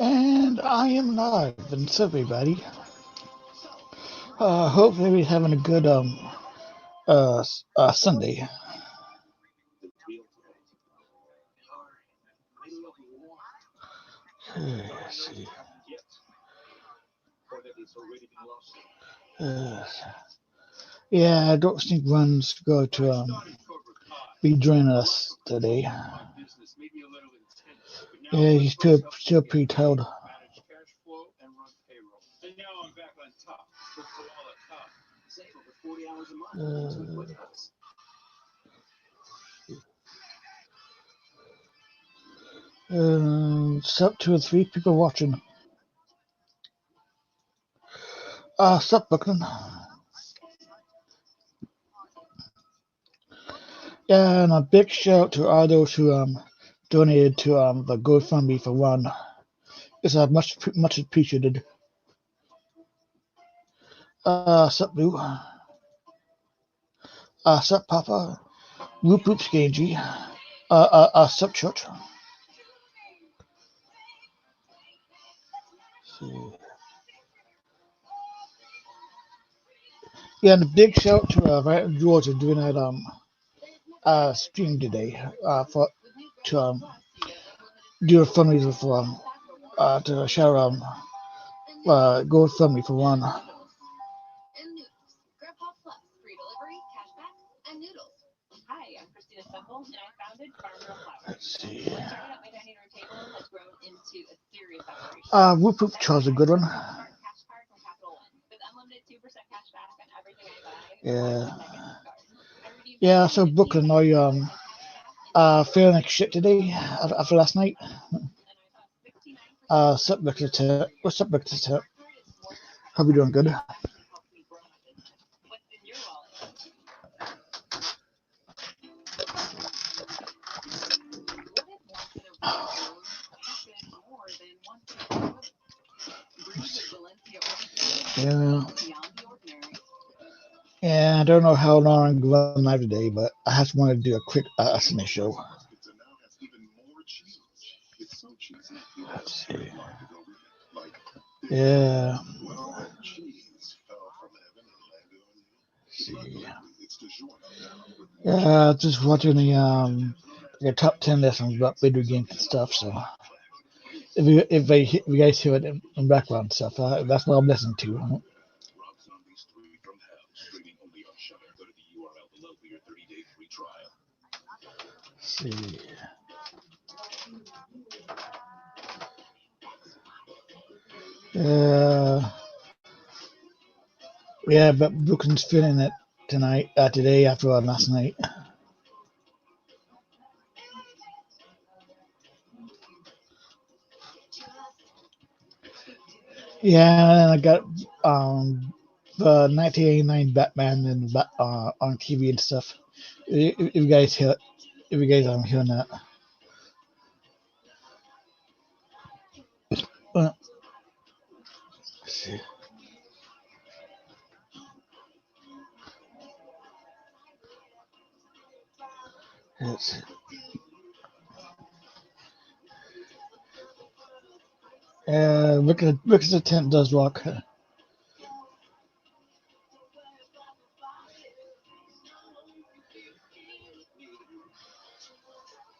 And I am live, and so everybody. Hope everybody's having a good Sunday. Let's see. Uh, yeah, I don't think one's going to be joining us today. Yeah, he's still pretty tired. It's up to 3 people watching. Sup, Brooklyn? Yeah, and a big shout out to all those who donated to the GoFundMe for one. It's much appreciated. Sup, Blue? Sup, Papa? Whoop whoop, Skangy. Sup, Church? Yeah, and a big shout out to Georgia doing that stream today for to do a fundraiser for to share GoFundMe for one. Let's see. Whoop whoop, Charles, a good one. Yeah. So Brooklyn, are you feeling like shit today after last night? What's up, Victor? Hope you're doing good. Yeah, I don't know how long I'm going live today, but I just wanted to do a quick Sunday show. Let's see. Yeah. Yeah, just watching the top 10 lessons about video games and stuff. So if you guys hear it in background stuff, that's what I'm listening to. Let's see. Yeah, but Brooklyn's feeling it today after last night. Yeah, and I got the 1989 Batman and on TV and stuff. If you guys hear, if you guys aren't hearing that. Let's see. Let's see. Look at the tent does rock.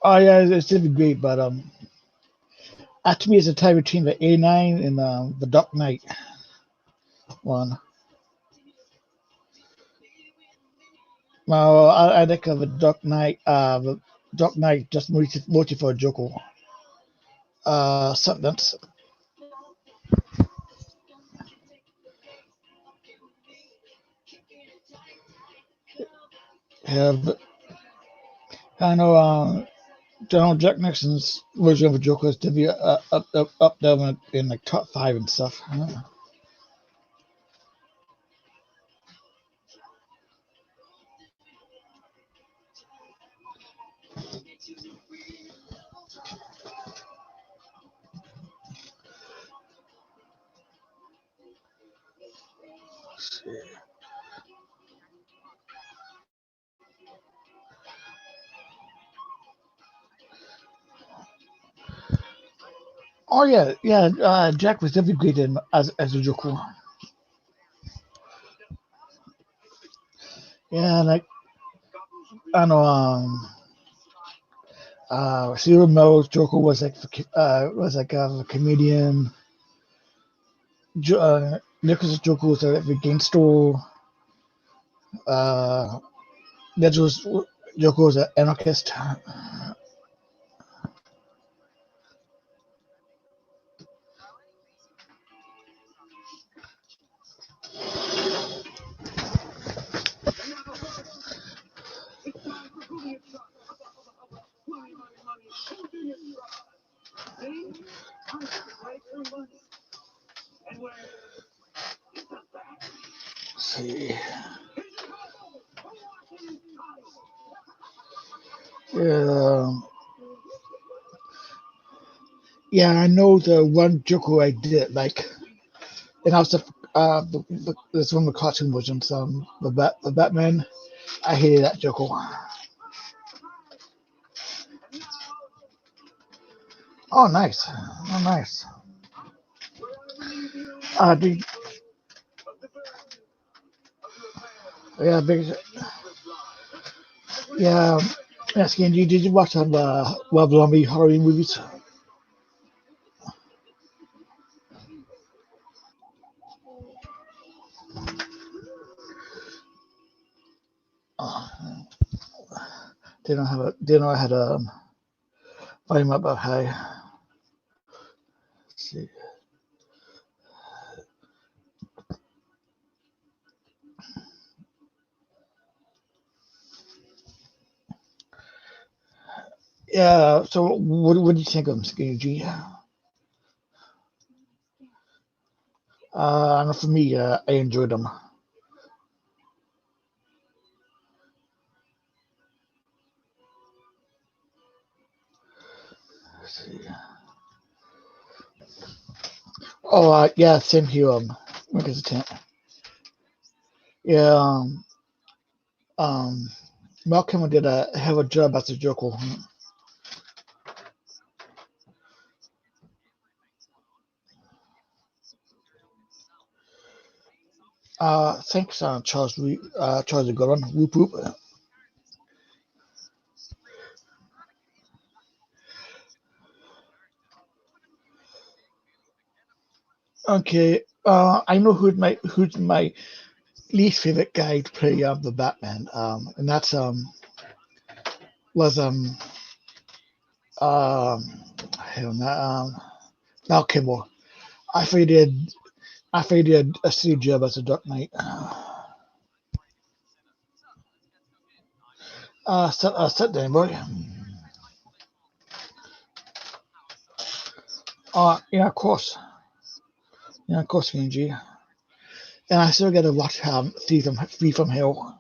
Oh yeah, it's gonna be great, but to me it's a tie between the A9 and the Dark Knight one. Well, I think of the Dark Knight just multi for a Joker. Something that's yeah, but I know Donald Jack Nixon's version of a Joker is to be up there in like top 5 and stuff. Oh yeah, yeah. Jack was definitely great as a Joker. Yeah, like I know. Cyril Mel's Joker was like a comedian. Nicholas Joker was a gangster. Uh, Nejo's Joker was an anarchist. Let's see. Yeah, yeah, I know the one Joker I did like, and also this one of the cartoon versions, the Batman. I hated that Joker. Oh, nice. Oh, nice. Did, yeah, big, yeah. Asking you, did you watch some Rob Zombie horror movies? Uh, didn't know I had volume up high. Let's see. Yeah. So, what do you think of them, Skinny G? I know for me, I enjoyed them. Let's see. Oh, yeah, same here. Wicked Tent. Yeah. Um, Malcolm did a hell of a job as a Joker. Thanks, Charles the Good one. Whoop whoop. Okay. I know who's my least favorite guy to play the Batman. And that's was um hell, Val Kilmer. I figured I figured a Steve job as a Dark Knight. Sit down, boy. Yeah, of course. Yeah, of course, Kenji. And I still got to watch Free from Hell.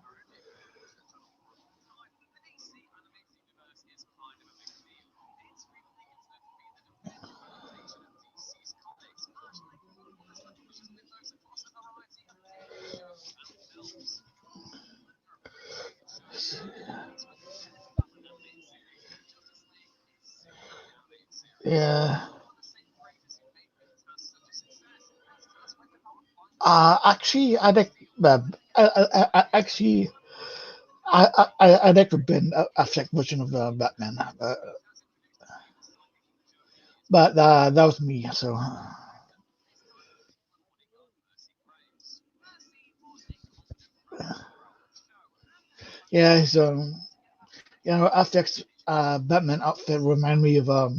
Yeah. Actually, I like. Actually, I like the Ben Affleck version of Batman, but that was me. So yeah, his Affleck's Batman outfit remind me of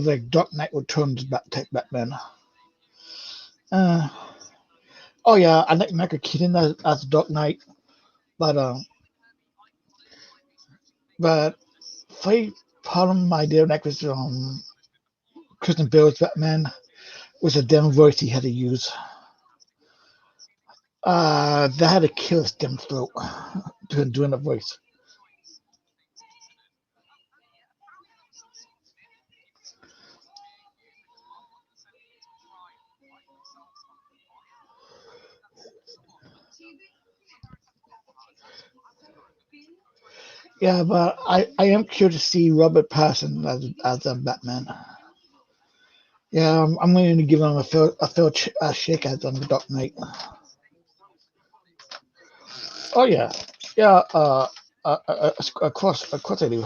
like Dark Knight Returns type Batman. Uh, oh yeah, I like Michael Keaton as Dark Knight, but but for part of my idea like was Kristen Bell's Batman was a damn voice he had to use. They had to kill his damn throat doing the voice. Yeah, but I am curious to see Robert Pattinson as a Batman. Yeah, I'm going to give them a shake at on the Dark Knight. Oh yeah, yeah. Of course I do.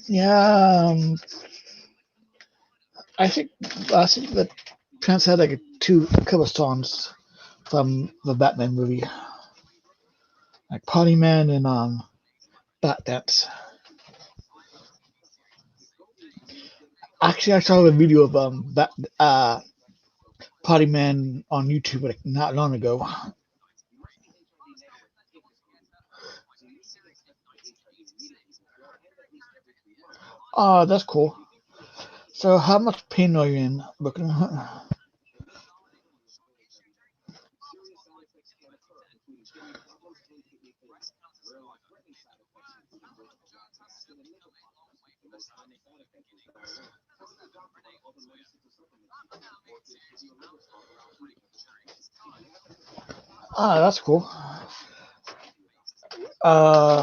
Yeah, I think that Prince had like two cover songs from the Batman movie, like Party Man and Bat Dance. Actually, I saw a video of Party Man on YouTube like not long ago. Oh, that's cool. So, how much pain are you in? Looking. Ah, that's cool.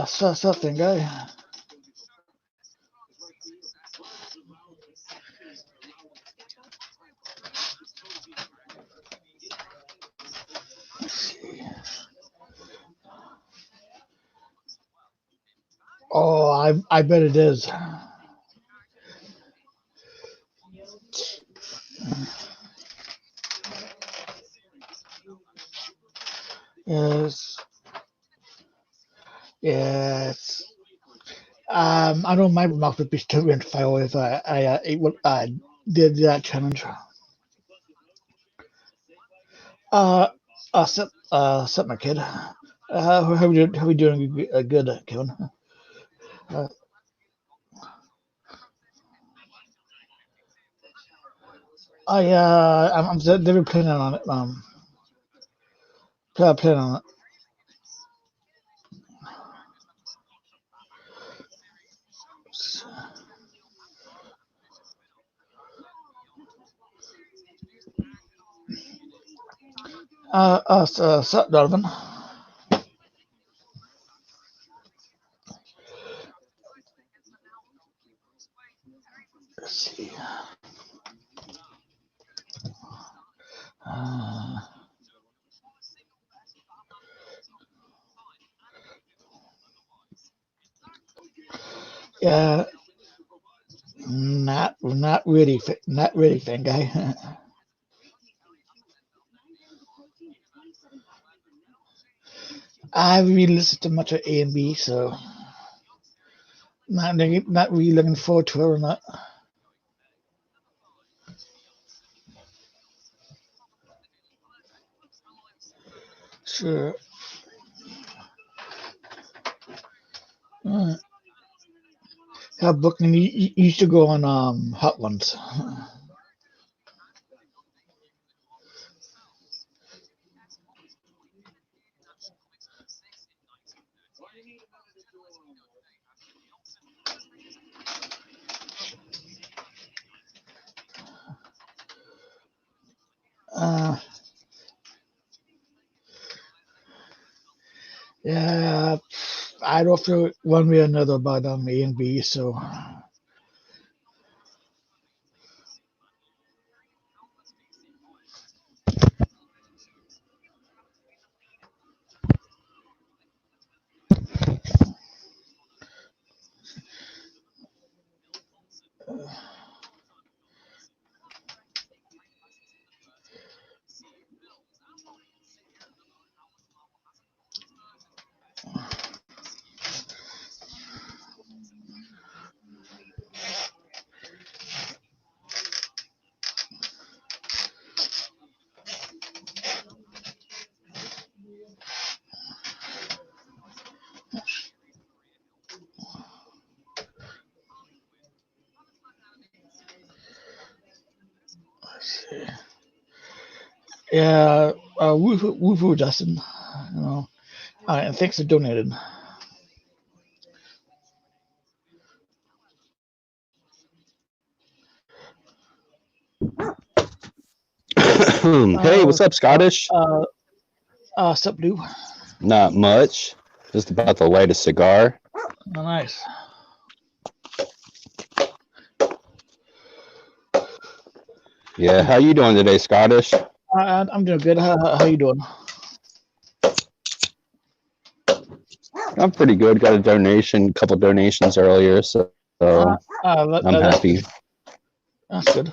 Something guy. Let's see. Oh, I bet it is. Yes, yes. I know my mouth would be still on fire if I did that challenge. Uh, sup, my kid. How we doing? Good, Kevin. Uh, I'm they're planning on it. Planning on it. Sup, Donovan. Let's see. Uh, yeah, not really, fan guy. I haven't really listened to much of A and B, so not really looking forward to it or not. Sure. Uh, Brooklyn, you used to go on Hot Ones. Uh, yeah, I don't feel one way or another about A and B, so yeah. Woohoo, Dustin. You know, and thanks for donating. Hey, what's up, Scottish? Sup, Lou? Not much. Just about to light a cigar. Oh, nice. Yeah, how you doing today, Scottish? I'm doing good. How you doing? I'm pretty good. Got a couple donations earlier, so I'm happy. That's good.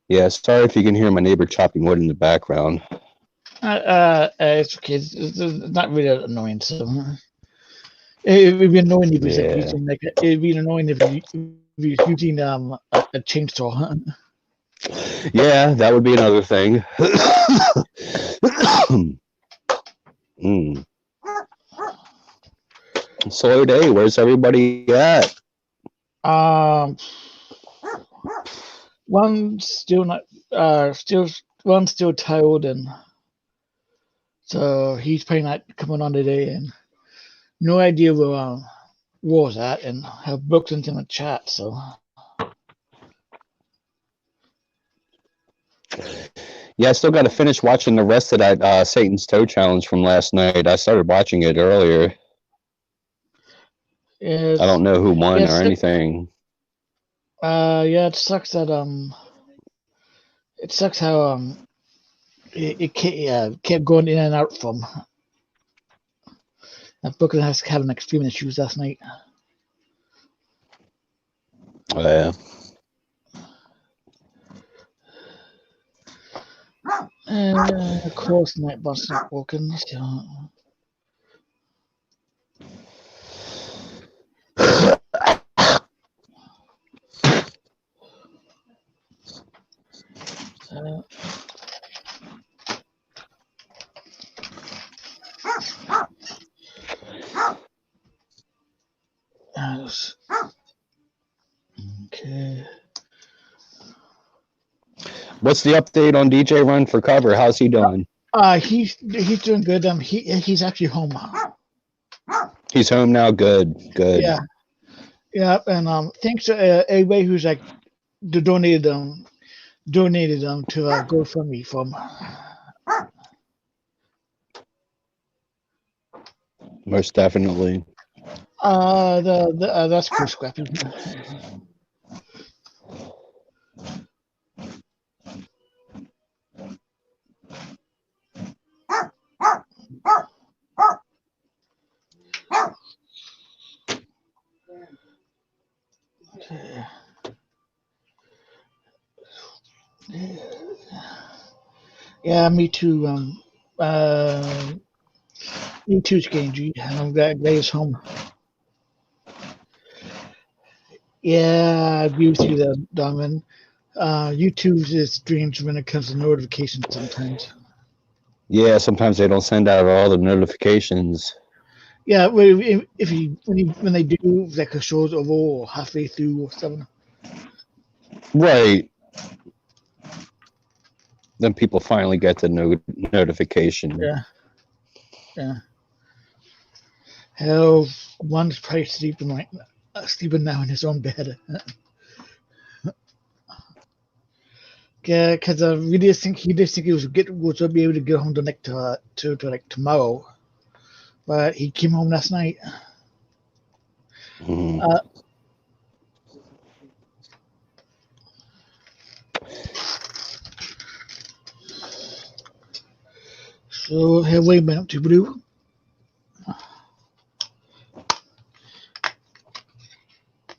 Yeah, sorry if you can hear my neighbor chopping wood in the background. It's okay. It's not really annoying. So it'd be annoying if he's like using it'd be annoying if he's using a chainsaw. Yeah, that would be another thing. So today, where's everybody at? One's still not one's still tired, and so he's probably not coming on today, and no idea where War's at, and have Brooklyn's in the chat. So Yeah, I still got to finish watching the rest of that Satan's Toe challenge from last night. I started watching it earlier. I don't know who won or anything. Yeah, it sucks that it sucks how it kept going in and out from. Brooklyn has having extreme issues last night. Oh, yeah. And of course, Nightbot's not working. So. Okay. What's the update on DJ Run for Cover? How's he doing? He's doing good. He's actually home. He's home now. Good. Yeah. And thanks to everybody who's like donated to GoFundMe from. Most definitely. That's cool, Scrappy. Yeah, me too. Me too, Skangy. I'm glad he's home. Yeah, I agree with you there, Donovan. YouTube's strange when it comes to notifications sometimes. Yeah, sometimes they don't send out all the notifications. Yeah, when they do, like a show's over or halfway through or something. Right. Then people finally get the notification. Yeah. Hell, one's probably sleeping now in his own bed. Yeah, because we just think he was to be able to get home to tomorrow, but he came home last night. Mm-hmm. So have we been up to, Blue?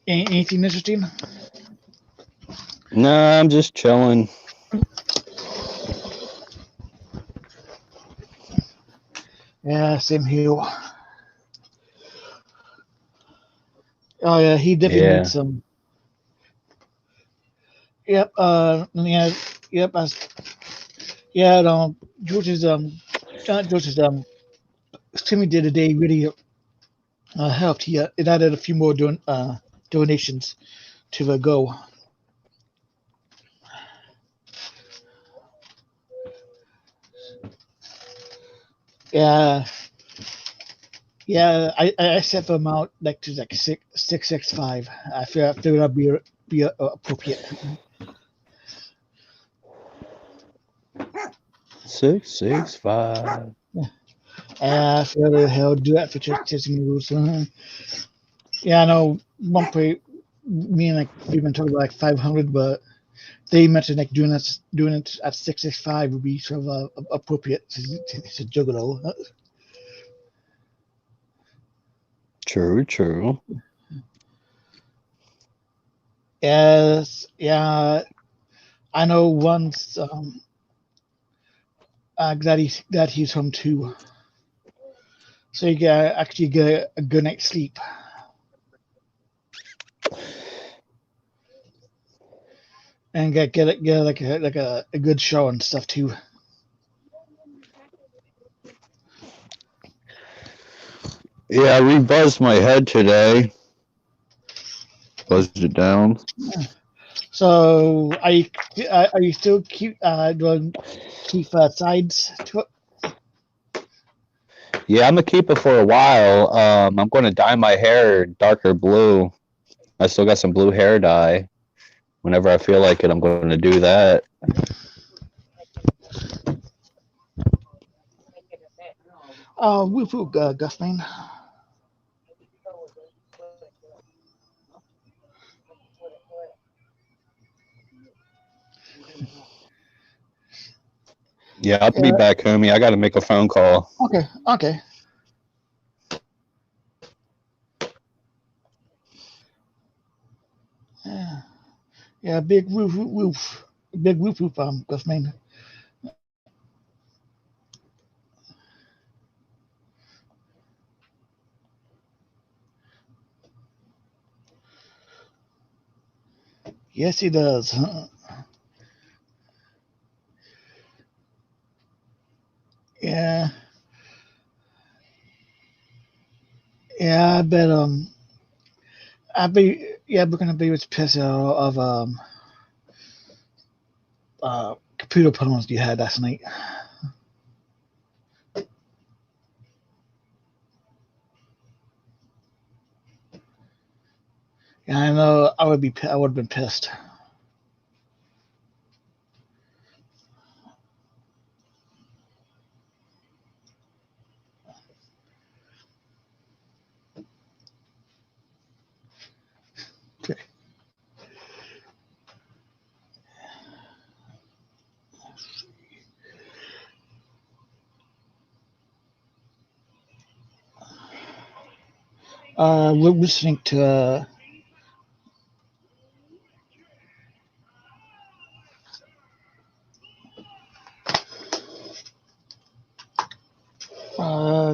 Anything interesting? No, I'm just chilling. Yeah, same here. Oh yeah, he definitely needs some. Yep. Yeah. Yep. George's streaming day today really helped. It added a few more donations to the Go. Yeah. Yeah, I set them out like to like 665. I figured that'd be appropriate. 665. For the hell, do that for testing rules. Yeah, I know. One point, me and we've been talking about 500, but they mentioned doing it at 665 would be sort of appropriate to juggle. True. Yes, yeah. I know once that he's home too, so you actually get a good night's sleep. And get like a good show and stuff too. Yeah, I rebuzzed my head today. Buzzed it down. So are you still doing keep sides to it? Yeah, I'm gonna keep it for a while. I'm gonna dye my hair darker blue. I still got some blue hair dye. Whenever I feel like it, I'm going to do that. Woo Gusman. Yeah, I'll be back, homie. I got to make a phone call. Okay. Yeah, big roof. Big roof, Gusman. Yes, he does. Yeah. Yeah, I bet we're gonna be with piss of computer problems you had last night. Yeah, I know. I would have been pissed. Okay. We're listening to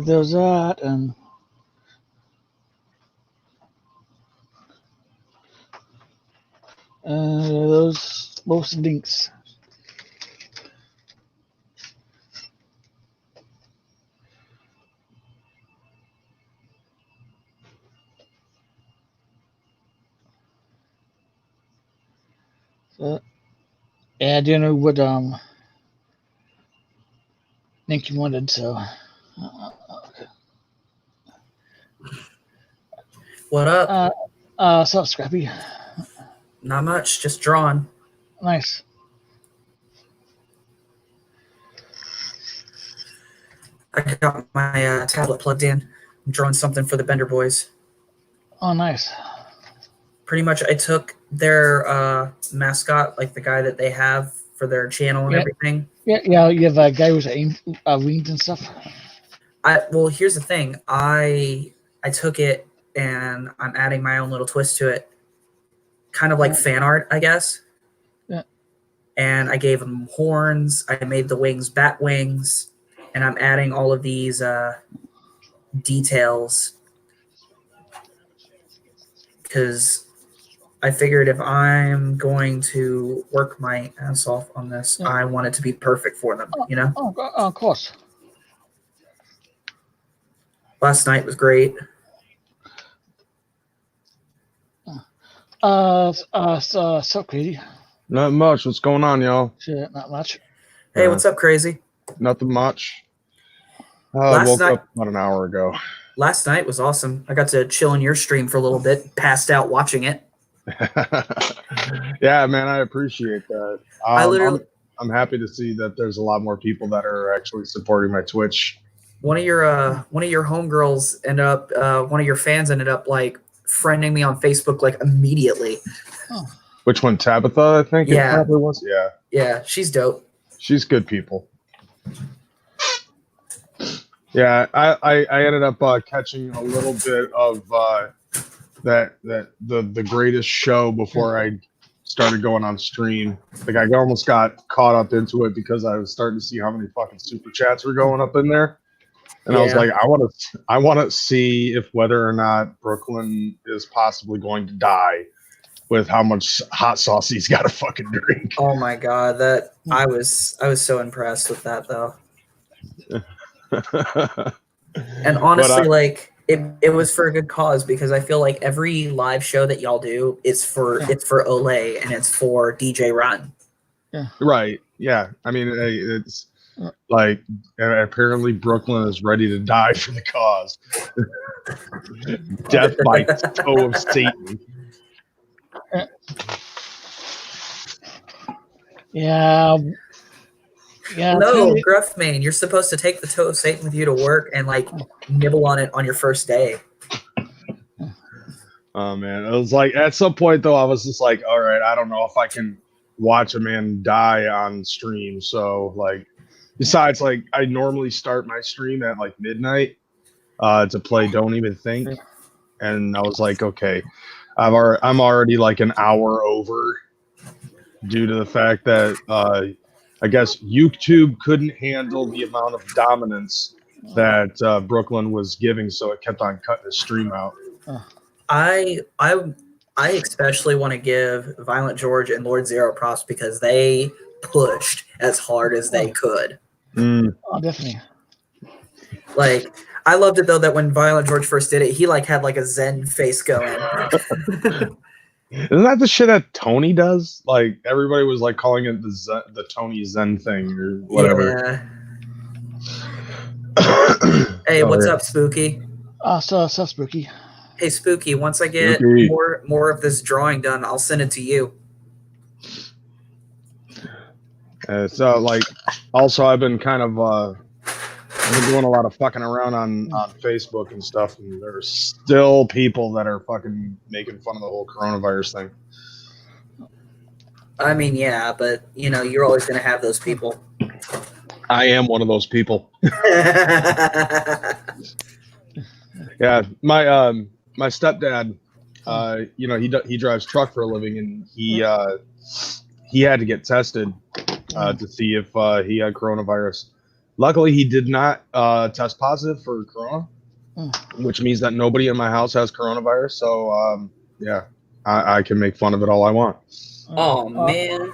there's that and those most links. Yeah, I didn't know what link you wanted, so. Okay. What up? What's up, Scrappy? Not much, just drawing. Nice. I got my tablet plugged in. I'm drawing something for the Bender Boys. Oh, nice. Pretty much, I took their mascot, like the guy that they have for their channel and everything. Yeah. You have a guy with wings and stuff. Well, here's the thing. I took it and I'm adding my own little twist to it, kind of like fan art, I guess. Yeah. And I gave him horns. I made the wings bat wings, and I'm adding all of these details because I figured if I'm going to work my ass off on this, I want it to be perfect for them, you know? Oh, of course. Last night was great. So crazy. Not much. What's going on, y'all? Shit, not much. Hey, what's up, crazy? Nothing much. I woke up about an hour ago. Last night was awesome. I got to chill in your stream for a little bit, passed out watching it. Yeah, man, I appreciate that. I literally I'm happy to see that there's a lot more people that are actually supporting my Twitch. One of your homegirls ended up one of your fans ended up like friending me on Facebook like immediately. Oh. Which one, Tabitha? I think it probably was. Yeah. Yeah, she's dope. She's good people. Yeah, I ended up catching a little bit of the greatest show before I started going on stream. Like I almost got caught up into it because I was starting to see how many fucking super chats were going up in there. And I was like, I want to see if whether or not Brooklyn is possibly going to die with how much hot sauce he's got to fucking drink. Oh my god, that I was so impressed with that though. And honestly, like it was for a good cause because I feel like every live show that y'all do is for Olay and it's for DJ Run. Yeah. Right. Yeah. I mean, it's like apparently Brooklyn is ready to die for the cause. Death by toe of Satan. Yeah. Yeah. No, Gruffmane, you're supposed to take the toe of Satan with you to work and like nibble on it on your first day. Oh man, it was like at some point though, I was just like, all right, I don't know if I can watch a man die on stream. So like, besides, like I normally start my stream at like midnight to play Don't Even Think, and I was like, okay, I'm already like an hour over due to the fact that I guess YouTube couldn't handle the amount of dominance that Brooklyn was giving, so it kept on cutting the stream out. I especially want to give Violent George and Lord Zero props because they pushed as hard as they could. Oh, definitely. Like I loved it though that when Violent George first did it, he like had like a Zen face going. Isn't that the shit that Tony does? Like everybody was like calling it the Tony Zen thing or whatever. Yeah. Hey, what's up, Spooky? So Spooky. Hey, Spooky. Once I get more of this drawing done, I'll send it to you. So like, also I've been kind of I've been doing a lot of fucking around on Facebook and stuff, and there's still people that are fucking making fun of the whole coronavirus thing. I mean, yeah, but you know, you're always gonna have those people. I am one of those people. Yeah, my stepdad, you know, he drives truck for a living, and he had to get tested to see if he had coronavirus. Luckily, he did not test positive for corona, which means that nobody in my house has coronavirus. So yeah, I can make fun of it all I want. Oh man.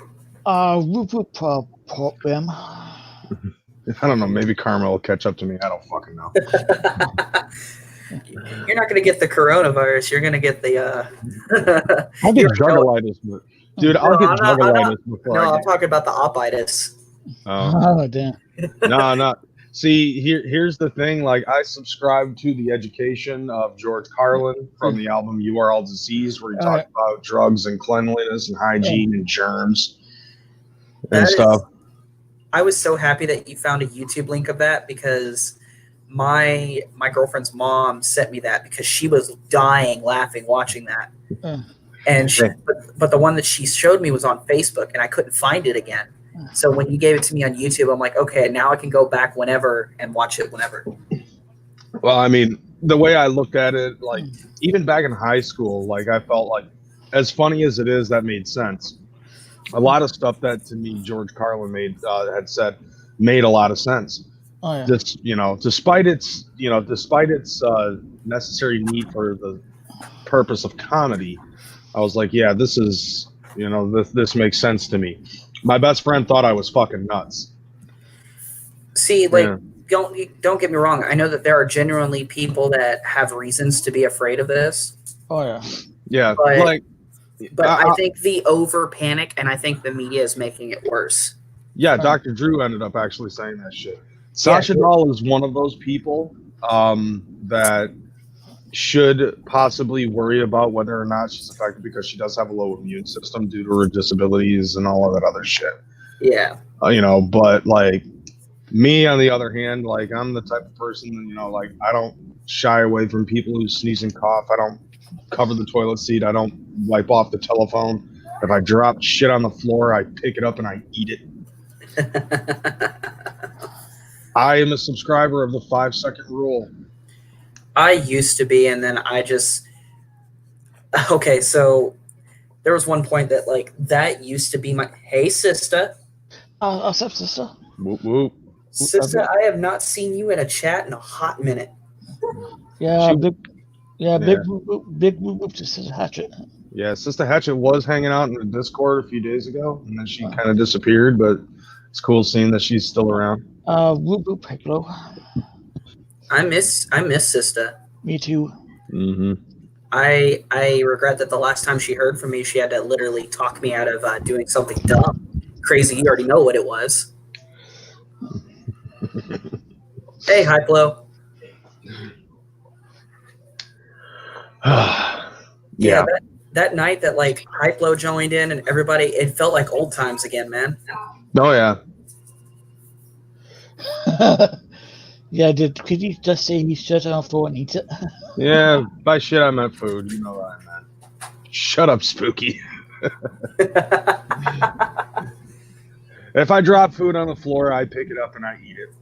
Them. I don't know. Maybe karma will catch up to me. I don't fucking know. You're not gonna get the coronavirus. You're gonna get the. I'll get juggalitis, dude. I'll get juggalitis before. No, I'm talking about the opitis. Oh damn. No. See, here's the thing. Like, I subscribe to the education of George Carlin from the album "You Are All Disease," where he talks about drugs and cleanliness and hygiene and germs and stuff. I was so happy that you found a YouTube link of that because my girlfriend's mom sent me that because she was dying laughing watching that. And but the one that she showed me was on Facebook and I couldn't find it again. So when you gave it to me on YouTube, I'm like, okay, now I can go back whenever and watch it whenever. Well, I mean, the way I looked at it, like even back in high school, like I felt like, as funny as it is, that made sense. A lot of stuff that to me George Carlin had said made a lot of sense. Oh yeah. Just, you know, despite its necessary need for the purpose of comedy, I was like, yeah, this is, you know, this makes sense to me. My best friend thought I was fucking nuts. See, like, don't get me wrong. I know that there are genuinely people that have reasons to be afraid of this. Oh yeah. Yeah, but I think the over panic, and I think the media is making it worse. Yeah, Dr. Drew ended up actually saying that shit. Sasha Dahl is one of those people that should possibly worry about whether or not she's affected because she does have a low immune system due to her disabilities and all of that other shit. Yeah. But like me on the other hand, like I'm the type of person, like I don't shy away from people who sneeze and cough. I don't cover the toilet seat. I don't wipe off the telephone. If I drop shit on the floor, I pick it up and I eat it. I am a subscriber of the 5-second rule. I used to be, and then I just okay. So there was one point that like that used to be my hey sister. What's up, sister? Whoop whoop. Sister, I have not seen you in a chat in a hot minute. Yeah, big Yeah. whoop to Sister Hatchet. Yeah, Sister Hatchet was hanging out in the Discord a few days ago, and then she kind of disappeared. But it's cool seeing that she's still around. Whoop whoop, hello. I miss Sister. Me too. Mm-hmm. I regret that the last time she heard from me, she had to literally talk me out of doing something dumb, crazy. You already know what it was. Hey, Hyplo. Yeah. That night that like Hyplo joined in and everybody, it felt like old times again, man. Oh yeah. Yeah, could you just say he sits on the floor and eats it? Yeah, by shit I meant food. You know what I meant. Shut up, Spooky. If I drop food on the floor, I pick it up and I eat it.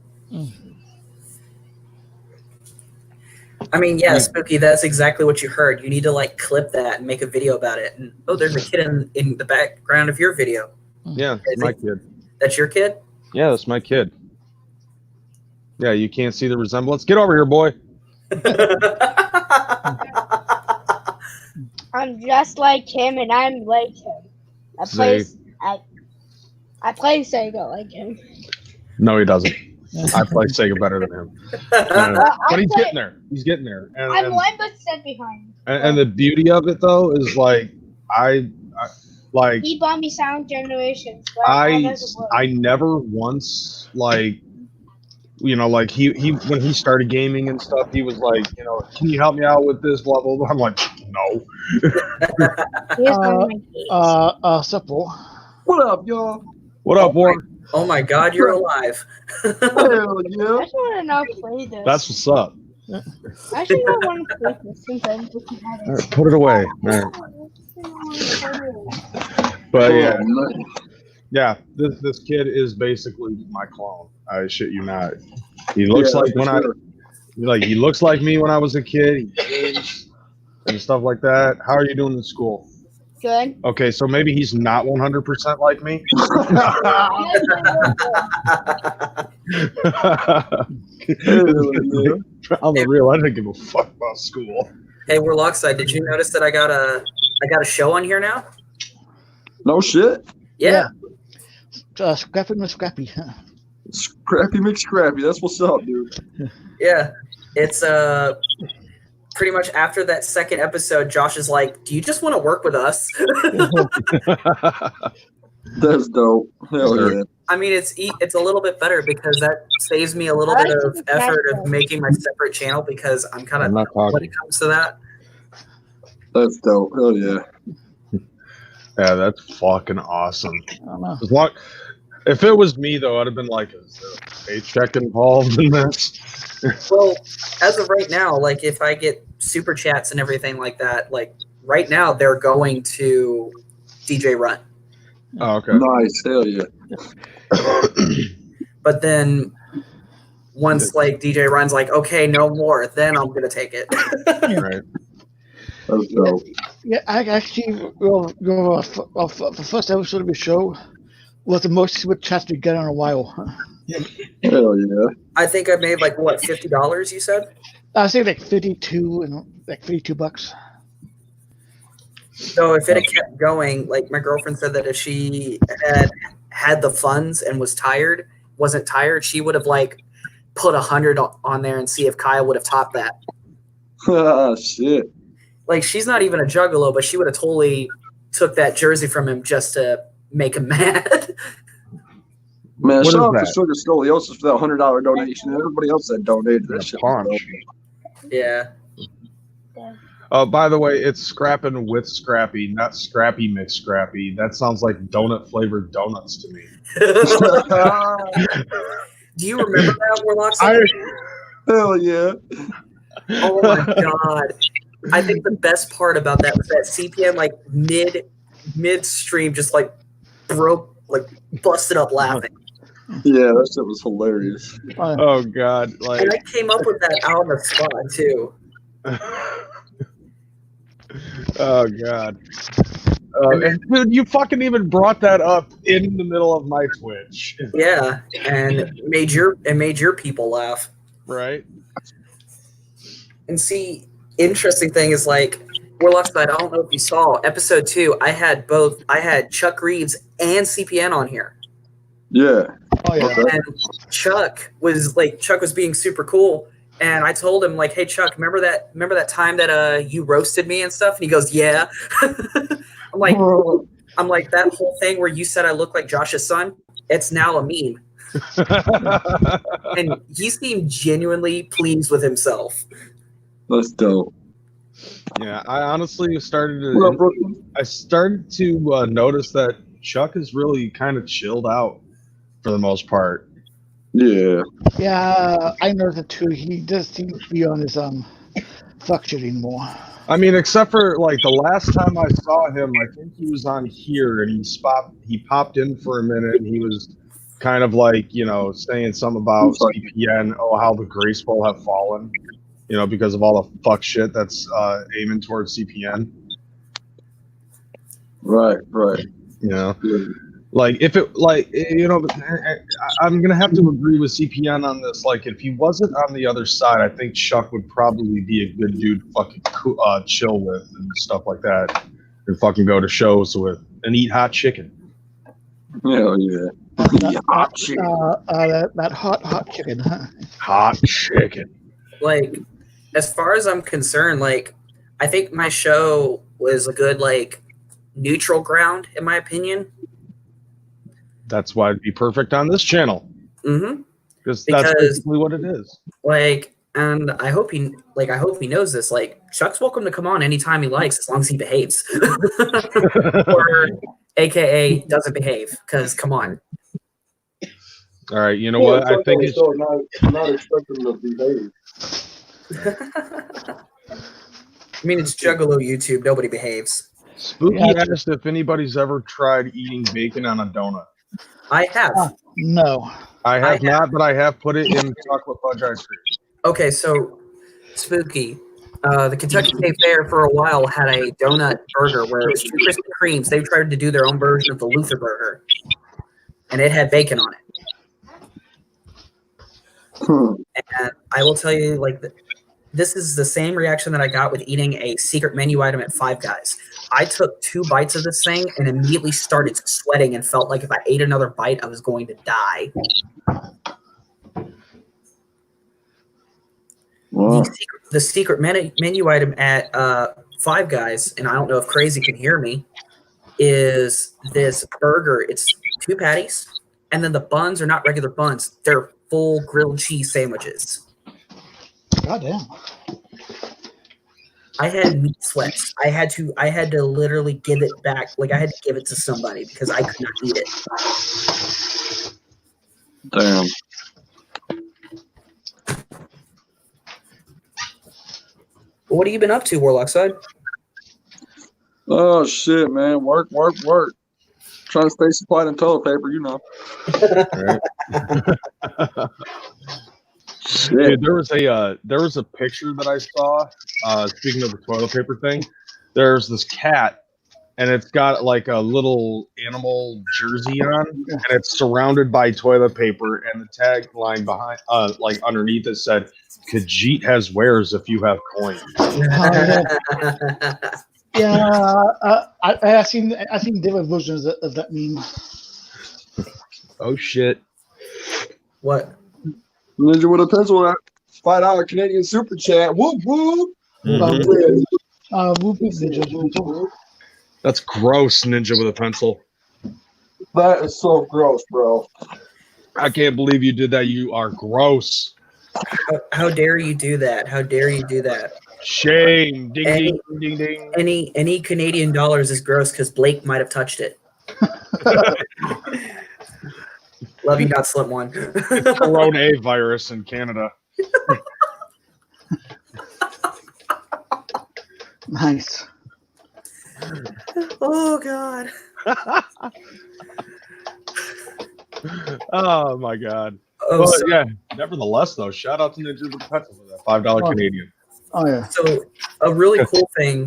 I mean, yeah, Spooky, that's exactly what you heard. You need to like clip that and make a video about it. And there's a kid in the background of your video. Yeah, that's my kid. That's your kid? Yeah, that's my kid. Yeah, you can't see the resemblance. Get over here, boy. I'm just like him, and I'm like him. I play Sega like him. No, he doesn't. I play Sega better than him. But he's getting there. He's getting there. And, I'm 1% behind. And the beauty of it, though, is like I like he bought me Sound Generations. I never once like. Like he when he started gaming and stuff, he was like, can you help me out with this? Blah blah blah. I'm like, no. Supple. What up, y'all? What up, Warren? Oh my God, you're alive. Hell yeah. I just want to not play this. That's what's up. I actually don't want to play this since I'm looking at it. Right, put it away. But yeah, this kid is basically my clone. I shit you not. He looks like he looks like me when I was a kid. He games and stuff like that. How are you doing in school? Good. Okay, so maybe he's not 100% like me. I'm a real. I didn't give a fuck about school. Hey, Warlockside, did you notice that I got a show on here now? No shit. Yeah. Scrappy McScrappy. Scrappy McScrappy. That's what's up, dude. Yeah. It's pretty much after that second episode, Josh is like, "Do you just want to work with us?" That's dope. Hell yeah. I mean, it's a little bit better because that saves me a little bit of effort of making my separate channel because I'm kind of when it comes to that. That's dope. Hell yeah. Yeah, that's fucking awesome. I don't know. If it was me, though, I'd have been like, is there a paycheck involved in this? Well, as of right now, like if I get super chats and everything like that, like right now they're going to DJ Run. Oh, okay. Nice. Hell yeah. But then once like DJ Run's like, okay, no more, then I'm gonna take it. Right. That's dope. Yeah, I actually the first episode of the show was the most super chats we get in a while. Hell yeah. I think I made like what, $50, you said? I say like 52 and like $52. So if it had kept going, like my girlfriend said that if she had the funds and wasn't tired, she would have like put 100 on there and see if Kyle would have topped that. Shit. Like she's not even a juggalo, but she would have totally took that jersey from him just to make him mad. Man, What shout out is to that? Sugar Scoliosis for that $100 donation. And everybody else that donated that shit. Punch. Yeah. By the way, it's scrapping with Scrappy, not Scrappy mix Scrappy. That sounds like donut flavored donuts to me. Do you remember that, Warlock? Hell yeah. Oh my god. I think the best part about that was that CPN like midstream just like busted up laughing. Yeah, that shit was hilarious. Oh god, like And I came up with that out on the spot too. oh god. And dude, you fucking even brought that up in the middle of my Twitch. Yeah, and made your people laugh. Right? And see, interesting thing is like Warlock side, I don't know if you saw episode 2, I had Chuck Reeves and CPN on here. Yeah. Oh yeah. And Chuck was being super cool. And I told him, like, hey Chuck, remember that time that you roasted me and stuff? And he goes, yeah. I'm like, that whole thing where you said I look like Josh's son, it's now a meme. And he seemed genuinely pleased with himself. That's dope. Yeah, I honestly started What up, Brooklyn? to notice that Chuck is really kind of chilled out for the most part. Yeah. Yeah, I noticed it too. He does seem to be on his fuck shit anymore. I mean, except for like the last time I saw him, I think he was on here and he popped in for a minute and he was kind of like, saying something about CPN, how the graceful have fallen, because of all the fuck shit that's aiming towards CPN. Right. Yeah. Like if it I'm gonna have to agree with CPN on this. Like if he wasn't on the other side, I think Chuck would probably be a good dude to fucking chill with and stuff like that, and fucking go to shows with and eat hot chicken. Hell yeah. Hot chicken. That hot chicken. Huh? Hot chicken. Like, as far as I'm concerned, like, I think my show was a good, like, neutral ground, in my opinion. That's why it'd be perfect on this channel. Mm-hmm. Because that's basically what it is. Like, and I hope he knows this. Like, Chuck's welcome to come on anytime he likes, as long as he behaves. Or, AKA, doesn't behave. Because, come on. All right, you know what? I think it's not expecting to behave. I mean, it's Juggalo YouTube. Nobody behaves. Spooky asked if anybody's ever tried eating bacon on a donut. I have. No. I have not, but I have put it in chocolate fudge ice cream. Okay, so Spooky, the Kentucky State Fair for a while had a donut burger where it was 2 Krispy Kremes. They tried to do their own version of the Luther burger, and it had bacon on it. And I will tell you, like, this is the same reaction that I got with eating a secret menu item at Five Guys. I took 2 bites of this thing and immediately started sweating and felt like if I ate another bite, I was going to die. Wow. The secret menu item at Five Guys, and I don't know if Crazy can hear me, is this burger. It's 2 patties, and then the buns are not regular buns. They're full grilled cheese sandwiches. Goddamn. I had meat sweats. I had to literally give it back. Like, I had to give it to somebody because I could not eat it. Damn. What have you been up to, Warlock side? Oh shit, man. Work. Trying to stay supplied in toilet paper, Dude, there was a picture that I saw. Speaking of the toilet paper thing, there's this cat, and it's got like a little animal jersey on, and it's surrounded by toilet paper. And the tagline behind, like underneath it said, "Khajiit has wares if you have coins." Yeah, I've seen different versions of that meme. Oh shit! What? Ninja with a pencil. $5 Canadian super chat. Whoop whoop. That's gross, Ninja with a pencil. That is so gross, bro. I can't believe you did that. You are gross. How dare you do that? How dare you do that? Shame. Ding, ding, ding, ding. Any Canadian dollars is gross because Blake might have touched it. Love you, not Slim One. Corona virus in Canada. Nice. Oh God. Oh my God. Oh, Well, so, yeah. Nevertheless, though, shout out to Ninja with the Pencil for that $5 Canadian. Oh yeah. so a really cool thing,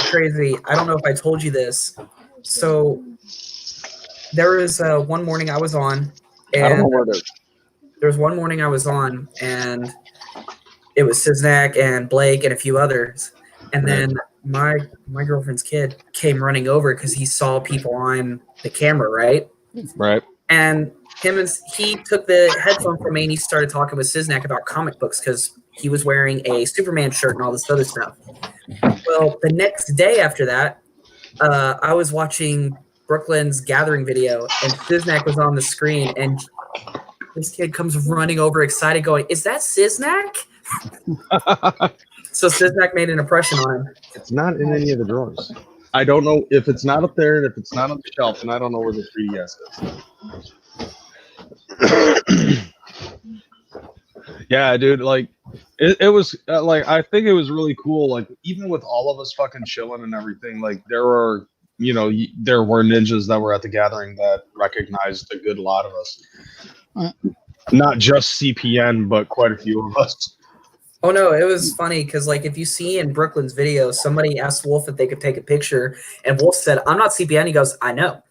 crazy. I don't know if I told you this. So there was one morning I was on, I don't know and where it is. there was one morning I was on, and it was Siznak and Blake and a few others, and then my girlfriend's kid came running over because he saw people on the camera, right? Right. And he took the headphone from me and he started talking with Siznak about comic books because he was wearing a Superman shirt and all this other stuff. Well, the next day after that, I was watching Brooklyn's Gathering video and Siznak was on the screen and this kid comes running over excited going, "Is that Siznak?" So Siznak made an impression on him. It's not in any of the drawers. I don't know if it's not up there and if it's not on the shelf, and I don't know where the 3DS is. Yeah, dude, like it was like I think it was really cool. Like even with all of us fucking chilling and everything, like there were ninjas that were at the gathering that recognized a good lot of us. Not just CPN, but quite a few of us. Oh no, it was funny because like if you see in Brooklyn's video, somebody asked Wolf if they could take a picture, and Wolf said, "I'm not CPN." He goes, "I know."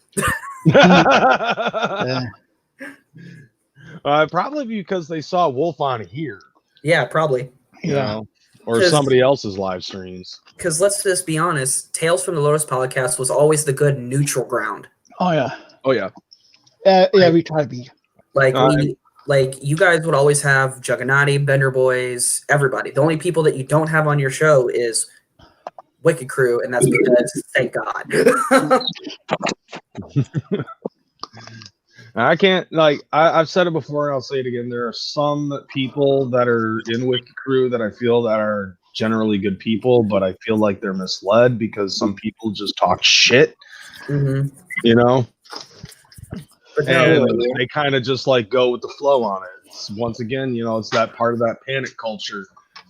Yeah. Probably because they saw Wolf on here, Yeah, probably. you Yeah. know, or somebody else's live streams. Because let's just be honest, Tales from the Lotus podcast was always the good neutral ground. Oh yeah. Oh yeah, Yeah, we try to be. Like you guys would always have Juggernaut, Bender Boys, everybody. The only people that you don't have on your show is Wicked Crew, and that's because thank God. I can't I've said it before and I'll say it again. There are some people that are in Wicked Crew that I feel that are generally good people, but I feel like they're misled because some people just talk shit, Mm-hmm. you know, But and no, they kind of just like go with the flow on it. It's, once again, you know, it's that part of that panic culture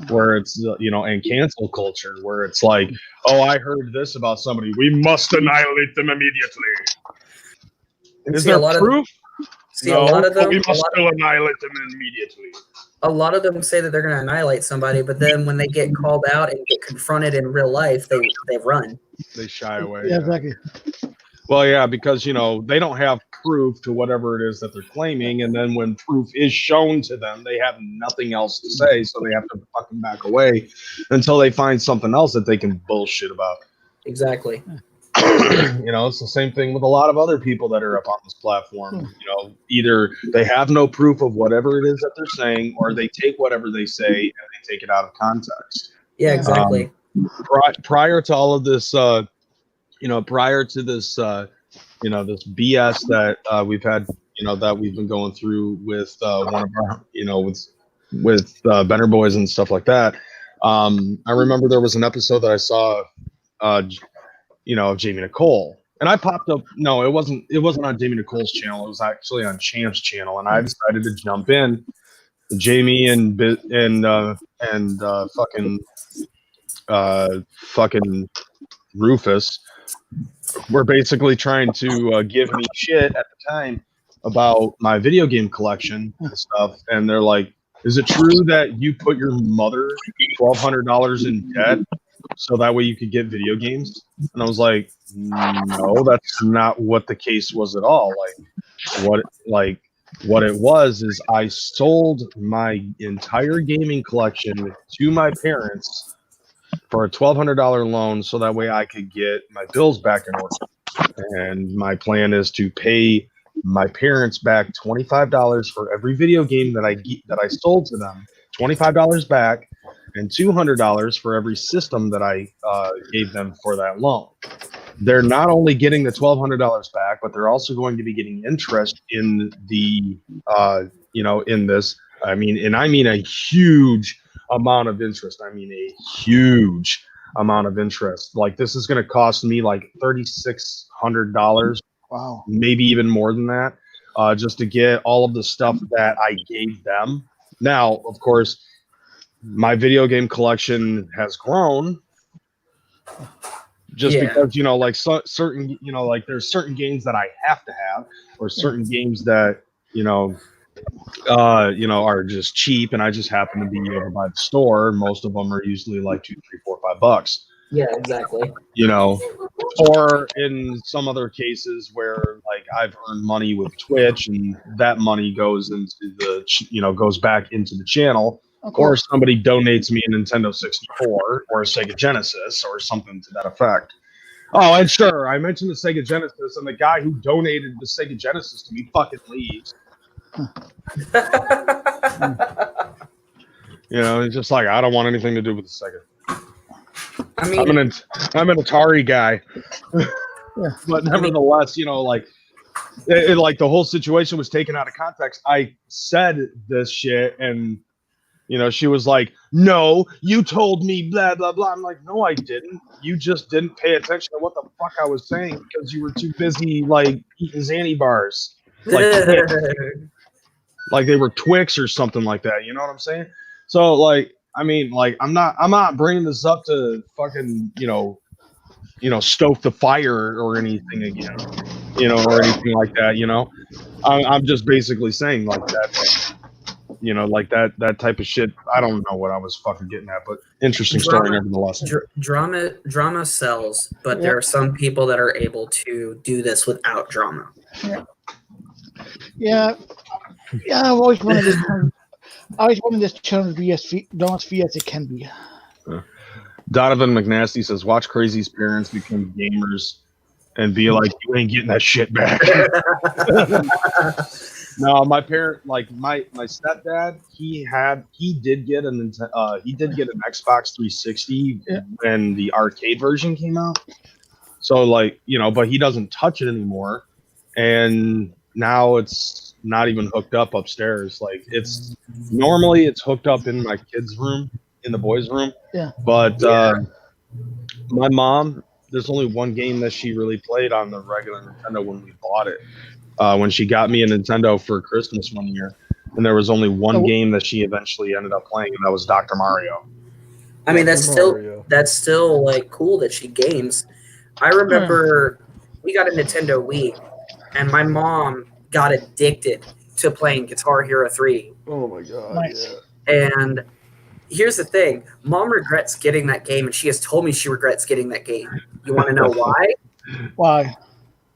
where it's, you know, and cancel culture where it's like, oh, I heard this about somebody, we must annihilate them immediately. Is there proof? A lot of them, we must still annihilate them immediately. a lot of them say that they're going to annihilate somebody, but then when they get called out and get confronted in real life, they run. They shy away. Yeah, exactly. Well, yeah, because, you know, they don't have proof to whatever it is that they're claiming. And then when proof is shown to them, they have nothing else to say. So they have to fucking back away until they find something else that they can bullshit about. Exactly. You know, it's the same thing with a lot of other people that are up on this platform. You know, either they have no proof of whatever it is that they're saying, or they take whatever they say and they take it out of context. Yeah, exactly. Prior to all of this, prior to this, this BS that we've had, that we've been going through with one of our, with Benner Boys and stuff like that. I remember there was an episode that I saw, of Jamie Nicole, and I popped up. No, it wasn't on Jamie Nicole's channel. It was actually on Champ's channel, and I decided to jump in. Jamie and fucking Rufus were basically trying to give me shit at the time about my video game collection and stuff, and they're like, "Is it true that you put your mother $1,200 in debt so that way you could get video games?" And I was like, "No, that's not what the case was at all. What it was is I sold my entire gaming collection to my parents for a $1,200 loan so that way I could get my bills back in order. And my plan is to pay my parents back $25 for every video game that I sold to them, $25 back, and $200 for every system that I gave them for that loan. They're not only getting the $1,200 back, but they're also going to be getting interest in the, in this. I mean a huge amount of interest. I mean, a huge amount of interest. Like, this is going to cost me like $3,600, Wow. maybe even more than that, just to get all of the stuff that I gave them. Now, of course, my video game collection has grown just because, you know, like certain, you know, like there's certain games that I have to have, or certain games that, you know, are just cheap, and I just happen to be over by the store. Most of them are usually like $2, $3, $4, $5. Yeah, exactly. You know, or in some other cases where like I've earned money with Twitch, and that money goes into the, goes back into the channel, or somebody donates me a Nintendo 64 or a Sega Genesis or something to that effect. Oh, and sure, I mentioned the Sega Genesis, and the guy who donated the Sega Genesis to me fucking leaves. It's just like, I don't want anything to do with the Sega. I mean, I'm an Atari guy. But nevertheless, like the whole situation was taken out of context. I said this shit, and she was like, "No, you told me blah blah blah." I'm like, "No, I didn't. You just didn't pay attention to what the fuck I was saying because you were too busy like eating Xanny bars, like they were Twix or something like that. You know what I'm saying?" So like, I mean, like I'm not bringing this up to fucking stoke the fire or anything again, or anything like that. I'm just basically saying like that. Like that type of shit. I don't know what I was fucking getting at, but interesting story nevertheless. Drama sells, but there are some people that are able to do this without drama. Yeah. I've always wanted this. I always wanted this channel to be as free as it can be. Donovan McNasty says, "Watch Crazy's parents become gamers and be like, you ain't getting that shit back." No, my parent, like my stepdad, he did get an Xbox 360 when the arcade version came out. So like, but he doesn't touch it anymore, and now it's not even hooked up upstairs. Like it's hooked up in my kids' room, in the boys' room. Yeah. But my mom, there's only one game that she really played on the regular Nintendo when we bought it. When she got me a Nintendo for Christmas one year, and there was only one game that she eventually ended up playing, and that was Dr. Mario. I mean, that's still like cool that she games. I remember we got a Nintendo Wii, and my mom got addicted to playing Guitar Hero 3. Oh my god! Nice. Yeah. And here's the thing: Mom regrets getting that game, and she has told me she regrets getting that game. You want to know why? Why?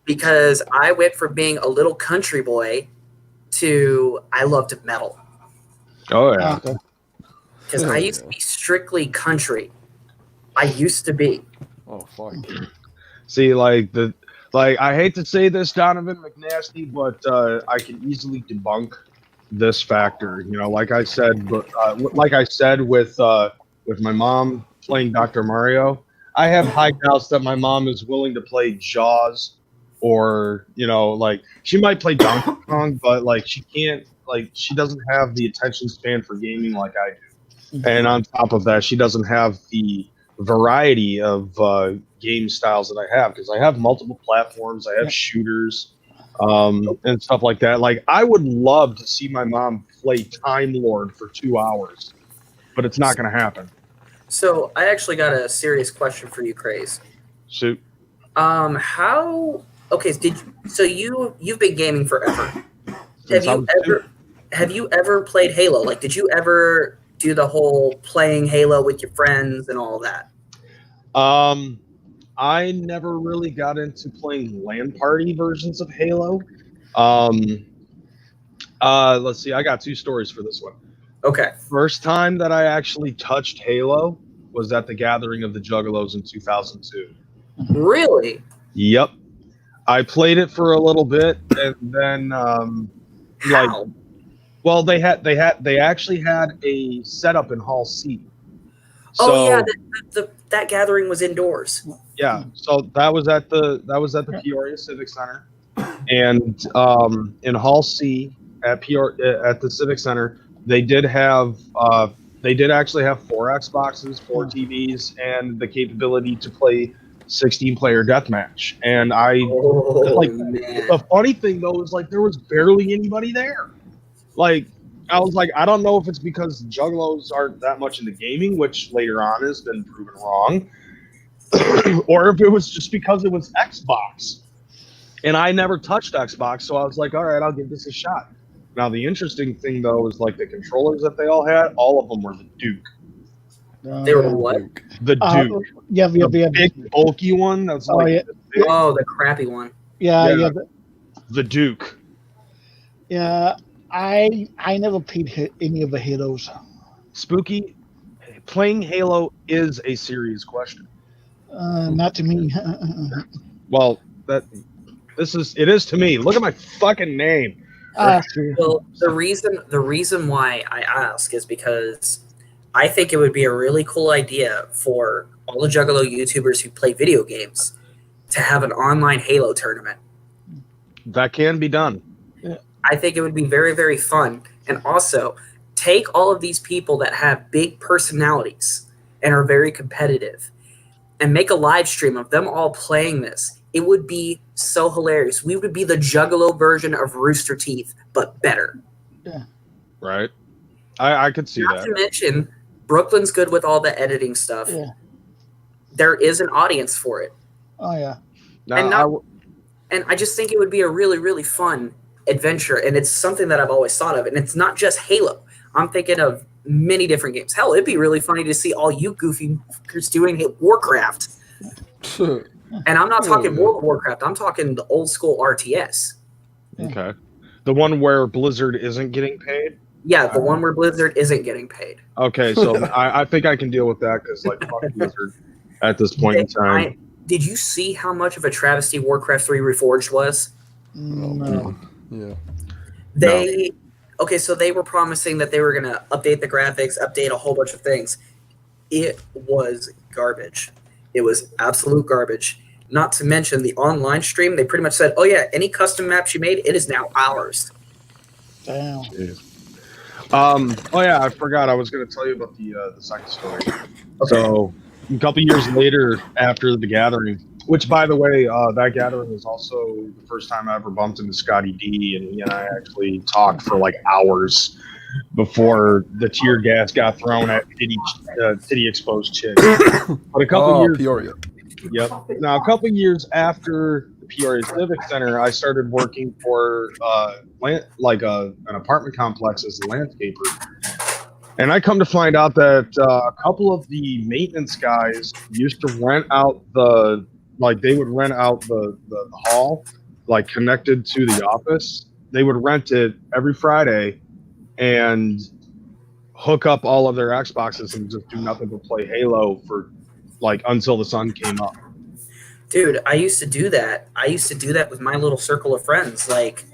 Because I went from being a little country boy to I loved metal. Oh yeah. Because I used to be strictly country. I used to be. Oh fuck. See, like I hate to say this, Donovan McNasty, but I can easily debunk this factor. Like I said with my mom playing Dr. Mario, I have high doubts that my mom is willing to play Jaws. Or like she might play Donkey Kong, but like she can't, like she doesn't have the attention span for gaming like I do. And on top of that, she doesn't have the variety of game styles that I have, because I have multiple platforms, I have shooters, and stuff like that. Like I would love to see my mom play Time Lord for 2 hours, but it's not going to happen. So I actually got a serious question for you, Craze. Shoot. You've been gaming forever. Have you ever played Halo? Like, did you ever do the whole playing Halo with your friends and all that? I never really got into playing LAN party versions of Halo. Let's see. I got 2 stories for this one. Okay. First time that I actually touched Halo was at the Gathering of the Juggalos in 2002. Really? Yep. I played it for a little bit, and then How? they actually had a setup in Hall C. So, that gathering was indoors. Yeah, so that was at the Peoria Civic Center, and in Hall C at the Civic Center, they did have They did actually have 4 Xboxes, 4 TVs, and the capability to play 16-player deathmatch. And the funny thing though is like there was barely anybody there. Like I was like, I don't know if it's because Juggalos aren't that much into gaming, which later on has been proven wrong, or if it was just because it was Xbox. And I never touched Xbox, so I was like, all right, I'll give this a shot. Now, the interesting thing, though, is like the controllers that they all had, all of them were the Duke. They were what? The Duke. The big, bulky one. That's the crappy one. Yeah. The Duke. Yeah, I never played any of the Halos. Spooky, playing Halo is a serious question. Not to me. Well, it is to me. Look at my fucking name. Well, the reason why I ask is because I think it would be a really cool idea for all the Juggalo YouTubers who play video games to have an online Halo tournament. That can be done. I think it would be very, very fun. And also, take all of these people that have big personalities and are very competitive and make a live stream of them all playing this. It would be so hilarious. We would be the Juggalo version of Rooster Teeth, but better. Yeah. Right. I could see that. Not to mention, Brooklyn's good with all the editing stuff. Yeah. There is an audience for it. Oh, yeah. And I just think it would be a really, really fun adventure, and it's something that I've always thought of. And it's not just Halo. I'm thinking of many different games. Hell, it'd be really funny to see all you goofy fuckers doing Warcraft. And I'm not talking World of Warcraft. I'm talking the old school RTS. Okay. The one where Blizzard isn't getting paid? Yeah, the one where Blizzard isn't getting paid. Okay, so I think I can deal with that because, like, fuck Blizzard at this point in time. Did you see how much of a travesty Warcraft 3 Reforged was? No. Yeah. Okay, so they were promising that they were going to update the graphics, update a whole bunch of things. It was garbage. It was absolute garbage. Not to mention the online stream, they pretty much said, oh yeah, any custom maps you made, it is now ours. Damn. Oh yeah, I forgot I was going to tell you about the second story. Okay. So a couple years later after the gathering, which by the way, that gathering was also the first time I ever bumped into Scotty D, and he and I actually talked for like hours before the tear gas got thrown at titty exposed chicks. But a couple years, Peoria. Yep. Now a couple years after the Peoria Civic Center, I started working for an apartment complex as a landscaper. And I come to find out that a couple of the maintenance guys used to rent out the hall, like connected to the office. They would rent it every Friday and hook up all of their Xboxes and just do nothing but play Halo for like until the sun came up. Dude, I used to do that. I used to do that with my little circle of friends. Like,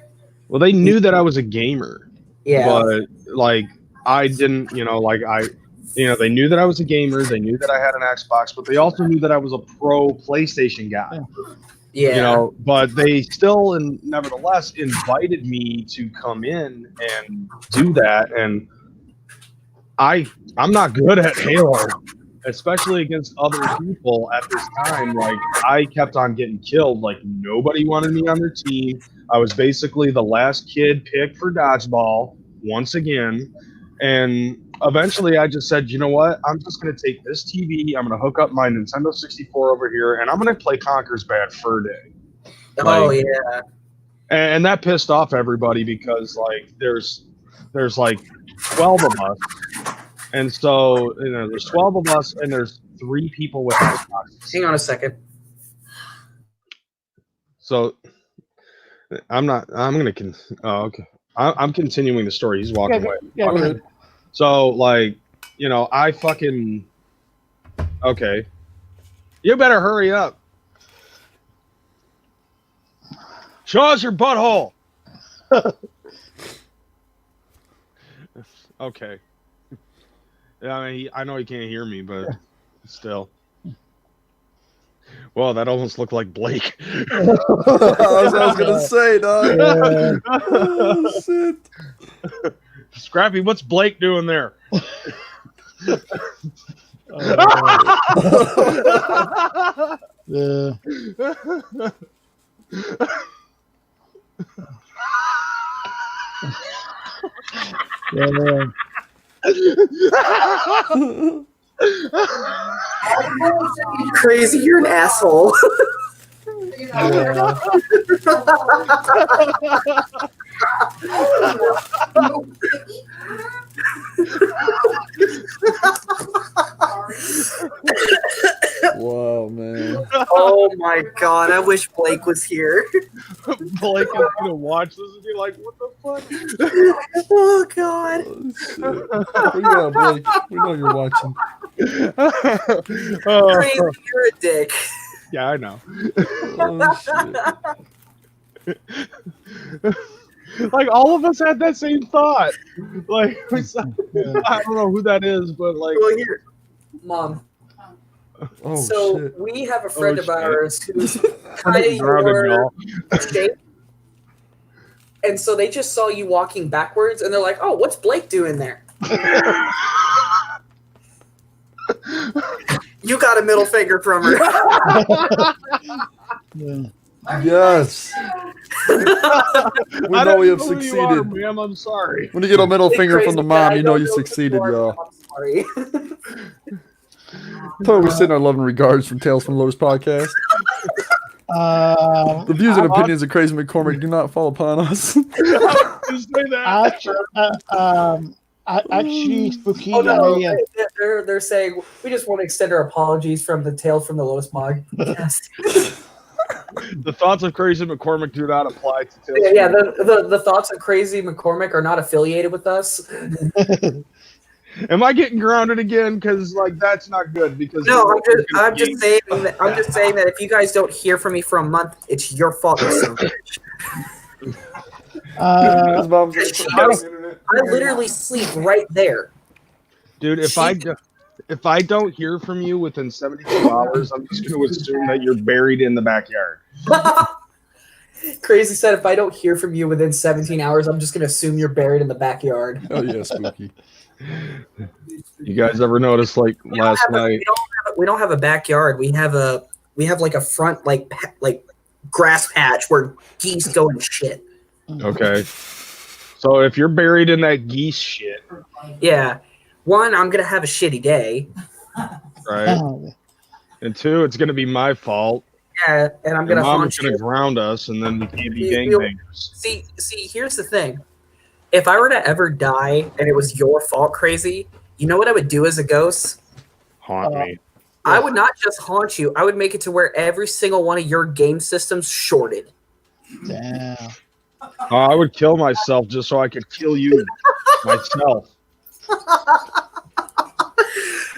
well, they knew that I was a gamer. Yeah. But like I didn't, they knew that I was a gamer. They knew that I had an Xbox, but they also knew that I was a pro PlayStation guy. Yeah. But they still and nevertheless invited me to come in and do that. And I'm not good at Halo, especially against other people at this time. Like, I kept on getting killed. Like, nobody wanted me on their team. I was basically the last kid picked for dodgeball once again. And eventually I just said, you know what? I'm just going to take this TV. I'm going to hook up my Nintendo 64 over here, and I'm going to play Conker's Bad Fur Day. Oh, yeah. And that pissed off everybody because, like, there's like 12 of us. And so, there's 12 of us, and there's 3 people with Xboxes. Hang on a second. So, okay. I'm continuing the story. He's walking away. Yeah, so, like, I fucking... Okay. You better hurry up. Show us your butthole. Okay. Yeah, I mean, I know he can't hear me, but still. Well, that almost looked like Blake. That's what I was gonna say, dog. Yeah. Oh, shit. Scrappy, what's Blake doing there? Yeah. Yeah. Crazy, you're an asshole. Yeah. Wow, man. Oh my god, I wish Blake was here. Blake is gonna watch this and be like, "What the fuck?" Oh god. Oh, shit. Where you at, Blake? We know you're watching. Crazy, you're a dick. Yeah, I know. Oh, shit. Like all of us had that same thought. Like I don't know who that is, but like, Well, here, Mom. Oh, So shit. we have a friend of shit. ours who's kind of Drowning, your y'all. shape. And so they just saw you walking backwards and they're like, oh, what's Blake doing there? You got a middle finger from her. Yeah. Yes. We know we have who you are, succeeded. ma'am. I'm sorry. When you get a middle Hey, finger from crazy the guy, mom, I you know don't you who succeeded, are, y'all. I'm sorry. Totally sending our love and regards from Tales from Lotus podcast. The views and opinions of Crazy McCormick do not fall upon us. Just say that. Actually, Spooky. Oh no, I, they're saying we just want to extend our apologies from the Tales from the Lotus podcast. The thoughts of Crazy McCormick do not apply to Tales. Yeah, the thoughts of Crazy McCormick are not affiliated with us. Am I getting grounded again? Because like that's not good. Because No, I'm just saying that if you guys don't hear from me for a month, it's your fault. You son of a bitch. His mom's gonna put it on the internet. I literally sleep right there. Dude, if I don't hear from you within 72 hours, I'm just going to assume that you're buried in the backyard. Crazy said, if I don't hear from you within 17 hours, I'm just going to assume you're buried in the backyard. Oh yeah, Spooky. You guys ever notice like last night? We don't have a backyard. We have like a front like grass patch where geese go and shit. Okay. So if you're buried in that geese shit, Yeah. One, I'm gonna have a shitty day. right? And two, it's gonna be my fault. Yeah, and I'm Your gonna mom's haunt gonna you. ground us, and then we can't be You- gangbangers. See, here's the thing. If I were to ever die and it was your fault, Crazy, you know what I would do as a ghost? Haunt me. I would not just haunt you. I would make it to where every single one of your game systems shorted. Damn. I would kill myself just so I could kill you myself.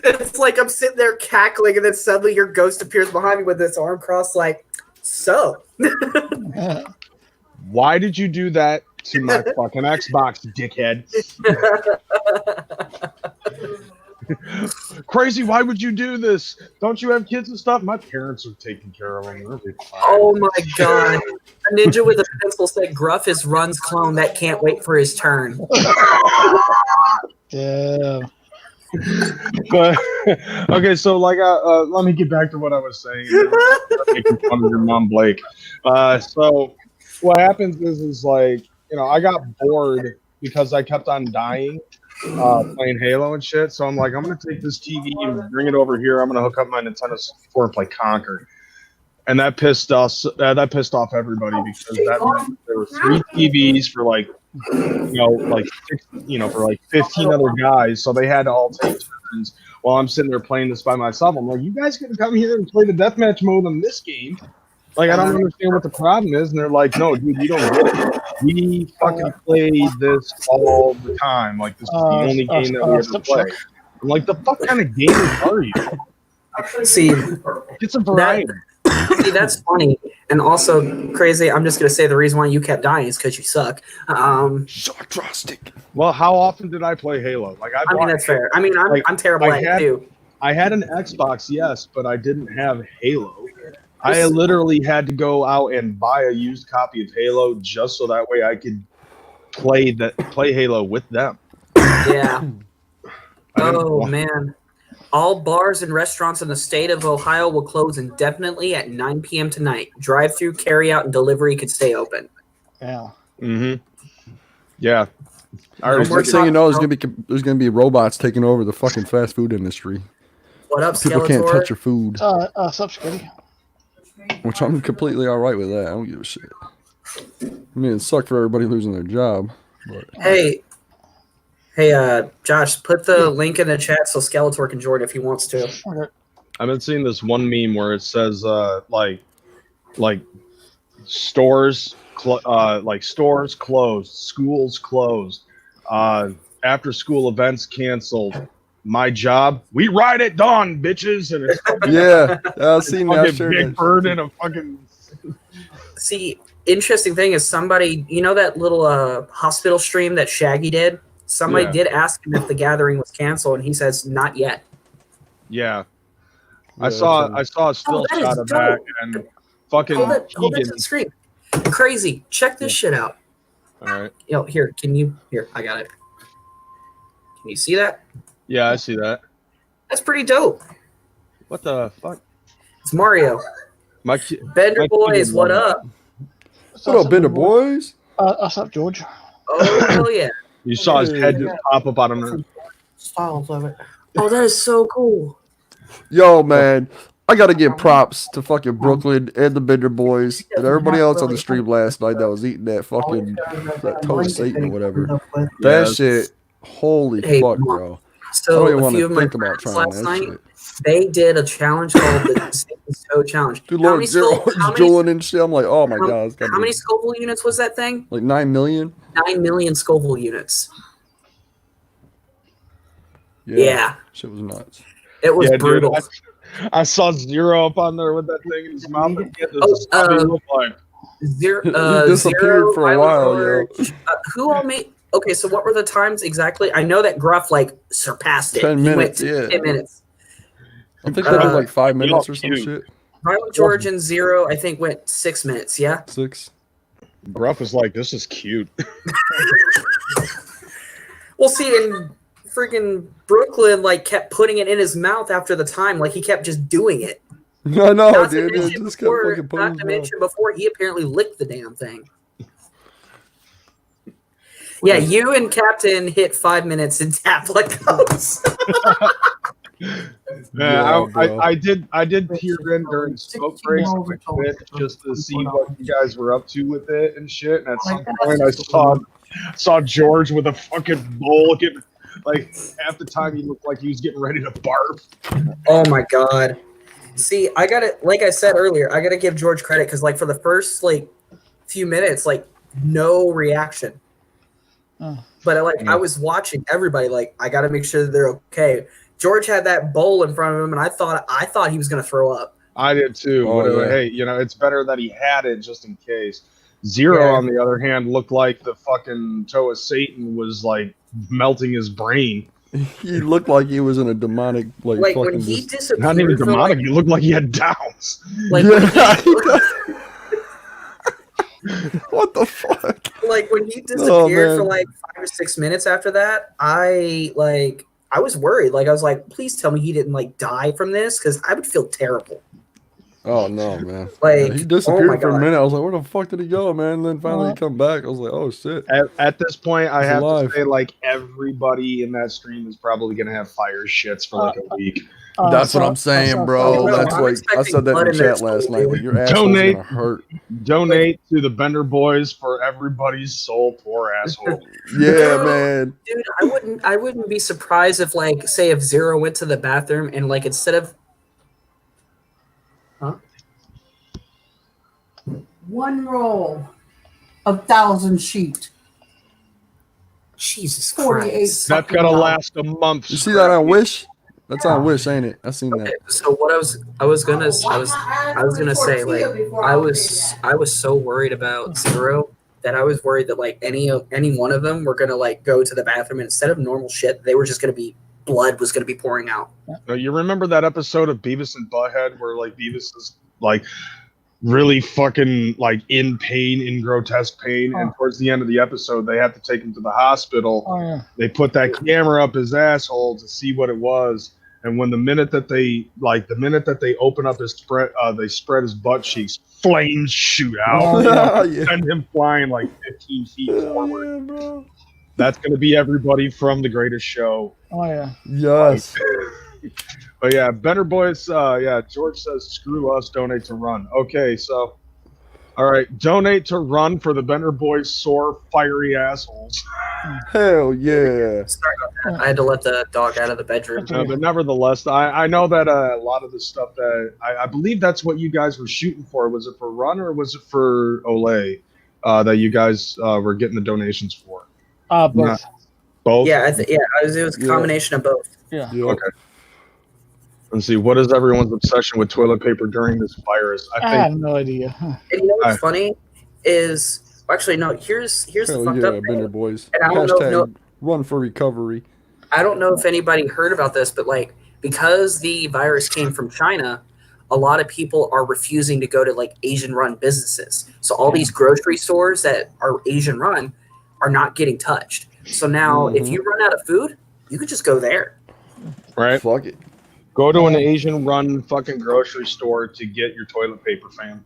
It's like I'm sitting there cackling, and then suddenly your ghost appears behind me with its arm crossed, like, so. Why did you do that to my fucking Xbox, dickhead? Crazy, why would you do this? Don't you have kids and stuff? My parents are taking care of them. They'll be fine. Oh my god. A ninja with a pencil said Gruff is Run's clone that can't wait for his turn. Damn. But okay, so like, let me get back to what I was saying. Making fun of your mom, Blake. So what happens is like, I got bored because I kept on dying playing Halo and shit. So I'm like, I'm gonna take this TV and bring it over here. I'm gonna hook up my Nintendo 64 and play Conquer. And that pissed off everybody because that meant there were 3 TVs for like, for like 15 other guys. So they had to all take turns while I'm sitting there playing this by myself. I'm like, you guys can come here and play the deathmatch mode on this game. Like, I don't understand what the problem is. And they're like, no, dude, you don't get it. We fucking play this all the time. Like, this is the only game that we ever play. I'm like, the fuck kind of game are you? See, Get some variety. See, that's funny. And also, Crazy, I'm just going to say the reason why you kept dying is because you suck. Sarcastic. Well, how often did I play Halo? Like, I mean, that's fair. I mean, I'm terrible at it, too. I had an Xbox, yes, but I didn't have Halo. I literally had to go out and buy a used copy of Halo just so that way I could play Halo with them. Yeah. I Oh man. All bars and restaurants in the state of Ohio will close indefinitely at 9 p.m. tonight. Drive-through, carry-out, and delivery could stay open. Yeah. Yeah. No more Next thing you know, talk- there's gonna be robots taking over the fucking fast food industry. What up, People can't Skeletor? touch your food, Sup, Skitty? which I'm completely all right with that. I don't give a shit. I mean, it sucked for everybody losing their job, but Hey, Josh, put the link in the chat so Skeletor can join if he wants to. Okay. I've been seeing this one meme where it says like stores stores closed, schools closed, after school events canceled. My job, we ride at dawn, bitches, and it's yeah, I've seen that. fucking Big Bird in a fucking. See, interesting thing is somebody, you know that little hospital stream that Shaggy did? Somebody Yeah. did ask him if the gathering was canceled, and he says, not yet. Yeah, Yeah, I saw a still that is shot of that, and fucking Hold that to Keegan. the screen. Crazy. Check this shit out. All right. Here, I got it. Can you see that? Yeah, I see that. That's pretty dope. What the fuck? It's Mario. Bender my Boys, kid what loved up? What up, Bender Boys? What's up, George? Oh, hell yeah. You saw his head just pop up out of him. Styles of it. Oh, that is so cool. Yo, man, I gotta give props to fucking Brooklyn and the Bender Boys and everybody else on the stream last night that was eating that fucking that toast Satan or whatever. That shit, holy fuck, bro. I So don't even a want few to of my think about friends trying last that night, shit. they did a challenge called the Satan's Toe Challenge. Dude, How Lord many Zero Scoville- was how many- drooling and shit. I'm like, oh my god, it's gotta How be many Scoville units was that thing? like 9 million. 9 million Scoville units. Yeah. Shit was nuts. It was Yeah, dude, brutal. I saw Zero up on there with that thing in his mouth. And what Oh, does he look like? Zero, He disappeared Zero, for a while, yo. Who all made? Okay, so what were the times exactly? I know that Gruff like surpassed it. 10 He minutes, went yeah. 10 minutes. I think they did like 5 minutes or some cute. shit. Violent George and Zero, I think, went 6 minutes. Yeah. 6. Gruff was like, "This is cute." Well, see, in freaking Brooklyn, like kept putting it in his mouth after the time, like he kept just doing it. I know, Not to dude. It mention just kept before- fucking putting not his to mouth. mention before he apparently licked the damn thing. Yeah, you and Captain hit 5 minutes in Taplicos. Yeah, bro. I did peer in during smoke breaks a bit just to see what you guys were up to with it and shit. And at some point, I saw George with a fucking bowl, getting like half the time he looked like he was getting ready to barf. Oh my god. See, I gotta, like I said earlier, I gotta give George credit because like for the first like few minutes, like no reaction. But I was watching everybody, like I gotta make sure that they're okay. George had that bowl in front of him, and I thought he was gonna throw up. I did too. Oh, but yeah. hey, it's better that he had it just in case. Zero, on the other hand, looked like the fucking toe of Satan was like melting his brain. He looked like he was in a demonic like Like fucking when he just- disappeared, Not even for, demonic. like, He looked like he had downs. like, Yeah, what the fuck? like when he disappeared Oh, for man. like 5 or 6 minutes after that, I was worried. Like I was like, please tell me he didn't like die from this because I would feel terrible. Oh no, man! Like, He oh disappeared my for a God. minute. I was like, "Where the fuck did he go, man?" And then finally he come back. I was like, "Oh shit!" At this point, I He's have alive. to say, like, everybody in that stream is probably going to have fire shits for like a week. That's what I'm saying, bro. Bro, That's I'm like I expecting said that blood in in their chat last soul, night. dude. Like, your asshole's Donate. gonna hurt. Donate to the Bender Boys for everybody's soul, poor asshole. Yeah, man. Dude, I wouldn't be surprised if like say if Zero went to the bathroom and like instead of One roll of 1,000 sheet. Jesus 48. Christ. That's got to last a month. You see that on Wish? That's on Wish, ain't it? I seen Okay, that. so what I was gonna say like I was so worried about Zero that I was worried that like any one of them were gonna like go to the bathroom and instead of normal shit they were just gonna be blood was gonna be pouring out. You remember that episode of Beavis and Butthead where like Beavis is like really fucking like in pain, in grotesque pain. And towards the end of the episode, they had to take him to the hospital. Oh yeah. They put that camera up his asshole to see what it was. And when the minute that they open up his spread, they spread his butt cheeks, flames shoot out, Yeah. send him flying like 15 feet forward. Yeah, bro. That's gonna be everybody from The Greatest Show. Oh yeah. Yes. But yeah, Better Boys. Yeah, George says, "Screw us, donate to Run." Okay, so all right, donate to Run for the Better Boys sore, fiery assholes. Hell yeah. Sorry about that. I had to let the dog out of the bedroom. But nevertheless, I know that a lot of the stuff that I believe that's what you guys were shooting for. Was it for Run or was it for Olay that you guys were getting the donations for? Both. Not- both. Yeah, it was a combination of both. Yeah. Yep. Okay. Let's see. What is everyone's obsession with toilet paper during this virus? I have no idea. And you know what's funny is actually no. Here's the Hell fucked yeah, up thing. Bender Boys. And I don't know if Hashtag run for recovery. I don't know if anybody heard about this, but like because the virus came from China, a lot of people are refusing to go to like Asian run businesses. So all these grocery stores that are Asian run are not getting touched. So now if you run out of food, you could just go there. Right. Fuck it. Go to an Asian run fucking grocery store to get your toilet paper, fam.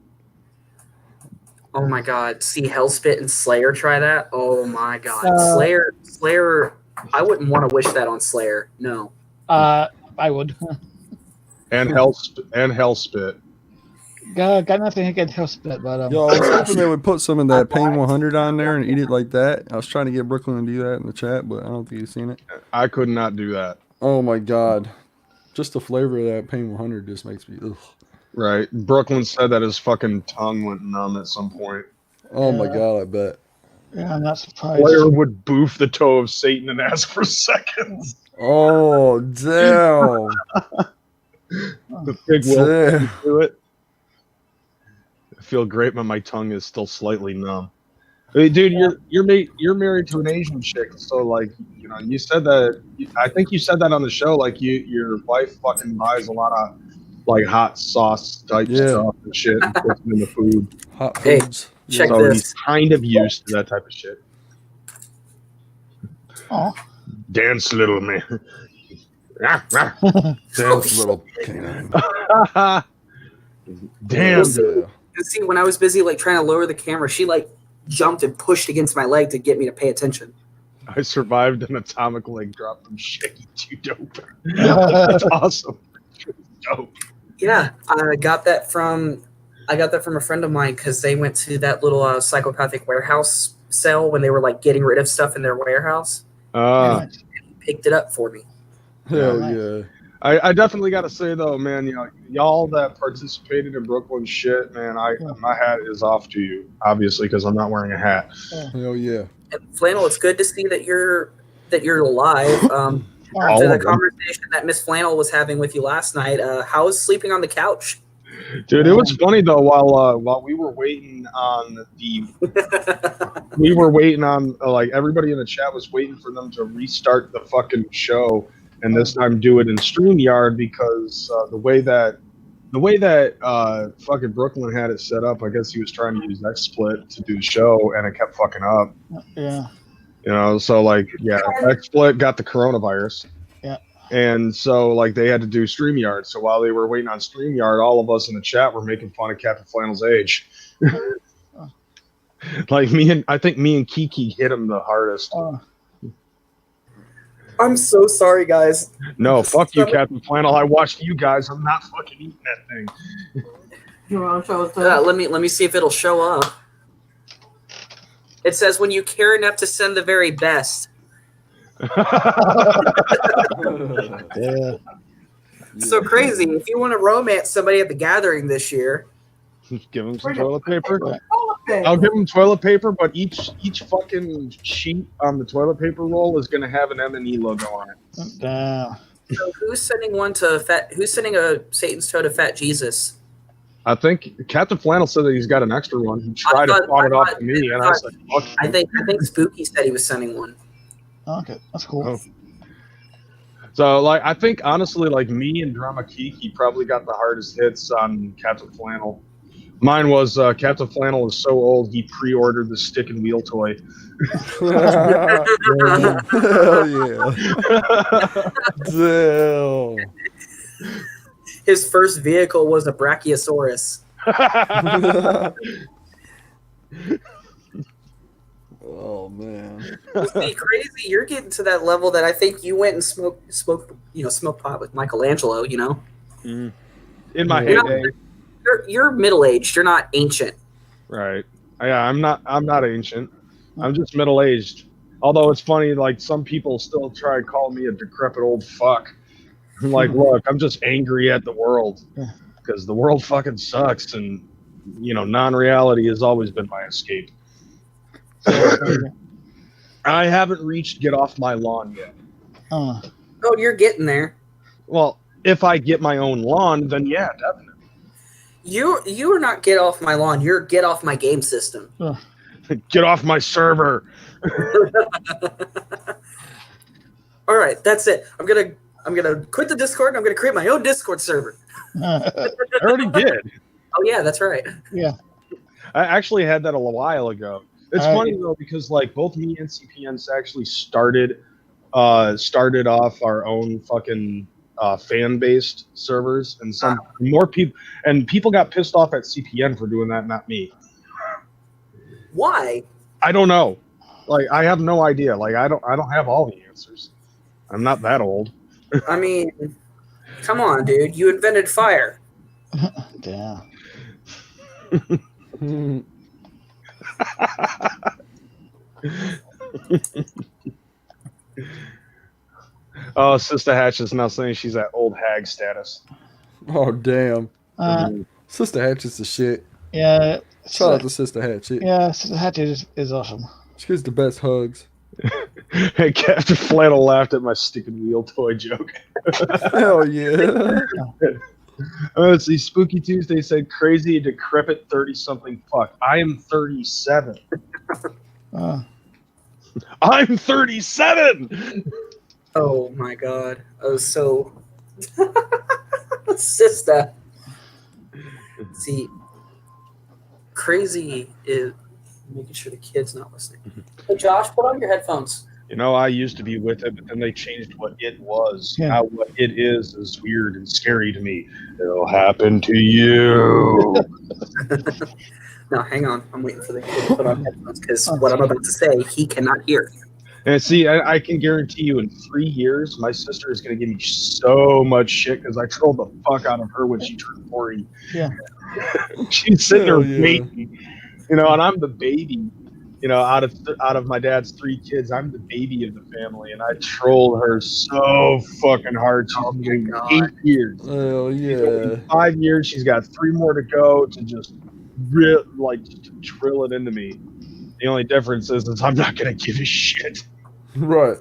Oh my god. See Hellspit and Slayer try that? Oh my god. Slayer I wouldn't want to wish that on Slayer. No. I would. And Hellspit. Got nothing against Hellspit, but Yo, I was hoping they would put some of that Pain 100 on there and eat it like that. I was trying to get Brooklyn to do that in the chat, but I don't think you've seen it. I could not do that. Oh my god. Just the flavor of that Pain 100 just makes me ugh. Right. Brooklyn said that his fucking tongue went numb at some point. Oh my god, I bet. yeah, I'm not surprised. Slayer would boof the toe of Satan and ask for seconds. Oh damn. The pig will Damn. do it. I feel great, but my tongue is still slightly numb. Hey, dude, you're married to an Asian chick, so like, you know, you said that. I think you said that on the show. Like, your wife fucking buys a lot of like hot sauce type stuff and shit and puts it in the food. Hot Hey, foods. check So this. he's kind of used to that type of shit. Oh. Dance, little man. Dance, little canine. Damn. Yeah. See, when I was busy like trying to lower the camera, she like jumped and pushed against my leg to get me to pay attention. I survived an atomic leg drop from Shaky 2 Dope. That's awesome. Dope. Yeah, I got that from a friend of mine because they went to that little psychopathic warehouse sale when they were like getting rid of stuff in their warehouse. And he picked it up for me. Hell yeah. I definitely got to say though, man, you know, y'all that participated in Brooklyn shit, man, my hat is off to you, obviously, because I'm not wearing a hat. Hell yeah. And Flannel, it's good to see that you're alive. After the conversation that Miss Flannel was having with you last night, how was sleeping on the couch? Dude, it was funny though. While we were waiting on like everybody in the chat was waiting for them to restart the fucking show, and this time do it in StreamYard because the way that fucking Brooklyn had it set up, I guess he was trying to use XSplit to do the show, and it kept fucking up. Yeah. You know, so like, yeah, XSplit got the coronavirus. Yeah. And so like they had to do StreamYard. So while they were waiting on StreamYard, all of us in the chat were making fun of Captain Flannel's age. Like I think me and Kiki hit him the hardest. I'm so sorry, guys. No, fuck you, Captain Flannel. I watched you guys. I'm not fucking eating that thing. You want to show us Let me see if it'll show up. It says when you care enough to send the very best. Yeah. So crazy. If you want to romance somebody at the gathering this year, Give him some toilet paper. toilet paper? I'll give him toilet paper, but each fucking sheet on the toilet paper roll is going to have an M&E logo on it. so who's sending a Satan's toe to Fat Jesus? I think Captain Flannel said that he's got an extra one. He tried to pawn it off to me, and I was like, fuck you. I think Spooky said he was sending one. Okay, that's cool. Oh. So, like, I think, honestly, like, me and Drama Kiki probably got the hardest hits on Captain Flannel. Mine was Captain Flannel is so old he pre-ordered the stick and wheel toy. Hell yeah. Damn. His first vehicle was a Brachiosaurus. Oh man. See, crazy, you're getting to that level that I think you went and smoked pot with Michelangelo. You know, In my You're heyday, you're middle aged. You're not ancient. right? Yeah, I'm not ancient. I'm just middle aged. Although it's funny, like some people still try to call me a decrepit old fuck. I'm like, look, I'm just angry at the world because the world fucking sucks, and non-reality has always been my escape. I haven't reached get off my lawn yet. Oh, you're getting there. Well, if I get my own lawn, then yeah, definitely. You are not get off my lawn. You're get off my game system. Get off my server. All right, that's it. I'm gonna quit the Discord. And I'm gonna create my own Discord server. I already did. Oh yeah, that's right. Yeah. I actually had that a while ago. It's funny though because like both me and CPNs actually started off our own fucking fan-based servers, and some more people got pissed off at CPN for doing that, not me. Why? I don't know. Like I have no idea. Like I don't have all the answers. I'm not that old. I mean, come on, dude. You invented fire. Yeah. Oh, Sister Hatch is now saying she's at old hag status. Oh damn. Uh, Sister Hatch is the shit. yeah. Shout out to Sister Hatch. Yeah, Sister Hatchet is awesome. She gives the best hugs. Hey, Captain Flannel laughed at my stick and wheel toy joke. Hell yeah. Let's see. Spooky Tuesday said, crazy, decrepit 30-something fuck. I am 37. I'm 37! Oh my god. I was so sister. See, crazy is making sure the kid's not listening. Hey Josh, put on your headphones. I used to be with it, but then they changed what it was. Yeah. Now what it is weird and scary to me. It'll happen to you. No, hang on. I'm waiting for the kid to put on headphones because what I'm about to say, he cannot hear. And see, I can guarantee you in 3 years, my sister is going to give me so much shit because I trolled the fuck out of her when she turned 40. Yeah. She's sitting there Hell yeah. waiting, and I'm the baby. Out of my dad's 3 kids, I'm the baby of the family, and I trolled her so fucking hard. She's been 8 years. Hell yeah. 5 years, she's got 3 more to go to just drill it into me. The only difference is I'm not gonna give a shit. Right.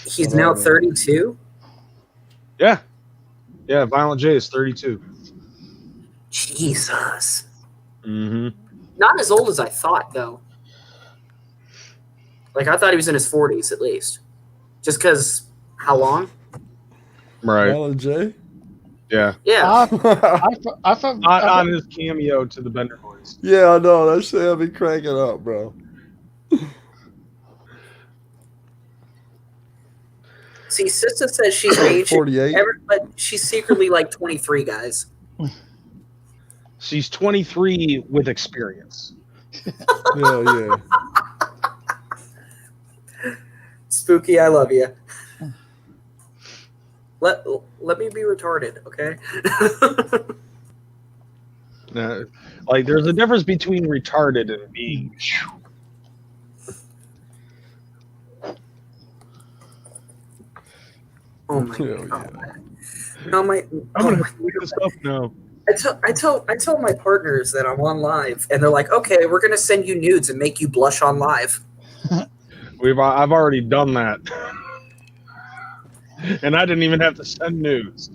He's now 32. Yeah, Violent J is 32. Jesus. Mm-hmm. Not as old as I thought, though. Like, I thought he was in his 40s at least. Just because, how long? Right. Alan J. Yeah. Yeah. I thought On his cameo to the Bender Boys. Yeah, I know. That shit had me cracking up, bro. See, Sista says she's ancient, 48. but she's secretly like 23, guys. She's 23 with experience. Hell yeah. Spooky, I love you. Let me be retarded, okay? Like, there's a difference between retarded and being. Oh my Hell god. No, I'm gonna look this up now. I tell my partners that I'm on live, and they're like, "Okay, we're gonna send you nudes and make you blush on live." I've already done that, and I didn't even have to send nudes.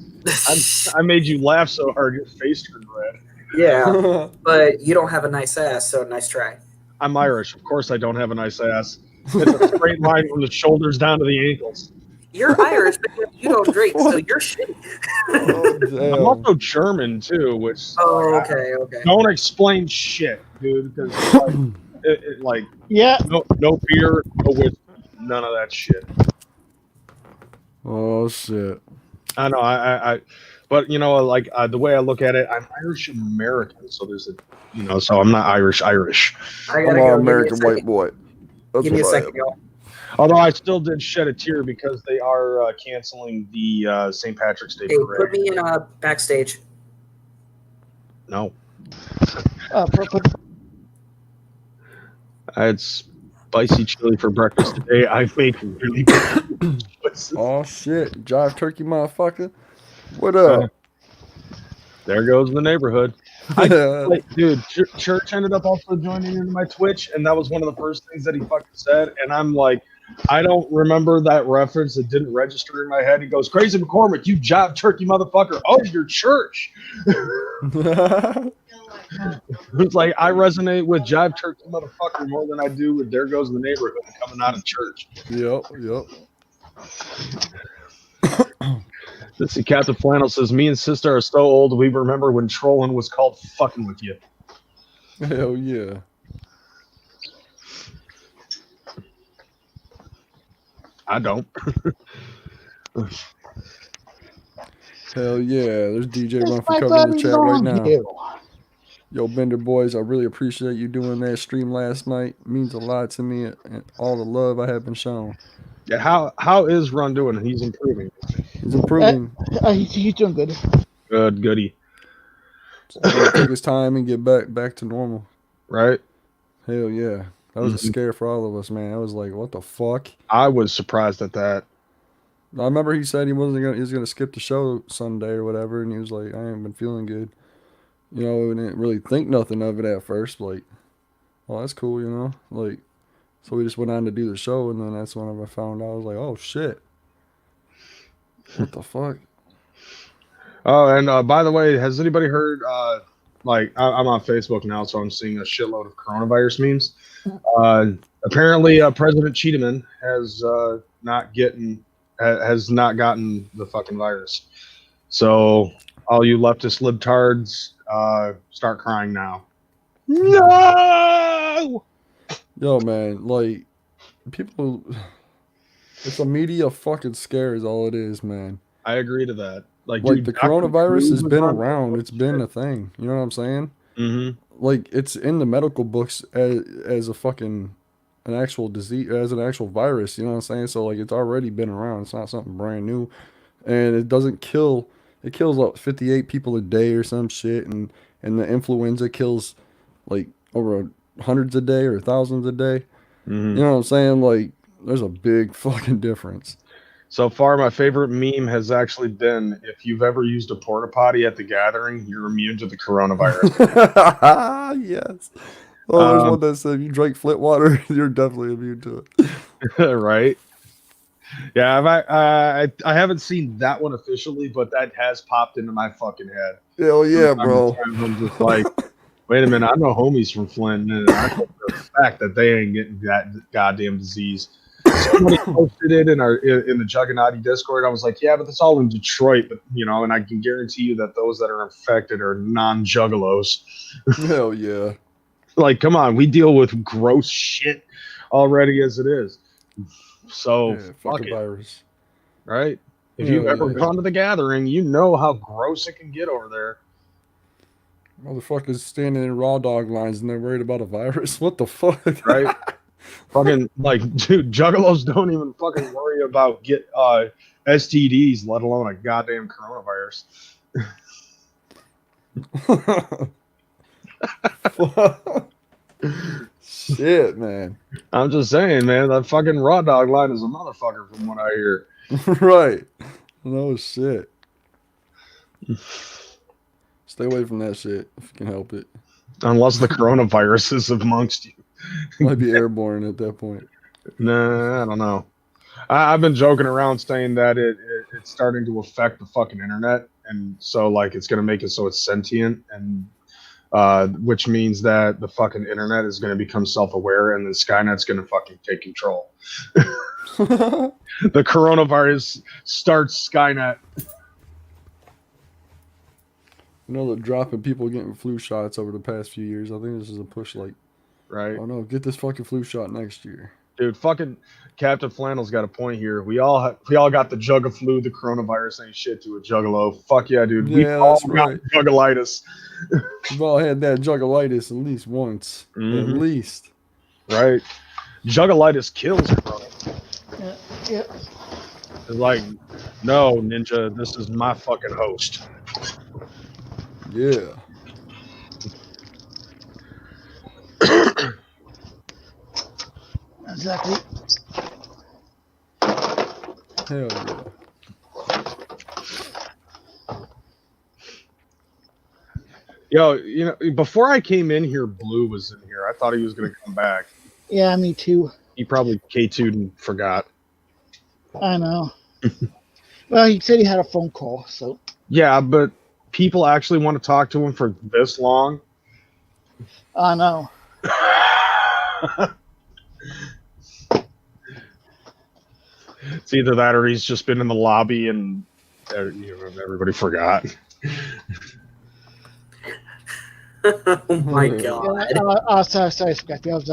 I made you laugh so hard your face turned red. Yeah, but you don't have a nice ass, so nice try. I'm Irish, of course. I don't have a nice ass. It's a straight line from the shoulders down to the ankles. You're Irish, but you don't drink, so you're shitty. Oh, I'm damn. also German too, which Oh, like, okay. don't explain shit, dude, because like Yeah. no beer, no whiskey, none of that shit. Oh shit. I know, but you know, like the way I look at it, I'm Irish American, so there's a, you know, so I'm not Irish. I I'm gotta an go. American white boy. That's Give me a what I second, am. y'all. Although I still did shed a tear because they are canceling the St. Patrick's Day Hey, parade. put me in backstage. No, Put I had spicy chili for breakfast today. I make really bad choices. Oh shit. Jive turkey motherfucker. What up? There goes the neighborhood. Like, dude, Church ended up also joining into my Twitch, and that was one of the first things that he fucking said. And I'm like, I don't remember that reference. It didn't register in my head. He goes, "Crazy McCormick, you jive turkey motherfucker." Oh, your church. It's like I resonate with jive turkey motherfucker more than I do with There Goes the Neighborhood coming out of church. Yep. Let's see, Captain Flannel says, "Me and sister are so old we remember when trolling was called fucking with you." Hell yeah. I don't. Hell yeah. There's DJ this Run for my cover in the buddy chat right now. Longhill. Yo, Bender boys, I really appreciate you doing that stream last night. It means a lot to me and all the love I have been shown. Yeah, how is Ron doing? He's improving. He's improving. He's doing good. Good, goody. Take his time and get back to normal. Right? Hell yeah. That was a scare for all of us, man. I was like, what the fuck? I was surprised at that. I remember he said he was gonna skip the show Sunday or whatever, and he was like, I ain't been feeling good. You know, we didn't really think nothing of it at first, like, well, that's cool, you know? Like, so we just went on to do the show, and then that's when I found out. I was like, oh shit. What the fuck? Oh, and by the way, has anybody heard? Like, I'm on Facebook now, so I'm seeing a shitload of coronavirus memes. Apparently, President Cheetaman has not gotten the fucking virus. So, all you leftist libtards, start crying now. No. Yo, man, like, people, it's a media fucking scare is all it is, man. I agree to that. Like Like, dude, the Dr. coronavirus has Drew been was on around. that It's been a thing. You know what I'm saying? Mm-hmm. Like, it's in the medical books as a fucking, an actual disease, as an actual virus. You know what I'm saying? So, like, it's already been around. It's not something brand new. And it doesn't kill, it kills, like, 58 people a day or some shit. And the influenza kills, like, over hundreds a day or thousands a day. Mm-hmm. You know what I'm saying? Like, there's a big fucking difference. So far, my favorite meme has actually been, if you've ever used a porta potty at the gathering, you're immune to the coronavirus. Yes. Oh, there's one that said if you drank Flint water, you're definitely immune to it. Right? Yeah, I haven't seen that one officially, but that has popped into my fucking head. Hell yeah, bro. I'm just like, wait a minute, I know homies from Flint, and I know for a fact that they ain't getting that goddamn disease. Somebody posted it in the Juggernaut Discord. I was like, yeah, but that's all in Detroit, but you know, and I can guarantee you that those that are infected are non-juggalos. Hell yeah. Like, come on, we deal with gross shit already as it is. So Yeah, fuck a it, virus. right? If you've ever gone to the gathering, you know how gross it can get over there. Motherfuckers standing in raw dog lines and they're worried about a virus. What the fuck? Right? Fucking like, dude, juggalos don't even fucking worry about STDs, let alone a goddamn coronavirus. Shit, man. I'm just saying, man, that fucking raw dog line is a motherfucker from what I hear. Right. No shit. Stay away from that shit if you can help it. Unless the coronavirus is amongst you. Might be airborne at that point. Nah, I don't know. I've been joking around saying that it's starting to affect the fucking internet, and so like it's gonna make it so it's sentient, and which means that the fucking internet is gonna become self-aware, and then Skynet's gonna fucking take control. The coronavirus starts Skynet. You know, they're dropping people getting flu shots over the past few years. I think this is a push, like, Right. oh no, get this fucking flu shot next year. Dude, fucking Captain Flannel's got a point here. We all got the jug of flu. The coronavirus ain't shit to a juggalo. Fuck yeah, dude. We Yeah, all that's got right. juggalitis. We've all had that juggalitis at least once. At Mhm. least. Right. Juggalitis kills corona. Yeah. It's like, no, Ninja, this is my fucking host. Yeah. Exactly. Hell yeah. Yo, you know, before I came in here, Blue was in here. I thought he was going to come back. Yeah, me too. He probably K2'd and forgot. I know. Well, he said he had a phone call, so. Yeah, but people actually want to talk to him for this long. I know. It's either that or he's just been in the lobby and everybody forgot. Oh my Yeah. god. Sorry, Scott. That was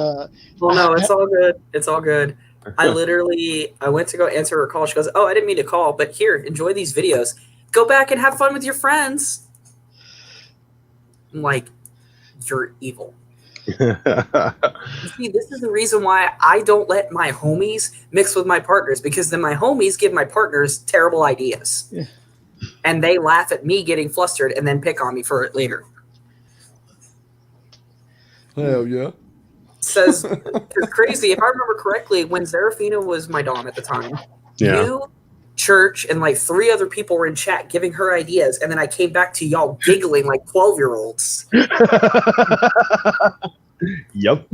Well, no, it's all good. It's all good. I went to go answer her call. She goes, "Oh, I didn't mean to call, but here, enjoy these videos. Go back and have fun with your friends." I'm like, you're evil. You see, this is the reason why I don't let my homies mix with my partners, because then my homies give my partners terrible ideas. Yeah. And they laugh at me getting flustered and then pick on me for it later. Hell yeah. Says, it's crazy. If I remember correctly, when Serafina was my dom at the time, Yeah. you, Church, and like 3 other people were in chat giving her ideas, and then I came back to y'all giggling like 12-year-olds. Yep.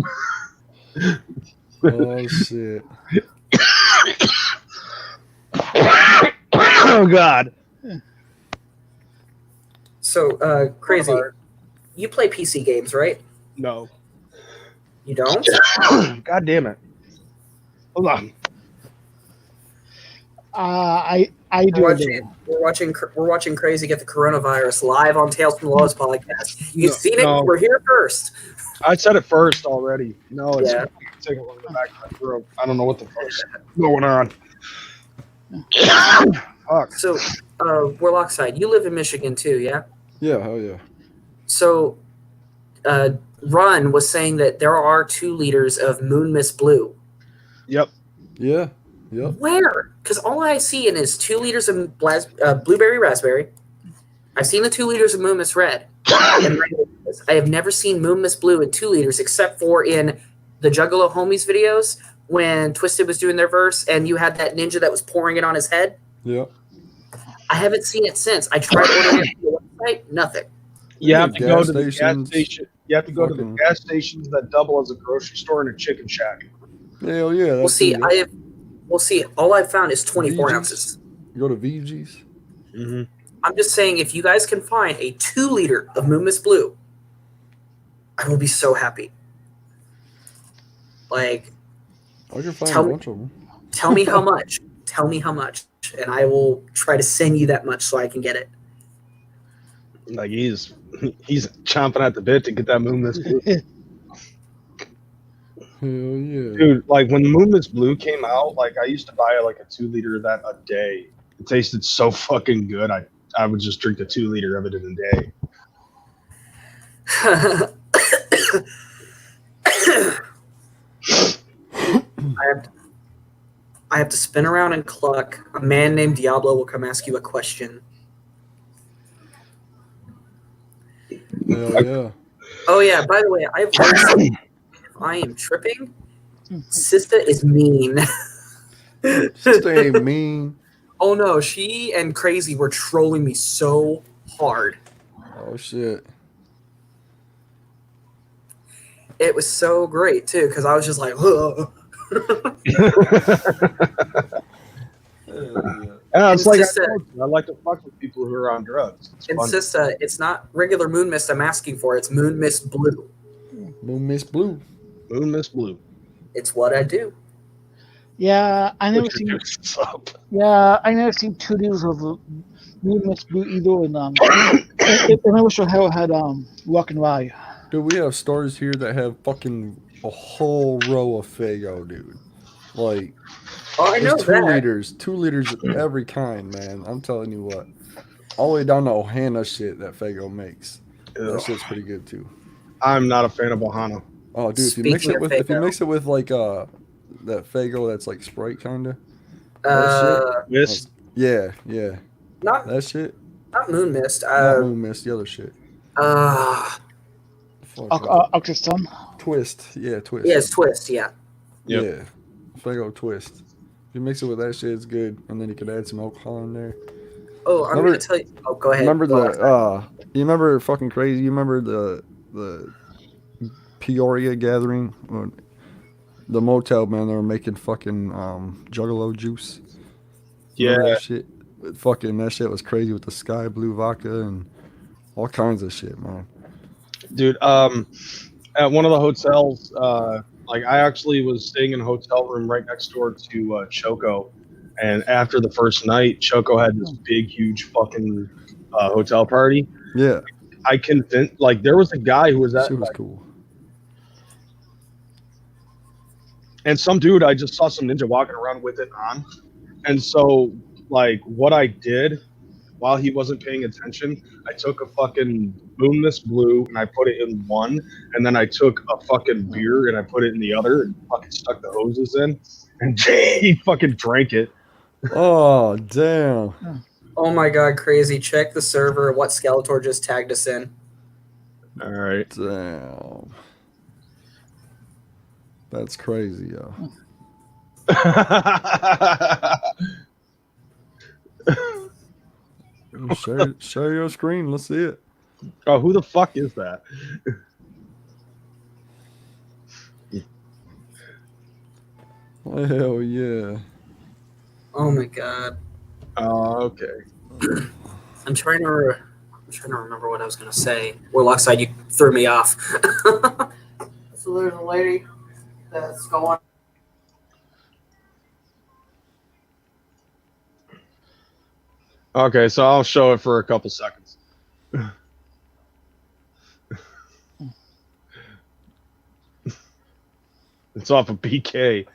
Oh shit. Oh God. So, crazy. You play PC games, right? No. You don't? God damn it. Hold on. I do. We're watching Crazy get the coronavirus live on Tales from the Lowe's podcast. You've No, seen it. no. We're here first. I said it first already. No, it's Yeah. taking a look in the back of my throat. I don't know what the fuck's going on. Fuck. So, Warlock side, you live in Michigan too, yeah? Yeah, hell yeah. So, Run was saying that there are 2 liters of Moon Mist Blue. Yep. Yeah. Yep. Where? Because all I see in is 2 liters of Blueberry Raspberry. I've seen the 2 liters of Moon Mist Red. And I have never seen Moon Mist Blue in 2 liters, except for in the Juggalo Homies videos when Twisted was doing their verse and you had that ninja that was pouring it on his head. Yeah. I haven't seen it since. I tried ordering it on the website. Nothing. You have to Gas go to the gas stations, station. You have to go to the fucking- gas stations that double as a grocery store and a chicken shack. Hell yeah. We'll see. All I've found is 24 VGs? ounces. You go to VG's. Mm-hmm. I'm just saying, if you guys can find a 2 liter of Moon Mist Blue, I will be so happy. Like, I can find Tell a me- bunch of them. tell me how much. Tell me how much, and I will try to send you that much so I can get it. Like he's chomping at the bit to get that Moon Mist Blue. Hell yeah. Dude, like when Moon Mist Blue came out, like I used to buy like a 2 liter of that a day. It tasted so fucking good. I would just drink a 2 liter of it in a day. I have to spin around and cluck. A man named Diablo will come ask you a question. Hell yeah. Oh yeah, by the way, I've learned something. If I am tripping, Sista is mean. Stay mean. Oh no, she and Crazy were trolling me so hard. Oh shit. It was so great too, because I was just like, ugh. Yeah, it's like Just, I like to fuck with people who are on drugs. It's And fun. Sista, it's not regular Moon Mist I'm asking for, it's Moon Mist Blue. Moon Mist Blue. Moon Mist Blue. It's what I do. Yeah, I never Put seen. your deuces up. Yeah, I never seen two deals of Moon Miss Blue either, and I wish I had Rock and Rye. Dude, we have stores here that have fucking a whole row of Faygo, dude. Like, Oh, I know there's that. 2 liters of every kind, man. I'm telling you what. All the way down to Ohana shit that Faygo makes. That Ew. shit's pretty good too. I'm not a fan of Ohana. Oh, dude, Speaking of if you Faygo. mix it with like that Faygo that's like Sprite kinda. Yes. Yeah. Not That shit. not Moon Mist. Not Moon Mist, the other shit. Fuck. Octa Sun. Twist. Yeah, Twist. Yes, Twist. Yeah. Yep. Yeah. Faygo Twist. If you mix it with that shit, it's good. And then you could add some alcohol in there. Oh, I'm gonna tell you. Oh, go ahead. Remember Go ahead. you remember fucking crazy? You remember the Peoria gathering? Or the motel, man, they were making fucking Juggalo juice. Remember Yeah. that shit? Fucking that shit was crazy with the sky blue vodka and all kinds of shit, man. Dude, at one of the hotels, like I actually was staying in a hotel room right next door to Choco, and after the first night, Choco had this big, huge fucking hotel party. Yeah, I convinced, like, there was a guy who was at, shit was cool. and some dude, I just saw some ninja walking around with it on, and so like what I did while he wasn't paying attention, I took a fucking Moon Mist Blue and I put it in one, and then I took a fucking beer and I put it in the other and fucking stuck the hoses in, and he fucking drank it. Oh damn! Oh my god, crazy! Check the server. What Skeletor just tagged us in? All right. Damn. That's crazy, yo. Share your screen. Let's see it. Oh, who the fuck is that? Hell yeah. Oh my god. Oh, okay. I'm trying to remember what I was gonna say. Warlockside, you threw me off. So there's a lady that's going. Okay, so I'll show it for a couple seconds. It's off of BK.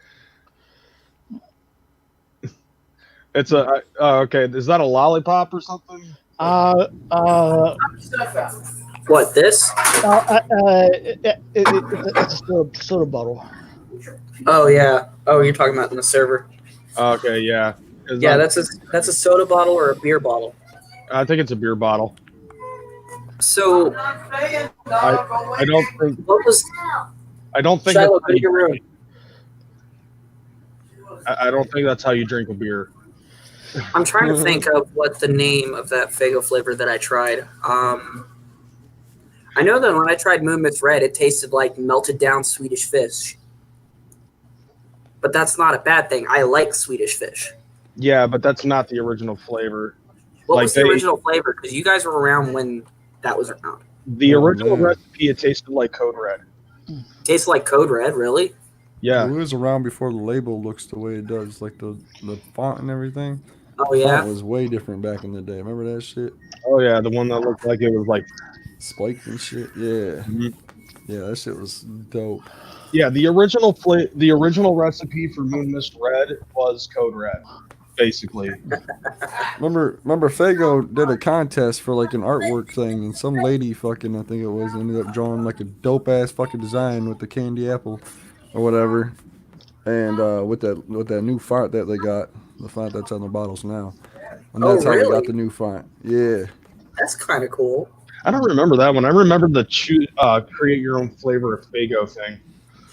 It's a okay. Is that a lollipop or something? What, this? It's a soda bottle. Oh yeah. Oh, you're talking about in the server. Okay, yeah. Yeah, that's a soda bottle or a beer bottle. I think it's a beer bottle. So I don't think. what was I don't think. Shiloh, that's go to your room. I don't think that's how you drink a beer. I'm trying to think of what the name of that Faygo flavor that I tried. I know that when I tried Moon Mist Red, it tasted like melted down Swedish fish. But that's not a bad thing. I like Swedish fish. Yeah, but that's not the original flavor. What Like was the original flavor? Because you guys were around when that was around. The original man. recipe, it tasted like Code Red. Tastes like Code Red, really? Yeah. It was around before the label looks the way it does, like the font and everything. Oh The yeah. font was way different back in the day. Remember that shit? Oh yeah, the one that looked like it was like. Spiked and shit. Yeah. Mhm. Yeah, that shit was dope. Yeah, the original recipe for Moon Mist Red was Code Red, basically. Remember Faygo did a contest for like an artwork thing, and some lady fucking, I think it was, ended up drawing like a dope ass fucking design with the candy apple or whatever. And with that new font that they got, the font that's on the bottles now. And Oh, that's how they really? got the new font. Yeah. That's kind of cool. I don't remember that one. I remember the create your own flavor of Faygo thing.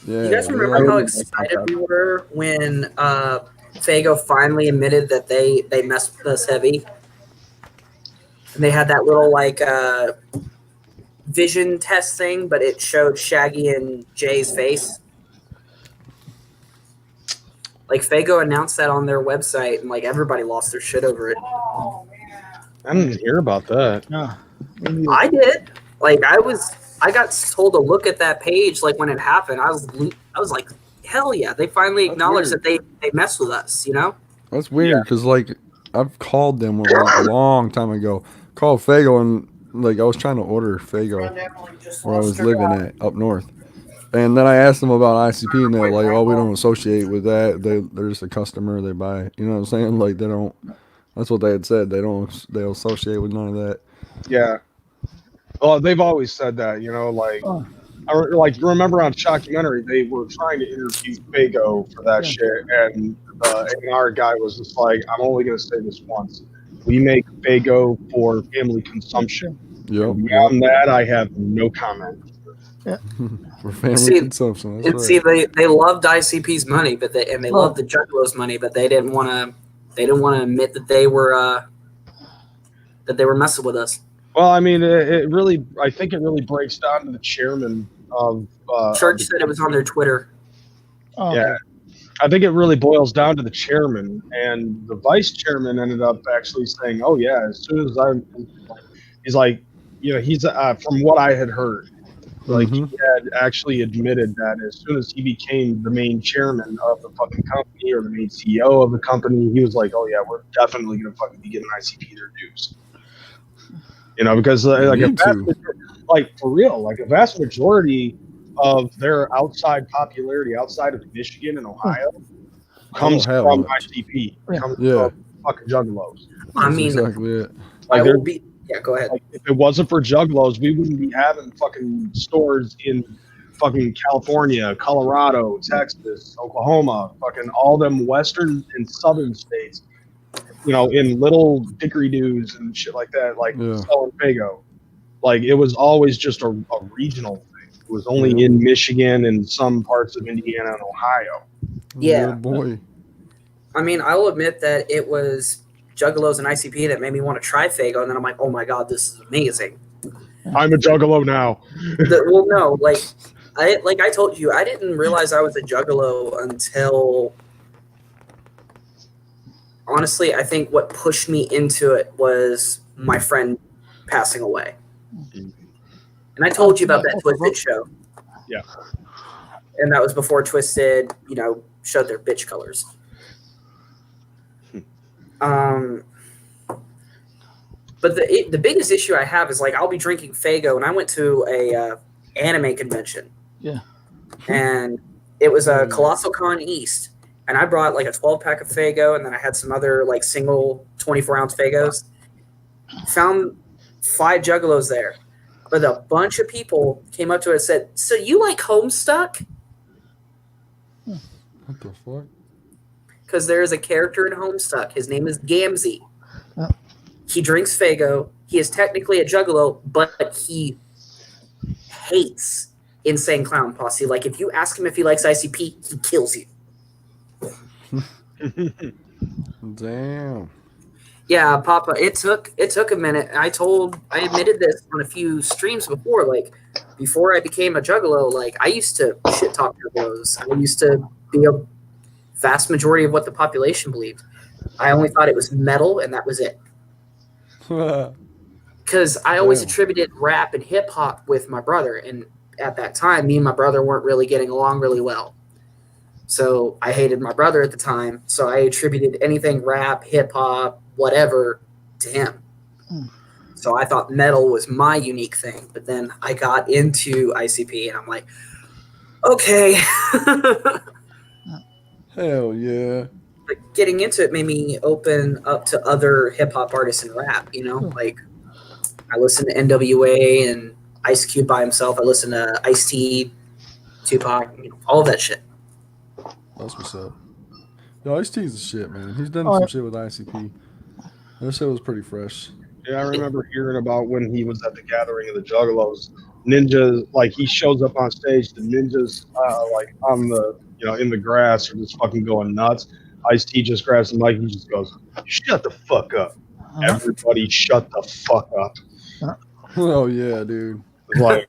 Yeah. You guys remember yeah. how excited we were when Faygo finally admitted that they messed with us heavy? And they had that little like vision test thing, but it showed Shaggy and Jay's face. Like Faygo announced that on their website, and like everybody lost their shit over it. I didn't hear about that. No. I did. Like I got told to look at that page like when it happened. I was like hell yeah, they finally That's acknowledged weird. that they mess with us, you know? That's weird because like I've called them like a long time ago. Called Fago and like I was trying to order Fago where I was living at up north. And then I asked them about ICP and they're like, "Oh, we don't associate with that. They're just a customer. They buy." You know what I'm saying? Like they don't. That's what they had said. They don't associate with none of that. Yeah. Well, they've always said that, you know, like, Oh, like you remember on Shockumentary, they were trying to interview Fago for that Yeah. shit, and the A&R guy was just like, I'm only going to say this once. We make Fago for family consumption. Yep. Beyond that, I have no comment. For family See, consumption. That's And see, right. they loved ICP's money, but they loved the Juggalos' money, but they didn't want to admit that they were messing with us. Well, I mean, I think it really breaks down to the chairman of. Church said it was on their Twitter. oh, Yeah. okay. I think it really boils down to the chairman, and the vice chairman ended up actually saying, "Oh yeah, as soon as he's like, you know, he's from what I had heard, like he had actually admitted that as soon as he became the main chairman of the fucking company or the main CEO of the company, he was like, oh yeah, we're definitely gonna fucking be giving ICP their dues." You know, because like for real, like a vast majority of their outside popularity outside of Michigan and Ohio comes from ICP, comes from fucking Juggalos. I mean, exactly it. I will be. Yeah, go ahead. Like, if it wasn't for Juggalos, we wouldn't be having fucking stores in fucking California, Colorado, Texas, Oklahoma, fucking all them western and southern states. You know, in little dickery-doos and shit like that, like selling Fago. Like, it was always just a regional thing. It was only in Michigan and some parts of Indiana and Ohio. Yeah. Boy. I mean, I'll admit that it was Juggalos and ICP that made me want to try Fago, and then I'm like, oh my god, this is amazing. I'm a Juggalo now. Well, no, like I told you, I didn't realize I was a Juggalo until... Honestly, I think what pushed me into it was my friend passing away. And I told you about that Twisted show. Yeah. And that was before Twisted, you know, showed their bitch colors. But the biggest issue I have is, like, I'll be drinking Fago, and I went to a anime convention. Yeah. And it was a Colossal Con East. And I brought like a 12-pack of Fago, and then I had some other like single 24-ounce Fagos. Found 5 Juggalos there. But a bunch of people came up to us and said, so you like Homestuck? What the fuck? Because there is a character in Homestuck. His name is Gamzee. He drinks Fago. He is technically a Juggalo, but he hates Insane Clown Posse. Like, if you ask him if he likes ICP, he kills you. Damn. Yeah, Papa, it took a minute. I admitted this on a few streams before. Like, before I became a Juggalo, like, I used to shit talk Juggalos. I used to be a vast majority of what the population believed. I only thought it was metal, and that was it. Because I always attributed rap and hip hop with my brother, and at that time, me and my brother weren't really getting along really well. So I hated my brother at the time, so I attributed anything rap, hip-hop, whatever to him. So I thought metal was my unique thing, but then I got into ICP, and I'm like, okay. Hell yeah. Like, getting into it made me open up to other hip-hop artists and rap, you know? Like, I listened to NWA and Ice Cube by himself. I listened to Ice-T, Tupac, you know, all of that shit. That's what's up. Yo, Ice-T's the shit, man. He's done some shit with ICP. That shit was pretty fresh. Yeah, I remember hearing about when he was at the gathering of the Juggalos. Ninjas, like, he shows up on stage, the ninjas, like, on the, you know, in the grass are just fucking going nuts. Ice-T just grabs the mic and he just goes, shut the fuck up. Everybody shut the fuck up. Oh, yeah, dude. Like,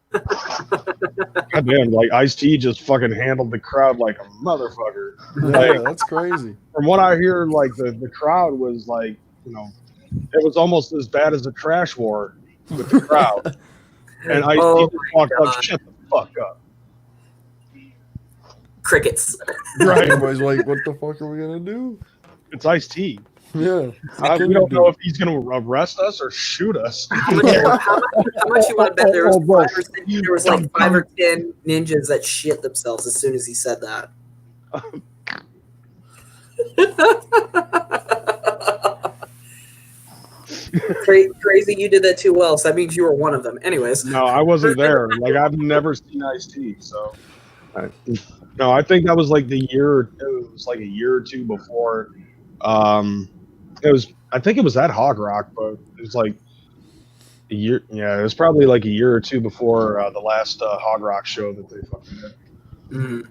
goddamn, like, Ice-T just fucking handled the crowd like a motherfucker. Yeah, Like, that's crazy. from what I hear, like, the crowd was like, you know, it was almost as bad as a trash war with the crowd. And Ice-T just walked up, shut the fuck up. Crickets. Right. Everybody's like, what the fuck are we gonna do? It's Ice-T. Yeah. We don't know if he's going to arrest us or shoot us. How much you want to bet there was like 5 or 10 ninjas that shit themselves as soon as he said that? Crazy, you did that too well, so that means you were one of them. Anyways. No, I wasn't there. Like, I've never seen Ice-T, so. No, I think that was like it was like a year or two before. I think it was at Hog Rock, but it was like a year. Yeah, it was probably like a year or two before the last Hog Rock show that they fucking did.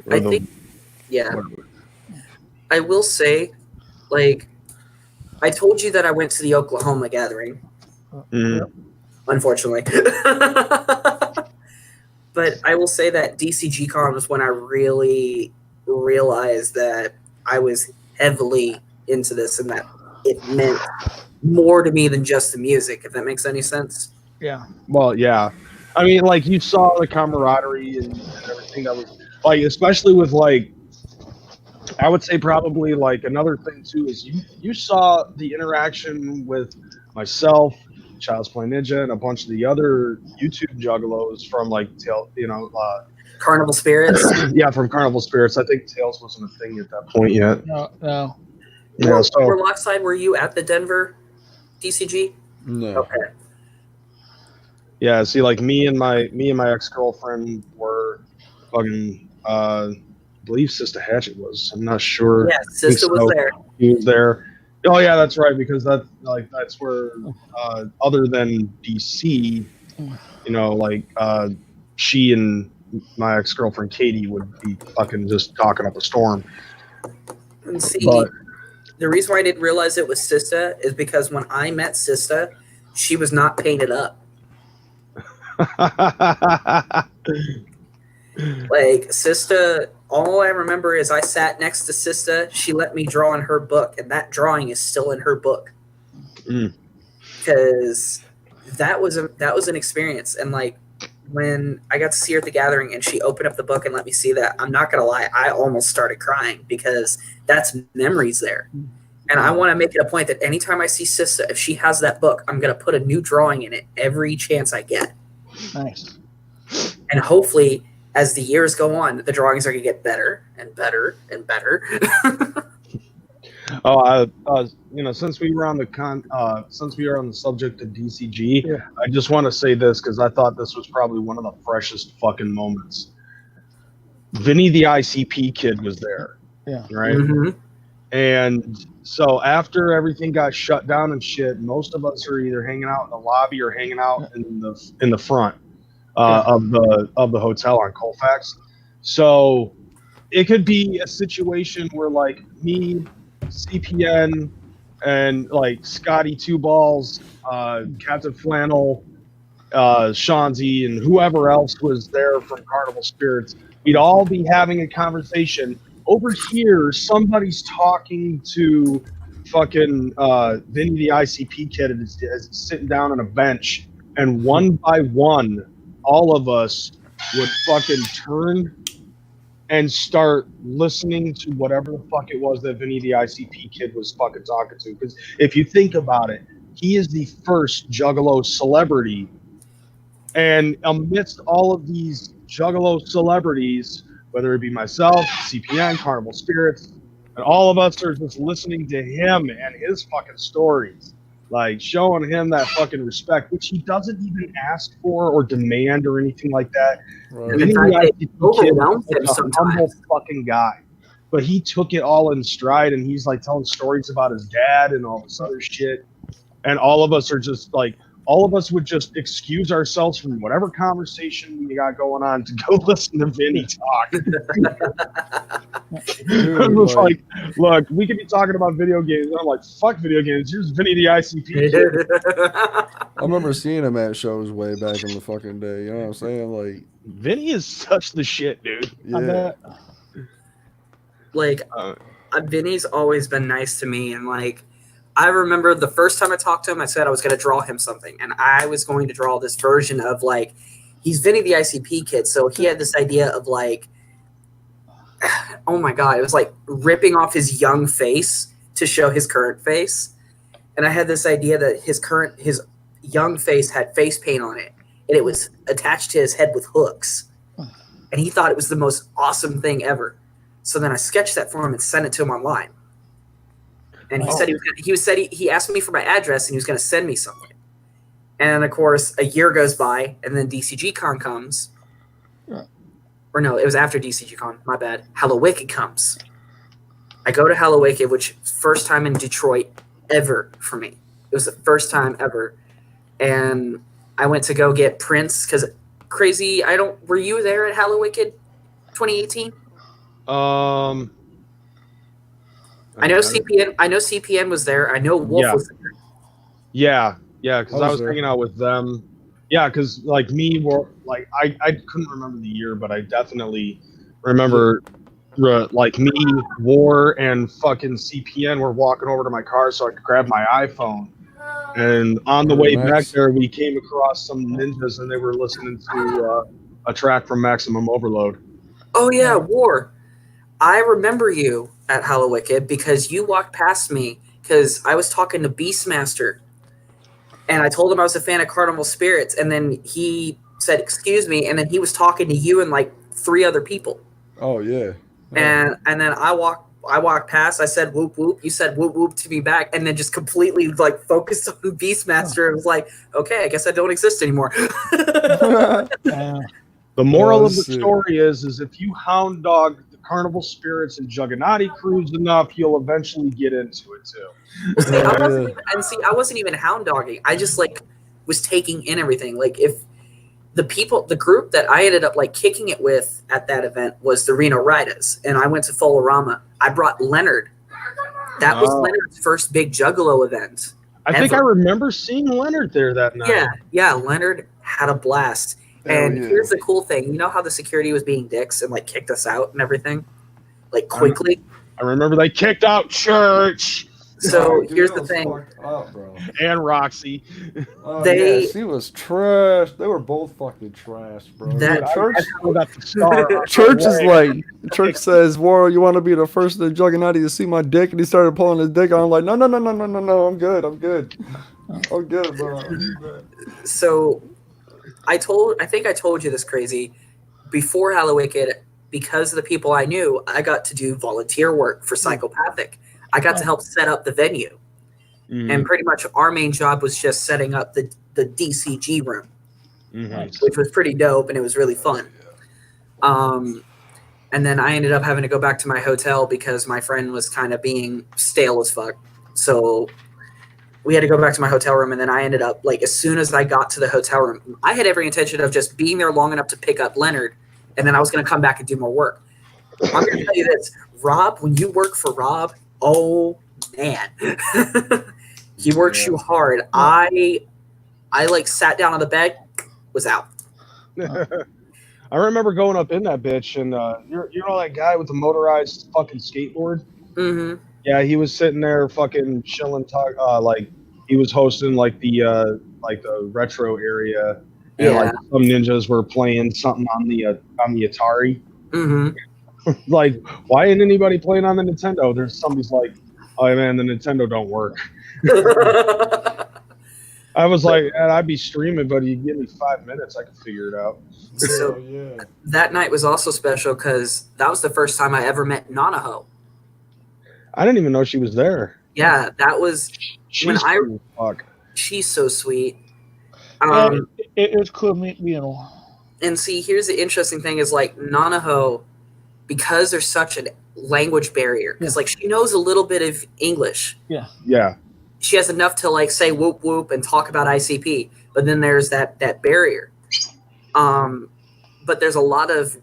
I think, yeah. I will say, like, I told you that I went to the Oklahoma gathering. Unfortunately. But I will say that DCG Con was when I really realized that I was heavily into this and that it meant more to me than just the music, if that makes any sense. Yeah. Well, yeah. I mean, like, you saw the camaraderie and everything that was, like, especially with, like, I would say probably, like, another thing, too, is you saw the interaction with myself, Child's Play Ninja, and a bunch of the other YouTube juggalos from, like, Carnival Spirits? Yeah, from Carnival Spirits. I think Tails wasn't a thing at that point yet. No. Yeah, so Warlockside, were you at the Denver DCG? No. Okay. yeah, see, like, me and my ex-girlfriend were fucking I believe Sister Hatchet was. I'm not sure. Yeah, Sister was there. He was there. Oh yeah, that's right, because that's where other than DC, she and my ex-girlfriend Katie would be fucking just talking up a storm. And see, the reason why I didn't realize it was Sista is because when I met Sista, she was not painted up. Like, Sista, all I remember is I sat next to Sista, she let me draw in her book, and that drawing is still in her book. Because that was an experience. And, like, when I got to see her at the gathering and she opened up the book and let me see that, I'm not going to lie, I almost started crying because that's memories there. And I want to make it a point that anytime I see Sista, if she has that book, I'm going to put a new drawing in it every chance I get. Nice. And hopefully, as the years go on, the drawings are going to get better and better and better. Since we were on the subject of DCG, I just want to say this because I thought this was probably one of the freshest fucking moments. Vinny the ICP kid was there. Yeah. Right. Mm-hmm. And so after everything got shut down and shit, most of us are either hanging out in the lobby or hanging out in the front of the hotel on Colfax. So it could be a situation where, like, me, CPN, and, like, Scotty Two Balls, Captain Flannel, Shanzi, and whoever else was there from Carnival Spirits, we'd all be having a conversation. Over here, somebody's talking to fucking Vinny the ICP kid as he's sitting down on a bench, and one by one, all of us would fucking turn and start listening to whatever the fuck it was that Vinny the ICP kid was fucking talking to. Because if you think about it, he is the first Juggalo celebrity. And amidst all of these Juggalo celebrities, whether it be myself, CPN, Carnival Spirits, and all of us are just listening to him and his fucking stories, like showing him that fucking respect, which he doesn't even ask for or demand or anything like that. Right. Vinny the ICP kid is a humble fucking guy, but he took it all in stride, and he's like telling stories about his dad and all this other shit. And all of us are just like, all of us would just excuse ourselves from whatever conversation we got going on to go listen to Vinny talk. It was like, look, we could be talking about video games. And I'm like, fuck video games. Here's Vinny the ICP kid. I remember seeing him at shows way back in the fucking day. You know what I'm saying? Like, Vinny is such the shit, dude. yeah. Like, Vinny's always been nice to me, and, like, I remember the first time I talked to him, I said I was going to draw him something, and I was going to draw this version of, like, he's Vinny the ICP kid, so he had this idea of, like, oh my God, it was like ripping off his young face to show his current face. And I had this idea that his young face had face paint on it, and it was attached to his head with hooks. And he thought it was the most awesome thing ever. So then I sketched that for him and sent it to him online. And he said he asked me for my address and he was going to send me something. And of course, a year goes by, and then DCG Con comes. Yeah. Or no, it was after DCG Con. My bad. Hallowicked comes. I go to Hallowicked, which first time in Detroit ever for me. It was the first time ever. And I went to go get prints because crazy. Were you there at Hallowicked 2018? I know CPN. I know CPN was there. I know Wolf was there. Yeah, because I was there. hanging out with them. Yeah, because like me, like I couldn't remember the year, but I definitely remember like me, War, and fucking CPN were walking over to my car so I could grab my iPhone. And on the way back there, we came across some ninjas, and they were listening to a track from Maximum Overload. Oh yeah, War. I remember you at Hallowicked because you walked past me because I was talking to Beastmaster, and I told him I was a fan of Carnival Spirits, and then he said, "Excuse me," and then he was talking to you and like 3 other people. Oh yeah. And then I walked past. I said whoop whoop. You said whoop whoop to me back, and then just completely like focused on Beastmaster. It was like, okay, I guess I don't exist anymore. The moral of the story is if you hound dog the Carnival Spirits and Juggernaut crews enough, you'll eventually get into it too. I wasn't even hound dogging. I just like was taking in everything. Like if the group that I ended up like kicking it with at that event was the Reno Riders, and I went to Folorama. I brought Leonard. That was Leonard's first big Juggalo event. I think I remember seeing Leonard there that night. Yeah, Leonard had a blast. And here's the cool thing. You know how the security was being dicks and like kicked us out and everything? Like quickly? I remember they kicked out Church. So here's the thing. Up, bro. And Roxy. She was trash. They were both fucking trash, bro. Church is like, Church says, "War, you want to be the first of the Juggernaut to see my dick?" And he started pulling his dick out. I'm like, no, I'm good, bro. So I think I told you this, Crazy. Before Hallowicked, because of the people I knew, I got to do volunteer work for Psychopathic. I got to help set up the venue. And pretty much our main job was just setting up the DCG room, which was pretty dope, and it was really fun. And then I ended up having to go back to my hotel because my friend was kind of being stale as fuck. So we had to go back to my hotel room, and then I ended up, like, as soon as I got to the hotel room, I had every intention of just being there long enough to pick up Leonard, and then I was going to come back and do more work. I'm going to tell you this. Rob, when you work for Rob, oh, man. He works you hard. I like, sat down on the bed, was out. I remember going up in that bitch, and you know that guy with the motorized fucking skateboard? Mm-hmm. Yeah, he was sitting there fucking chilling, like he was hosting like the retro area, and like some ninjas were playing something on the Atari. Mm-hmm. Like, why ain't anybody playing on the Nintendo? There's somebody's like, oh man, the Nintendo don't work. I was like, and I'd be streaming, but you give me 5 minutes, I could figure it out. So that night was also special because that was the first time I ever met Nanaho. I didn't even know she was there. Yeah, that was She's cool as fuck. She's so sweet. It was cool meeting you. And see, here's the interesting thing: is like Nanaho, because there's such a language barrier. Because like she knows a little bit of English. Yeah. She has enough to like say whoop whoop and talk about ICP, but then there's that barrier. But there's a lot of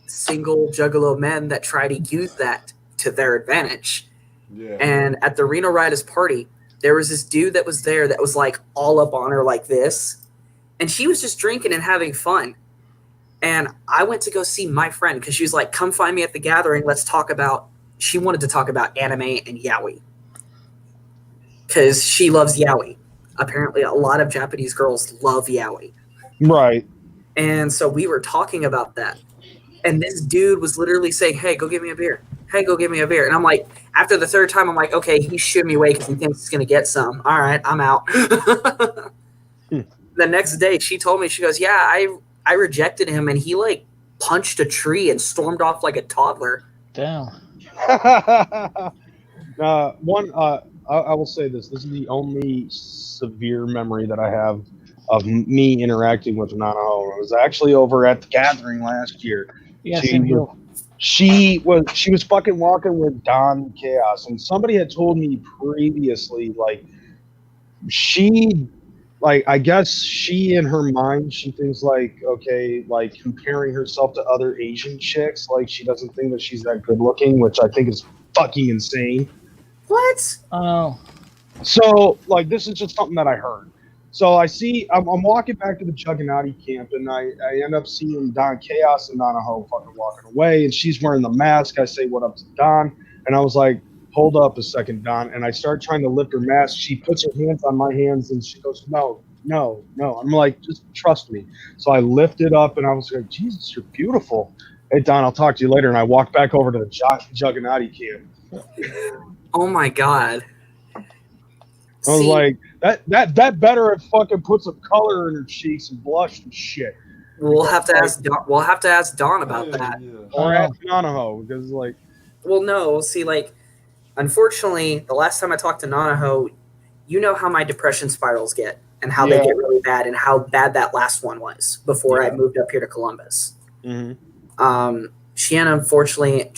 single Juggalo men that try to use that to their advantage. Yeah. And at the Reno Riders party, there was this dude that was there that was like all up on her like this, and she was just drinking and having fun. And I went to go see my friend because she was like, "Come find me at the gathering. Let's talk about." She wanted to talk about anime and yaoi because she loves yaoi. Apparently, a lot of Japanese girls love yaoi. Right. And so we were talking about that. And this dude was literally saying, "Hey, go get me a beer. Hey, go get me a beer." And I'm like, after the third time, I'm like, okay, he's shooing me away because he thinks he's gonna get some. All right, I'm out. The next day, she told me, she goes, "Yeah, I rejected him, and he like punched a tree and stormed off like a toddler." Damn. I will say this. This is the only severe memory that I have of me interacting with Nanaho. It was actually over at the gathering last year. Yeah, She same here. she was fucking walking with Don Chaos, and somebody had told me previously, like, she, like, I guess she, in her mind, she thinks like, okay, like, comparing herself to other Asian chicks, like, she doesn't think that she's that good looking, which I think is fucking insane. What? Oh, So, like, this is just something that I heard. So I'm walking back to the Juggernaut camp, and I end up seeing Don Chaos and Nanaho fucking walking away, and she's wearing the mask. I say, "What up to Don?" And I was like, "Hold up a second, Don." And I start trying to lift her mask. She puts her hands on my hands, and she goes, "No, no, no." I'm like, "Just trust me." So I lift it up, and I was like, "Jesus, you're beautiful." Hey, Don, I'll talk to you later. And I walked back over to the Juggernaut camp. Oh my god. I was like, that better have fucking put some color in her cheeks and blush and shit. We'll have to ask Don, about that. Or ask Nanaho, because, like, Well, no, see, like, unfortunately, the last time I talked to Nanaho, you know how my depression spirals get and how they get really bad and how bad that last one was before I moved up here to Columbus. Mm-hmm. She unfortunately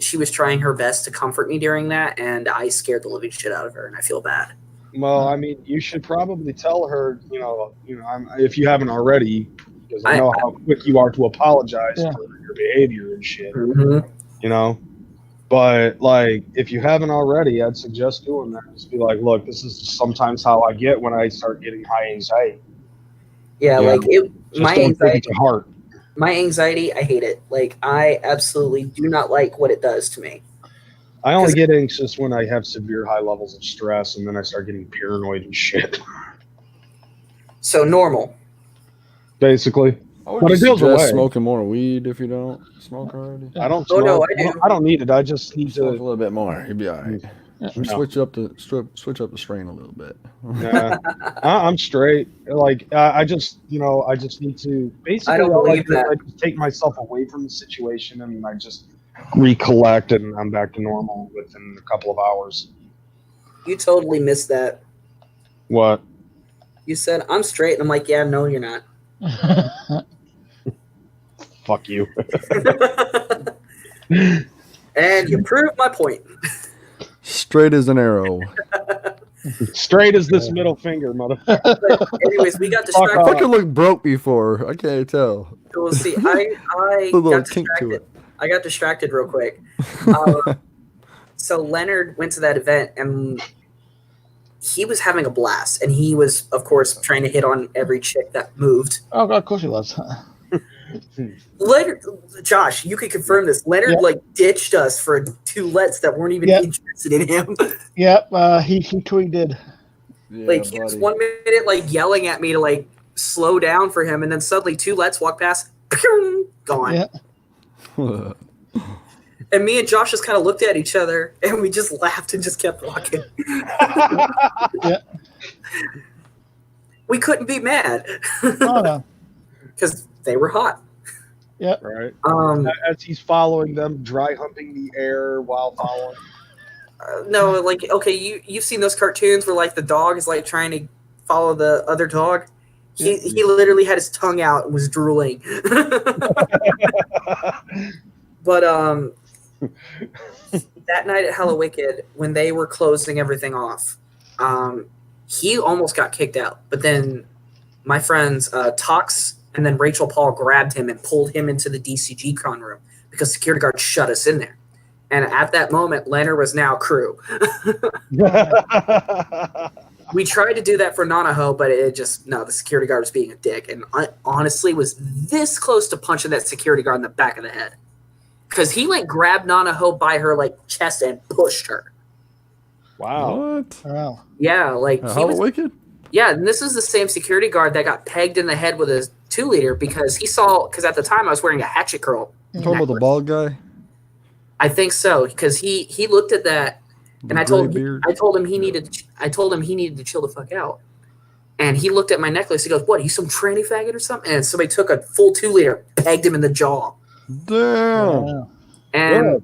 she was trying her best to comfort me during that, and I scared the living shit out of her, and I feel bad. Well, I mean, you should probably tell her, if you haven't already, because I know how quick you are to apologize for your behavior and shit. Mm-hmm. But, like, if you haven't already, I'd suggest doing that. Just be like, "Look, this is sometimes how I get when I start getting high anxiety." Yeah, like my anxiety to heart. My anxiety, I hate it. Like, I absolutely do not like what it does to me. I only get anxious when I have severe high levels of stress, and then I start getting paranoid and shit. So normal. Basically. But it deals away. Smoking more weed if you don't smoke already. I don't smoke. No, I do. I don't need it. I just need to smoke a little bit more. You'll be all right. Switch up the strain a little bit. Yeah, I'm straight. Like, I just need to basically. I don't believe that. I just take myself away from the situation, and I just recollect, and I'm back to normal within a couple of hours. You totally missed that. What? You said, "I'm straight," and I'm like, "Yeah, no, you're not." Fuck you. And you proved my point. Straight as an arrow. Straight as this middle finger, motherfucker. But anyways, we got distracted. I fucking looked broke before. I can't tell. Well, see, I got distracted. I got distracted real quick. So Leonard went to that event, and he was having a blast, and he was, of course, trying to hit on every chick that moved. Oh, God, of course he was. Leonard, Josh, you could confirm this. Leonard like ditched us for two lets that weren't even interested in him. Yep, he totally did. Yeah, like he was 1 minute like yelling at me to like slow down for him, and then suddenly two lets walk past, gone. Yeah. And me and Josh just kind of looked at each other, and we just laughed and just kept walking. Yeah. We couldn't be mad. Oh, no. Because they were hot. Yeah. Right. As he's following them, dry humping the air while following. No, like, okay, you've seen those cartoons where like the dog is like trying to follow the other dog. He literally had his tongue out and was drooling. But that night at Hello Wicked, when they were closing everything off, he almost got kicked out. But then my friends Tox and then Rachel Paul grabbed him and pulled him into the DCG con room because security guards shut us in there. And at that moment, Leonard was now crew. We tried to do that for Nanaho, but the security guard was being a dick. And I honestly was this close to punching that security guard in the back of the head. Because he like grabbed Nanaho by her like chest and pushed her. Wow. What? Wow. Yeah, like How wicked? Yeah, and this is the same security guard that got pegged in the head with a 2-liter because at the time I was wearing a hatchet curl You talking about the bald guy? I think so, because he looked at that, and I told him he needed to chill the fuck out. And he looked at my necklace. He goes, "What? Are you some tranny faggot or something?" And somebody took a full 2-liter, pegged him in the jaw. Damn. And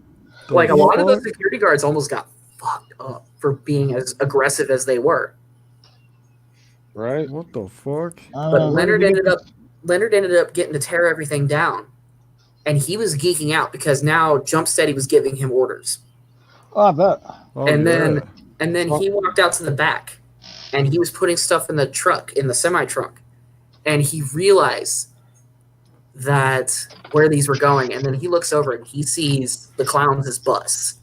like a lot of the security guards almost got fucked up for being as aggressive as they were. Right? What the fuck? But Leonard ended up getting to tear everything down, and he was geeking out because now Jumpsteady was giving him orders. Oh, I bet. And then he walked out to the back, and he was putting stuff in the truck, in the semi-truck, and he realized that where these were going, and then he looks over and he sees the clowns' bus.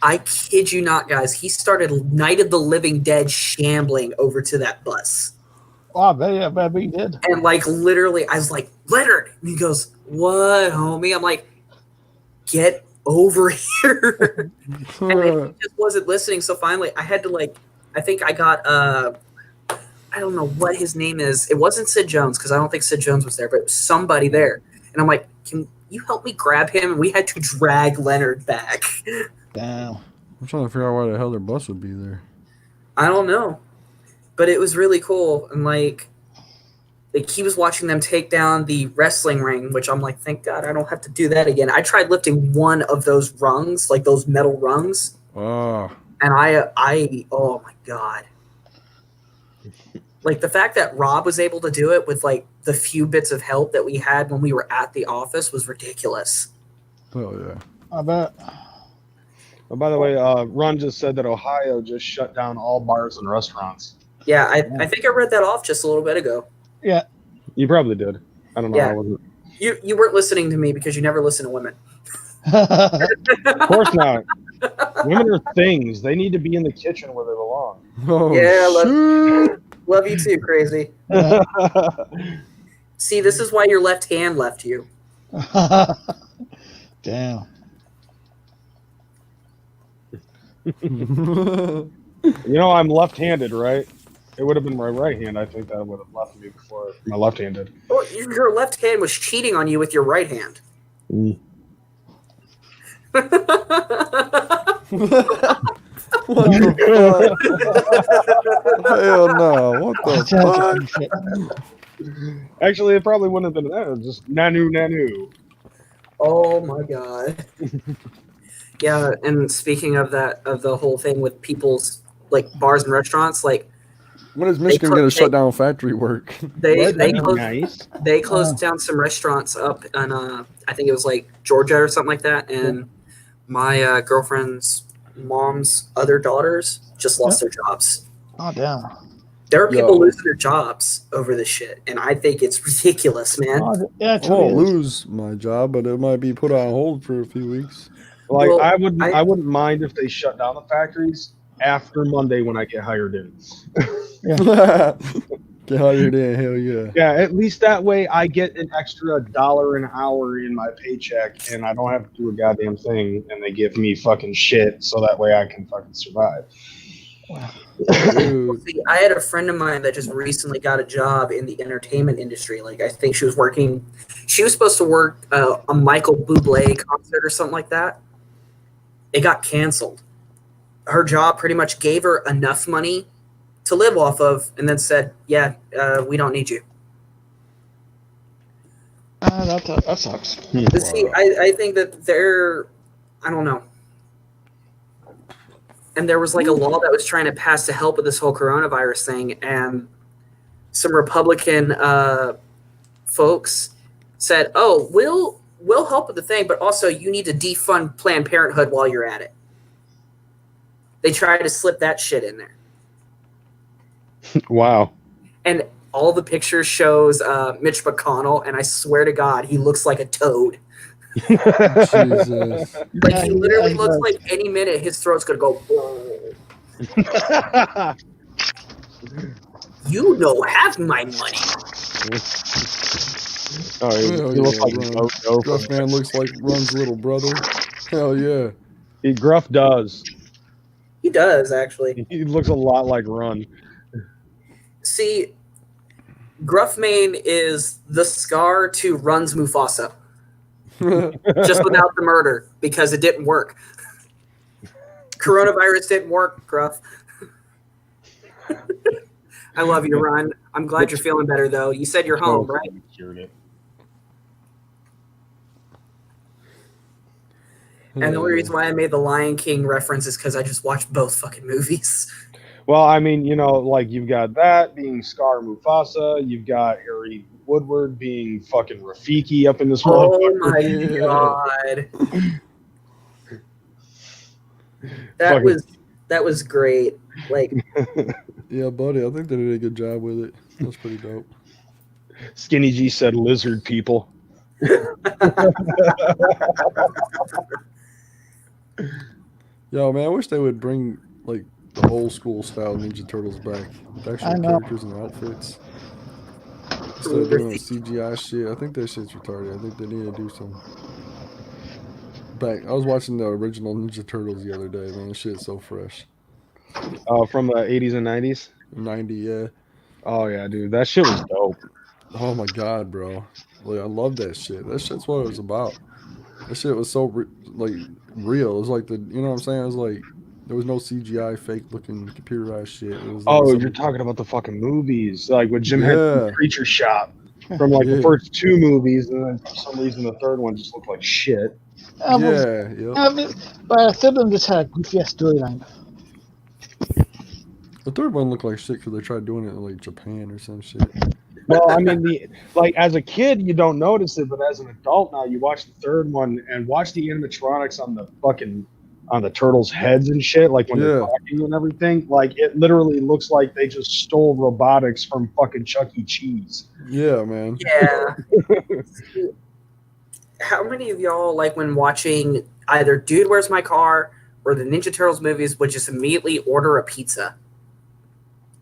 I kid you not, guys. He started Night of the Living Dead shambling over to that bus. Oh, I bet he did. And like literally, I was like, "Leonard," and he goes, "What, homie?" I'm like, "Get over here." And then he just wasn't listening. So finally, I had to I think I got I don't know what his name is. It wasn't Sid Jones because I don't think Sid Jones was there, but it was somebody there. And I'm like, "Can you help me grab him?" And we had to drag Leonard back. Damn. I'm trying to figure out why the hell their bus would be there. I don't know, but it was really cool. And like he was watching them take down the wrestling ring, which I'm like, thank God I don't have to do that again. I tried lifting one of those rungs, like those metal rungs. Oh. And I oh my God. Like the fact that Rob was able to do it with like the few bits of help that we had when we were at the office was ridiculous. Oh yeah. I bet. Oh, by the way, Ron just said that Ohio just shut down all bars and restaurants. Yeah, I think I read that off just a little bit ago. Yeah. You probably did. I don't know. Yeah. I wasn't. You weren't listening to me because you never listen to women. Of course not. Women are things. They need to be in the kitchen where they belong. Oh, yeah, love you too, crazy. See, this is why your left hand left you. Damn. You know, I'm left-handed, right? It would have been my right hand. I think that would have left me before my left-handed. Well, your left hand was cheating on you with your right hand. Mm. What the fuck? Hell no. What the fuck? Actually, it probably wouldn't have been that. It was just nanu. Oh my God. Yeah, and speaking of that, of the whole thing with people's like bars and restaurants, like when is Michigan going to shut down factory work? They closed down some restaurants up in I think it was like Georgia or something like that, and my girlfriend's mom's other daughters just lost their jobs. Oh damn. There are people losing their jobs over this shit, and I think it's ridiculous, man. Oh, yeah, I won't lose my job, but it might be put on hold for a few weeks. Like Well, I wouldn't mind if they shut down the factories after Monday when I get hired in. Get hired in, hell yeah. Yeah, at least that way I get an extra $1 an hour in my paycheck, and I don't have to do a goddamn thing, and they give me fucking shit, so that way I can fucking survive. Dude. See, I had a friend of mine that just recently got a job in the entertainment industry. Like, I think she was supposed to work a Michael Bublé concert or something like that. It got canceled. Her job pretty much gave her enough money to live off of, and then said, "Yeah, we don't need you." That sucks. But see, I think that I don't know. And there was like a law that was trying to pass to help with this whole coronavirus thing, and some Republican folks said, "Oh, we'll help with the thing, but also you need to defund Planned Parenthood while you're at it." They tried to slip that shit in there. Wow. And all the pictures shows Mitch McConnell, and I swear to God, he looks like a toad. Jesus. Like he literally looks like any minute his throat's gonna go. You don't have my money. Oh, he looks like Gruff man looks like Run's little brother. Hell yeah. Gruff does. He does, actually. He looks a lot like Run. See, Gruffmane is the Scar to Run's Mufasa. just without the murder because it didn't work. Coronavirus didn't work, Gruff. I love you, Ron. I'm glad you're feeling better, though. You said you're home, right? And the only reason why I made the Lion King reference is because I just watched both fucking movies. Well, I mean, like you've got that being Scar Mufasa, you've got Harry Woodward being fucking Rafiki up in this Oh my god. That was great. Like, yeah, buddy, I think they did a good job with it. That's pretty dope. Skinny G said lizard people. Yo, man, I wish they would bring like the old school style Ninja Turtles back with actual characters and outfits. Instead of doing CGI shit, I think that shit's retarded. I think they need to do some. Back, I was watching the original Ninja Turtles the other day, man. This shit's so fresh. From the 80s and 90s? 90, yeah. Oh, yeah, dude. That shit was dope. Oh, my God, bro. Like, I love that shit. That shit's what it was about. That shit was so, real. It was like you know what I'm saying? It was like, there was no CGI, fake-looking, computerized shit. It was like you're talking about the fucking movies. Like, with Jim Henson's Creature Shop from, like, the first two movies, and then for some reason the third one just looked like shit. But the third one just had a goofy-ass storyline. The third one looked like shit because they tried doing it in, like, Japan or some shit. Well, I mean, as a kid, you don't notice it, but as an adult now, you watch the third one and watch the animatronics on the turtles' heads and shit, like when they're talking and everything. Like, it literally looks like they just stole robotics from fucking Chuck E. Cheese. Yeah, man. Yeah. How many of y'all, like, when watching either Dude, Where's My Car or the Ninja Turtles movies, would just immediately order a pizza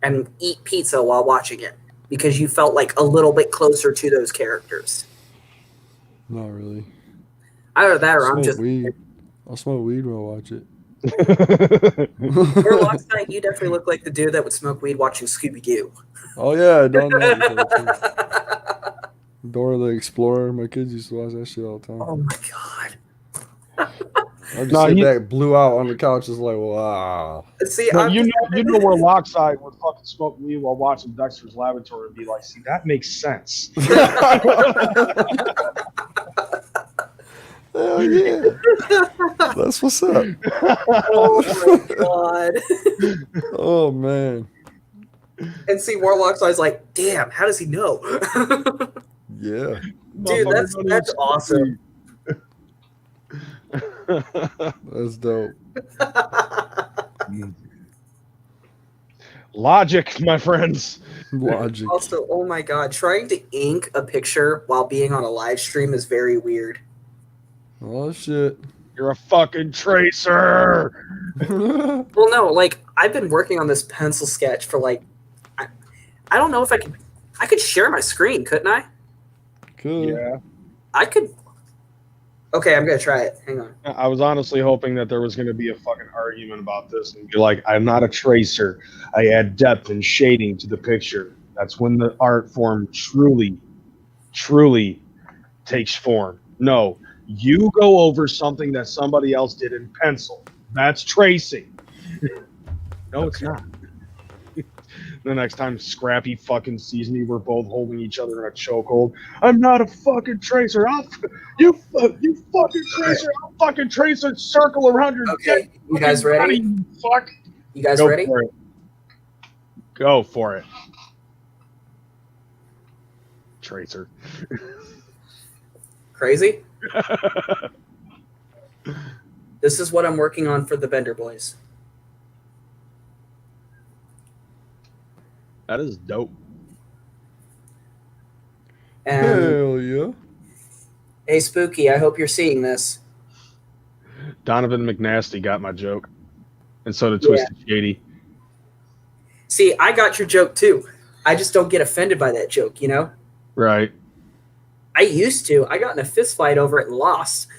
and eat pizza while watching it because you felt like a little bit closer to those characters? Not really. Either that or I'm just... I'll smoke weed when I watch it. Or last night, you definitely look like the dude that would smoke weed watching Scooby-Doo. Oh, yeah, I done that. Dora the Explorer. My kids used to watch that shit all the time. Oh, my God. I just sit back, blew out on the couch, just like, wow. See, you know where Lockside would fucking smoke weed while watching Dexter's Laboratory and be like, see, that makes sense. Hell yeah. That's what's up. Oh, my God. Oh, man. And see, Warlock's eyes like, damn, how does he know? Yeah. Dude, that's awesome. That's dope. Logic, my friends. Logic. Also, oh my God, trying to ink a picture while being on a live stream is very weird. Oh, shit. You're a fucking tracer. Well, no, like, I've been working on this pencil sketch for, like, I don't know if I could share my screen, couldn't I? Could. Yeah. I could. Okay, I'm going to try it. Hang on. I was honestly hoping that there was going to be a fucking argument about this and be like, I'm not a tracer. I add depth and shading to the picture. That's when the art form truly takes form. No, you go over something that somebody else did in pencil. That's tracing. No, it's not. The next time Scrappy fucking sees me, we're both holding each other in a chokehold. I'm not a fucking tracer. You fucking tracer. I'll fucking trace a circle around your dick. You guys ready? Fuck. You guys ready? For it. Go for it. Tracer. Crazy? This is what I'm working on for the Bender Boys. That is dope. And, hell yeah. Hey, Spooky, I hope you're seeing this. Donovan McNasty got my joke. And so did Twisted Shady. See, I got your joke too. I just don't get offended by that joke, you know? Right. I used to. I got in a fist fight over it and lost.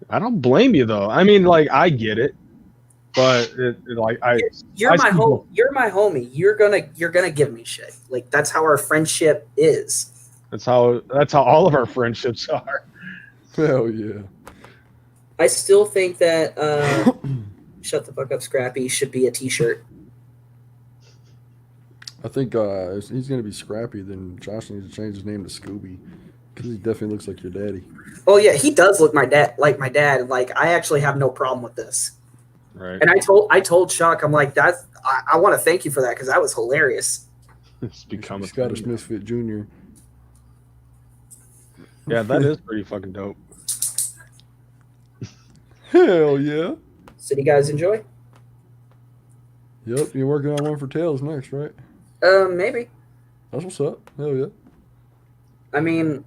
I don't blame you, though. I mean, like, I get it. But you're my homie. You're gonna give me shit. Like, that's how our friendship is. That's how all of our friendships are. Hell yeah. I still think that "Shut the fuck up, Scrappy" should be a T-shirt. I think if he's gonna be Scrappy, then Josh needs to change his name to Scooby, because he definitely looks like your daddy. Oh yeah, he does look like my dad. Like I actually have no problem with this. Right. And I told Chuck, I'm like, I want to thank you for that because that was hilarious. It's become a Scottish thing. Misfit Jr. Yeah, that is pretty fucking dope. Hell yeah. So do you guys enjoy? Yep, you're working on one for Tails next, right? Maybe. That's what's up. Hell yeah. I mean,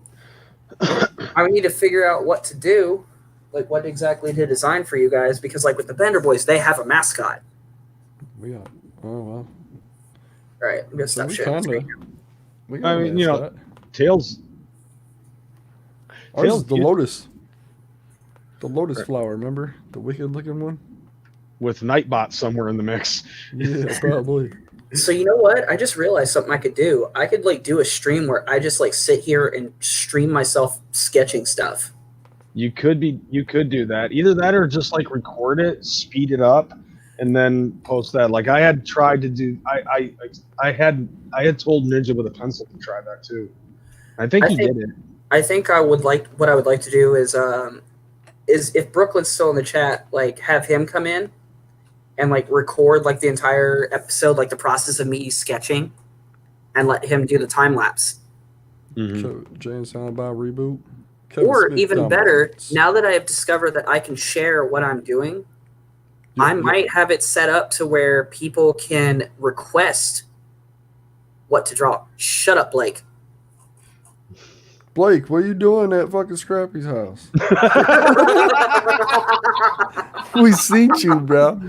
I need to figure out what to do, like what exactly to design for you guys, because like with the Bender Boys, they have a mascot. We got. Oh well. All right, I'm gonna So stop sharing. I mean, you know, Tails. Ours is the you- lotus. The lotus flower, remember? The wicked looking one? with Nightbot somewhere in the mix. Yeah, probably. So you know what? I just realized something I could do. I could like do a stream where I just like sit here and stream myself sketching stuff. You could do that. Either that or just like record it, speed it up, and then post that. Like I had tried to do. I had told Ninja with a pencil to try that too. I think he did it. I think what I would like to do is if Brooklyn's still in the chat, like have him come in and like record like the entire episode, like the process of me sketching, and let him do the time lapse. Mm-hmm. So, Jane Soundbar reboot. Or even better, now that I have discovered that I can share what I'm doing, I might have it set up to where people can request what to draw. Shut up, Blake. Blake, what are you doing at fucking Scrappy's house? We seen you, bro.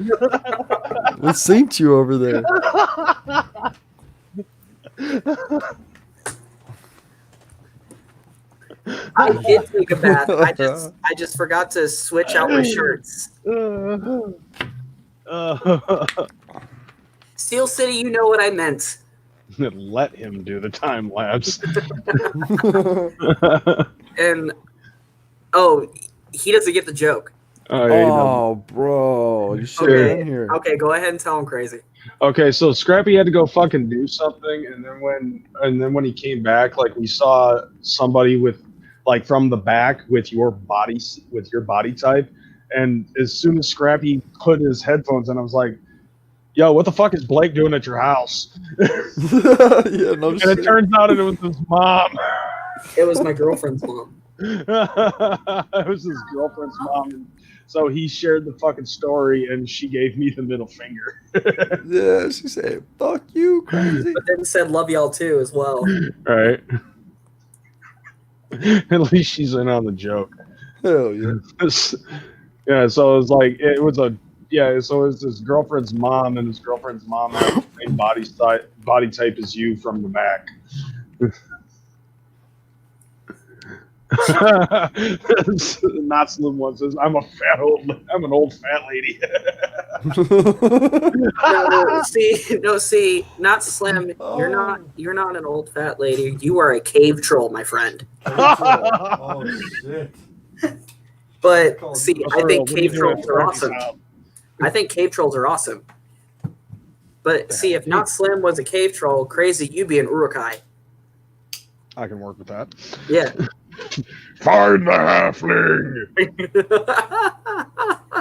We seen you over there. I did take a bath. I just forgot to switch out my shirts. Steel City, you know what I meant. Let him do the time lapse. And he doesn't get the joke. Oh, yeah, he does. Oh, bro, you should Okay. have been here. Okay, go ahead and tell him crazy. Okay, so Scrappy had to go fucking do something, and then when he came back, like we saw somebody with like from the back with your body type, and as soon as Scrappy put his headphones in, I was like, "Yo, what the fuck is Blake doing at your house?" Yeah, no And shit. it turns out it was his mom. It was my girlfriend's mom. It was his girlfriend's mom. And so he shared the fucking story, and she gave me the middle finger. Yeah, she said, "Fuck you, crazy." But then said love y'all too as well. Right. At least she's in on the joke. Hell yeah. Yeah, so it was like so it was his girlfriend's mom, and his girlfriend's mom had the same body type as you from the back. Not Slim one says, I'm an old fat lady. See, not Slim. You're not an old fat lady. You are a cave troll, my friend. Oh shit. But see, I think What are you cave doing trolls at are Frankie's awesome. house? I think cave trolls are awesome. But see, if not Slim was a cave troll, crazy, you'd be an urukai. I can work with that. Yeah. Find the halfling.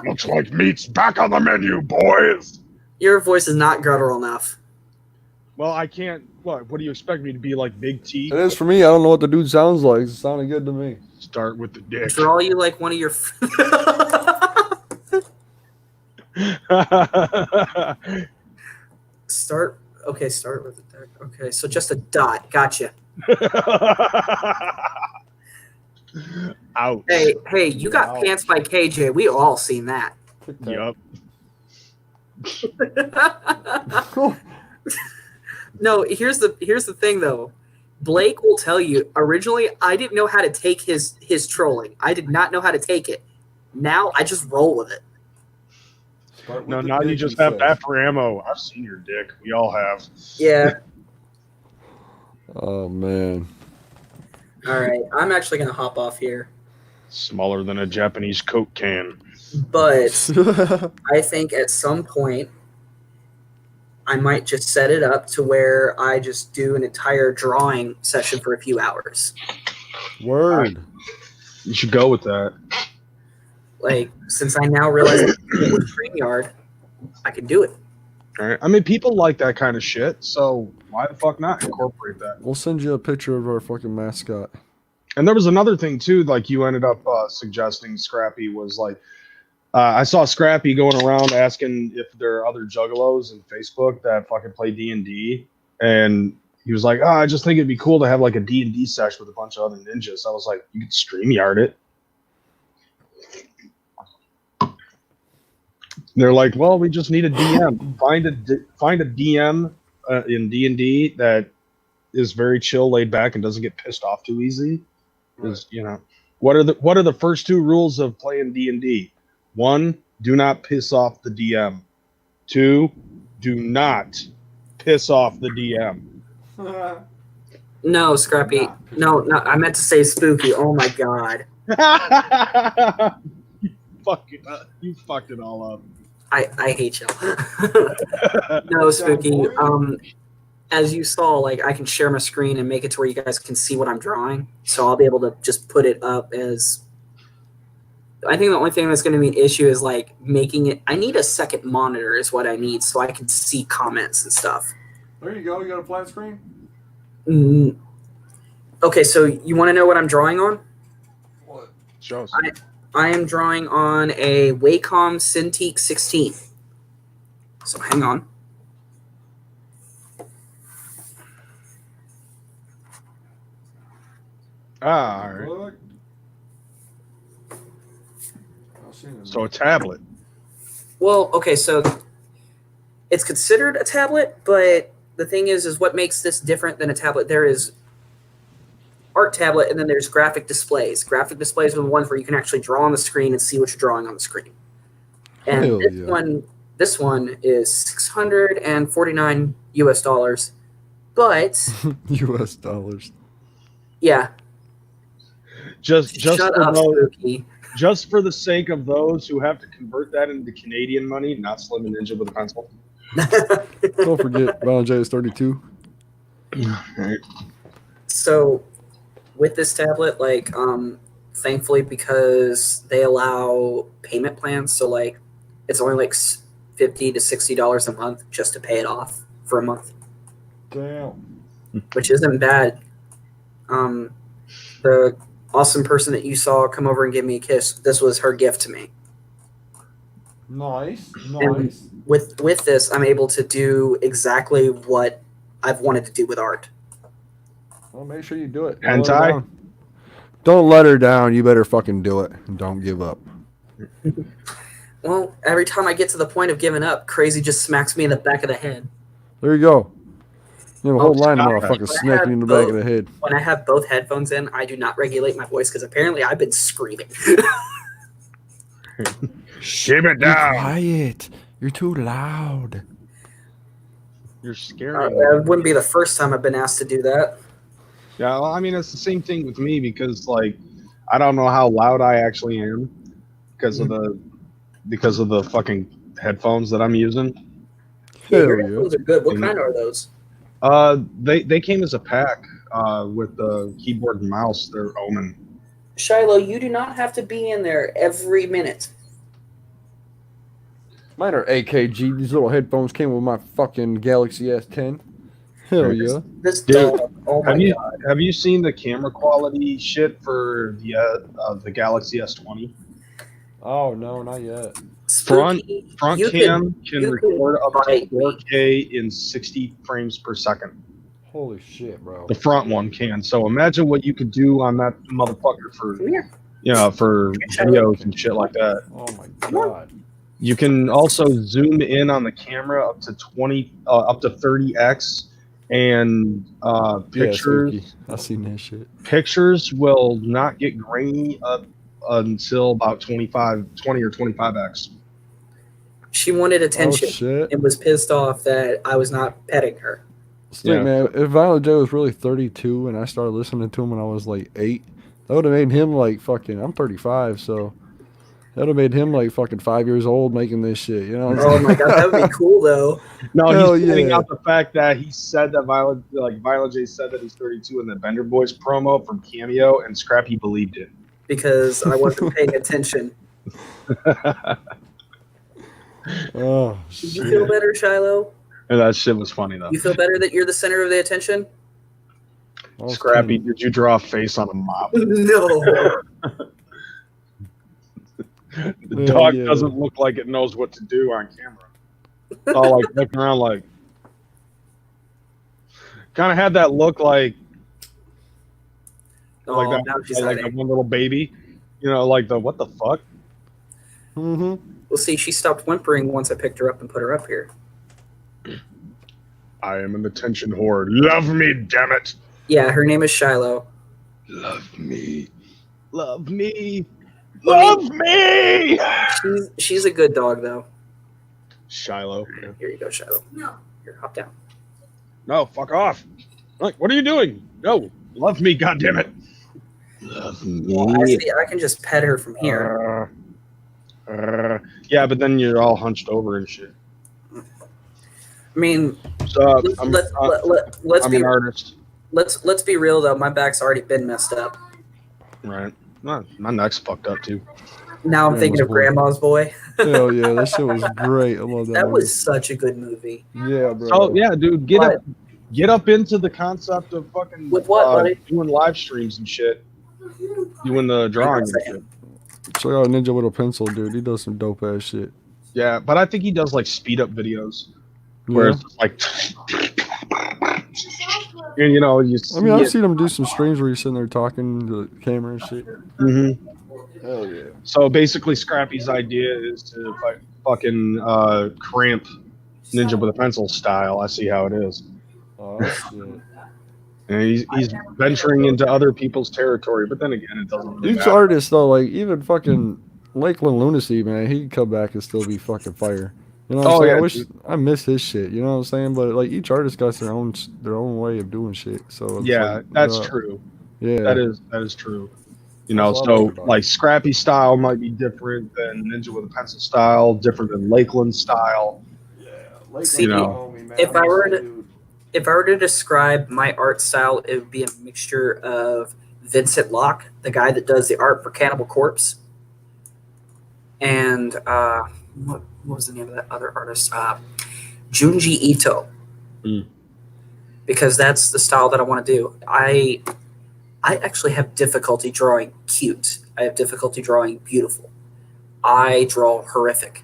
Looks like meat's back on the menu, boys. Your voice is not guttural enough. Well, I can't. What do you expect me to be like Big T? It is for me. I don't know what the dude sounds like. It sounded good to me. Start with the dick. Draw you like one of your. Start with the deck. Okay, so just a dot. Gotcha. Ouch. Hey, you got Ouch. pants by KJ. We all seen that. Yup. No, here's the thing though. Blake will tell you. Originally, I didn't know how to take his trolling. I did not know how to take it. Now I just roll with it. No, now you just have that for ammo. I've seen your dick. We all have. Yeah. Oh man. All right. I'm actually gonna hop off here. Smaller than a Japanese Coke can. But I think at some point I might just set it up to where I just do an entire drawing session for a few hours. Word. You should go with that. Like, since I now realize with StreamYard, I can do it. All right. I mean, people like that kind of shit, so why the fuck not incorporate that? We'll send you a picture of our fucking mascot. And there was another thing too, like you ended up suggesting, Scrappy, was like, I saw Scrappy going around asking if there are other juggalos in Facebook that fucking play D&D, and he was like, I just think it'd be cool to have like a D&D session with a bunch of other ninjas. I was like, you could StreamYard it. They're like, well, we just need a DM. Find a DM in D&D that is very chill, laid back, and doesn't get pissed off too easy. Because what are the first two rules of playing D&D? 1, do not piss off the DM. 2, do not piss off the DM. No, Scrappy. No, I meant to say spooky. Oh my god. You fucked it all up. I hate y'all. No, spooky. As you saw, like, I can share my screen and make it to where you guys can see what I'm drawing. So I'll be able to just put it up as. I think the only thing that's going to be an issue is like making it. I need a second monitor, is what I need, so I can see comments and stuff. There you go. You got a flat screen? Okay, so you want to know what I'm drawing on? What? Show us. I am drawing on a Wacom Cintiq 16. So hang on. All right. So a tablet. Well, okay, so it's considered a tablet, but the thing is what makes this different than a tablet? There is art tablet, and then there's graphic displays. Graphic displays are the ones where you can actually draw on the screen and see what you're drawing on the screen. And this one is $649 US, but US dollars. Yeah. Just Shut for up, those, Spooky. just for the sake of those who have to convert that into Canadian money, not Slim and Ninja with a pencil. Don't forget, Violent J is 32. So, with this tablet, like, thankfully, because they allow payment plans, so like, it's only like $50 to $60 a month just to pay it off for a month. Damn. Which isn't bad. The awesome person that you saw come over and give me a kiss, this was her gift to me. Nice. And with this, I'm able to do exactly what I've wanted to do with art. Well, make sure you do it. Hentai? Don't let her down. You better fucking do it. And don't give up. Well, every time I get to the point of giving up, Crazy just smacks me in the back of the head. There you go. You have a whole line of stop it. motherfuckers smacking you in the back of the head. When I have both headphones in, I do not regulate my voice because apparently I've been screaming. Shim it Be down. quiet. You're too loud. You're scaring me. It wouldn't be the first time I've been asked to do that. Yeah, well, I mean, it's the same thing with me because, like, I don't know how loud I actually am because of the fucking headphones that I'm using. Yeah, your Hell yeah. headphones are good. What kind are those? They came as a pack with the keyboard and mouse. They're Omen. Shiloh, you do not have to be in there every minute. Mine are AKG. These little headphones came with my fucking Galaxy S10. Hell yeah. This Dude, dog, oh my god. Have you seen the camera quality shit for the Galaxy S20? Oh, no, not yet. Front you cam can you record up to bite me. 4K in 60 frames per second. Holy shit, bro. The front one can. So imagine what you could do on that motherfucker for Come here. for videos and shit like that. Oh, my God. You can also zoom in on the camera up to 30x, and pictures. Yeah, I seen that shit. Pictures will not get grainy up until about 20 or 25x. She wanted attention Oh, shit. and was pissed off that I was not petting her. Still, man, if Violent J was really 32 and I started listening to him when I was like 8, That would have made him like fucking. I'm 35, so that would have made him like fucking 5 years old making this shit. You know? What I'm Oh saying? my god, that would be cool though. No, Hell he's pointing yeah. out the fact that he said that Violent J said that he's 32 in the Bender Boys promo from Cameo, and Scrappy believed it. Because I wasn't paying attention. Oh Did you feel shit. better, Shiloh? And that shit was funny though. You feel better that you're the center of the attention? I was Scrappy, kinda- did you draw a face on a mop? No. The Yeah, dog yeah. doesn't look like it knows what to do on camera. It's all like looking around like. Kind of had that look like Oh, that, now she's like hiding. that one little baby. You know, like the what the fuck? Mhm. Well, see, she stopped whimpering once I picked her up and put her up here. I am an attention whore. Love me, damn it. Yeah, her name is Shiloh. Love me. Love me. Well, Love me. She's a good dog, though. Shiloh. Here you go, Shiloh. No. Here, hop down. No, fuck off. Like, what are you doing? No. Love me, goddammit. Love Well, me. I can just pet her from here. Yeah, but then you're all hunched over and shit. I mean, So let's I'm be an artist. let's be real though. My back's already been messed up. Right. My neck's fucked up too. Now I'm thinking of Grandma's Boy. Hell yeah, that shit was great. I love that. That movie. was such a good movie. Yeah, bro. So yeah, dude, get up into the concept of fucking With what, buddy? doing live streams and shit. Doing the drawing and shit. Check out Ninja with a Pencil, dude. He does some dope ass shit. Yeah, but I think he does like speed up videos where Yeah. it's just like and you know, you I mean, I've seen him do some streams where he's sitting there talking to the camera and shit. Hell yeah. So basically, Scrappy's idea is to fucking cramp Ninja with a Pencil style. I see how it is. Oh shit. And he's venturing into other people's territory, but then again, it doesn't really Each matter. artist though, like even fucking Lakeland Lunacy, man, he could come back and still be fucking fire. You know what I'm saying? yeah, I wish dude. I miss his shit. You know what I'm saying? But like each artist got their own way of doing shit. So it's Yeah, like, that's true. Yeah, That is true. You know, That's all so about it. like Scrappy style might be different than Ninja with a Pencil style, different than Lakeland style. See, You know. if I were to describe my art style, it would be a mixture of Vincent Locke, the guy that does the art for Cannibal Corpse, and what was the name of that other artist? Junji Ito. Mm. Because that's the style that I want to do. I actually have difficulty drawing cute. I have difficulty drawing beautiful. I draw horrific.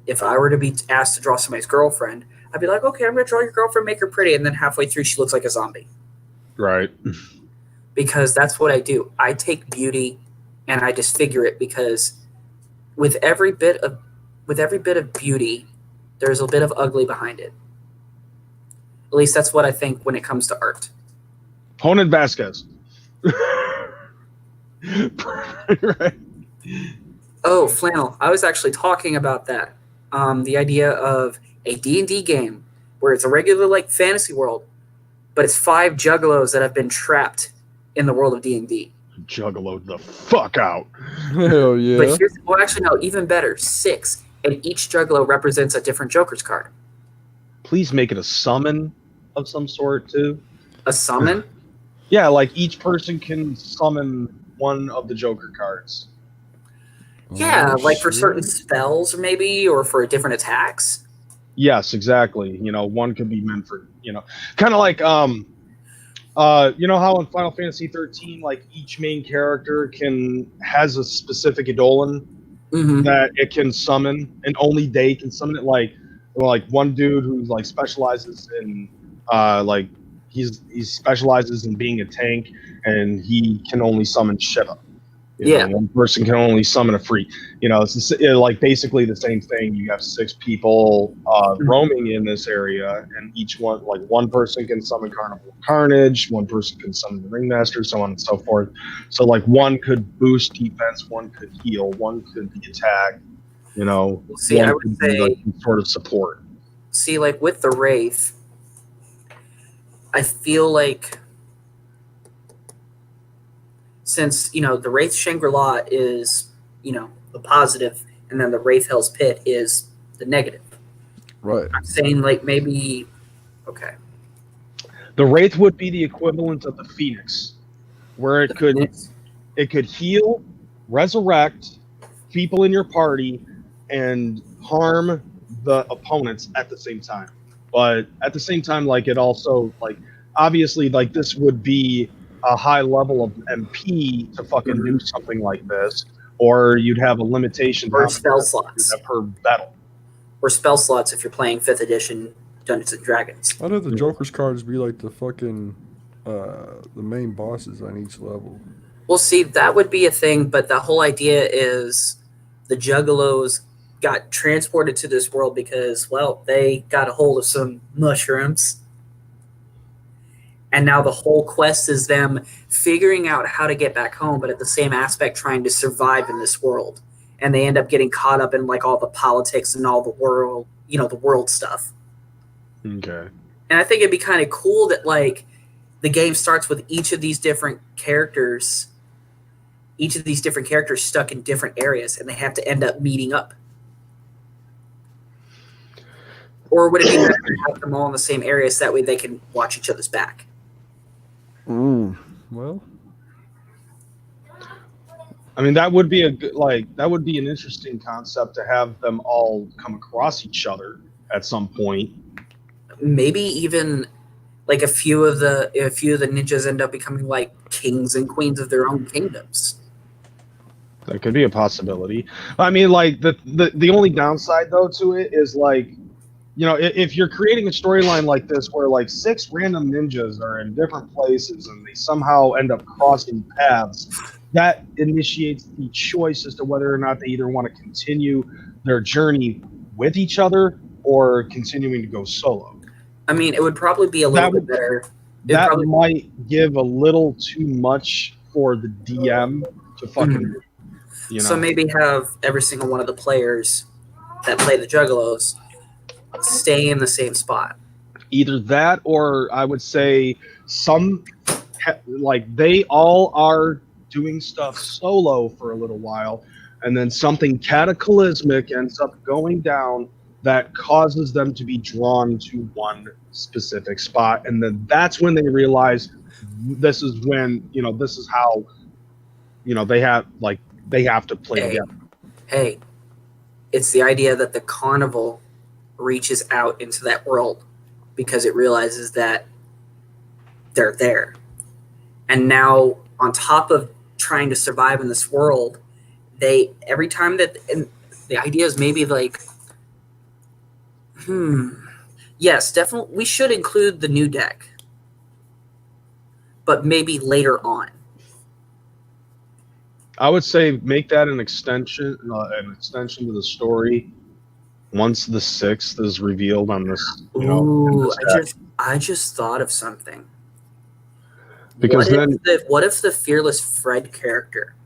If I were to be asked to draw somebody's girlfriend, I'd be like, okay, I'm going to draw your girlfriend, make her pretty, and then halfway through she looks like a zombie. Right. Because that's what I do. I take beauty and I disfigure it, because with every bit of beauty, there's a bit of ugly behind it. At least that's what I think when it comes to art. Honan Vasquez. Right. Oh, flannel. I was actually talking about that. The idea of a D&D game where it's a regular like fantasy world, but it's 5 juggalos that have been trapped in the world of D&D. Juggalo the fuck out. Hell yeah. But here's, well, actually, no, even better, 6. And each juggalo represents a different Joker's card. Please make it a summon of some sort too. A summon? Yeah, like each person can summon one of the Joker cards. Yeah, Oh, like for shit. certain spells, maybe, or for different attacks. Yes, exactly. You know, one could be meant for, you know, kind of like you know how in Final Fantasy 13, like each main character has a specific Eidolon Mm-hmm. that it can summon, and only they can summon it. Like one dude who's like specializes in like he specializes in being a tank, and he can only summon Shiva. You know, one person can only summon a freak. You know, it's like basically the same thing. You have 6 people roaming in this area, and each one, like one person can summon Carnival Carnage, one person can summon the Ringmaster, so on and so forth. So like one could boost defense, one could heal, one could be attack. You know, See, one I would could be say, like some sort of support. see, like with the Wraith, I feel like since the Wraith Shangri-La is the positive, and then the Wraith Hell's Pit is the negative. Right. I'm saying like maybe okay. The Wraith would be the equivalent of the Phoenix, where it could heal, resurrect people in your party, and harm the opponents at the same time. But at the same time, like it also like obviously like this would be a high level of MP to fucking do something like this, or you'd have a limitation Or down spell to slots. per battle. Or spell slots if you're playing 5th edition Dungeons and Dragons. Why do the Joker's cards be like the fucking the main bosses on each level? Well, see, that would be a thing, but the whole idea is the Juggalos got transported to this world because, well, they got a hold of some mushrooms. And now the whole quest is them figuring out how to get back home, but at the same aspect trying to survive in this world. And they end up getting caught up in like all the politics and all the world, the world stuff. Okay. And I think it'd be kind of cool that like the game starts with each of these different characters stuck in different areas, and they have to end up meeting up. Or would it be better to have them all in the same area so that way they can watch each other's back? Well, I mean, that would be that would be an interesting concept to have them all come across each other at some point. Maybe even like a few of the ninjas end up becoming like kings and queens of their own kingdoms. That could be a possibility. I mean, like the only downside though to it is like, if you're creating a storyline like this where like 6 random ninjas are in different places and they somehow end up crossing paths, that initiates the choice as to whether or not they either want to continue their journey with each other or continuing to go solo. I mean, it would probably be a little bit better. That might give a little too much for the DM to fucking, So maybe have every single one of the players that play the Juggalos stay in the same spot. Either that, or I would say they all are doing stuff solo for a little while, and then something cataclysmic ends up going down that causes them to be drawn to one specific spot, and then that's when they realize this is when this is how they have to play together. Hey, it's the idea that the carnival reaches out into that world because it realizes that they're there, and now on top of trying to survive in this world, every time that, and the idea is maybe like yes, definitely we should include the new deck, but maybe later on. I would say make that an extension to the story once the 6th is revealed on this. Ooh, I just thought of something. Because what if the Fearless Fred character,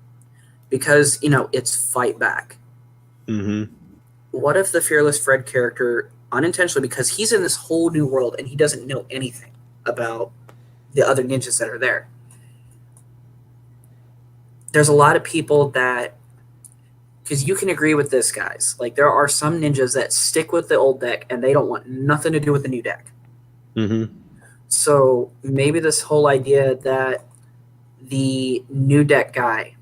because it's fight back. Mm-hmm. What if the Fearless Fred character unintentionally, because he's in this whole new world and he doesn't know anything about the other ninjas that are there. There's a lot of people that, because you can agree with this, guys, like there are some ninjas that stick with the old deck and they don't want nothing to do with the new deck. Mm-hmm. So maybe this whole idea that the new deck guy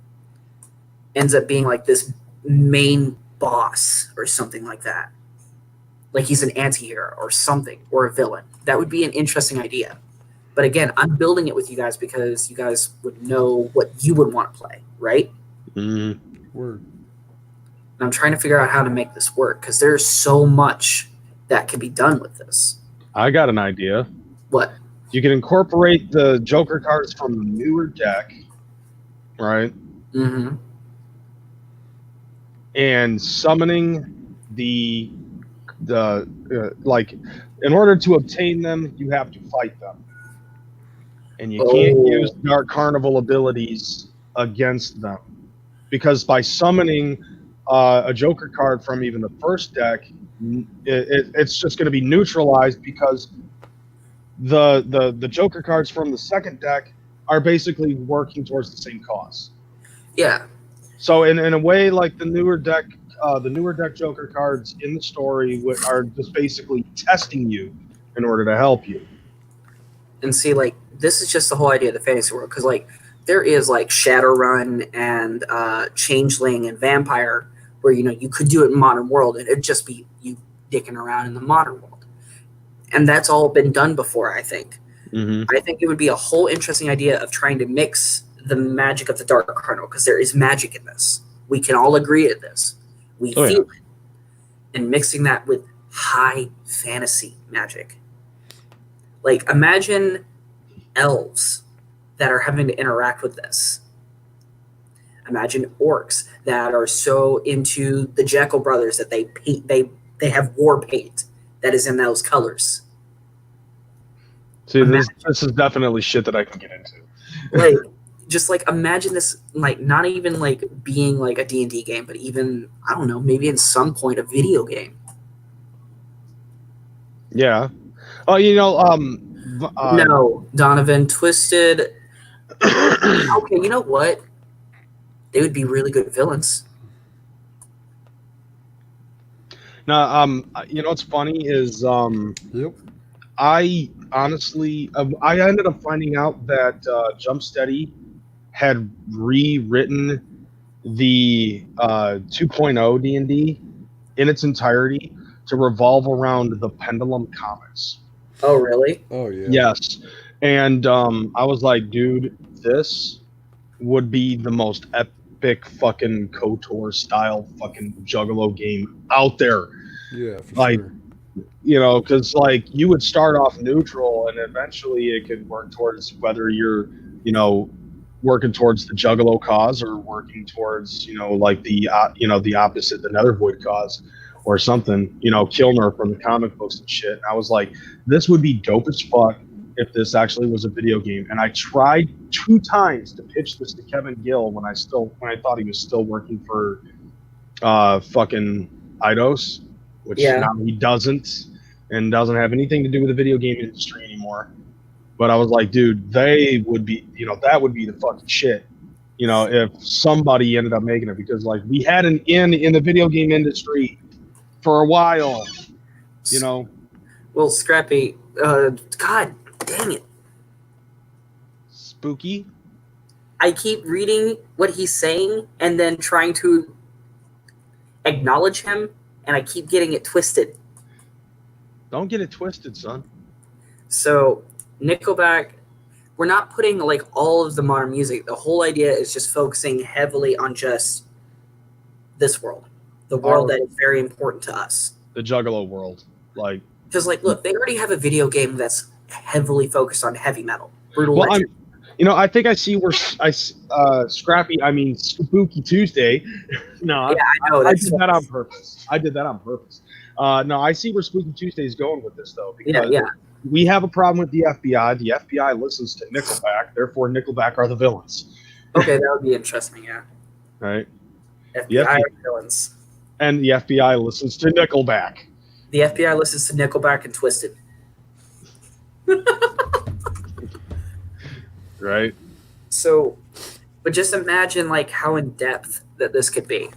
ends up being like this main boss or something like that. Like he's an anti-hero or something, or a villain. That would be an interesting idea. But again, I'm building it with you guys because you guys would know what you would want to play, right? Mm-hmm. Word. And I'm trying to figure out how to make this work because there's so much that can be done with this. I got an idea. What? You can incorporate the Joker cards from the newer deck, right? Mm-hmm. And summoning like, in order to obtain them, you have to fight them. And you can't use Dark Carnival abilities against them. Because by summoning a Joker card from even the first deck, it's just going to be neutralized because the Joker cards from the second deck are basically working towards the same cause. Yeah. So in a way, like the newer deck Joker cards in the story are just basically testing you in order to help you. And see, like, this is just the whole idea of the fantasy world, because like there is like Shadowrun and Changeling and Vampire, where you could do it in modern world and it'd just be you dicking around in the modern world, and that's all been done before. I think it would be a whole interesting idea of trying to mix the magic of the Dark Carnival, because there is magic in this. We can all agree at this. We feel it, and mixing that with high fantasy magic. Like, imagine elves that are having to interact with this. Imagine orcs that are so into the Jekyll brothers that they paint, they have war paint that is in those colors. See, this is definitely shit that I can get into. Like, just like imagine this, like not even like being like a D&D game, but even, I don't know, maybe in some point a video game. Yeah. Oh, No, Donovan, Twisted. Okay, you know what? They would be really good villains. Now, what's funny is, Yep. I honestly, I ended up finding out that Jumpsteady had rewritten the 2.0 D&D in its entirety to revolve around the Pendulum comics. Oh, really? Oh yeah. Yes. And I was like, dude, this would be the most epic fucking KOTOR style fucking Juggalo game out there. Yeah, for Like, sure. because like you would start off neutral and eventually it could work towards whether you're, working towards the Juggalo cause or working towards, like the opposite, the Nethervoid cause or something, Kilner from the comic books and shit. And I was like, this would be dope as fuck if this actually was a video game. And I tried 2 times to pitch this to Kevin Gill when I thought he was still working for fucking Eidos, which now he doesn't, and doesn't have anything to do with the video game industry anymore. But I was like, dude, they would be, that would be the fucking shit, if somebody ended up making it, because like we had an in the video game industry for a while, Well, Scrappy, God dang it. Spooky. I keep reading what he's saying and then trying to acknowledge him, and I keep getting it twisted. Don't get it twisted, son. So, Nickelback, we're not putting like all of the modern music. The whole idea is just focusing heavily on just this world, the world that is very important to us. The Juggalo world, like, because like, look, they already have a video game that's heavily focused on heavy metal. Brutal Legend. I think I see where Scrappy. I mean, Spooky Tuesday. No, yeah, I know. I did that on purpose. No, I see where Spooky Tuesday is going with this, though. Because we have a problem with the FBI. The FBI listens to Nickelback. Therefore, Nickelback are the villains. Okay, that would be interesting, yeah. Right? FBI are villains. And the FBI listens to Nickelback. The FBI listens to Nickelback and Twisted. Right? So, but just imagine, like, how in-depth that this could be.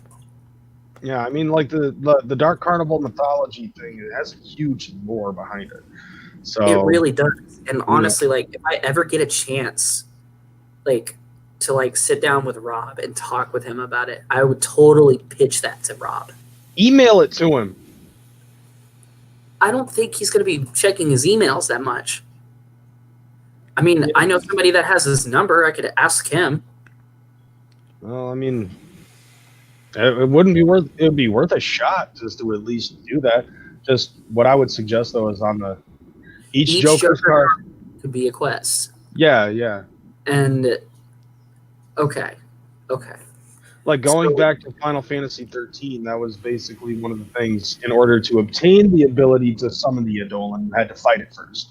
Yeah, I mean, like, the Dark Carnival mythology thing, it has a huge lore behind it. So it really does. And honestly, like, if I ever get a chance, like, to like sit down with Rob and talk with him about it, I would totally pitch that to Rob. Email it to him. I don't think he's going to be checking his emails that much. I mean, I know somebody that has his number. I could ask him. Well, I mean, it would be worth a shot just to at least do that. Just what I would suggest though is on each Joker's card could be a quest. Yeah. And okay. Like going back to Final Fantasy 13, that was basically one of the things. In order to obtain the ability to summon the Eidolon, you had to fight it first.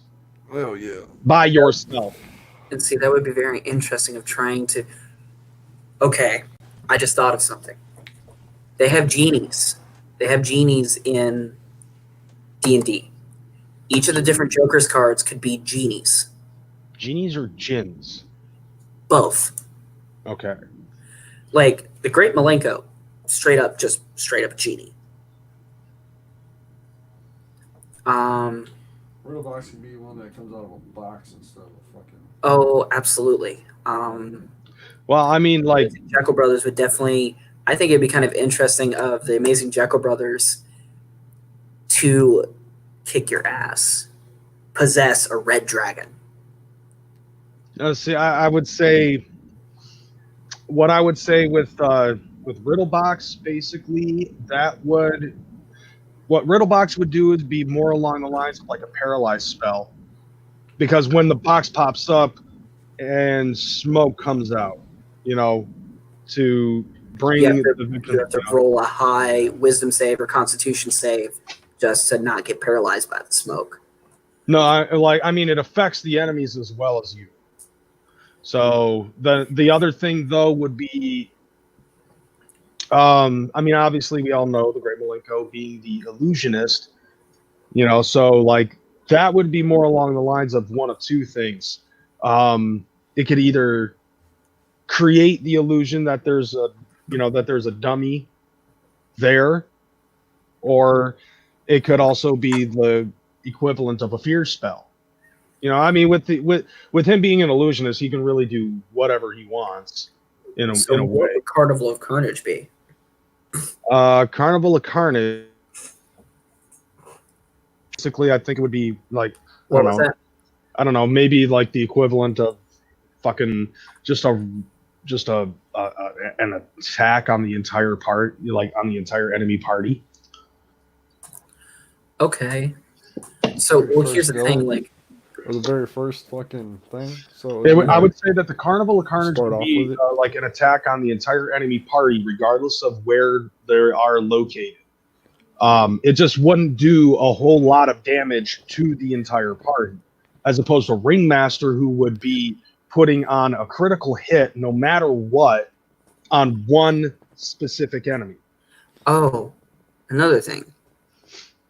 Oh yeah. By yourself. And see, that would be very interesting of trying to. Okay, I just thought of something. They have genies. They have genies in D&D. Each of the different Joker's cards could be genies. Genies or djinns? Both. Okay. Like the Great Malenko, straight up a genie. Riddle box can be one that comes out of a box instead of a fucking. Oh, absolutely. Well, I mean, like Jekyll Brothers would definitely. I think it'd be kind of interesting of the Amazing Jekyll Brothers to kick your ass, possess a red dragon. see, I would say what I would say with Riddlebox, basically, what Riddlebox would do is be more along the lines of like a paralyzed spell, because when the box pops up and smoke comes out, to bring the victim. You have to roll a high Wisdom save or Constitution save just to not get paralyzed by the smoke. No, I mean, it affects the enemies as well as you. So the other thing though would be, I mean, obviously we all know the Great Malenko being the illusionist, so like that would be more along the lines of one of two things. It could either create the illusion that there's a dummy there, or it could also be the equivalent of a fear spell. I mean, with him being an illusionist, he can really do whatever he wants in a way. What would Carnival of Carnage be? Carnival of Carnage. Basically, I think it would be like What was that? I don't know, maybe like the equivalent of fucking just an attack on the entire like on the entire enemy party. Okay. So here's the thing, like. Or the very first fucking thing. So I would say that the Carnival of Carnage would be like an attack on the entire enemy party, regardless of where they are located. It just wouldn't do a whole lot of damage to the entire party, as opposed to Ringmaster, who would be putting on a critical hit no matter what on one specific enemy. Oh, another thing.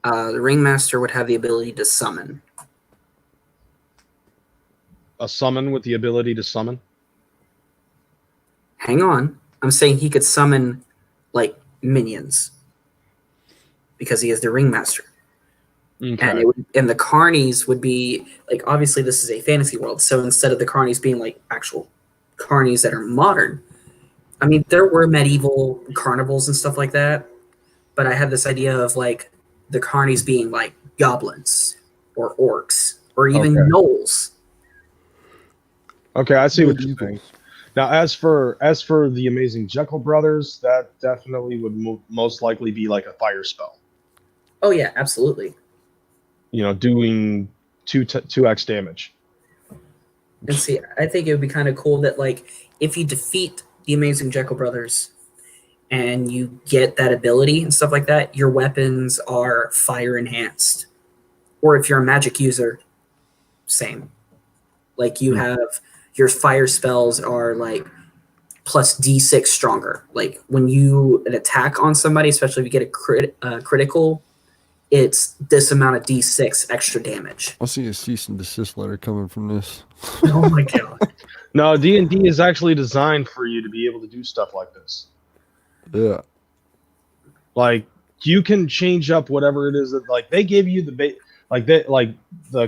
The Ringmaster would have the ability to summon. A summon with the ability to summon? Hang on. I'm saying he could summon, like, minions. Because he is the Ringmaster. Okay. And the Carnies would be, like, obviously this is a fantasy world, so instead of the Carnies being, like, actual Carnies that are modern, I mean, there were medieval carnivals and stuff like that, but I had this idea of, like, the Carnies being, like, goblins or orcs or even gnolls. Okay, I see what you're saying. Now, as for the Amazing Jekyll Brothers, that definitely would most likely be like a fire spell. Oh yeah, absolutely. Doing 2x damage. And see, I think it would be kind of cool that, like, if you defeat the Amazing Jekyll Brothers and you get that ability and stuff like that, your weapons are fire enhanced. Or if you're a magic user, same. Like you have your fire spells are like plus D6 stronger. Like when you an attack on somebody, especially if you get a critical, it's this amount of D6 extra damage. I'll see a cease and desist letter coming from this. Oh my god. No, D&D is actually designed for you to be able to do stuff like this. Yeah. Like you can change up whatever it is that like they give you the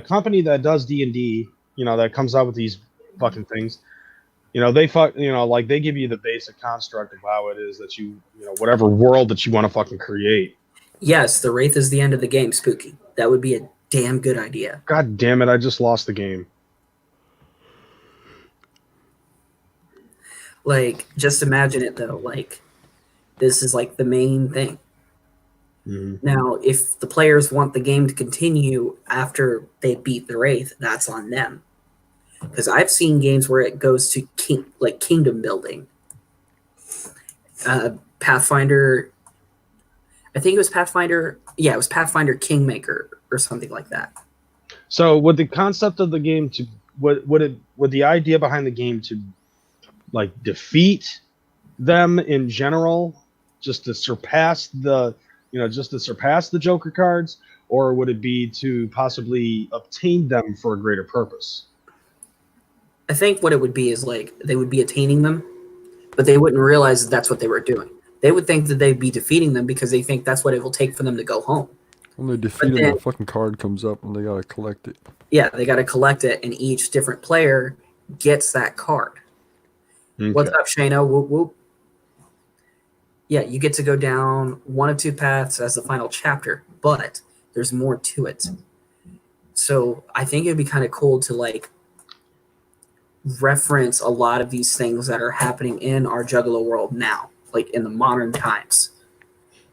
company that does D&D, that comes out with these fucking things. They give you the basic construct of how it is that whatever world that you want to fucking create. Yes, the Wraith is the end of the game, Spooky. That would be a damn good idea. God damn it, I just lost the game. Like, just imagine it though. Like, this is like the main thing. Mm-hmm. Now, if the players want the game to continue after they beat the Wraith, that's on them. Because I've seen games where it goes to kingdom building. Pathfinder, I think it was Pathfinder. Yeah, it was Pathfinder Kingmaker or something like that. So, would the concept of the game would the idea behind the game to like defeat them in general, just to surpass the Joker cards, or would it be to possibly obtain them for a greater purpose? I think what it would be is like they would be attaining them, but they wouldn't realize that that's what they were doing. They would think that they'd be defeating them because they think that's what it will take for them to go home. When they defeat them, the fucking card comes up and they gotta collect it. Yeah, they got to collect it, and each different player gets that card. Okay. What's up, Shayna? Whoop, whoop. Yeah, you get to go down one of two paths as the final chapter, but there's more to it. So I think it'd be kind of cool to like reference a lot of these things that are happening in our Juggalo world now, like in the modern times.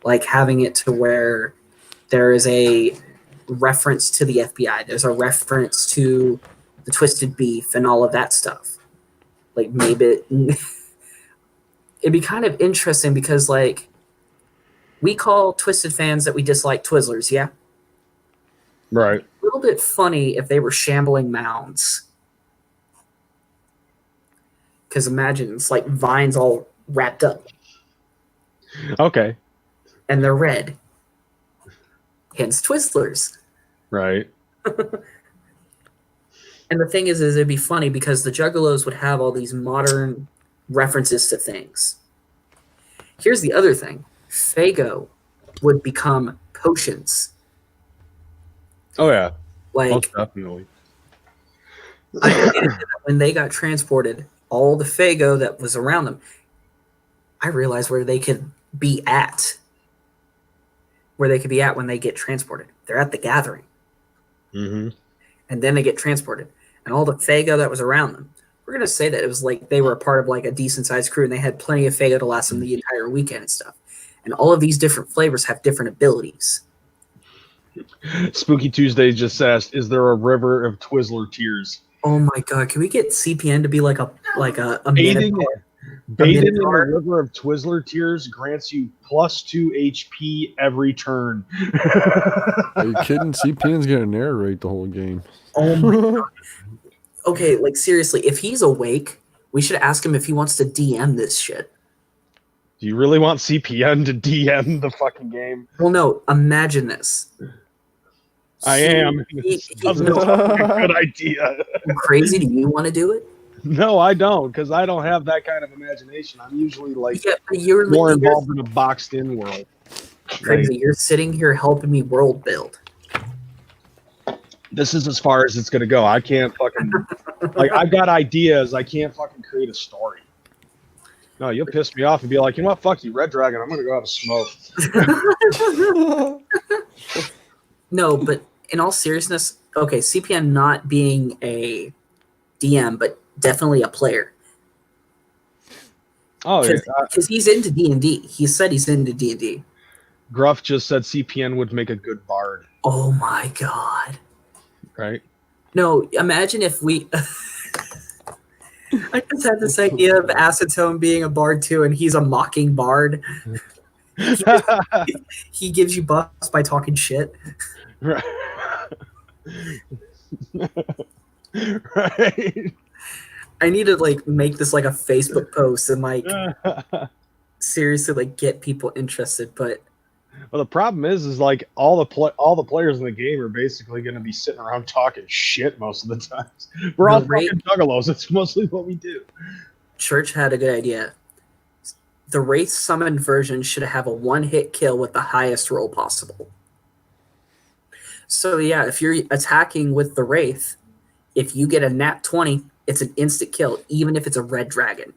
Like having it to where there is a reference to the FBI. There's a reference to the Twisted Beef and all of that stuff. Like maybe it'd be kind of interesting because like we call Twisted fans that we dislike Twizzlers, yeah? Right. A little bit funny if they were shambling mounds. Because imagine it's like vines all wrapped up. Okay. And they're red. Hence Twizzlers. Right. And the thing is it'd be funny because the Juggalos would have all these modern references to things. Here's the other thing. Faygo would become potions. Oh yeah. Like Most definitely. I hated that when they got transported, all the Faygo that was around them, I realized where they could be at. Where they could be at when they get transported. They're at the gathering. Mm-hmm. And then they get transported. And all the Faygo that was around them. We're going to say that it was like they were a part of like a decent-sized crew and they had plenty of Faygo to last them the entire weekend and stuff. And all of these different flavors have different abilities. Spooky Tuesday just asked, "Is there a river of Twizzler tears?" Oh my god! Can we get CPN to be like a Bathing in the Minotaur? river of Twizzler tears grants you +2 HP every turn. Are you kidding? CPN's gonna narrate the whole game. Oh my god! Okay, like seriously, if he's awake, we should ask him if he wants to DM this shit. Do you really want CPN to DM the fucking game? Well, no. Imagine this. I am. Doesn't sound like a good idea. Crazy? Do you want to do it? No, I don't, because I don't have that kind of imagination. I'm usually like you're more involved in a boxed-in world. Crazy. You're sitting here helping me world build. This is as far as it's gonna go. I can't fucking like. I've got ideas. I can't fucking create a story. No, you'll piss me off and be like, you know what? Fuck you, Red Dragon. I'm gonna go have a smoke. No, but in all seriousness, okay, CPN not being a DM, but definitely a player. Oh, yeah. Because he's into D&D. He said he's into D&D. Gruff just said CPN would make a good bard. Oh my god. Right? No, imagine if we... I just had this idea of Acetone being a bard too, and he's a mocking bard. He gives you buffs by talking shit. Right. Right. I need to like make this like a Facebook post and like seriously like get people interested. But well, the problem is like all the players in the game are basically going to be sitting around talking shit most of the time. We're all fucking juggalos. That's mostly what we do. Church had a good idea. The Wraith summoned version should have a one-hit kill with the highest roll possible. So yeah, if you're attacking with the Wraith, if you get a nat 20, it's an instant kill, even if it's a red dragon.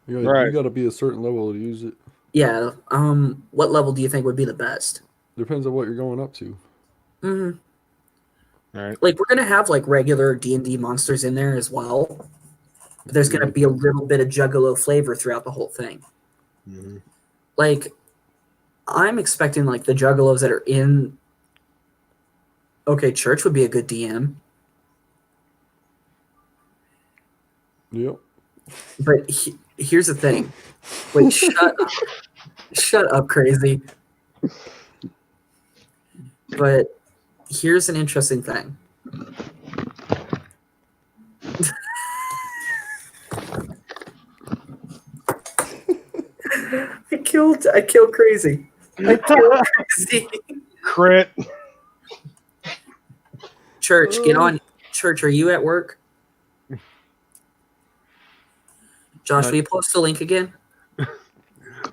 You got to be a certain level to use it. Yeah. What level do you think would be the best? Depends on what you're going up to. Mm-hmm. All right. Like we're gonna have like regular D&D monsters in there as well. But there's gonna be a little bit of Juggalo flavor throughout the whole thing. Mm-hmm. Like, I'm expecting like the Juggalos that are in. Okay, Church would be a good DM. Yep. But here's the thing. Wait, shut up. Shut up, crazy. But here's an interesting thing. I killed crazy. I killed crazy. Crit. Church, get on. Church, are you at work? Josh, will you post the link again?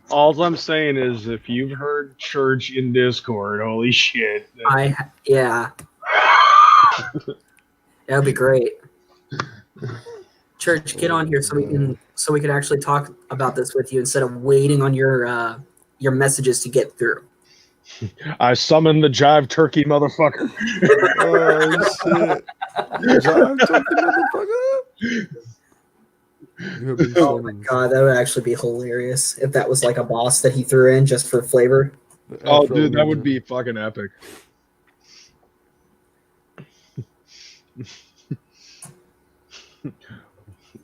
All I'm saying is, if you've heard church in Discord, holy shit! Yeah, that would be great. Church, get on here so we can actually talk about this with you instead of waiting on your messages to get through. I summoned the jive turkey, motherfucker. Oh shit! Jive turkey, motherfucker. Oh my god, that would actually be hilarious if that was like a boss that he threw in just for flavor. Oh, dude, that would be fucking epic.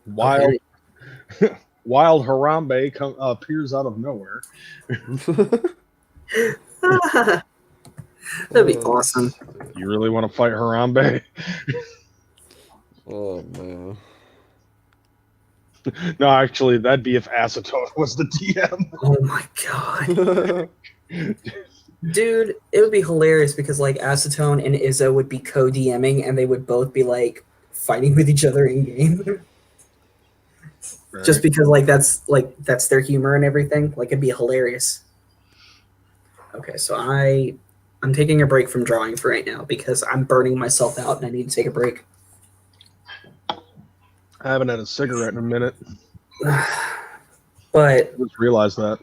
Wild Harambe appears out of nowhere. That'd be awesome. You really want to fight Harambe? Oh man. No, actually, that'd be if Acetone was the DM. Oh my god. Dude, it would be hilarious because like Acetone and Izzo would be co-DMing and they would both be like fighting with each other in game. Right. Just because that's their humor and everything. Like it'd be hilarious. Okay, so I'm taking a break from drawing for right now because I'm burning myself out and I need to take a break. I haven't had a cigarette in a minute. But I just realized that.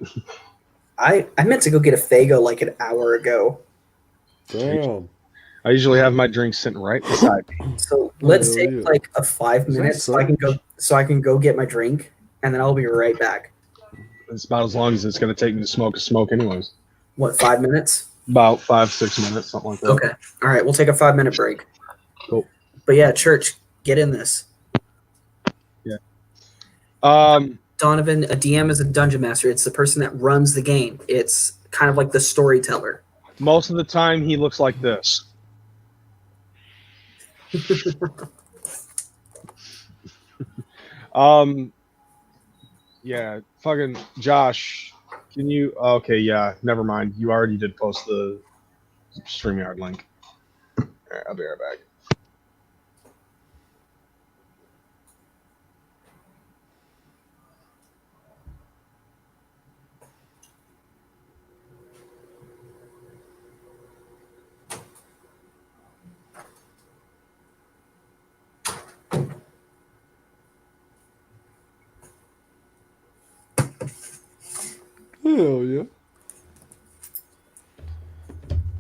I meant to go get a Faygo like an hour ago. Damn. I usually have my drink sitting right beside me. So let's take like a 5 minutes so I can go get my drink and then I'll be right back. It's about as long as it's going to take me to smoke a smoke anyways. What, 5 minutes? About 5-6 minutes, something like that. Okay. All right, we'll take a 5-minute break. Cool. But yeah, Church, get in this. Yeah. Donovan, a DM is a dungeon master. It's the person that runs the game. It's kind of like the storyteller. Most of the time, he looks like this. Yeah, fucking Josh, can you? Okay, yeah, never mind. You already did post the StreamYard link. All right, I'll be right back. Hell yeah.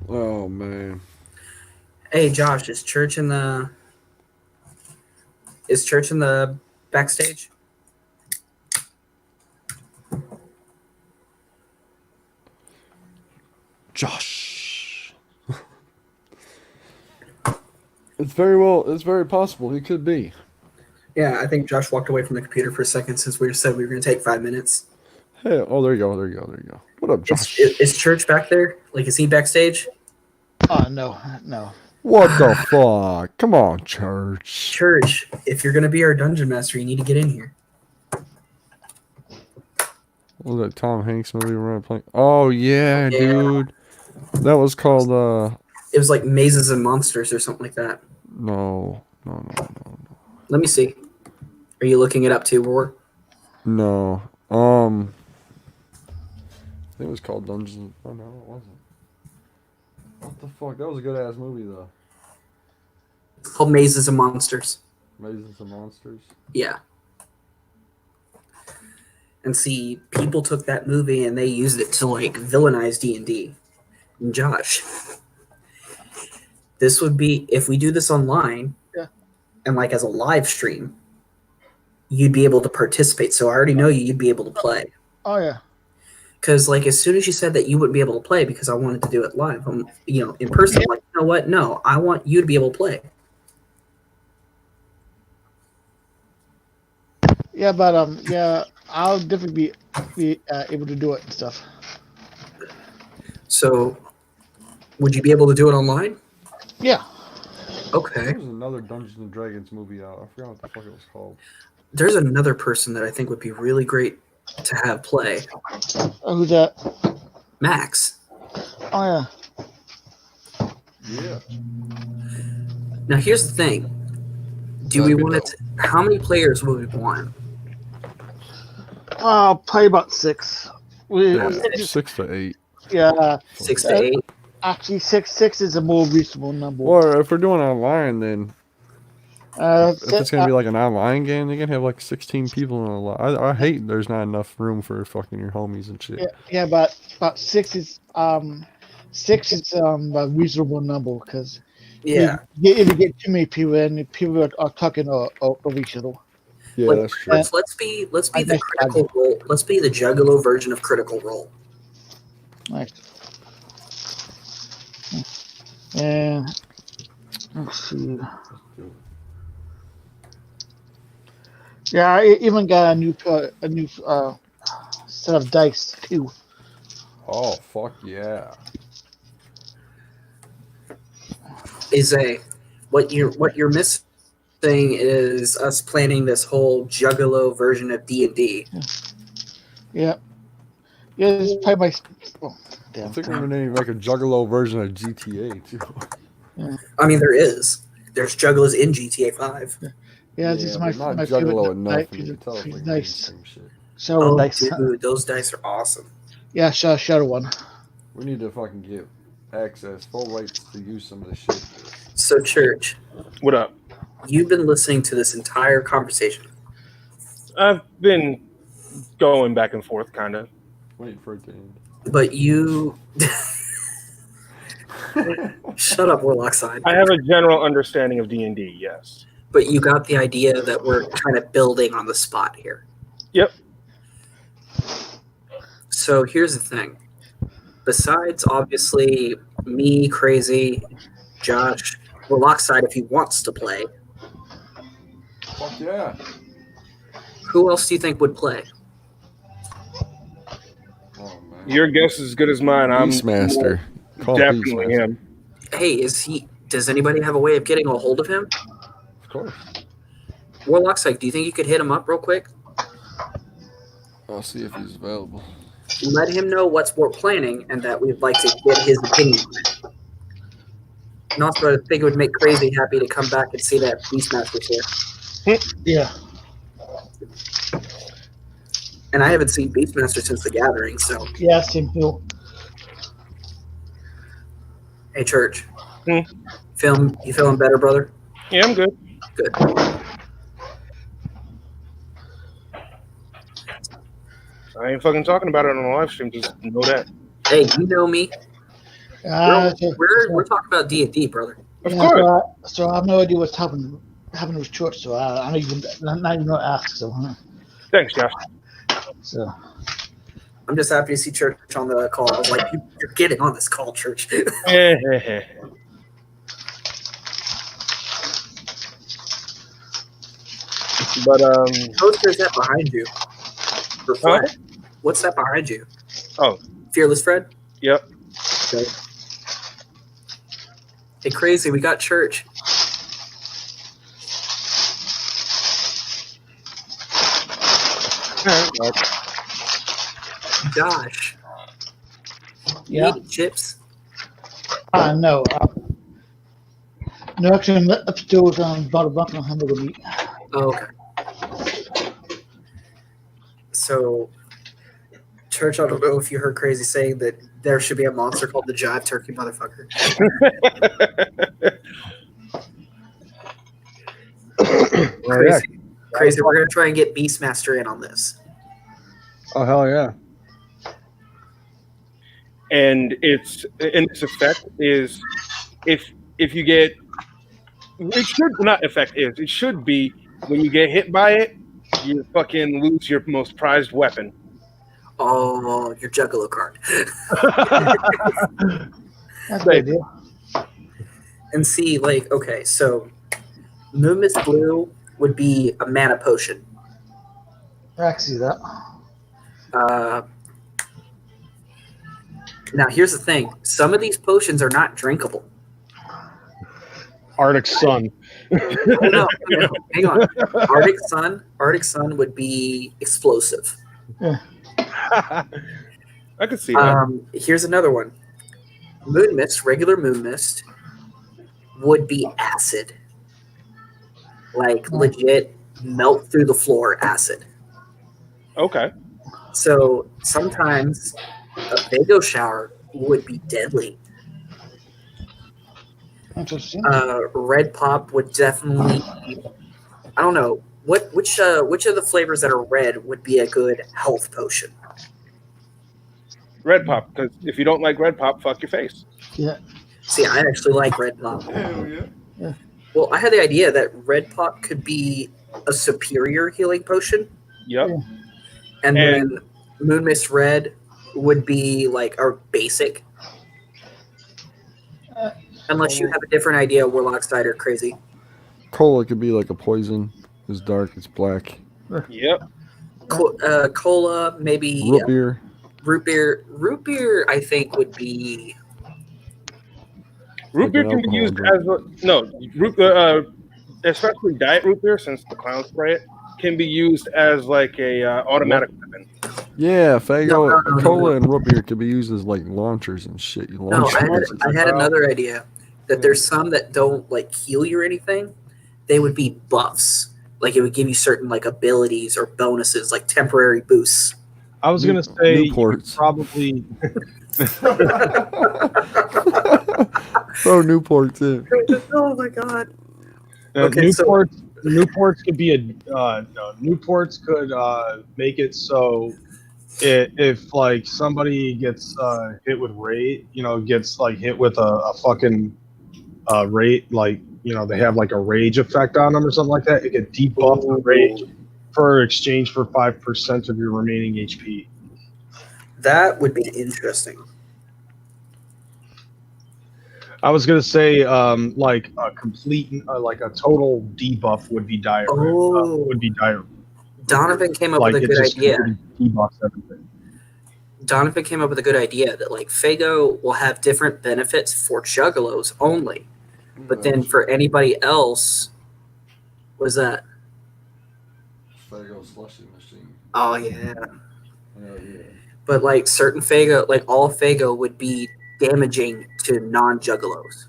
Oh man. Hey Josh, is Church in the backstage? Josh. It's very possible he could be. Yeah, I think Josh walked away from the computer for a second since we said we were going to take 5 minutes. Hey, oh, there you go. What up, Josh? Is Church back there? Like, is he backstage? No. What the fuck? Come on, Church. Church, if you're going to be our dungeon master, you need to get in here. What was that Tom Hanks movie we're playing? Oh yeah, dude. That was called It was like Mazes and Monsters or something like that. No. Let me see. Are you looking it up too, Roar? No. I think it was called Dungeons. Oh no, it wasn't. What the fuck? That was a good ass movie though. It's called Mazes and Monsters. Mazes and Monsters. Yeah. And see, people took that movie and they used it to like villainize D&D. And Josh, this would be, if we do this online, and like as a live stream, you'd be able to participate. So I already know you'd be able to play. Oh yeah. Because like as soon as you said that you wouldn't be able to play because I wanted to do it live, in person, I'm like, you know what? No, I want you to be able to play. Yeah, but I'll definitely be able to do it and stuff. So, would you be able to do it online? Yeah. Okay. There's another Dungeons and Dragons movie out. I forgot what the fuck it was called. There's another person that I think would be really great to have play. Who's that? Max. Oh Yeah. Yeah. Now here's the thing. Do we want it? How many players would we want? Probably about 6. Yeah, 6 to 8. Yeah, 6 to 8. actually, 6 is a more reasonable number. Or if we're doing online, then if it's gonna be Uh, like an online game, they can have like 16 people in a lot. I hate there's not enough room for fucking your homies and shit. yeah, but 6 is a reasonable number because Yeah. if you get too many people and people are talking over each other. Yeah, that's true. Let's be the critical role. Let's be the Juggalo version of Critical Role. Nice. And let's see. Yeah, I even got a new set of dice too. Oh fuck yeah! What you're missing is us planning this whole Juggalo version of D&D. Yeah, it's probably my. Oh, I damn. think we're gonna need like a Juggalo version of GTA too. I mean, there's Juggalos in GTA 5. Yeah, this is my but not my Juggalo favorite enough. piece You of can tell it's like dice. mainstream shit. Shadow dice. Dude, those dice are awesome. Yeah, shadow one. We need to fucking get access, full rights to use some of this shit. So, Church, What up? you've been listening to this entire conversation. I've been going back and forth, kind of. Waiting for it to end. But you shut up, Warlock Side. I have a general understanding of D&D, yes. But you got the idea that we're kind of building on the spot here. Yep. So here's the thing. Besides, obviously, me, Crazy, Josh, Warlock Side, if he wants to play, Fuck yeah! who else do you think would play? Oh man. Your guess is as good as mine. I'm Beastmaster. Call definitely Beastmaster. him. Hey, does anybody have a way of getting a hold of him? Of course. Warlock Side, do you think you could hit him up real quick? I'll see if he's available. Let him know what we're planning and that we'd like to get his opinion on it. And also, I think it would make Crazy happy to come back and see that Beastmaster's here. Yeah. And I haven't seen Beastmaster since the gathering, so. Yeah, same deal. Hey, Church. Hmm? You feeling better, brother? Yeah, I'm good. Good. I ain't fucking talking about it on the live stream. Just know that. Hey, you know me. We're talking about D&D, brother. Of course. So I have no idea what's happening with church. So I don't even not even gonna ask. So. Thanks, Josh. So. I'm just happy to see Church on the call. I was like, you're getting on this call, Church. But Poster is that behind you? For Fred. What's that behind you? Oh, Fearless Fred? Yep. Okay. Hey, Crazy, we got Church. Josh. Yeah. You eating chips? No. No, actually, I'm upstairs bought a bunch of hamburger meat. Oh, okay. So, Church, I don't know if you heard Crazy saying that there should be a monster called the Jive Turkey Motherfucker. Crazy, we're going to try and get Beastmaster in on this. Oh, hell yeah. And its effect is if you get it should not effect is it should be when you get hit by it, you fucking lose your most prized weapon. Oh, your Juggalo card. That's a good idea. And see, like, okay, so Moonmist Blue would be a mana potion. I can see that. Now, here's the thing. Some of these potions are not drinkable. Arctic Sun. No, hang on. Arctic Sun would be explosive. I could see that. Here's another one. Moon Mist, regular Moon Mist, would be acid. Like, legit melt through the floor acid. Okay. So sometimes a Fago shower would be deadly. Interesting. Red pop would definitely. I don't know which of the flavors that are red would be a good health potion. Red pop, because if you don't like red pop, fuck your face. Yeah. See, I actually like red pop. Hell yeah. Well, I had the idea that red pop could be a superior healing potion, Yep. and then Moon Mist Red would be like our basic. Unless you have a different idea, Warlock Side or crazy. Cola could be like a poison. It's dark. It's black. Yep. Cola, maybe Root beer. root beer. Root beer, I think, would be. Root Like beer an can be alcohol used drink. as especially diet root beer, since the clown spray it, can be used as like a automatic weapon. Yeah, Fago, No. cola and root beer could be used as like launchers and shit. You No, launch I had another idea. That there's some that don't like heal you or anything. They would be buffs. Like it would give you certain like abilities or bonuses, like temporary boosts. I was gonna say you could Newports. probably Throw Newports in. Oh my god. Okay, Newports could be Newports could make it so if like somebody gets hit with rage, gets like hit with a fucking rage, like they have like a rage effect on them or something like that, it could debuff the rage for exchange for 5% of your remaining HP. That would be interesting. I was gonna say, like a complete, like a total debuff would be dire. Would be dire. Donovan came up Like with a it good just idea. completely debuffs everything. Donovan came up with a good idea that like Fago will have different benefits for Juggalos only, but then for anybody else, was that? Fago slushy machine. Oh yeah. Yeah. But like certain Fago, like all Fago would be damaging to non-Juggalos.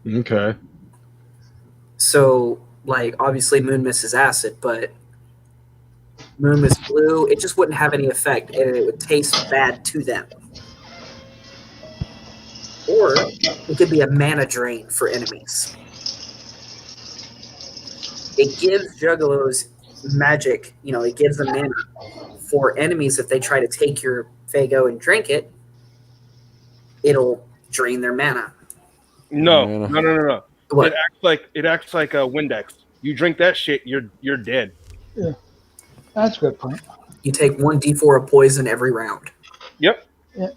Okay. So like obviously Moon Mist is acid, but Moon Mist Blue, it just wouldn't have any effect, and it would taste bad to them. Or it could be a mana drain for enemies. It gives Juggalos magic, it gives them mana for enemies. If they try to take your Fago and drink it, it'll drain their mana. No. What? It acts like a Windex. You drink that shit, you're dead. Yeah. That's a good point. You take 1d4 of poison every round. Yep. Yeah.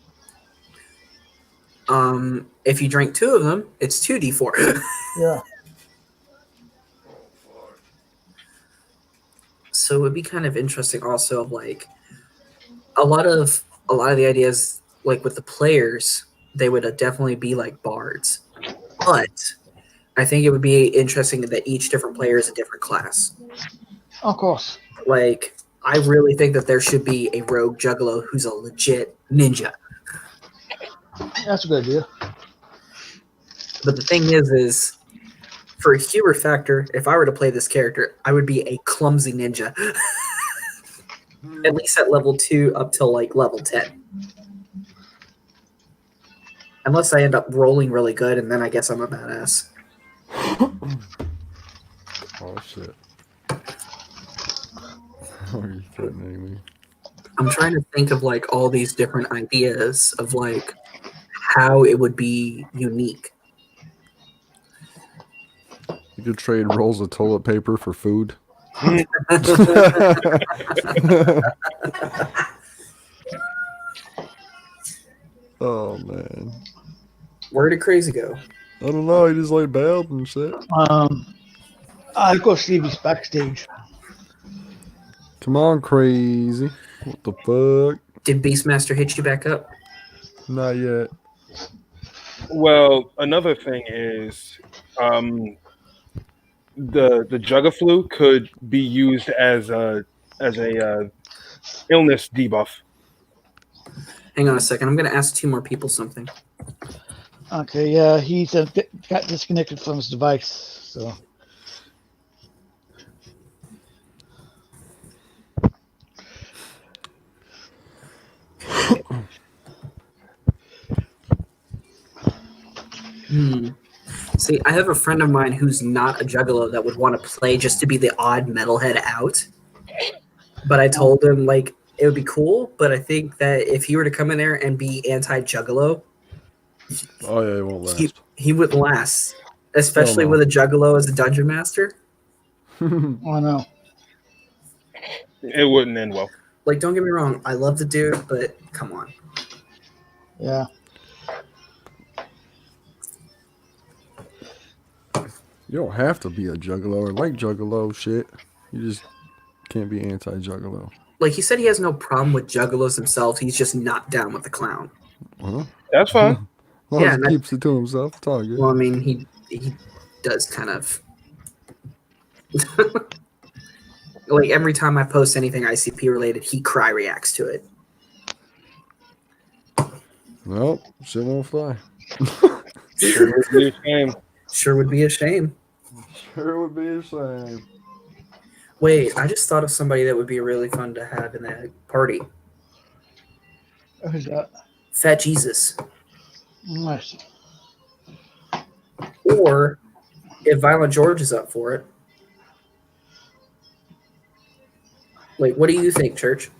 If you drink 2 of them, it's 2d4. Yeah. So it would be kind of interesting also of like a lot of the ideas like with the players, they would definitely be like bards. But I think it would be interesting that each different player is a different class. Of course. Like I really think that there should be a rogue juggalo who's a legit ninja. That's a good idea. But the thing is for a humor factor, if I were to play this character, I would be a clumsy ninja. At least at level 2 up till like level 10. Unless I end up rolling really good, and then I guess I'm a badass. Oh shit. Are you kidding me? I'm trying to think of like all these different ideas of like how it would be unique. You could trade rolls of toilet paper for food. Oh man. Where did Crazy go? I don't know, he just like bailed and shit. I go see if he's backstage. Come on, Crazy. What the fuck? Did Beastmaster hit you back up? Not yet. Well, another thing is the Juggaflu could be used as a illness debuff. Hang on a second. I'm going to ask 2 more people something. Okay, yeah, he's got disconnected from his device, so. See, I have a friend of mine who's not a juggalo that would want to play just to be the odd metalhead out. But I told him like it would be cool, but I think that if he were to come in there and be anti-juggalo, Oh yeah, it won't last. he wouldn't last, especially no. with a juggalo as a dungeon master. I know. It wouldn't end well. Like, don't get me wrong, I love the dude, but come on. Yeah. You don't have to be a juggalo or like juggalo shit. You just can't be anti-juggalo. Like, he said he has no problem with juggalos himself. He's just not down with the clown. That's fine. As long Yeah, as he keeps it to himself, it's all good. Well, I mean, he does kind of. Like, every time I post anything ICP related, he cry reacts to it. Well, shit won't fly. Sure would be a shame. Sure would be a shame. Sure would be a shame. Wait, I just thought of somebody that would be really fun to have in that party. Who's that? Fat Jesus. Nice. Or, if Violent George is up for it. Like, what do you think, Church?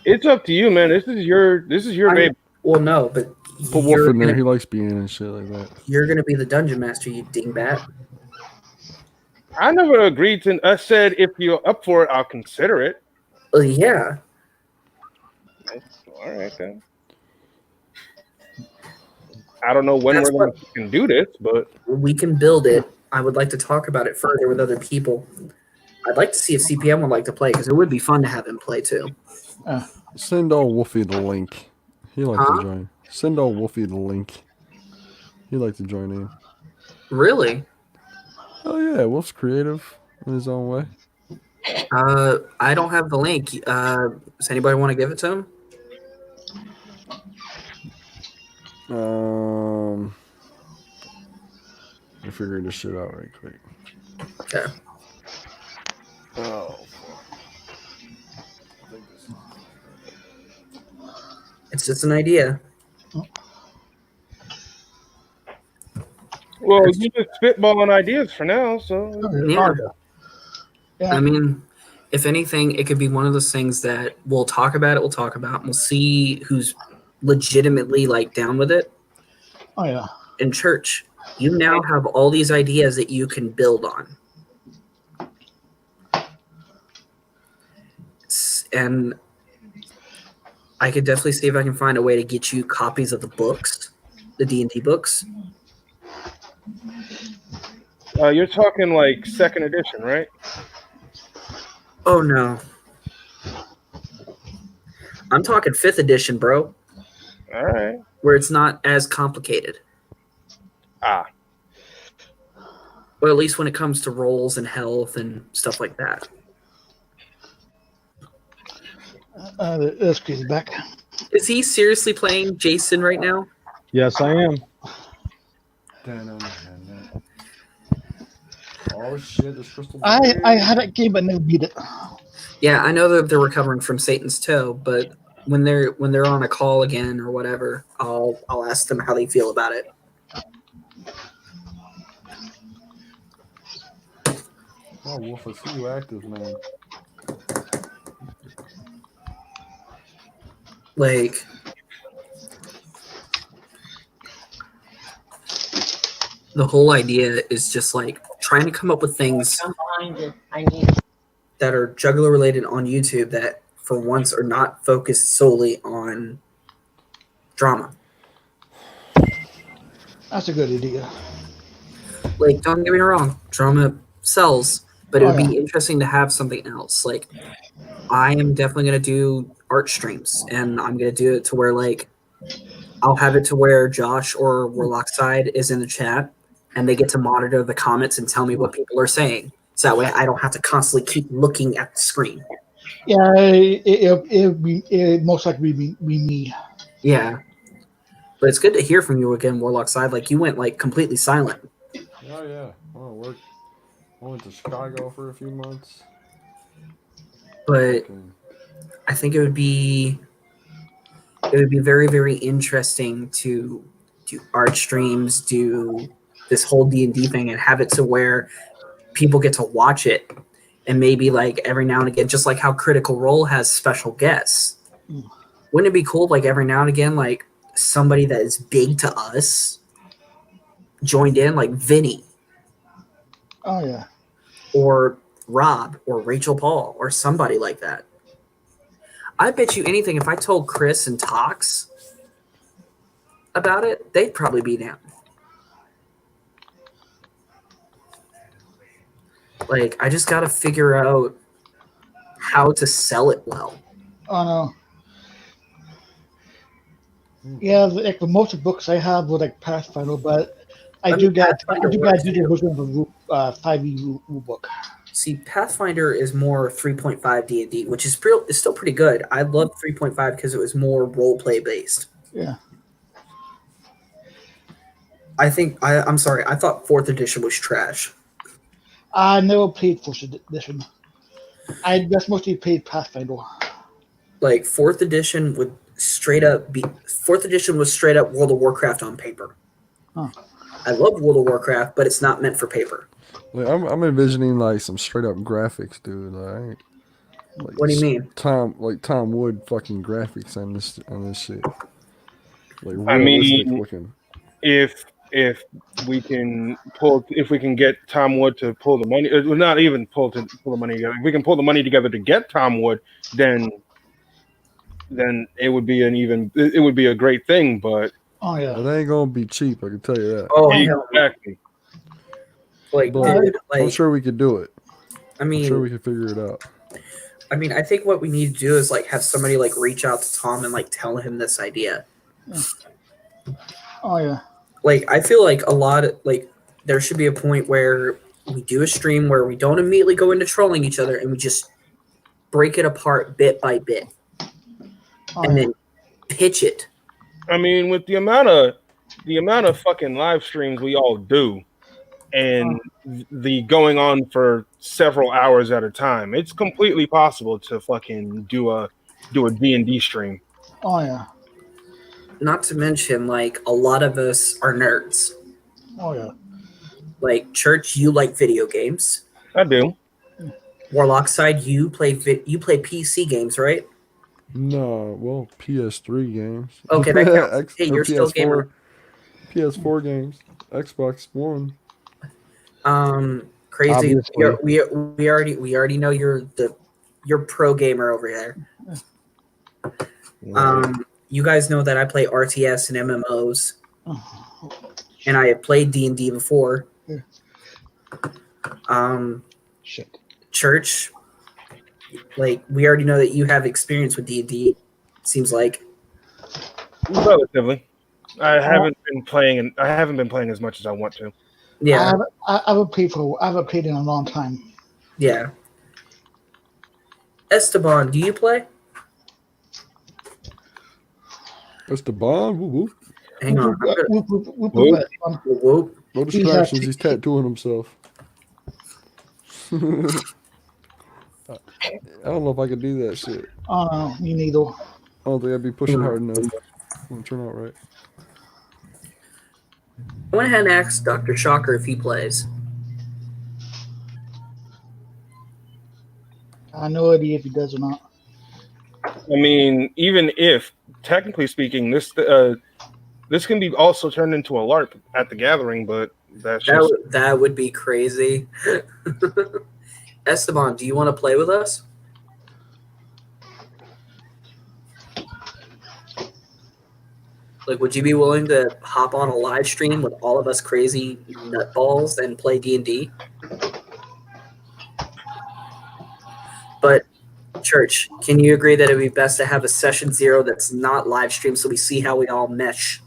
It's up to you, man. This is your baby. Well, no, but Put Wolf in there. He likes being and shit like that. You're gonna be the dungeon master, you dingbat. I never agreed to. I said if you're up for it, I'll consider it. Yeah. All right then. I don't know when we're going to do this, but we can build it. I would like to talk about it further with other people. I'd like to see if CPM would like to play because it would be fun to have him play too. Send old Wolfie the link. He'd like to join. Send old Wolfie the link. He'd like to join in. Really? Oh yeah, Wolf's creative in his own way. I don't have the link. Does anybody want to give it to him? Let me figure this shit out right quick. Okay. Oh. It's just an idea. well, you just spitballing ideas for now, so Yeah. I mean, if anything, it could be one of those things that we'll talk about. And we'll see who's legitimately like down with it. Oh yeah. In Church, you now have all these ideas that you can build on. And I could definitely see if I can find a way to get you copies of the books, the D&D books. you're talking like second edition, right? Oh no. I'm talking 5th edition, bro. All right. Where it's not as complicated. Well, at least when it comes to rolls and health and stuff like that. This kid's back. Is he seriously playing Jason right now? Yes, I am. Oh shit! This crystal. I had that game but never beat it. Yeah, I know that they're recovering from Satan's toe, but when they're on a call again or whatever, I'll ask them how they feel about it. Oh, Wolf, I see you active, man. Like, the whole idea is just like trying to come up with things that are juggler related on YouTube that for once are not focused solely on drama. That's a good idea. Like, don't get me wrong, drama sells, but it would be interesting to have something else. Like, I am definitely going to do art streams, and I'm going to do it to where, like, I'll have it to where Josh or Warlockside is in the chat, and they get to monitor the comments and tell me what people are saying. So that way I don't have to constantly keep looking at the screen. Yeah, it most likely be me. Yeah. But it's good to hear from you again, Warlockside. Like, you went, like, completely silent. Oh yeah. Oh, I went to Chicago for a few months. But I think it would be very, very interesting to do art streams, do this whole D&D thing, and have it to where people get to watch it, and maybe like every now and again, just like how Critical Role has special guests. Wouldn't it be cool, like every now and again, like somebody that is big to us joined in, like Vinny? Oh yeah. Or Rob or Rachel Paul or somebody like that. I bet you anything, if I told Chris and Tox about it, they'd probably be down. Like, I just got to figure out how to sell it well. Oh no. Yeah, like the most of the books I have were like Pathfinder, but I do got a digital version of the 5e rule book. See, Pathfinder is more 3.5 D&D, which is still pretty good. I love 3.5 because it was more role play based. Yeah. I'm sorry. I thought 4th edition was trash. I never played 4th edition. I just mostly played Pathfinder. Like 4th edition would straight up be 4th edition was straight up World of Warcraft on paper. Huh. I love World of Warcraft, but it's not meant for paper. Like, I'm envisioning like some straight up graphics, dude. Like, What do you mean? Tom Wood fucking graphics on this shit. Like I realistic mean, looking. If we can get Tom Wood to pull the money, not even pull the money together. If we can pull the money together to get Tom Wood, then it would be a great thing. But oh yeah, it ain't gonna be cheap. I can tell you that. Oh, exactly. Like, but dude, like, I'm sure we could do it. I mean, I'm sure we could figure it out. I mean, I think what we need to do is like have somebody like reach out to Tom and like tell him this idea. Oh yeah. Like, I feel like there should be a point where we do a stream where we don't immediately go into trolling each other and we just break it apart bit by bit and then pitch it. I mean, with the amount of fucking live streams we all do, and the going on for several hours at a time, it's completely possible to fucking do a D&D stream. Oh yeah. Not to mention, like, a lot of us are nerds. Oh yeah. Like, Church, you like video games. I do. Warlock side, you play PC games, right? No, well, PS3 games. Okay, that counts. Hey, you're still a gamer. PS4 games. Xbox One. Crazy. Obviously. We already know you're pro gamer over there. You guys know that I play RTS and MMOs, and I have played D&D before. Shit. Church, like, we already know that you have experience with D&D. Seems like. Relatively. I haven't been playing as much as I want to. Yeah. I haven't played in a long time. Yeah. Esteban, do you play? Esteban, whoop whoop. Hang on. Whoop. No distractions. He's tattooing himself. I don't know if I could do that shit. Oh no, me neither. I don't think I'd be pushing hard enough. It won't turn out right. I went ahead and asked Dr. Shocker if he plays. I have no idea if he does or not. I mean, even if, technically speaking, this can be also turned into a LARP at the gathering, but that would be crazy. Esteban, do you want to play with us? Like, would you be willing to hop on a live stream with all of us crazy nutballs and play D&D? But, Church, can you agree that it would be best to have a session 0 that's not live stream so we see how we all mesh?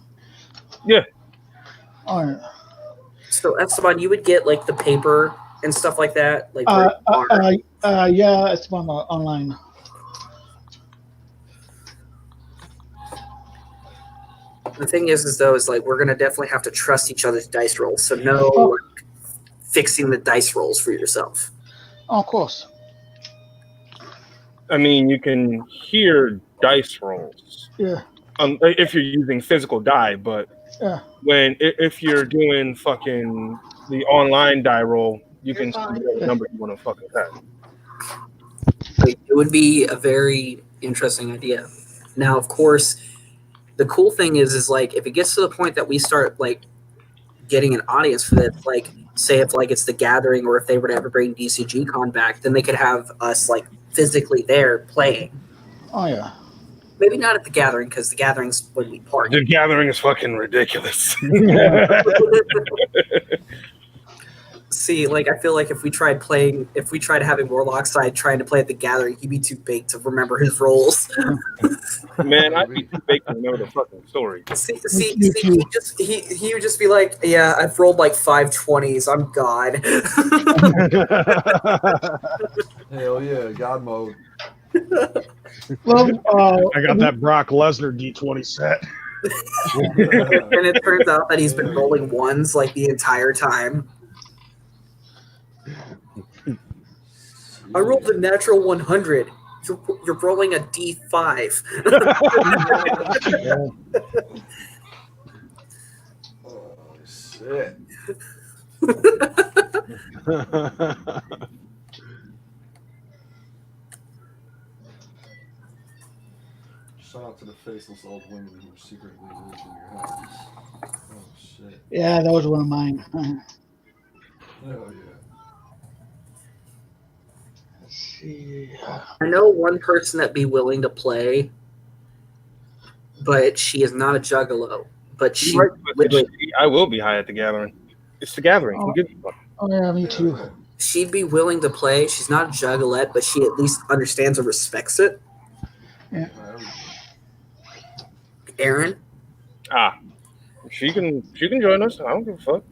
Yeah. All right. So, Esteban, you would get, like, the paper and stuff like that? Like, yeah, it's online. The thing is like, we're going to definitely have to trust each other's dice rolls. So like, fixing the dice rolls for yourself. Oh, of course. I mean, you can hear dice rolls. Yeah. If you're using physical die, but Yeah. If you're doing fucking the online die roll, you can see whatever number you want to fucking set. It would be a very interesting idea. Now, of course, the cool thing is like if it gets to the point that we start like getting an audience for this, like say if like it's the Gathering or if they were to ever bring DCG Con back, then they could have us like physically there playing. Oh yeah. Maybe not at the Gathering because the Gatherings would be party. The Gathering is fucking ridiculous. See, like I feel like if we tried having Warlock side trying to play at the Gathering, he'd be too big to remember his roles. Man, I'd be too big to know the fucking story. See, he would just be like, yeah, I've rolled like 520s. I'm God. Hell yeah, God mode. Well, I got that Brock Lesnar D20 set. And it turns out that he's been rolling ones like the entire time. I rolled a natural 100. You're rolling a D5. Oh shit. Shout out to the faceless old women who secretly live in your house. Oh shit. yeah, that was one of mine. Hell yeah. Let's see. I know one person that'd be willing to play, but she is not a juggalo. But she I will be high at the Gathering. It's the Gathering. Who gives a fuck? Oh yeah, me too. she'd be willing to play. She's not a juggalette, but she at least understands and respects it. Yeah. Aaron? She can join us. I don't give a fuck.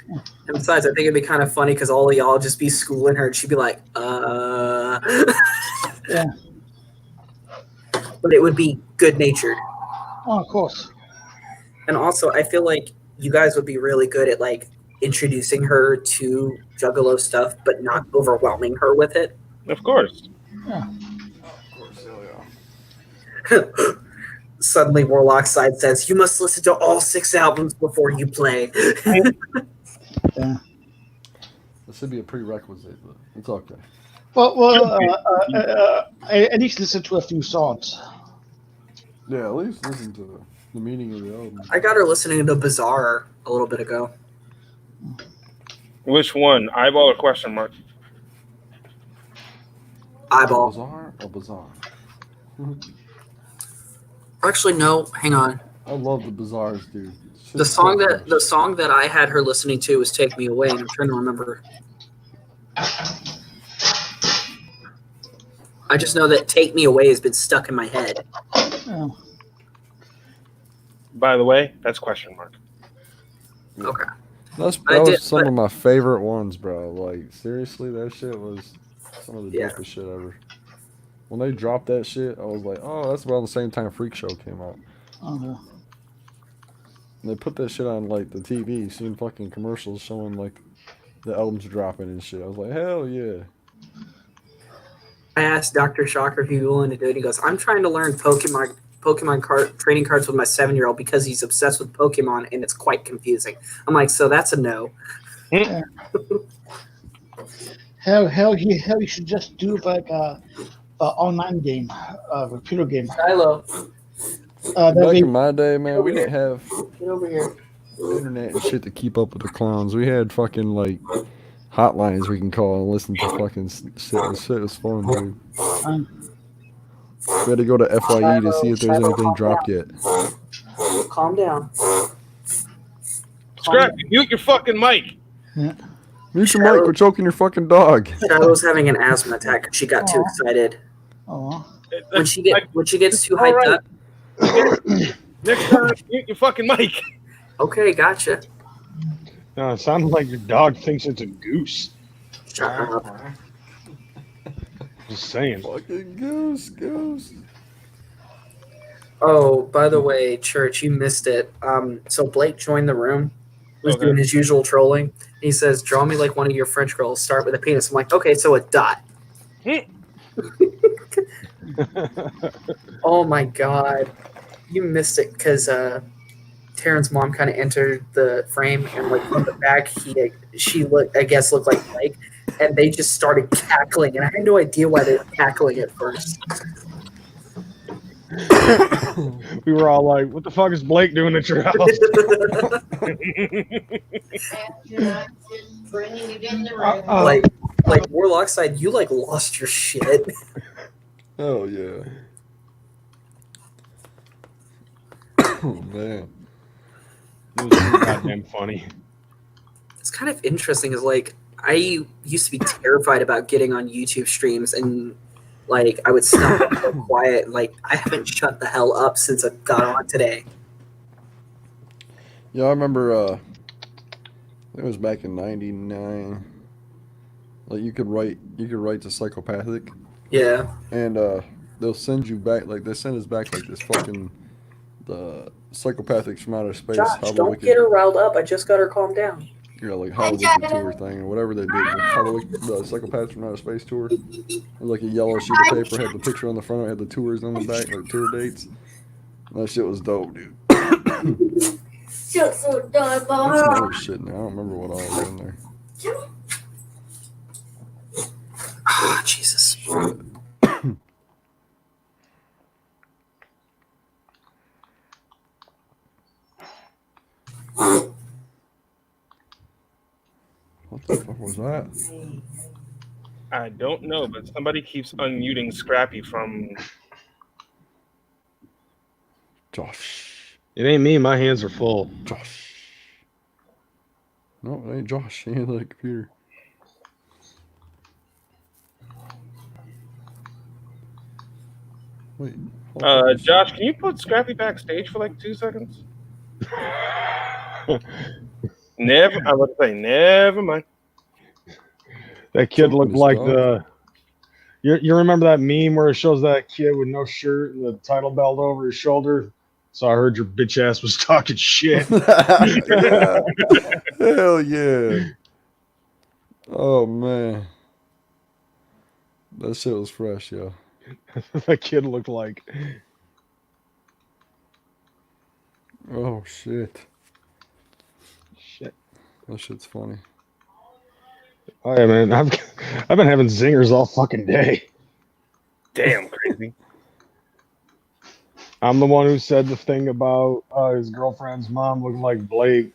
And besides, I think it'd be kind of funny because all of y'all just be schooling her and she'd be like, Yeah. But it would be good-natured. Oh, of course. And also, I feel like you guys would be really good at, like, introducing her to Juggalo stuff, but not overwhelming her with it. Of course. Yeah. Of course, hell yeah. Suddenly, Warlock side says, you must listen to all 6 albums before you play. Yeah. This should be a prerequisite, but it's okay. Well, at least listen to a few songs. Yeah, at least listen to the meaning of the album. I got her listening to Bizarre a little bit ago. Which one? Eyeball or question mark? Eyeball. Bizarre or Bizarre? Actually, no. Hang on. I love the Bizarres, dude. The song that I had her listening to was "Take Me Away," and I'm trying to remember. I just know that "Take Me Away" has been stuck in my head. Oh. By the way, that's question mark. Okay. That was some of my favorite ones, bro. Like, seriously, that shit was some of the dopest shit ever. When they dropped that shit, I was like, oh, that's around the same time Freak Show came out. Okay. And they put that shit on, like, the TV, seeing fucking commercials showing, like, the albums dropping and shit. I was like, hell yeah. I asked Dr. Shocker if he was willing to do it. He goes, I'm trying to learn Pokemon trading cards with my 7-year-old because he's obsessed with Pokemon and it's quite confusing. I'm like, so that's a no. Yeah. Hell, you should just do like a online game, a computer game. Shiloh. Back in my day, man, we didn't have Get over here. internet and shit to keep up with the clowns. We had fucking, like, hotlines we can call and listen to fucking shit. The shit was fun, dude. We had to go to FYE to see if there's anything dropped yet. Calm down. Scrap, mute your fucking mic. Yeah. Mute your mic, we're choking your fucking dog. Shadow's having an asthma attack. She got too excited. Oh. When she gets too hyped up. Next time, mute your fucking mic. Okay, gotcha. No, it sounds like your dog thinks it's a goose. Shut up. Just saying. Fucking goose. Oh, by the way, Church, you missed it. So Blake joined the room. Was doing his usual trolling. He says, "Draw me like one of your French girls. Start with a penis." I'm like, "Okay, so a dot." Oh my god, you missed it because Taryn's mom kind of entered the frame, and like from the back, she looked, I guess, looked like Blake, and they just started cackling, and I had no idea why they were cackling at first. We were all like, "What the fuck is Blake doing at your house?" like Warlock side, you like lost your shit. Oh yeah. Oh man. It was so goddamn funny. It's kind of interesting. Is like I used to be terrified about getting on YouTube streams, and like I would stop and go quiet. Like I haven't shut the hell up since I got on today. Yeah, I remember. It was back in '99. Like you could write to Psychopathic, Yeah. and they'll send you back. Like they send us back like this fucking the Psychopathics from Outer Space. Josh, don't get her riled up. I just got her calmed down. Yeah, like How the Wicked Tour thing or whatever they did. The Psychopaths from Outer Space tour. It was like a yellow sheet of paper, had the picture on the front, had the tours on the back, like tour dates. That shit was dope, dude. That's so dumb. That's some other shit now. I don't remember what all was in there. Ah, Jesus. What the fuck was that? I don't know, but somebody keeps unmuting Scrappy from. Josh. It ain't me. My hands are full. Josh. No, it ain't Josh. He ain't the computer. Wait. Josh, can you put Scrappy backstage for like 2 seconds? Never. I was say, never mind. That kid looked like the. You remember that meme where it shows that kid with no shirt and the title belt over his shoulder? So I heard your bitch ass was talking shit. Yeah. Hell yeah. Oh man. That shit was fresh, yo. That kid looked like. Oh shit. Shit. That shit's funny. Oh yeah, man. I've been having zingers all fucking day. Damn, crazy. I'm the one who said the thing about his girlfriend's mom looking like Blake.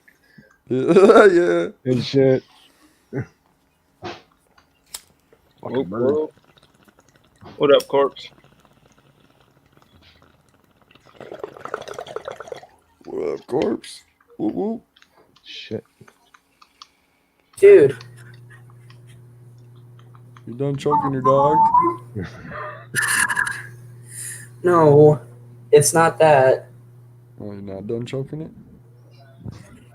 Yeah. And shit. Whoop, whoop. What up, Corpse? What up, Corpse? Whoop whoop. Shit. Dude. You done choking your dog? No, it's not that. Oh, you're not done choking it?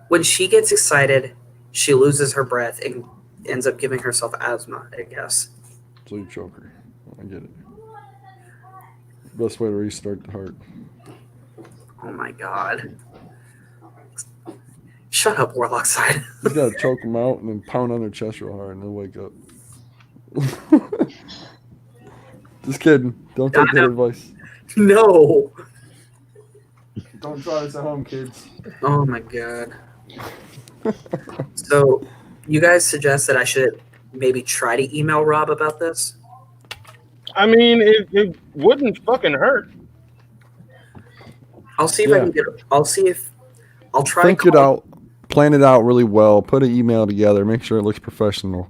When she gets excited, she loses her breath and ends up giving herself asthma, I guess. So you choke her. I get it. Best way to restart the heart. Oh my god. Shut up, Warlock side. You gotta choke them out and then pound on their chest real hard and they'll wake up. Just kidding. Don't take that advice. No. Don't try this at home, kids. Oh my god. So, you guys suggest that I should maybe try to email Rob about this? I mean, it wouldn't fucking hurt. I'll see if I can get. I'll try. Think it out. Plan it out really well. Put an email together. Make sure it looks professional,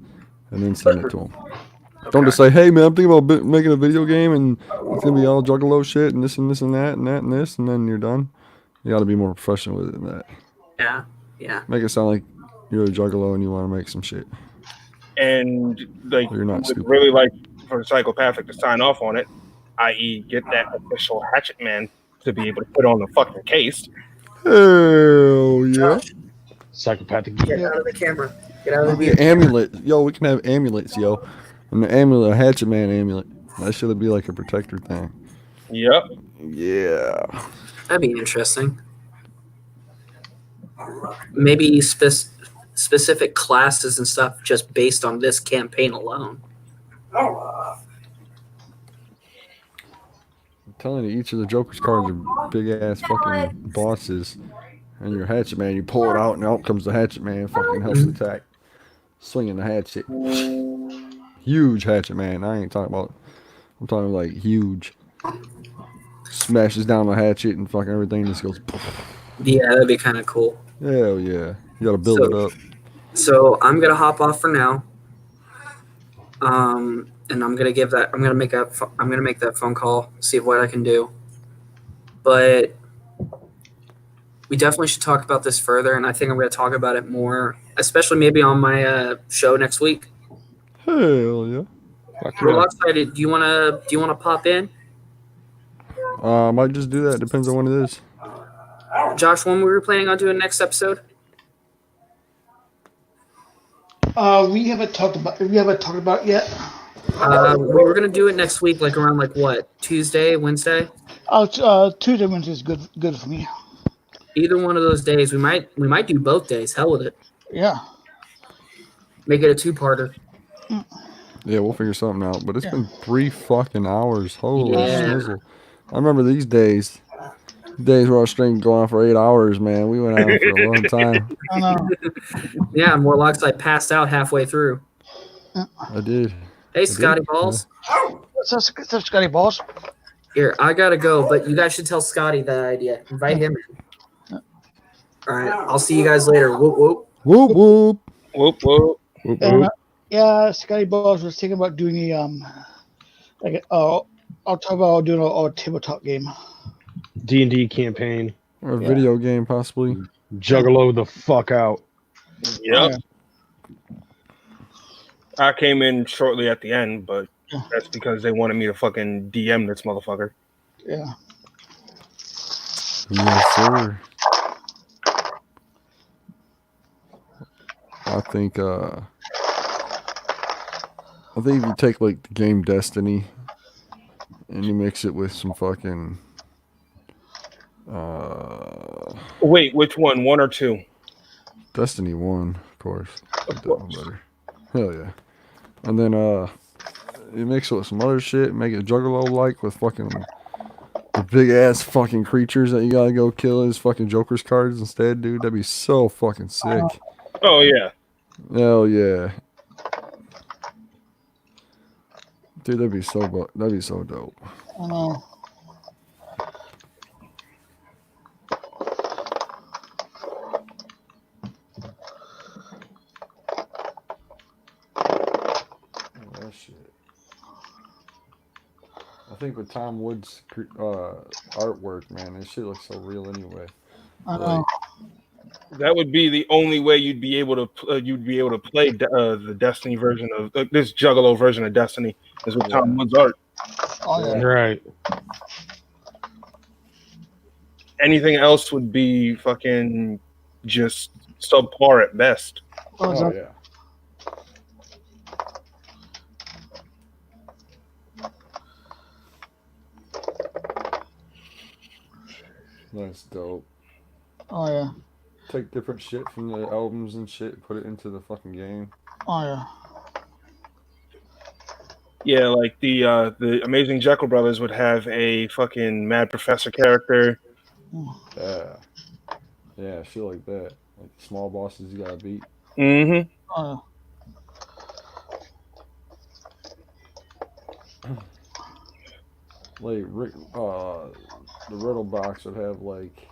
and then send it to him. Okay. Don't just say, "Hey man, I'm thinking about making a video game, and it's gonna be all juggalo shit, and this and this and that and that and this," and then you're done. You got to be more professional with it than that. Yeah, yeah. Make it sound like you're a juggalo and you want to make some shit. And like, you're not stupid. Really like for Psychopathic to sign off on it, i.e., get that official Hatchet Man to be able to put on the fucking case. Hell yeah. Psychopathic. Get out of the camera. Get out of the camera. Amulet. Yo, we can have amulets, yo. And the amulet, a Hatchet Man amulet. That should be like a protector thing. Yep. Yeah. That'd be interesting. Maybe specific classes and stuff just based on this campaign alone. I'm telling you, each of the Joker's cards are big ass fucking bosses. And your hatchet man, you pull it out, and out comes the hatchet man. Fucking helps attack. Swinging the hatchet. Huge hatchet man. I ain't talking about. I'm talking like huge. Smashes down the hatchet and fucking everything just goes. Yeah, that'd be kind of cool. Hell yeah. You gotta build it up. So I'm gonna hop off for now. And I'm gonna make that phone call, see what I can do. But we definitely should talk about this further, and I think I'm gonna talk about it more, especially maybe on my show next week. Hell yeah. Real excited. Do you wanna pop in? I might just do that. Depends on when it is. Josh, when we were planning on doing next episode? We haven't talked about it yet. We were gonna do it next week, like around what, Tuesday, Wednesday? Tuesday, Wednesday is good for me. Either one of those days. We might do both days. Hell with it. Yeah. Make it a two-parter. Yeah, we'll figure something out. But it's been 3 fucking hours. Holy shizzle. I remember these days where our stream going on for 8 hours, man. We went out for a long time. I know. Yeah, Morlocks, I passed out halfway through. I did. Hey, Scotty Balls. What's up, Scotty Balls? Here, I gotta go, but you guys should tell Scotty that idea. Invite him in. All right, I'll see you guys later. Whoop, whoop. Whoop, whoop. Whoop, whoop. Whoop, whoop. Yeah, Scotty Balls was thinking about doing I'll talk about doing a tabletop game. D&D campaign. Or a video game, possibly. Juggalo the fuck out. Yep. I came in shortly at the end, but that's because they wanted me to fucking DM this motherfucker. Yeah. Yes, sir. I think if you take like the game Destiny and you mix it with some fucking Wait, which one? 1 or 2? Destiny 1, of course. That one better. Hell yeah. And then you mix it with some other shit, make it Juggalo like with fucking the big ass fucking creatures that you gotta go kill as fucking Joker's cards instead, dude. That'd be so fucking sick. Oh yeah. Hell yeah. Dude, that'd be so dope. I know. That shit. I think with Tom Wood's artwork, man, this shit looks so real anyway. I know. That would be the only way you'd be able to play the Destiny version of this Juggalo version of Destiny is with Tom Wood's art. Oh yeah. Right. Anything else would be fucking just subpar at best. Oh yeah. That's dope. Oh yeah. Take different shit from the albums and shit, put it into the fucking game. Oh yeah. Yeah, like the Amazing Jekyll Brothers would have a fucking Mad Professor character. Yeah. Yeah, shit like that. Like small bosses you gotta beat. Mm-hmm. Oh yeah. Like the riddle box would have like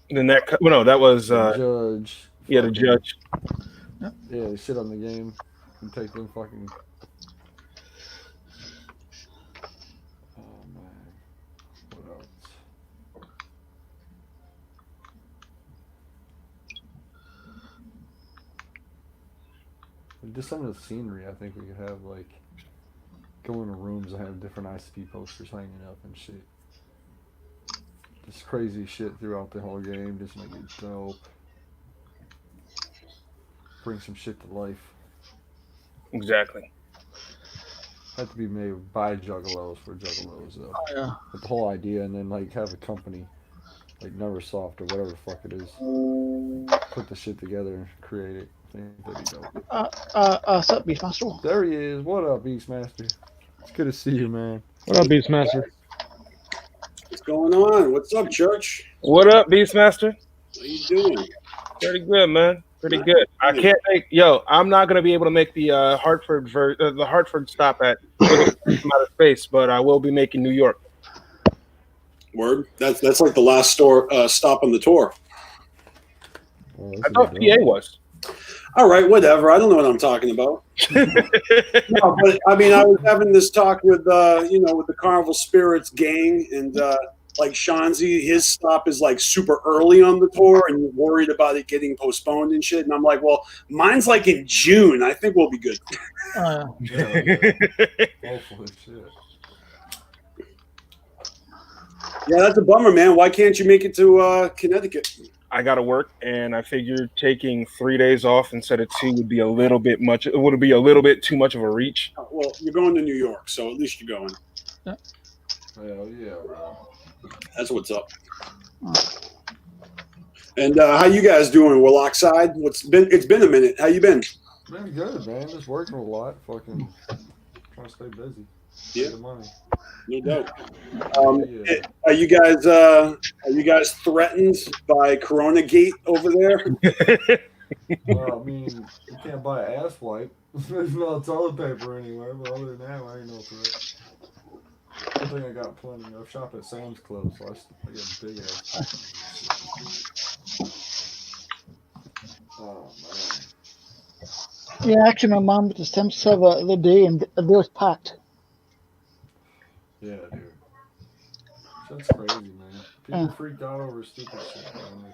that was judge. Yeah, the judge. Yeah, they shit on the game and take them fucking. Oh man, what else? Just some of the scenery. I think we could have like go into rooms and have different ICP posters hanging up and shit. Just crazy shit throughout the whole game. Just make it dope. Bring some shit to life. Exactly. Had to be made by Juggalos for Juggalos though. Oh yeah. With the whole idea, and then like have a company like Neversoft or whatever the fuck it is, put the shit together and create it. I think that'd be dope. What's up, Beastmaster? There he is. What up, Beastmaster? It's good to see you, man. What up, Beastmaster? What's going on? What's up, Church? What up, Beastmaster? How you doing? Pretty good, man. Pretty good. I can't make. I'm not gonna be able to make the Hartford stop at Outer Space, but I will be making New York. Word. That's like the last stop on the tour. I thought PA was. All right, whatever. I don't know what I'm talking about. No, but I mean, I was having this talk with with the Carnival Spirits gang, and like Shanzi, his stop is like super early on the tour, and you're worried about it getting postponed and shit. And I'm like, well, mine's like in June. I think we'll be good. Hopefully, shit. Yeah, that's a bummer, man. Why can't you make it to Connecticut? I got to work, and I figured taking 3 days off instead of 2 would be a little bit much. It would be a little bit too much of a reach. Well, you're going to New York, so at least you're going. Hell yeah, bro. That's what's up. And how you guys doing? We're Lockside. It's been a minute. How you been? Been good, man. Just working a lot. Fucking trying to stay busy. Yeah. Get money. No doubt. Are you guys threatened by Corona Gate over there? Well, I mean, you can't buy an ass wipe. There's no toilet paper anywhere, but other than that, I ain't no threat. I think I got plenty. I shop at Sam's Club, so I get big ass. Oh man. Yeah, actually, my mom went to Stem Cell the other day, and it was packed. Yeah, dude. That's crazy, man. People freaked out over stupid shit, man.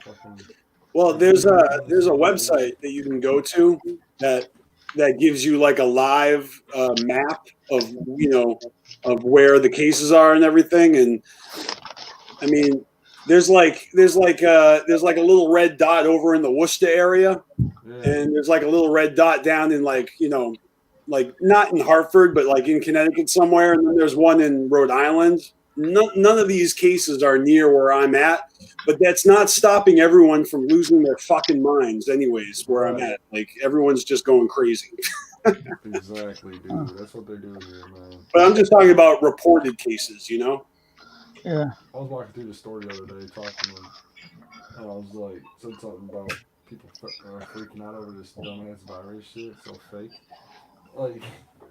Well, there's a website that you can go to that gives you like a live map of of where the cases are and everything. And I mean, there's like a little red dot over in the Worcester area, and there's like a little red dot down in like not in Hartford, but like in Connecticut somewhere. And then there's one in Rhode Island. None of these cases are near where I'm at, but that's not stopping everyone from losing their fucking minds anyways, where I'm at. Like, everyone's just going crazy. Exactly, dude. That's what they're doing here, man. But I'm just talking about reported cases, Yeah. I was walking through the store the other day talking to them, and I was like, said something about people freaking out over this dumbass virus shit, so fake. Like,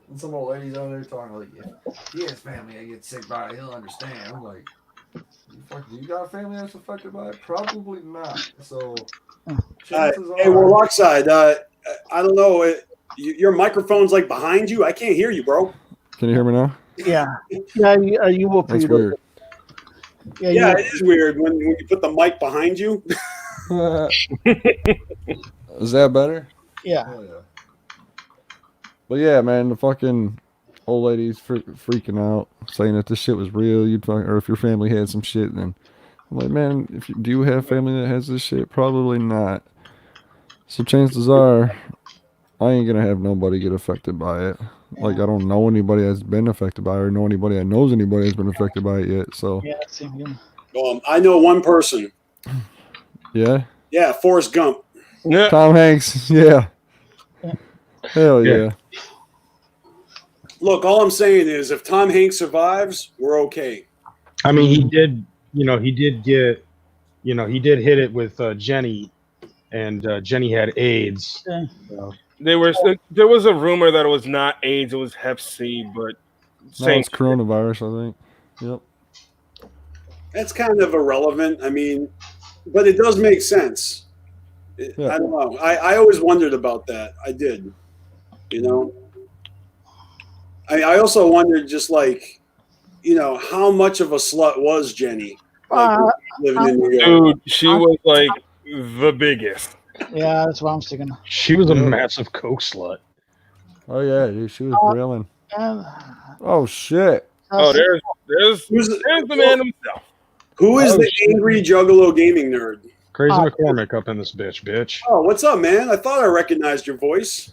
and some old ladies out there talking like, if he has family that gets sick by it, he'll understand. I'm like, you got a family that's affected by it? Probably not. So, chances hey, are. we're Lockside. I don't know. Your microphone's like behind you. I can't hear you, bro. Can you hear me now? Yeah. Yeah, you will. That's weird. Yeah, it is weird when you put the mic behind you. Is that better? Yeah. Oh, yeah. But yeah, man, the fucking old lady's freaking out, saying that this shit was real. Or if your family had some shit, then I'm like, man, do you have family that has this shit? Probably not. So chances are, I ain't gonna have nobody get affected by it. Like, I don't know anybody that's been affected by it, or know anybody that knows anybody that's been affected by it yet. So yeah. I know one person. Yeah. Yeah, Forrest Gump. Yeah. Tom Hanks. Yeah. Hell yeah. Look, all I'm saying is, if Tom Hanks survives, we're okay. I mean, he did hit it with Jenny, and Jenny had AIDS. So. There was a rumor that it was not AIDS, it was Hep C, but it's coronavirus, I think. Yep. That's kind of irrelevant. I mean, but it does make sense. Yeah. I don't know. I always wondered about that. I did. I also wondered, just like, how much of a slut was Jenny? Like, living in New York. Dude, she was like the biggest. Yeah, that's what I'm thinking. She was a massive coke slut. Oh yeah, dude, she was brilliant. Oh shit. Oh, there's the man himself. Who is the angry Juggalo gaming nerd? Crazy McCormick up in this bitch. Oh, what's up, man? I thought I recognized your voice.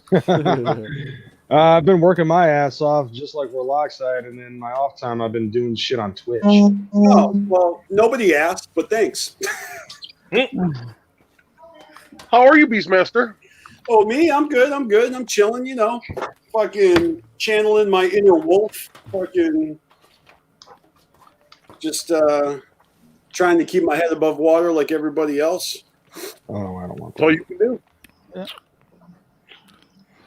I've been working my ass off, just like we're Lockside, and then my off time I've been doing shit on Twitch. Oh, well, nobody asked, but thanks. How are you, Beastmaster? Oh, me? I'm good. I'm chilling, fucking channeling my inner wolf, fucking just trying to keep my head above water like everybody else. Oh, I don't want That's all you can do.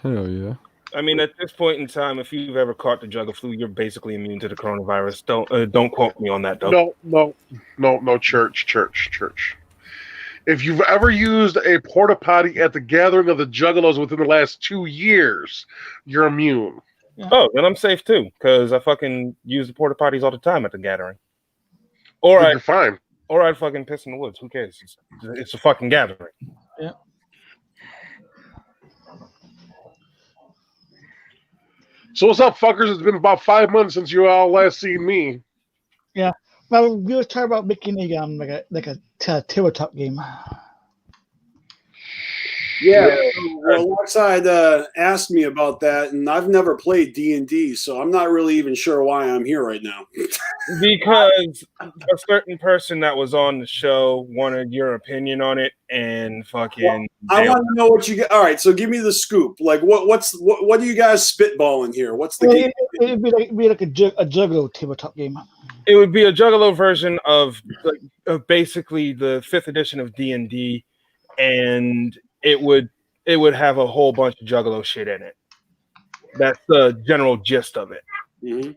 Hell yeah. I mean, at this point in time, if you've ever caught the juggle flu, you're basically immune to the coronavirus. Don't quote me on that, though. No, church. If you've ever used a porta potty at the gathering of the Juggalos within the last 2 years, you're immune. Oh, then I'm safe too, because I fucking use the porta potties all the time at the gathering. Or you're fine. Or I'd fucking piss in the woods. Who cares? It's a fucking gathering. Yeah. So what's up, fuckers? It's been about 5 months since you all last seen me. Yeah. Well, we were talking about making a like a tabletop game. Yeah, well, Lockside asked me about that, and I've never played D&D, so I'm not really even sure why I'm here right now. Because a certain person that was on the show wanted your opinion on it, and fucking. Well, I want to know what you get. All right, so give me the scoop. Like, what are you guys spitballing here? What's the game? It'd be like a Juggalo tabletop game. It would be a Juggalo version of basically the 5th edition of D&D, and it would have a whole bunch of Juggalo shit in it. That's the general gist of it. Mm-hmm.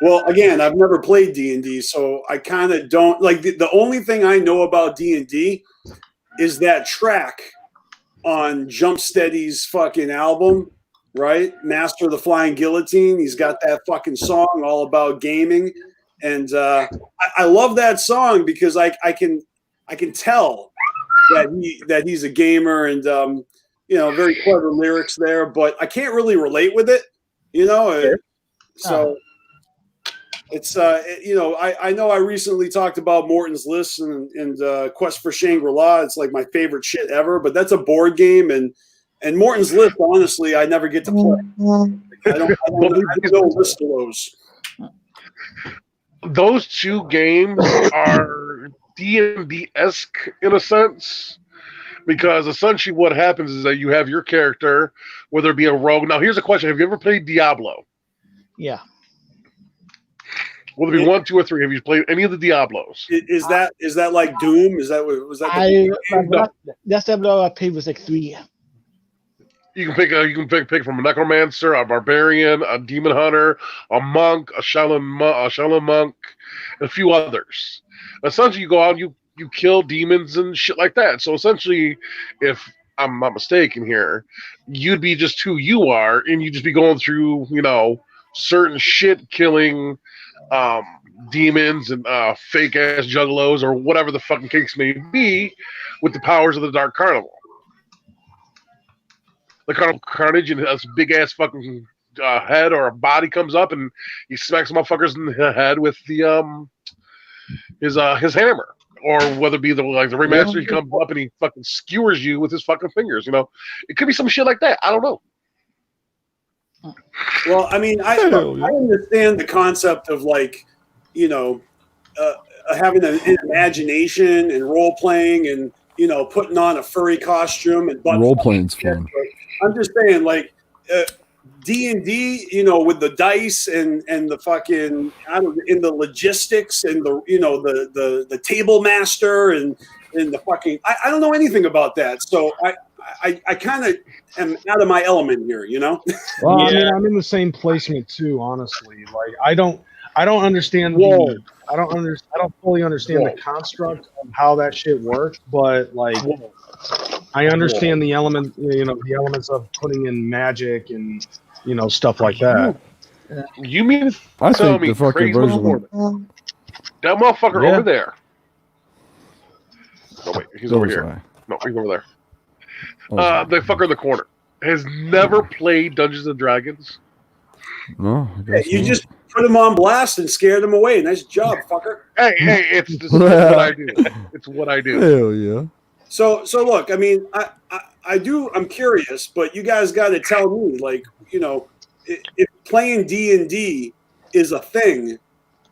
Well, again, I've never played D&D, so I kind of don't like the only thing I know about D&D is that track on Jumpsteady's fucking album, right? Master of the Flying Guillotine. He's got that fucking song all about gaming, and I love that song because I can tell that he's a gamer and very clever lyrics there, but I can't really relate with it, so. It's I know I recently talked about Morton's List and Quest for Shangri-La. It's like my favorite shit ever, but that's a board game, and Morton's List, honestly, I never get to play. I don't know list of those. Those two games are D&D-esque in a sense, because essentially what happens is that you have your character, whether it be a rogue. Now, here's a question: have you ever played Diablo? Yeah. Will it be 1, 2, or 3? Have you played any of the Diablos? Is that like Doom? Is that was that? That's I played was like 3. You can pick from a necromancer, a barbarian, a demon hunter, a monk, a Shaolin monk, and a few others. Essentially, you go out and you kill demons and shit like that. So essentially, if I'm not mistaken here, you'd be just who you are, and you'd just be going through certain shit, killing demons and fake ass juggalos or whatever the fucking case may be, with the powers of the Dark Carnival. The Carnival Carnage, and this big ass fucking head or a body comes up and he smacks motherfuckers in the head with the his hammer, or whether it be the remaster, he comes up and he fucking skewers you with his fucking fingers. It could be some shit like that. I don't know. Well, I mean, I understand the concept of having an imagination and role playing and putting on a furry costume and role playing's fun. I'm just saying, D&D, with the dice and the fucking in the logistics and the table master and the fucking I don't know anything about that, so I kind of am out of my element here, Well, I mean, I'm in the same placement too, honestly. I don't understand I don't fully understand the construct of how that shit works, but I understand the elements of putting in magic and stuff like that. You mean I tell think me the fucking crazy version motherfucker? That motherfucker over there. No, wait, he's over here. No, he's over there. The fucker in the corner has never played Dungeons and Dragons. No, you just put him on blast and scared him away. Nice job, fucker. Hey, this is what I do. It's what I do. Hell yeah. So look, I mean, I'm curious, but you guys got to tell me, if playing D&D is a thing,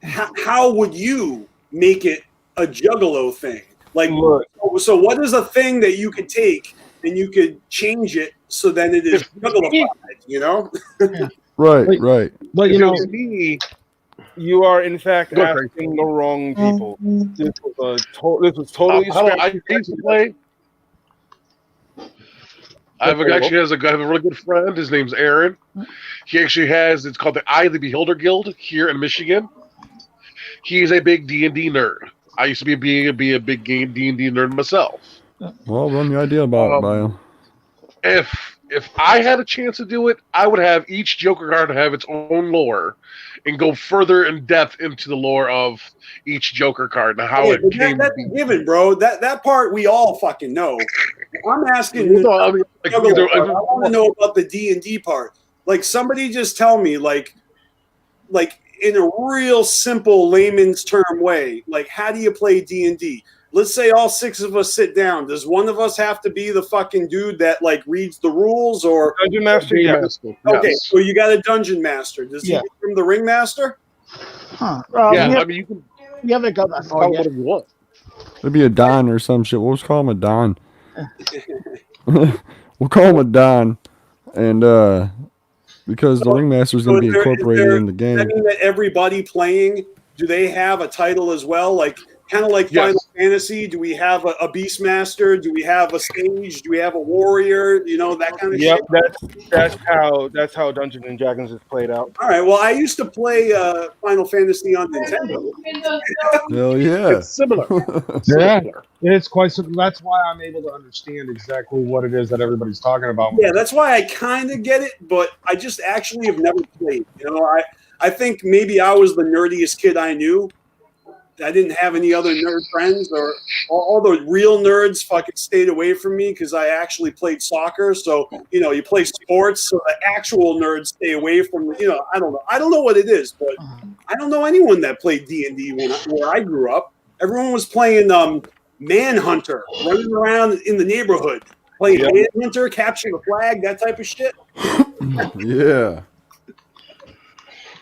how would you make it a Juggalo thing? So what is a thing that you could take and you could change it so then it is Juggalo-fied, Right. But You are in fact Go crazy. asking the wrong people. This was totally. Hello, I used to play. I have a really good friend. His name's Aaron. He actually has. It's called the Eye of the Beholder Guild here in Michigan. He's a big D&D nerd. I used to be a big game D&D nerd myself. Well, run the idea about it, Bio. If I had a chance to do it, I would have each Joker card have its own lore and go further in depth into the lore of each Joker card and how it came that's to be. given, bro. That part we all fucking know. I'm asking. I want to know about the D&D part. Like, somebody just tell me, like in a real simple layman's term way, like, how do you play D&D? Let's say all 6 of us sit down. Does one of us have to be the fucking dude that like reads the rules, or Dungeon Master? Okay, Yes. so you got a Dungeon Master. Does he become the Ring Master? Huh. I mean, you can. You haven't got that far yet. Whatever you want. It'd be a Don or some shit. We'll just call him a Don. We'll call him a Don, and because the Ringmaster is going to be incorporated in the game. Does that mean that everybody playing, do they have a title as well? Like, kind of like Final Fantasy, do we have a Beastmaster? Do we have a Sage? Do we have a Warrior? You know, that kind of shit? That's how Dungeons and Dragons is played out. All right, well, I used to play Final Fantasy on Nintendo. Hell yeah. It's similar. Yeah, it's quite simple. That's why I'm able to understand exactly what it is that everybody's talking about. Yeah, that's why I kind of get it, but I just actually have never played. You know, I think maybe I was the nerdiest kid I knew. I didn't have any other nerd friends, or all the real nerds fucking stayed away from me because I actually played soccer. So, you know, you play sports, so the actual nerds stay away from, you know, I don't know. I don't know what it is, but I don't know anyone that played D&D where I grew up. Everyone was playing Manhunter, running around in the neighborhood, playing Manhunter, capture the flag, that type of shit. Yeah.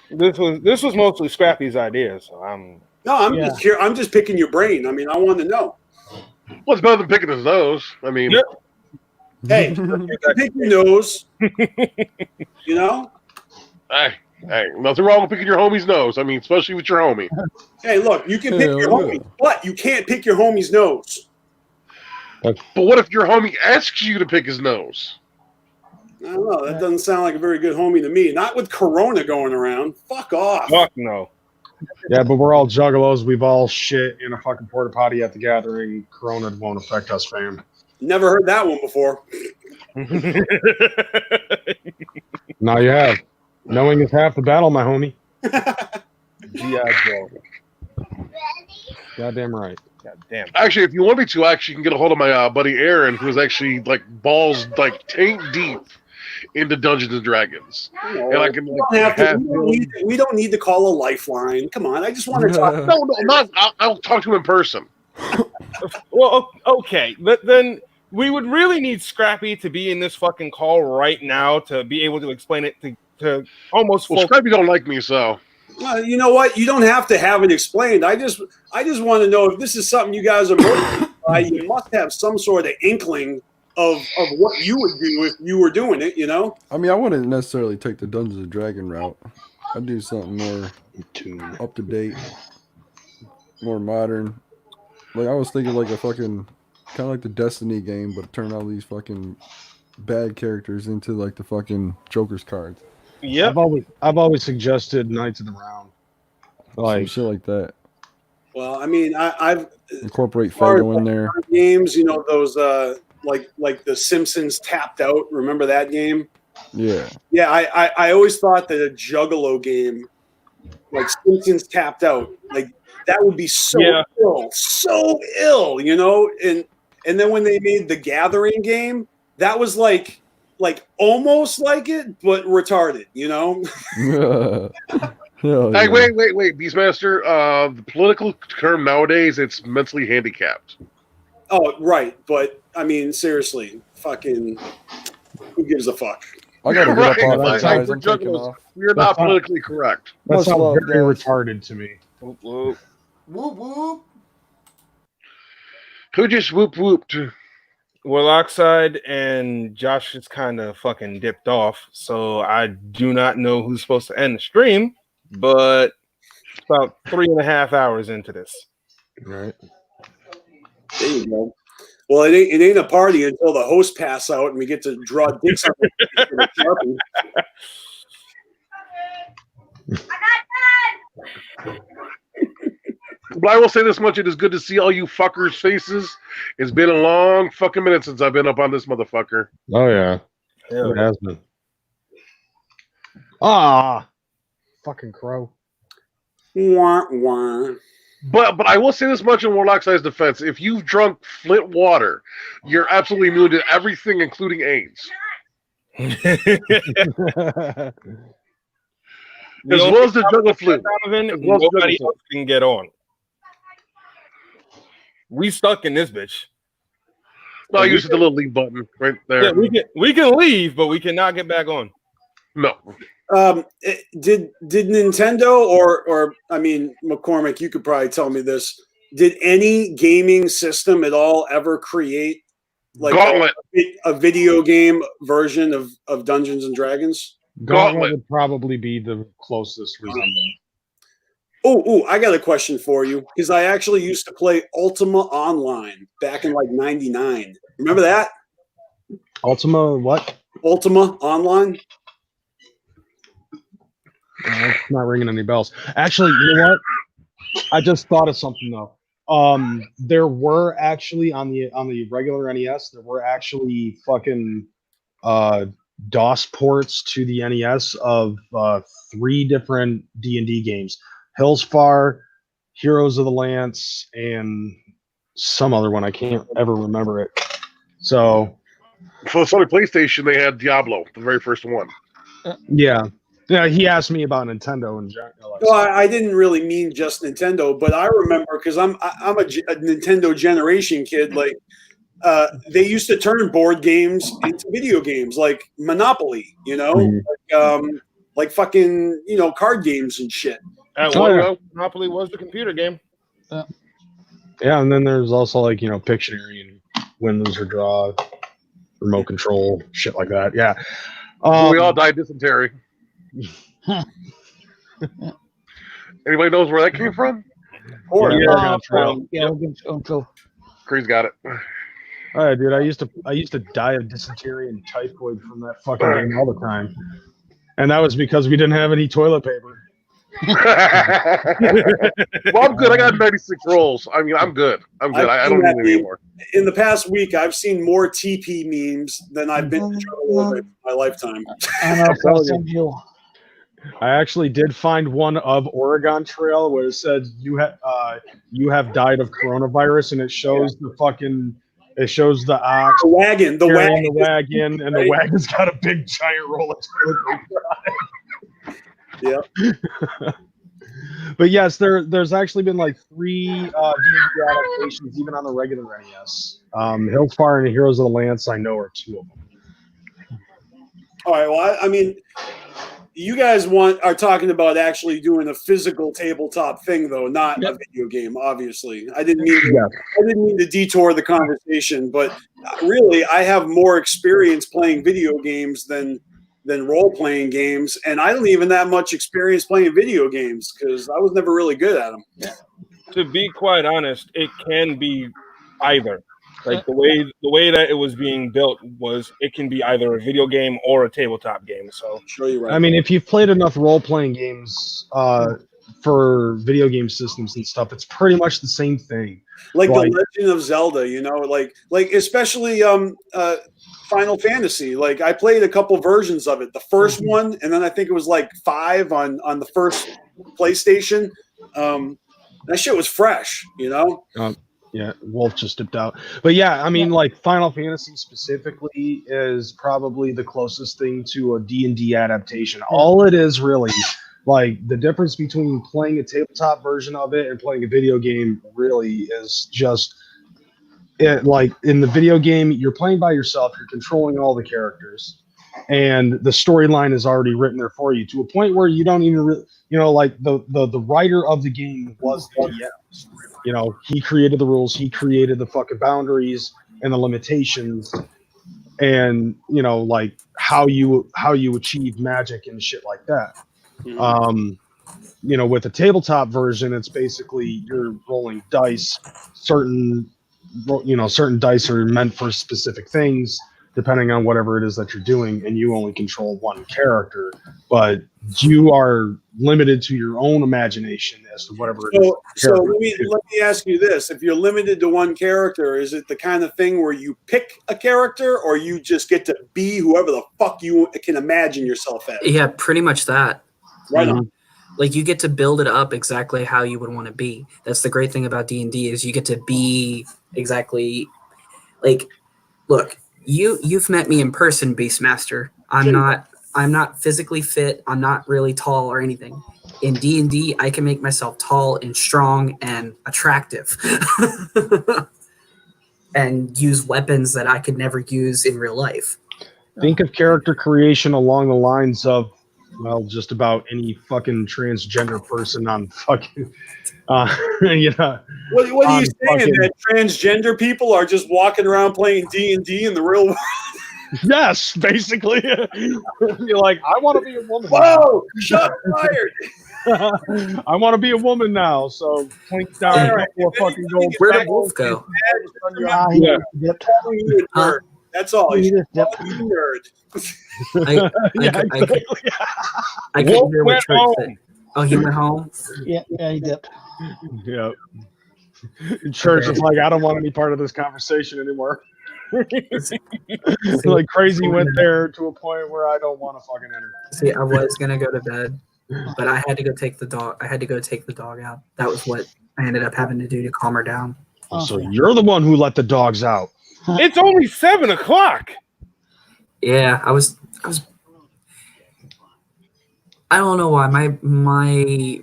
This was mostly Scrappy's idea, so I'm just picking your brain. I mean, I want to know. Well, it's better than picking his nose. I mean, hey, you can pick your nose. You know? Hey, nothing wrong with picking your homie's nose. I mean, especially with your homie. Hey, look, you can pick your homie, but you can't pick your homie's nose. But what if your homie asks you to pick his nose? I don't know. That doesn't sound like a very good homie to me. Not with Corona going around. Fuck off. Fuck no. Yeah, but we're all juggalos. We've all shit in a fucking porta potty at the gathering. Corona won't affect us, fam. Never heard that one before. Now you have. Knowing is half the battle, my homie. G.I. Joe. Goddamn right. Goddamn. Actually, if you want me to, actually, you can get a hold of my buddy Aaron, who's actually like balls like tank deep into Dungeons and Dragons. And I can we don't need to call a lifeline. Come on, I just want to talk. No, I'll talk to him in person. Well, okay, but then we would really need Scrappy to be in this fucking call right now to be able to explain it to almost. Well, Scrappy don't like me, so. You know what? You don't have to have it explained. I just want to know if this is something you guys are motivated by. You must have some sort of inkling of what you would do if you were doing it, you know? I mean, I wouldn't necessarily take the Dungeons and Dragons route. I'd do something more up to date, more modern. Like, I was thinking like a fucking, kind of like the Destiny game, but turn all these fucking bad characters into like the fucking Joker's cards. Yeah, I've always suggested Knights of the Round, like some shit like that. Well, I mean, I've incorporate Fago in there. Games, you know, those like the Simpsons Tapped Out. Remember that game? Yeah. Yeah, I always thought that a Juggalo game, like Simpsons Tapped Out, like that would be so ill, you know. And then when they made the Gathering game, that was like almost like it, but retarded, you know? Hey, wait, Beastmaster. The political term nowadays, it's mentally handicapped. Oh, right. But, I mean, seriously, fucking, who gives a fuck? I gotta get up on that, guys. I'm taking off. We're not politically correct. That sounds very retarded to me. Whoop, whoop. Whoop, whoop. Who just whooped? Well, Oxide and Josh is kind of fucking dipped off, so I do not know who's supposed to end the stream, but about 3.5 hours into this. Right. There you go. Well, it ain't a party until the hosts pass out and we get to draw dicks on the Sharpie. But I will say this much: it is good to see all you fuckers' faces. It's been a long fucking minute since I've been up on this motherfucker. Oh yeah, it has been. Ah, fucking crow. Wah, wah. But I will say this much in Warlock Side's defense: if you've drunk Flint water, you're absolutely immune to everything, including AIDS. As well as the jungle flu. Nobody else can get on. We stuck in this bitch. No, I used the little leave button right there. Yeah, we can leave, but we cannot get back on. No. Did Nintendo or I mean McCormick, you could probably tell me this. Did any gaming system at all ever create like a video game version of Dungeons and Dragons? Gauntlet would probably be the closest resembling. Oh, I got a question for you because I actually used to play Ultima Online back in like '99. Remember that? Ultima what? Ultima Online. It's not ringing any bells. Actually, you know what? I just thought of something though. There were actually on the regular NES, there were actually fucking DOS ports to the NES of 3 different D&D games: Hillsfar, Heroes of the Lance, and some other one. I can't ever remember it. So for the Sony PlayStation, they had Diablo, the very first one. Yeah. He asked me about Nintendo and Well, I didn't really mean just Nintendo, but I remember because I'm a Nintendo generation kid. Like they used to turn board games into video games, like Monopoly. You know, like fucking card games and shit. Monopoly was the computer game. Yeah, and then there's also like Pictionary and win, lose, or draw, remote control, shit like that. Yeah. We all died dysentery. Anybody knows where that came from? Cree's got it. All right, dude. I used to die of dysentery and typhoid from that fucking game all the time, and that was because we didn't have any toilet paper. Well, I'm good. I got 96 rolls. I mean, I'm good. I don't need any anymore. In the past week, I've seen more TP memes than I've been to trouble in my lifetime. I actually did find one of Oregon Trail where it said you have died of coronavirus, and it shows the ox, the wagon, and the wagon's got a big giant roll of toilet paper. Yeah. But yes, there's actually been like 3 D&D adaptations, even on the regular NES. Hillsfar and Heroes of the Lance, I know, are 2 of them. All right. Well, I mean, you guys are talking about actually doing a physical tabletop thing, though, not a video game. Obviously, I didn't mean to detour the conversation, but really, I have more experience playing video games than role-playing games, and I don't even have much experience playing video games because I was never really good at them. To be quite honest, it can be either. Like the way that it was being built was it can be either a video game or a tabletop game. So sure, you're right. I mean, if you've played enough role-playing games for video game systems and stuff, it's pretty much the same thing. Like the Legend of Zelda, like especially Final Fantasy. Like I played a couple versions of it. The first one, and then I think it was like 5 on the first PlayStation. That shit was fresh, Yeah, Wolf just dipped out. But yeah, I mean, like Final Fantasy specifically is probably the closest thing to a D&D adaptation. All it is really, like the difference between playing a tabletop version of it and playing a video game really is just like in the video game, you're playing by yourself, you're controlling all the characters, and the storyline is already written there for you to a point where you don't even like the writer of the game was the DM. He created the rules, he created the fucking boundaries and the limitations, and like how you achieve magic and shit like that. with the tabletop version, it's basically you're rolling dice. Certain dice are meant for specific things, depending on whatever it is that you're doing, and you only control one character. But you are limited to your own imagination as to whatever it is. So let me ask you this: if you're limited to one character, is it the kind of thing where you pick a character, or you just get to be whoever the fuck you can imagine yourself as? Yeah, pretty much that. Right on. Like you get to build it up exactly how you would want to be. That's the great thing about D&D is you get to be exactly like. Look, you've met me in person, Beastmaster. I'm not physically fit. I'm not really tall or anything. In D&D, I can make myself tall and strong and attractive, and use weapons that I could never use in real life. Think of character creation along the lines of, well, just about any fucking transgender person on fucking, What are you saying? That transgender people are just walking around playing D&D in the real world? Yes, basically. You're like, I want to be a woman. Whoa! Shot fired! I want to be a woman now. So clink down a couple of fucking gold. Where did Wolf go? Yeah. That's all. He's a nerd. I couldn't hear what Church said. Oh, he went home? Yeah, he dipped. Yeah. Church is like, I don't want any part of this conversation anymore. Like crazy went there to a point where I don't want to fucking enter. See, I was gonna go to bed, but I had to go take the dog. I had to go take the dog out. That was what I ended up having to do to calm her down. So you're the one who let the dogs out. It's only 7 o'clock. Yeah, I was. I don't know why my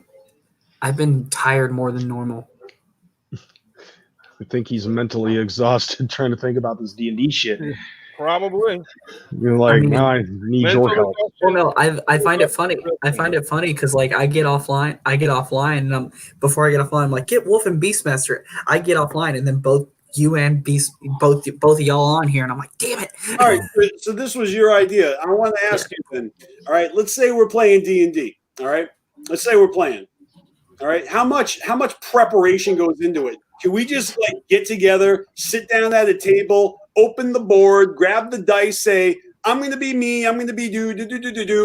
I've been tired more than normal. I think he's mentally exhausted trying to think about this D&D shit. Probably. You're like, I need your help. Well, no, I find it funny. I find it funny because like I get offline, and before I get offline, I'm like, get Wolf and Beastmaster. I get offline, and then both you and both of y'all on here, and I'm like, damn it. All right, so this was your idea. I want to ask you then. All right, let's say we're playing D&D. All right, let's say we're playing. All right, how much preparation goes into it? Can we just like get together, sit down at a table, open the board, grab the dice, say, I'm going to be me, I'm going to be do,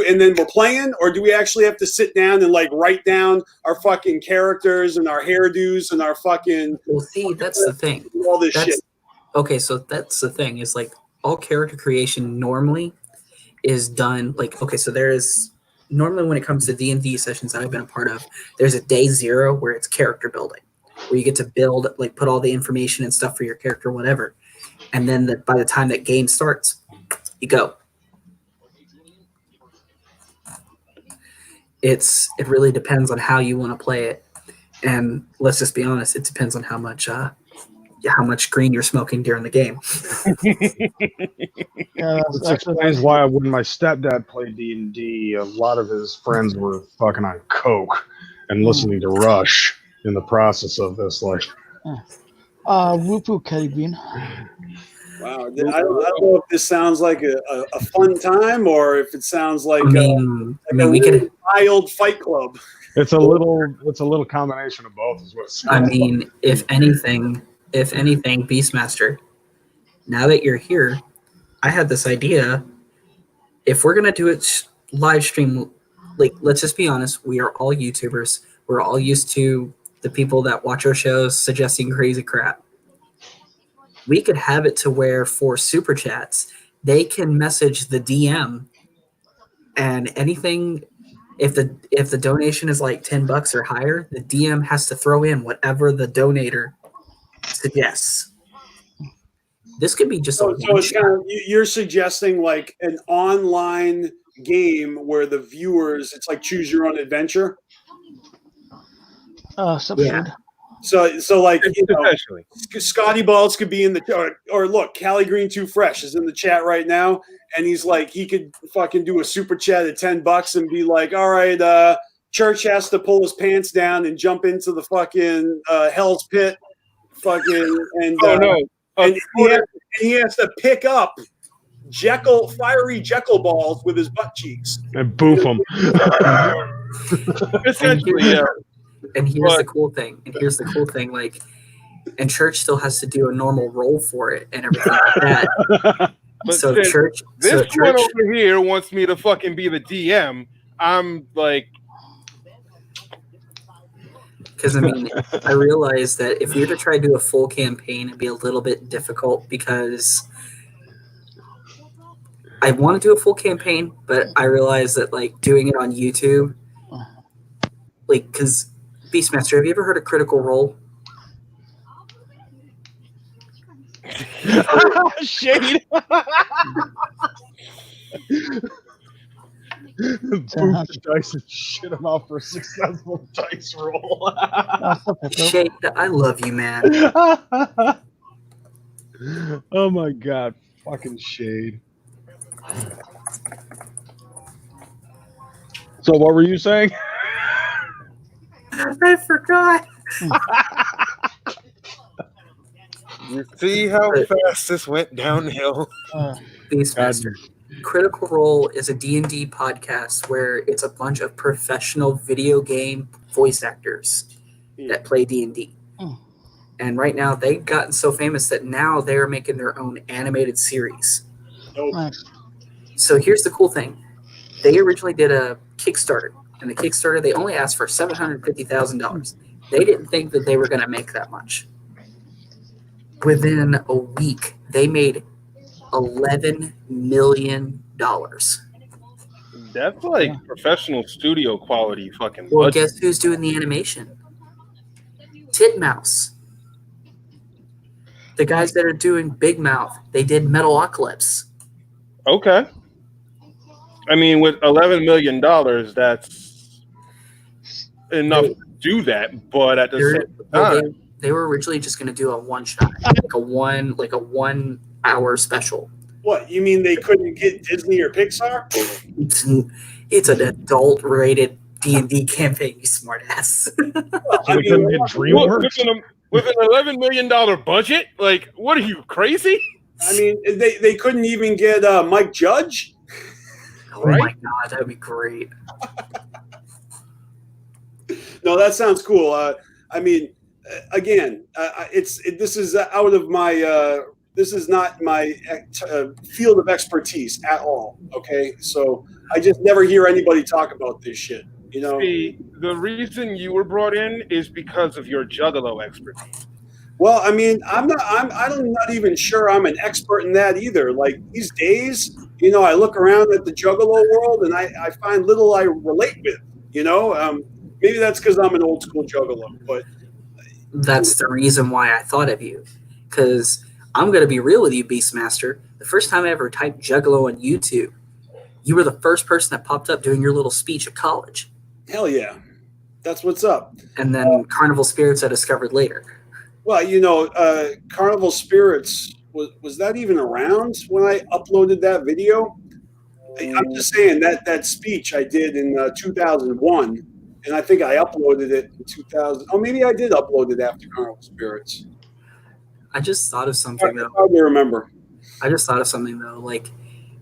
and then we're playing? Or do we actually have to sit down and like write down our fucking characters and our hairdos and our fucking... Well, see, that's the thing. All this shit. Okay, so that's the thing is like all character creation normally is done like, okay, so there is... Normally when it comes to D&D sessions that I've been a part of, there's a day 0 where it's character building, where you get to build, like put all the information and stuff for your character, whatever. And then by the time that game starts, you go. It really depends on how you want to play it. And let's just be honest, it depends on how much green you're smoking during the game. Yeah, This explains why when my stepdad played D&D, a lot of his friends were fucking on coke and listening to Rush in the process of this. Like, whoop Kelly Bean. Wow, I don't know if this sounds like a fun time or if it sounds like we could wild fight club. it's a little combination of both. Is what it I sounds mean, if anything, Beastmaster, now that you're here, I had this idea. If we're going to do it live stream, like, let's just be honest, we are all YouTubers. We're all used to the people that watch our shows suggesting crazy crap. We could have it to where for super chats, they can message the DM and anything, if the donation is like $10 or higher, the DM has to throw in whatever the donator suggests. This could be just so it's kind of, you're suggesting like an online game where the viewers, it's like choose your own adventure. Yeah. So like, you know, Scotty Balls could be in the or look, Cali Green Too Fresh is in the chat right now, and he's like, he could fucking do a super chat at $10 and be like, all right, Church has to pull his pants down and jump into the fucking Hell's Pit, fucking and and he has to pick up fiery Jekyll balls with his butt cheeks and boof them. Essentially, yeah. And here's the cool thing. Like, and church still has to do a normal role for it and everything like that. But so since church, this one church, over here wants me to fucking be the DM. I'm like, because I mean, I realized that if we were to try to do a full campaign, it'd be a little bit difficult because I want to do a full campaign, but I realized that like doing it on YouTube, like, because Beastmaster, have you ever heard of Critical Role? Shade. Boom the dice and shit him out for a successful dice roll. Shade, I love you, man. Oh my god, fucking Shade. So what were you saying? I forgot. you see how fast this went downhill. Beastmaster. Critical Role is a D&D podcast where it's a bunch of professional video game voice actors that play D&D. And right now they've gotten so famous that now they're making their own animated series. So here's the cool thing. They originally did a Kickstarter. And the Kickstarter, they only asked for $750,000. They didn't think that they were going to make that much. Within a week, they made $11 million. That's like professional studio quality fucking Well, budget. guess who's doing the animation? Titmouse. The guys that are doing Big Mouth, they did Metalocalypse. Okay. I mean, with $11 million, that's enough to do that. But at the same time, they were originally just going to do a one shot, like a 1 hour special. What, you mean they couldn't get Disney or Pixar? It's an adult rated D&D campaign, you smart ass. With an $11 million budget, like, what are you, crazy? I mean, they couldn't even get Mike Judge. Oh my god, that would be great. No, that sounds cool. I mean, again, this is out of my. This is not my field of expertise at all. Okay, so I just never hear anybody talk about this shit. You know, See, the reason you were brought in is because of your Juggalo expertise. Well, I mean, I'm not even sure I'm an expert in that either. Like these days, you know, I look around at the Juggalo world and I find little I relate with. You know, maybe that's because I'm an old school Juggalo, but that's the reason why I thought of you. Because I'm gonna be real with you, Beastmaster. The first time I ever typed Juggalo on YouTube, you were the first person that popped up doing your little speech at college. Hell yeah, that's what's up. And then Carnival Spirits I discovered later. Well, you know, Carnival Spirits, was that even around when I uploaded that video? I'm just saying that speech I did in 2001, and I think I uploaded it in 2000. Oh, maybe I did upload it after Carnival Spirits. I just thought of something, though. I don't remember. I just thought of something, though. Like,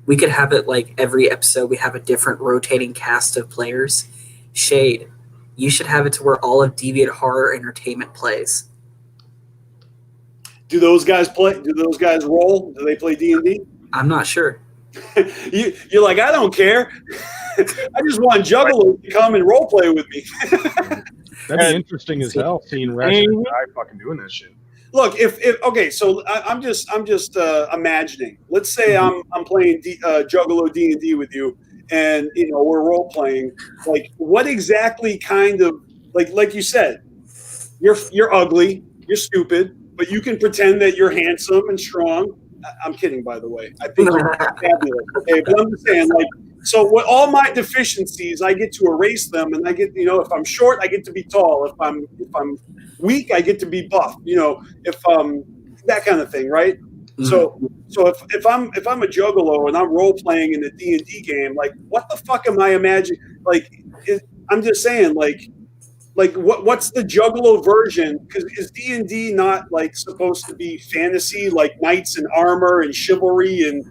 we could have it like every episode we have a different rotating cast of players. Shade, you should have it to where all of Deviant Horror Entertainment plays. Do those guys play? Do those guys roll? Do they play D&D? I'm not sure. You're like, I don't care. I just want Juggalo to come and role play with me. That'd be interesting as hell seeing Ratchet and guy fucking doing that shit. Look, if okay, so I'm just imagining. Let's say I'm playing Juggalo D&D with you, and you know we're role playing. Like, what exactly kind of like you said, you're ugly, you're stupid, but you can pretend that you're handsome and strong. I'm kidding, by the way. I think you're fabulous. Okay, but I'm just saying, like, so what? All my deficiencies, I get to erase them, and I get, you know, if I'm short, I get to be tall. If I'm weak, I get to be buff. You know, if that kind of thing, right? Mm-hmm. So if I'm a Juggalo and I'm role playing in a D&D game, like, what the fuck am I imagining? Like, I'm just saying, like what's the Juggalo version? Because is D&D not like supposed to be fantasy, like knights in armor and chivalry and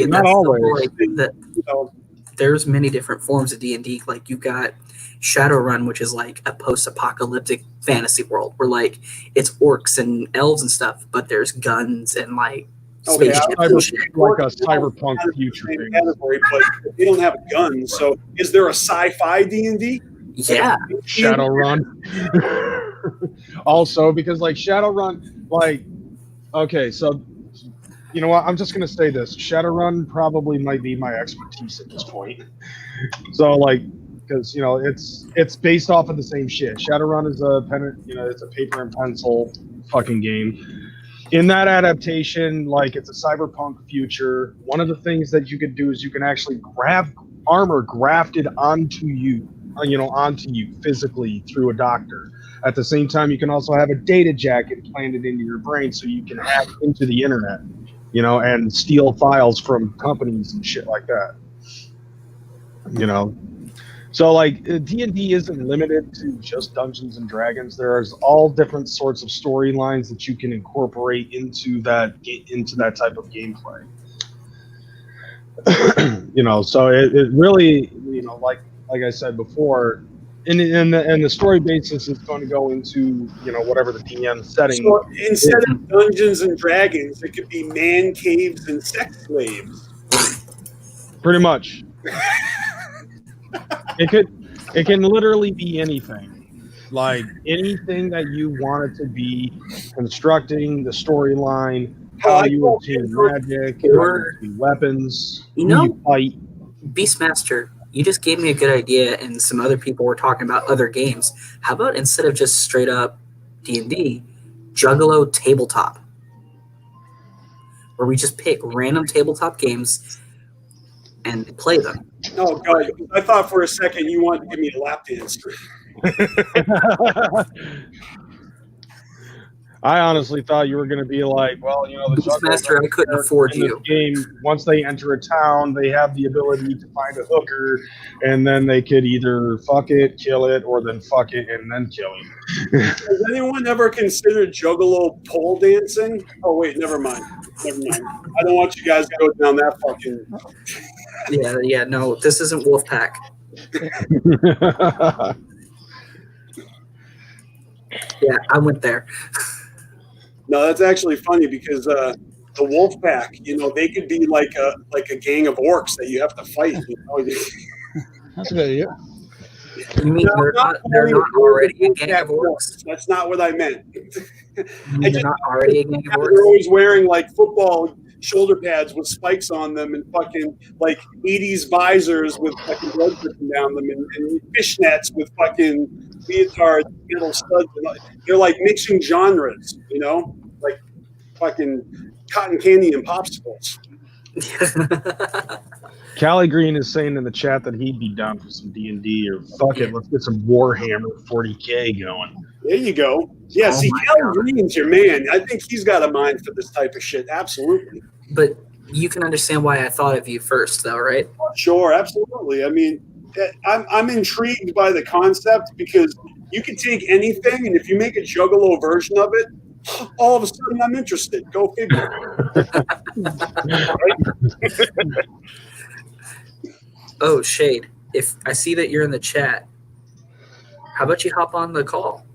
not always? You know, there's many different forms of D&D. Like you've got Shadowrun, which is like a post-apocalyptic fantasy world where like it's orcs and elves and stuff, but there's guns and like spaceships and shit. Like a cyberpunk future thing. Category, but they don't have guns. So is there a sci-fi D&D? Yeah. Shadowrun. Also, because like Shadowrun, like, okay, so you know what? I'm just gonna say this: Shadowrun probably might be my expertise at this point. So like, because you know it's based off of the same shit. Shadowrun is it's a paper and pencil fucking game. In that adaptation, like it's a cyberpunk future. One of the things that you could do is you can actually grab armor grafted onto you physically through a doctor. At the same time, you can also have a data jacket planted into your brain so you can hack into the internet, and steal files from companies and shit like that. So like D&D isn't limited to just Dungeons and Dragons. There's all different sorts of storylines that you can incorporate into that type of gameplay. So it really, like I said before, and the story basis is going to go into whatever the DM setting. So instead of Dungeons and Dragons, it could be man caves and sex slaves. Pretty much. It can literally be anything, like anything that you want it to be, constructing the storyline, how you obtain magic, weapons, you fight. Beastmaster, you just gave me a good idea, and some other people were talking about other games. How about instead of just straight up D&D, Juggalo tabletop, where we just pick random tabletop games and play them? Oh God! I thought for a second you wanted to give me a lap dance. I honestly thought you were going to be like, well, the Beastmaster, I couldn't afford you. Game, once they enter a town, they have the ability to find a hooker, and then they could either fuck it, kill it, or then fuck it and then kill it. Has anyone ever considered Juggalo pole dancing? Oh wait, never mind. I don't want you guys to go down that fucking. Yeah, no, this isn't Wolfpack. Yeah, I went there. No, that's actually funny because the wolf pack, they could be like a gang of orcs that you have to fight. That's a good idea. You mean they're not already a gang of orcs? That's not what I meant. They're not already a gang of orcs? They're always wearing like football shoulder pads with spikes on them and fucking like 80s visors with fucking blood dripping down them and fishnets with fucking leotard metal studs. They're like mixing genres, like fucking cotton candy and popsicles. Callie Green is saying in the chat that he'd be down for some D&D or fuck it, let's get some Warhammer 40K going. There you go. Yeah, see, Callie Green's your man. I think he's got a mind for this type of shit. Absolutely. But you can understand why I thought of you first, though, right? Sure, absolutely. I mean, I'm intrigued by the concept because you can take anything, and if you make a Juggalo version of it, all of a sudden I'm interested. Go figure. Oh, Shade, if I see that you're in the chat, how about you hop on the call?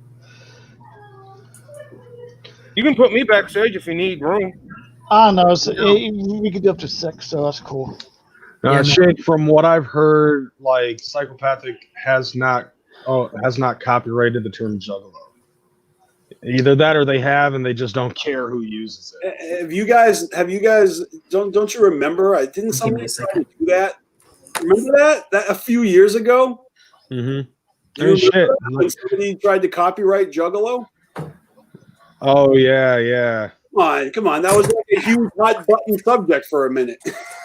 You can put me backstage if you need room. No, we could do up to 6, so that's cool. Shade, from what I've heard, like Psychopathic has not copyrighted the term Juggalo. Either that or they have, and they just don't care who uses it. Have you guys? Don't you remember? I didn't somebody try to do that. Remember that a few years ago? Mm-hmm. When somebody tried to copyright Juggalo? Oh yeah. Come on. That was like a huge hot button subject for a minute.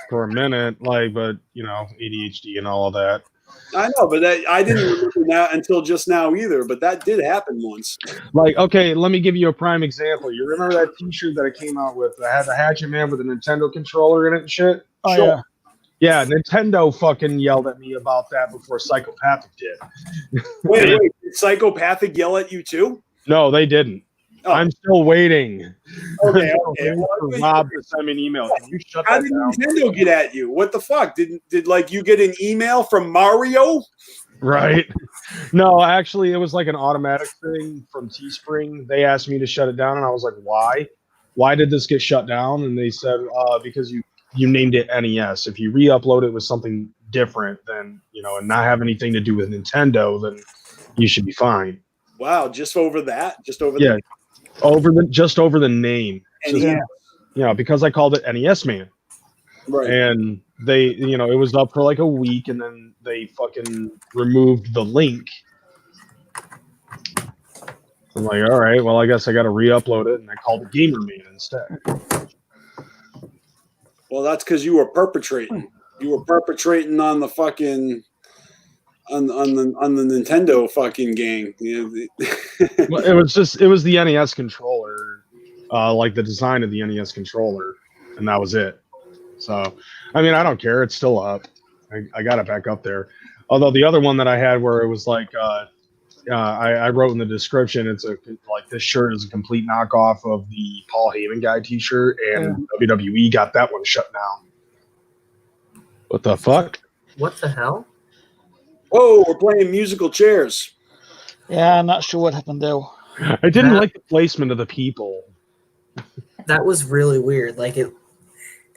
For a minute, but ADHD and all of that. I know, but I didn't remember that until just now either. But that did happen once. Like, okay, let me give you a prime example. You remember that T-shirt that I came out with that had the Hatchet Man with a Nintendo controller in it and shit? Oh, sure. yeah. Yeah, Nintendo fucking yelled at me about that before Psychopathic did. Wait, did Psychopathic yell at you too? No, they didn't. Oh. I'm still waiting. Okay. For Rob to send me an email. Can you shut How that did down? Nintendo get at you? What the fuck? Did like you get an email from Mario? Right. No, actually, it was like an automatic thing from Teespring. They asked me to shut it down, and I was like, "Why? Why did this get shut down?" And they said, "Because you named it NES. If you re-upload it with something different, then and not have anything to do with Nintendo, then you should be fine." Wow, just over that? Just over Yeah, over the name. NES. Because I called it NES Man. Right. And they, it was up for like a week, and then they fucking removed the link. I'm like, all right, well, I guess I got to re-upload it, and I called it Gamer Man instead. Well, that's because you were perpetrating. You were perpetrating on the fucking on the Nintendo fucking gang. Well, it was the NES controller, like the design of the NES controller, and that was it. So, I mean, I don't care. It's still up. I got it back up there. Although the other one that I had where it was like, I wrote in the description, it's like this shirt is a complete knockoff of the Paul Heyman guy T-shirt, and WWE got that one shut down. What the fuck? What the hell? Whoa, we're playing musical chairs. Yeah, I'm not sure what happened there. I didn't like the placement of the people. That was really weird. Like it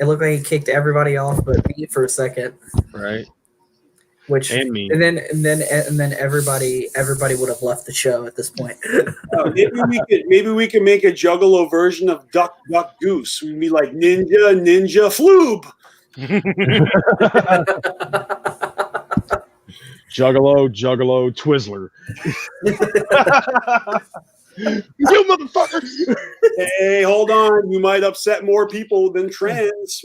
looked like he kicked everybody off but me for a second. Right. Which and me. And then everybody would have left the show at this point. Maybe we could make a Juggalo version of Duck Duck Goose. We'd be like Ninja Floob. Juggalo, Twizzler. You motherfuckers! Hey, hold on. You might upset more people than trans.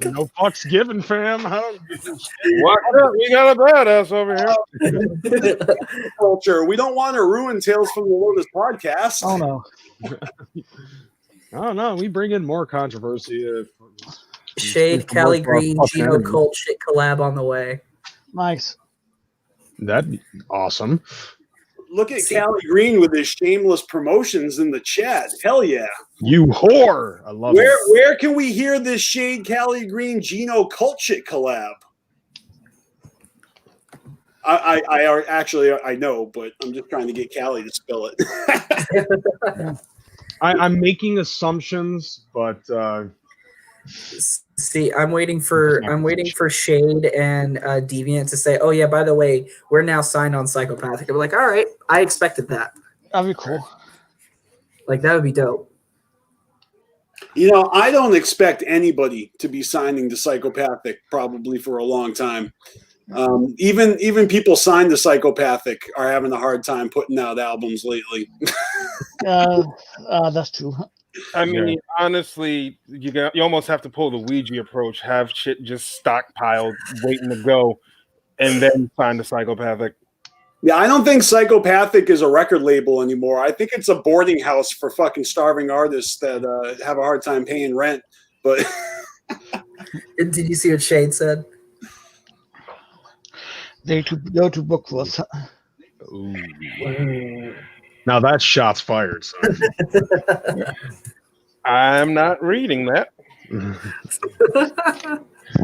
No fucks given, fam. I don't give a shit. What up? We got a badass over here. Culture. We don't want to ruin Tales from the Wilderness podcast. Oh no. I don't know. We bring in more controversy. Shade, Callie Green, Gino Colt shit collab on the way. Nice. That'd be awesome. Look at Callie Green with his shameless promotions in the chat. Hell yeah. You whore. I love it. Where can we hear this Shade, Callie Green, Gino Colt shit collab? I know, but I'm just trying to get Callie to spell it. I'm making assumptions, but see, I'm waiting for Shade and Deviant to say, "Oh yeah, by the way, we're now signed on Psychopathic." I'm like, "All right, I expected that." That'd be cool. Like that would be dope. I don't expect anybody to be signing to Psychopathic probably for a long time. Even people signed to Psychopathic are having a hard time putting out albums lately. That's true. I mean, honestly, you almost have to pull the Ouija approach, have shit just stockpiled, waiting to go, and then sign the Psychopathic. Yeah, I don't think Psychopathic is a record label anymore. I think it's a boarding house for fucking starving artists that have a hard time paying rent. But did you see what Shade said? They're too book for us. Now that's shots fired, son. I'm not reading that.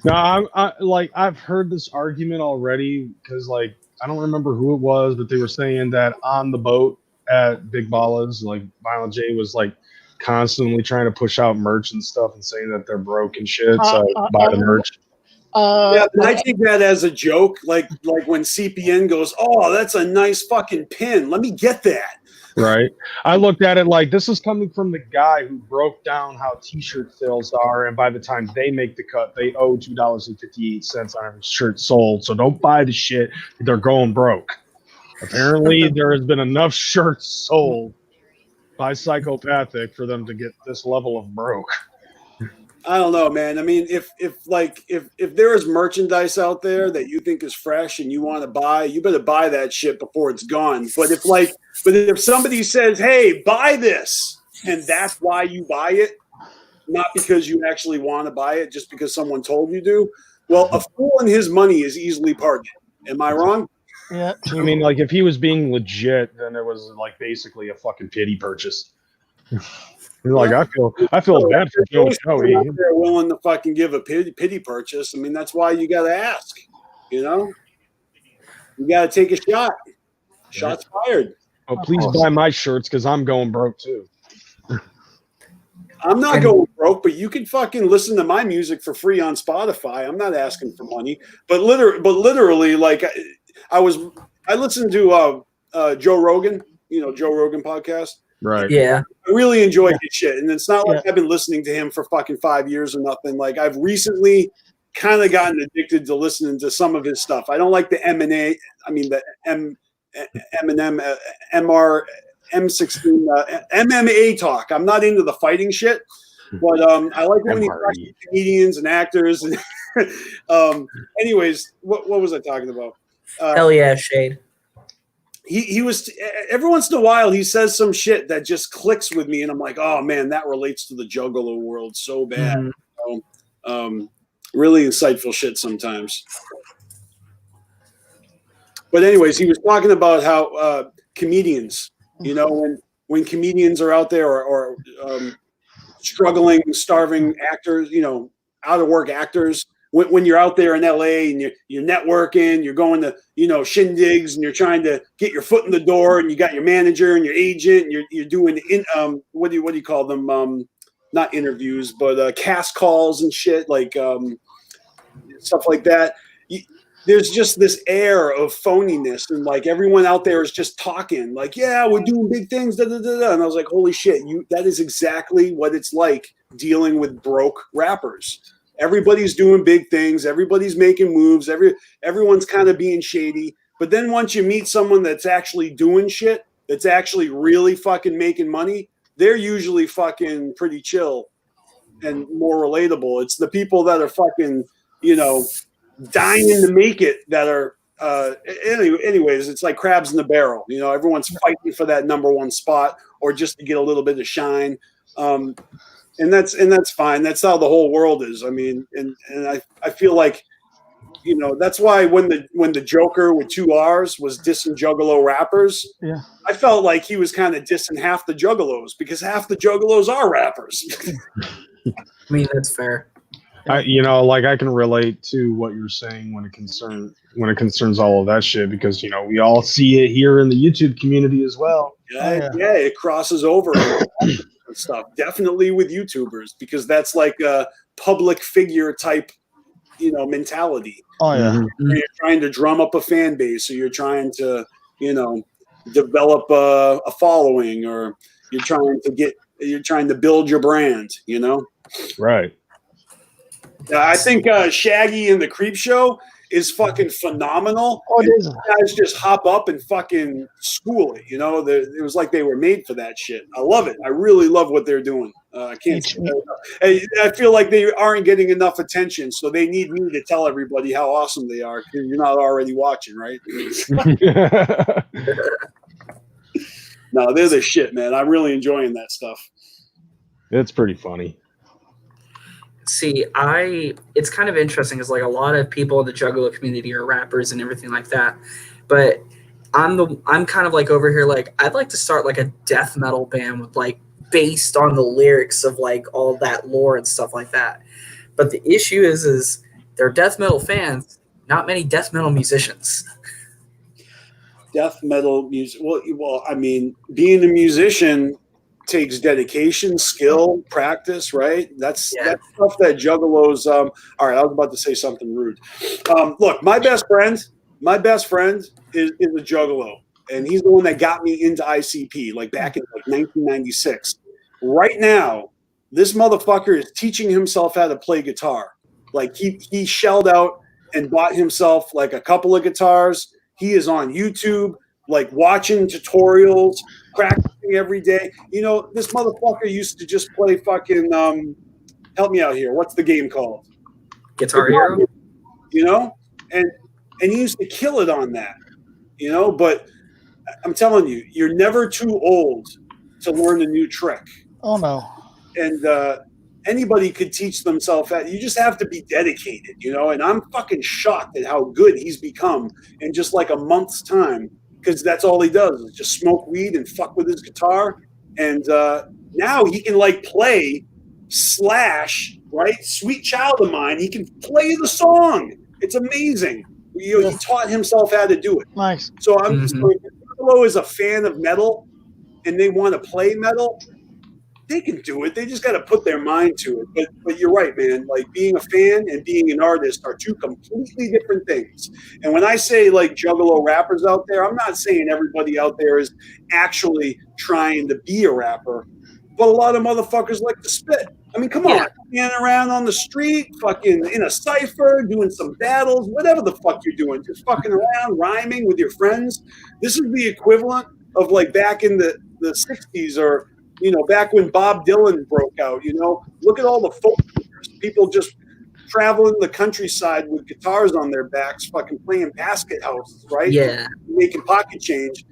No, I've heard this argument already because I don't remember who it was, but they were saying that on the boat at Big Balla's, Violent J was constantly trying to push out merch and stuff and saying that they're broke and shit. So buy the merch. Yeah, but I take that as a joke. Like when CPN goes, "Oh, that's a nice fucking pin. Let me get that." Right. I looked at it like this is coming from the guy who broke down how T-shirt sales are, and by the time they make the cut, they owe $2.58 on every shirt sold. So don't buy the shit. They're going broke. Apparently, there has been enough shirts sold by Psychopathic for them to get this level of broke. I don't know, man. I mean, if there is merchandise out there that you think is fresh and you want to buy, you better buy that shit before it's gone. But if somebody says, "Hey, buy this," and that's why you buy it, not because you actually want to buy it, just because someone told you to, well, a fool and his money is easily pardoned. Am I wrong? Yeah, I true. mean, like if he was being legit, then it was like basically a fucking pity purchase. Like I feel bad for Joe Joey. They're willing to fucking give a pity purchase. I mean, that's why you got to ask. You know, you got to take a shot. Shots fired. Oh, please buy my shirts because I'm going broke too. I'm not going broke, but you can fucking listen to my music for free on Spotify. I'm not asking for money, but literally, like I listened to Joe Rogan, Joe Rogan podcast. Right. Yeah. I really enjoy his shit, and it's not like I've been listening to him for fucking 5 years or nothing. Like I've recently kind of gotten addicted to listening to some of his stuff. I don't like the M&A. I mean the Eminem, MR. M16 MMA talk. I'm not into the fighting shit, but I like when he talks to comedians and actors. And anyways, what was I talking about? Hell yeah, Shade. He was every once in a while he says some shit that just clicks with me, and I'm like, oh man, that relates to the Juggalo world so bad. So, really insightful shit sometimes. But anyways, he was talking about how comedians. When comedians are out there or struggling, starving actors, out of work actors, when you're out there in LA and you're networking, you're going to, shindigs and you're trying to get your foot in the door and you got your manager and your agent and you're doing, what do you call them? Not interviews, but cast calls and shit, like stuff like that. There's just this air of phoniness, and like everyone out there is just talking like, yeah, we're doing big things, da, da, da, da. And I was like, holy shit, that is exactly what it's like dealing with broke rappers. Everybody's doing big things, everybody's making moves, everyone's kind of being shady. But then once you meet someone that's actually doing shit, that's actually really fucking making money, they're usually fucking pretty chill and more relatable. It's the people that are fucking, dying to make it that are anyways, it's like crabs in the barrel. Everyone's fighting for that number one spot or just to get a little bit of shine, and that's fine. That's how the whole world is. I mean, and I feel like that's why when the Joker with 2 R's was dissing Juggalo rappers, I felt like he was kind of dissing half the Juggalos because half the Juggalos are rappers. I mean, that's fair. I can relate to what you're saying when it concerns all of that shit because we all see it here in the YouTube community as well. Yeah, it crosses over and stuff. Definitely with YouTubers because that's like a public figure type, mentality. Oh yeah, where you're trying to drum up a fan base, or you're trying to, develop a following, or you're trying to build your brand. Right. I think Shaggy and the Creep Show is fucking phenomenal. Oh, it is. Guys just hop up and fucking school it. It was like they were made for that shit. I love it. I really love what they're doing. I can't. I feel like they aren't getting enough attention, so they need me to tell everybody how awesome they are. Because you're not already watching, right? No, they're the shit, man. I'm really enjoying that stuff. It's pretty funny. See, it's kind of interesting because like a lot of people in the Juggalo community are rappers and everything like that, but I'm kind of like over here like I'd like to start like a death metal band with like based on the lyrics of like all that lore and stuff like that. But the issue is they're death metal fans, not many death metal musicians. Death metal music. Well, I mean, being a musician takes dedication, skill, practice, right? That's stuff that Juggalos. All right, I was about to say something rude. Look, my best friend is a Juggalo, and he's the one that got me into ICP, like back in like 1996. Right now, this motherfucker is teaching himself how to play guitar. Like he shelled out and bought himself like a couple of guitars. He is on YouTube, like watching tutorials, practicing every day. This motherfucker used to just play fucking help me out here. What's the game called? Guitar Hero. And he used to kill it on that. But I'm telling you, you're never too old to learn a new trick. Oh no. And anybody could teach themselves that. You just have to be dedicated, you know. And I'm fucking shocked at how good he's become in just like a month's time, because that's all he does is just smoke weed and fuck with his guitar. And now he can like play Slash, right? Sweet Child of Mine. He can play the song. It's amazing. He taught himself how to do it. Nice. So I'm so if Buffalo is a fan of metal and they want to play metal, they can do it. They just got to put their mind to it. But you're right, man. Like being a fan and being an artist are two completely different things. And when I say like juggalo rappers out there, I'm not saying everybody out there is actually trying to be a rapper, but a lot of motherfuckers like to spit. I mean, come on, standing around on the street, fucking in a cipher, doing some battles, whatever the fuck you're doing, just fucking around, rhyming with your friends. This is the equivalent of like back in the 60s or, you know, back when Bob Dylan broke out, you know. Look at all the folk people just traveling the countryside with guitars on their backs, fucking playing basket houses, right? Yeah. Making pocket change.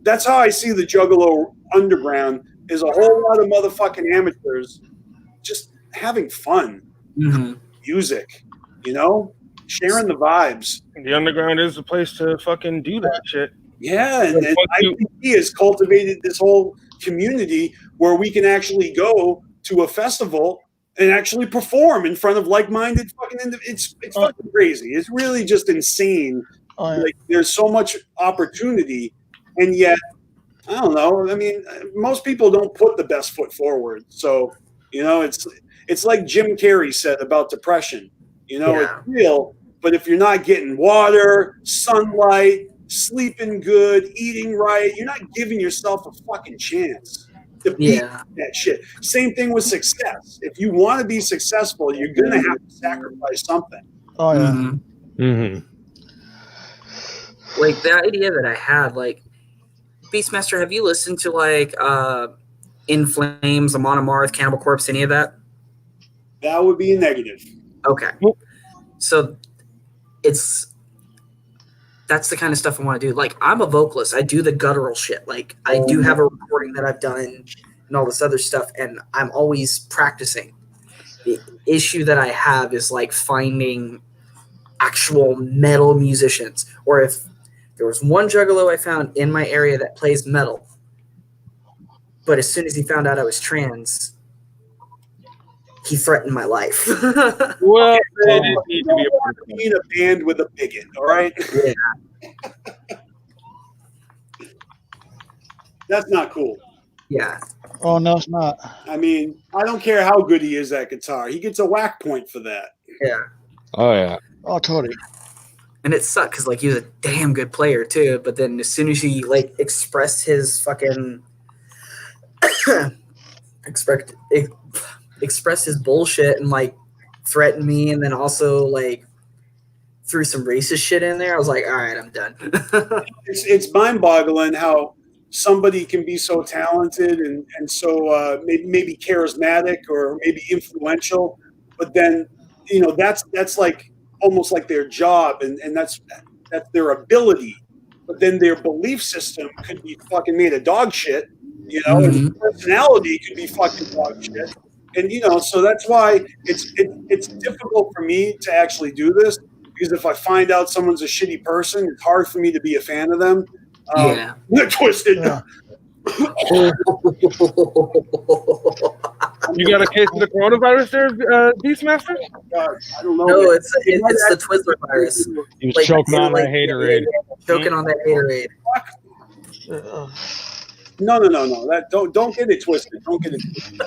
That's how I see the Juggalo underground, is a whole lot of motherfucking amateurs just having fun. Music, you know, sharing the vibes. The underground is the place to fucking do that shit. Yeah, and IPP has cultivated this whole community where we can actually go to a festival and actually perform in front of like-minded fucking it's fucking crazy. It's really just insane. Like there's so much opportunity, and yet I don't know. I mean, most people don't put the best foot forward. So, you know, it's like Jim Carrey said about depression. You know, it's real, but if you're not getting water, sunlight, sleeping good, eating right, you're not giving yourself a fucking chance to beat that shit. Same thing with success. If you want to be successful, you're going to have to sacrifice something. Oh, yeah. Like the idea that I had, like, Beastmaster, have you listened to like In Flames, Amon Amarth, Cannibal Corpse, any of that? That would be a negative. Okay. So that's the kind of stuff I want to do. Like, I'm a vocalist. I do the guttural shit. Like, I do have a recording that I've done and all this other stuff, and I'm always practicing. The issue that I have is like finding actual metal musicians, or if there was one juggalo I found in my area that plays metal, but as soon as he found out I was trans, he threatened my life. Well, you don't want to be in a band with a bigot, all right? Yeah. That's not cool. Yeah. Oh, no, it's not. I mean, I don't care how good he is at guitar. He gets a whack point for that. Yeah. Oh, yeah. Oh, totally. And it sucked because, like, he was a damn good player, too. But then as soon as he, like, expressed his fucking... expressed his bullshit and, like, threatened me, and then also, like, threw some racist shit in there, I was like, all right, I'm done. It's mind-boggling how somebody can be so talented and so maybe charismatic or maybe influential, but then, you know, that's like almost like their job, and that's their ability. But then their belief system could be fucking made of dog shit, you know, and their personality could be fucking dog shit. And, you know, so that's why it's difficult for me to actually do this, because if I find out someone's a shitty person, it's hard for me to be a fan of them. They're twisted. Yeah. You got a case of the coronavirus there, Beastmaster? I don't know. No, it's the Twizzler virus. He was choking on that haterade. Choking on that haterade. No. That don't get it twisted. Don't get it twisted.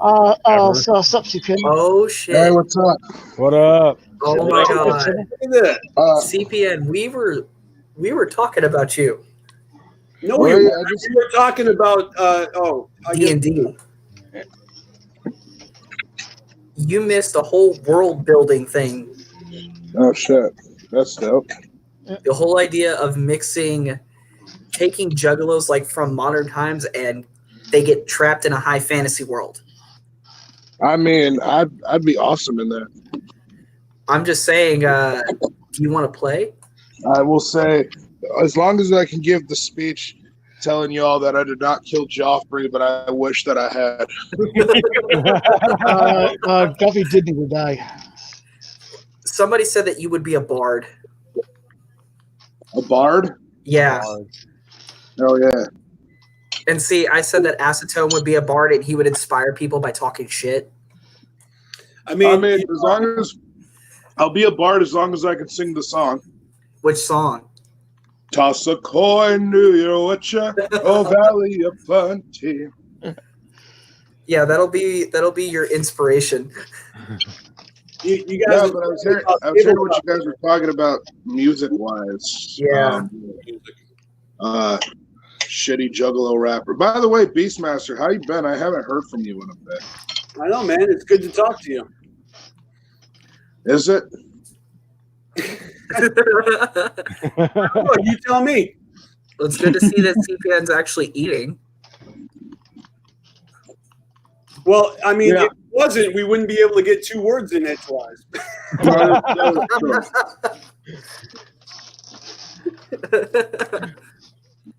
So what's up, CPN? Oh shit! Hey, what's up? What up? Oh my god! Look at that. CPN, we were talking about you. No, we were talking about D&D. You missed the whole world building thing. Oh shit, that's dope. The whole idea of taking juggalos like from modern times, and they get trapped in a high fantasy world. I mean, I'd be awesome in that. I'm just saying, do you want to play? I will say, as long as I can give the speech telling you all that I did not kill Joffrey, but I wish that I had. Duffy did need to die. Somebody said that you would be a bard. A bard? Yeah. Oh yeah. And see, I said that Acetone would be a bard and he would inspire people by talking shit. I mean, as long as I'll be a bard, as long as I can sing the song. Which song? Toss a coin to your witcher, oh Valley of Plenty. Yeah, that'll be your inspiration. You guys, yeah, but I was hearing what you guys were talking about music-wise. Yeah. Shitty Juggalo rapper. By the way, Beastmaster, how you been? I haven't heard from you in a bit. I know, man. It's good to talk to you. Is it? Oh, you tell me. Well, it's good to see that CPN's actually eating. Well, I mean, if it wasn't, we wouldn't be able to get 2 words in edgewise.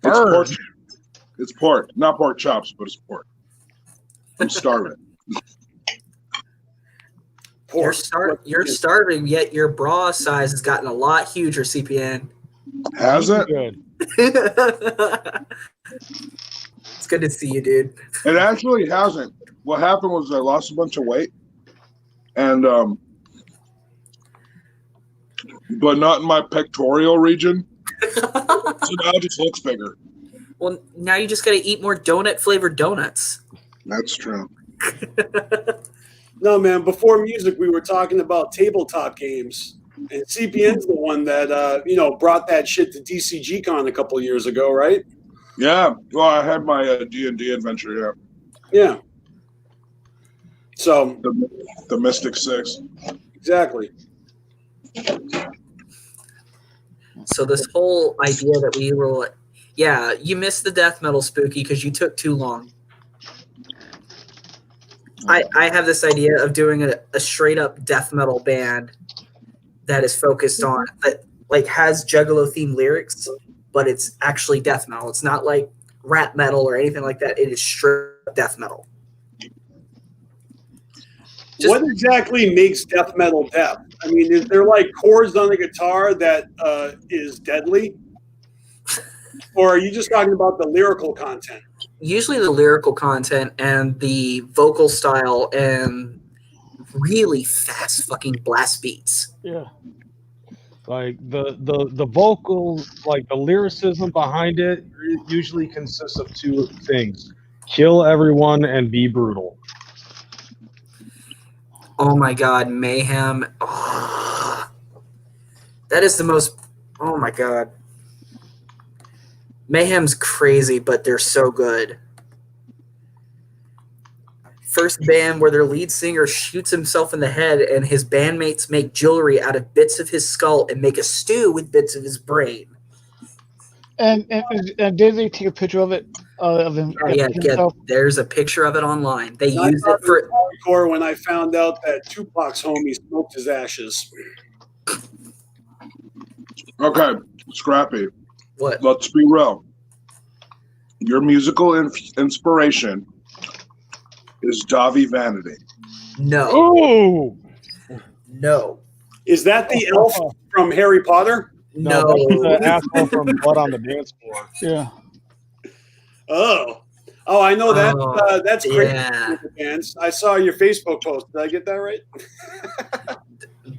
It's pork. It's pork. Not pork chops, but it's pork. I'm starving. You're starving, yet your bra size has gotten a lot huger, CPN. Has it? It's good to see you, dude. It actually hasn't. What happened was I lost a bunch of weight, and but not in my pectoral region. So now it just looks bigger. Well, now you just got to eat more donut-flavored donuts. That's true. No, man. Before music, we were talking about tabletop games, and CPN's the one that brought that shit to DCG Con a couple of years ago, right? Yeah. Well, I had my D&D adventure. Yeah. Yeah. So the Mystic Six. Exactly. So this whole idea that we were, you missed the death metal spooky because you took too long. I have this idea of doing a straight up death metal band that is focused on that, like, has Juggalo themed lyrics, but it's actually death metal. It's not like rap metal or anything like that. It is straight up death metal. What exactly makes death metal death? I mean, is there like chords on the guitar that is deadly? Or are you just talking about the lyrical content? Usually the lyrical content and the vocal style and really fast fucking blast beats. Yeah. Like the vocal, like the lyricism behind it usually consists of 2 things. Kill everyone and be brutal. Oh my god, Mayhem. Oh, that is the most, oh my god. Mayhem's crazy, but they're so good. First band where their lead singer shoots himself in the head and his bandmates make jewelry out of bits of his skull and make a stew with bits of his brain. And did they take a picture of it? Of him? There's a picture of it online. They I used thought it for hardcore when I found out that Tupac's homie smoked his ashes. Okay, Scrappy. What? Let's be real. Your musical inspiration is Davi Vanity. No. Oh. No. Is that the elf from Harry Potter? No. That's the asshole from Blood on the Dance Floor. Yeah. Oh, I know that. That's crazy. Yeah. Bands. I saw your Facebook post. Did I get that right?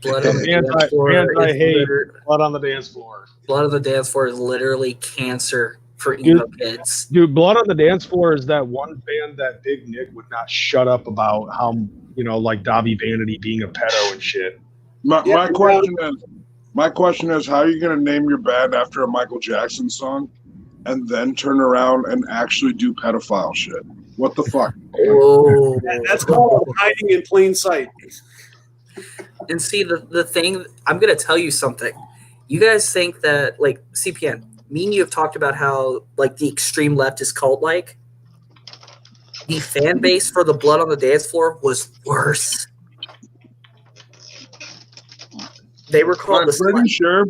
Blood on the dance floor. I hate Blood on the Dance Floor. Blood on the Dance Floor is literally cancer for emo kids. Dude, Blood on the Dance Floor is that one band that Big Nick would not shut up about how, like Davi Vanity being a pedo and shit. My question is, how are you going to name your band after a Michael Jackson song and then turn around and actually do pedophile shit? What the fuck? Oh. That's called hiding in plain sight. And see, the thing, I'm going to tell you something. You guys think that, like, CPN, me and you have talked about how, like, the extreme left is cult-like. The fan base for the Blood on the Dance Floor was worse. They were called I'm pretty sure.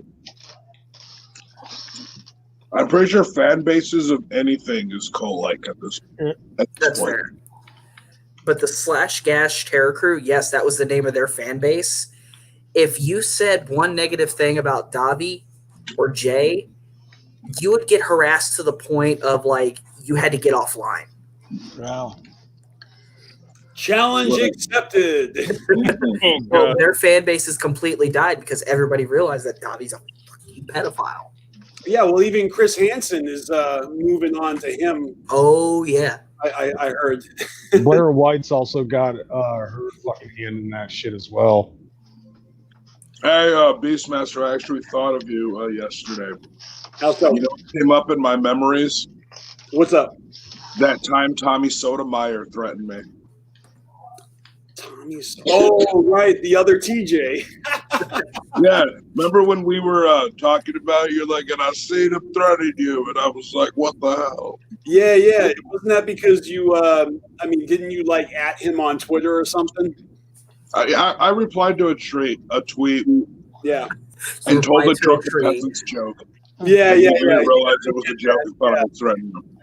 I'm pretty sure fan bases of anything is cult-like at this That's point. fair. But the Slash Gash Terror Crew, yes, that was the name of their fan base. If you said one negative thing about Davi or Jay, you would get harassed to the point of like you had to get offline. Wow. Challenge accepted. Well, their fan base has completely died because everybody realized that Davi's a fucking pedophile. Yeah, well, even Chris Hansen is moving on to him. Oh yeah, I heard. Blair White's also got her fucking hand in that shit as well. Hey, Beastmaster, I actually thought of you yesterday. How's that? You know what came up in my memories? What's up? That time Tommy Sotomayor threatened me. Oh, right, the other TJ. Yeah, remember when we were talking about you, like, and I seen him threatening you, and I was like, what the hell? Yeah. Wasn't that because you, didn't you, like, at him on Twitter or something? I replied to a tweet. Yeah. And told the drunk peasant's joke. Yeah. I didn't realize it was a joke and thought I was threatening him.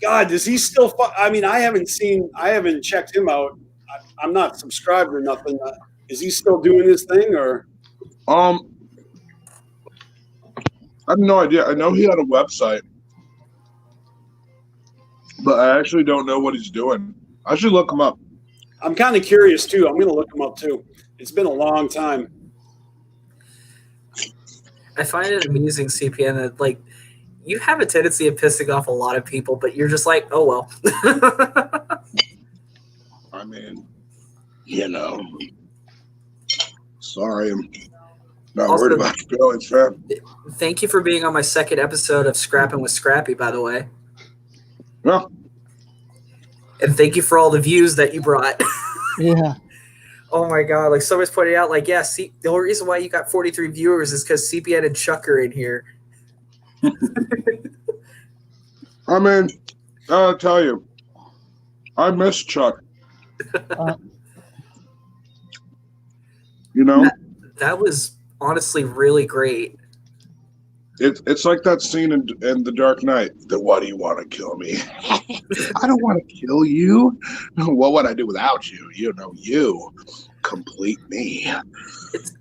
God, does he still? I haven't checked him out. I'm not subscribed or nothing. Is he still doing his thing or? I have no idea. I know he had a website, but I actually don't know what he's doing. I should look him up. I'm kind of curious too. I'm going to look him up too. It's been a long time. I find it amusing, CPN, that like you have a tendency of pissing off a lot of people, but you're just like, oh well. I mean, you know, sorry, I'm not Also, worried about your feelings, fam. Thank you for being on my second episode of Scrapping with Scrappy, by the way. Yeah. And thank you for all the views that you brought. Yeah. Oh my god! Like somebody's pointed out, like, yeah, see, the only reason why you got 43 viewers is because CPN and Chuck are in here. I mean, I'll tell you, I miss Chuck. You know, that was honestly really great. It's like that scene in The Dark Knight. The why do you want to kill me? I don't want to kill you. What would I do without you? You know, you complete me.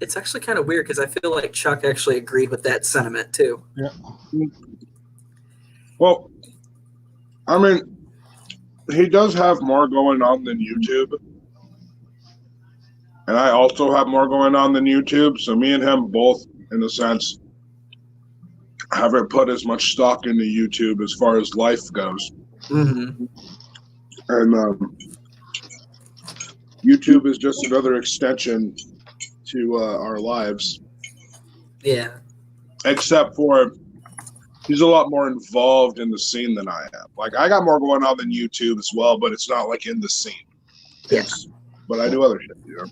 It's actually kind of weird because I feel like Chuck actually agreed with that sentiment too. Yeah. Well, I mean, he does have more going on than YouTube. And I also have more going on than YouTube. So me and him both, in a sense, haven't put as much stock into YouTube as far as life goes. Mm-hmm. And YouTube is just another extension to our lives. Yeah. Except for he's a lot more involved in the scene than I am. Like, I got more going on than YouTube as well, but it's not like in the scene. Yes. But I do other shit, you know.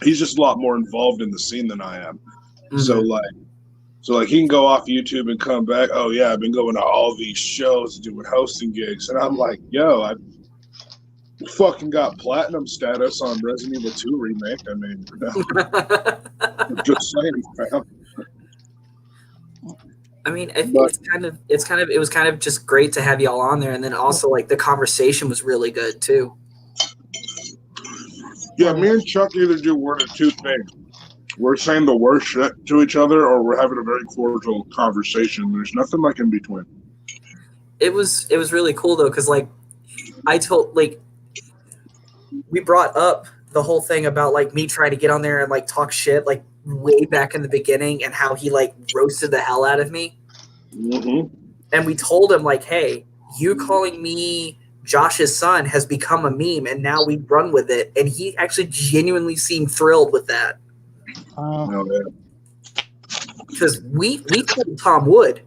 He's just a lot more involved in the scene than I am. Mm-hmm. So he can go off YouTube and come back. Oh yeah, I've been going to all these shows, doing hosting gigs, and I'm like, yo, I fucking got platinum status on Resident Evil 2 remake. I mean, I'm just saying, fam. I mean, it was kind of just great to have y'all on there, and then also like the conversation was really good too. Yeah, me and Chuck either do one of two things. We're saying the worst shit to each other, or we're having a very cordial conversation. There's nothing like in between. It was really cool though, because like we brought up the whole thing about like me trying to get on there and like talk shit like way back in the beginning, and how he like roasted the hell out of me. Mm-hmm. And we told him like, hey, you calling me Josh's son has become a meme, and now we run with it. And he actually genuinely seemed thrilled with that. Because we told Tom Wood.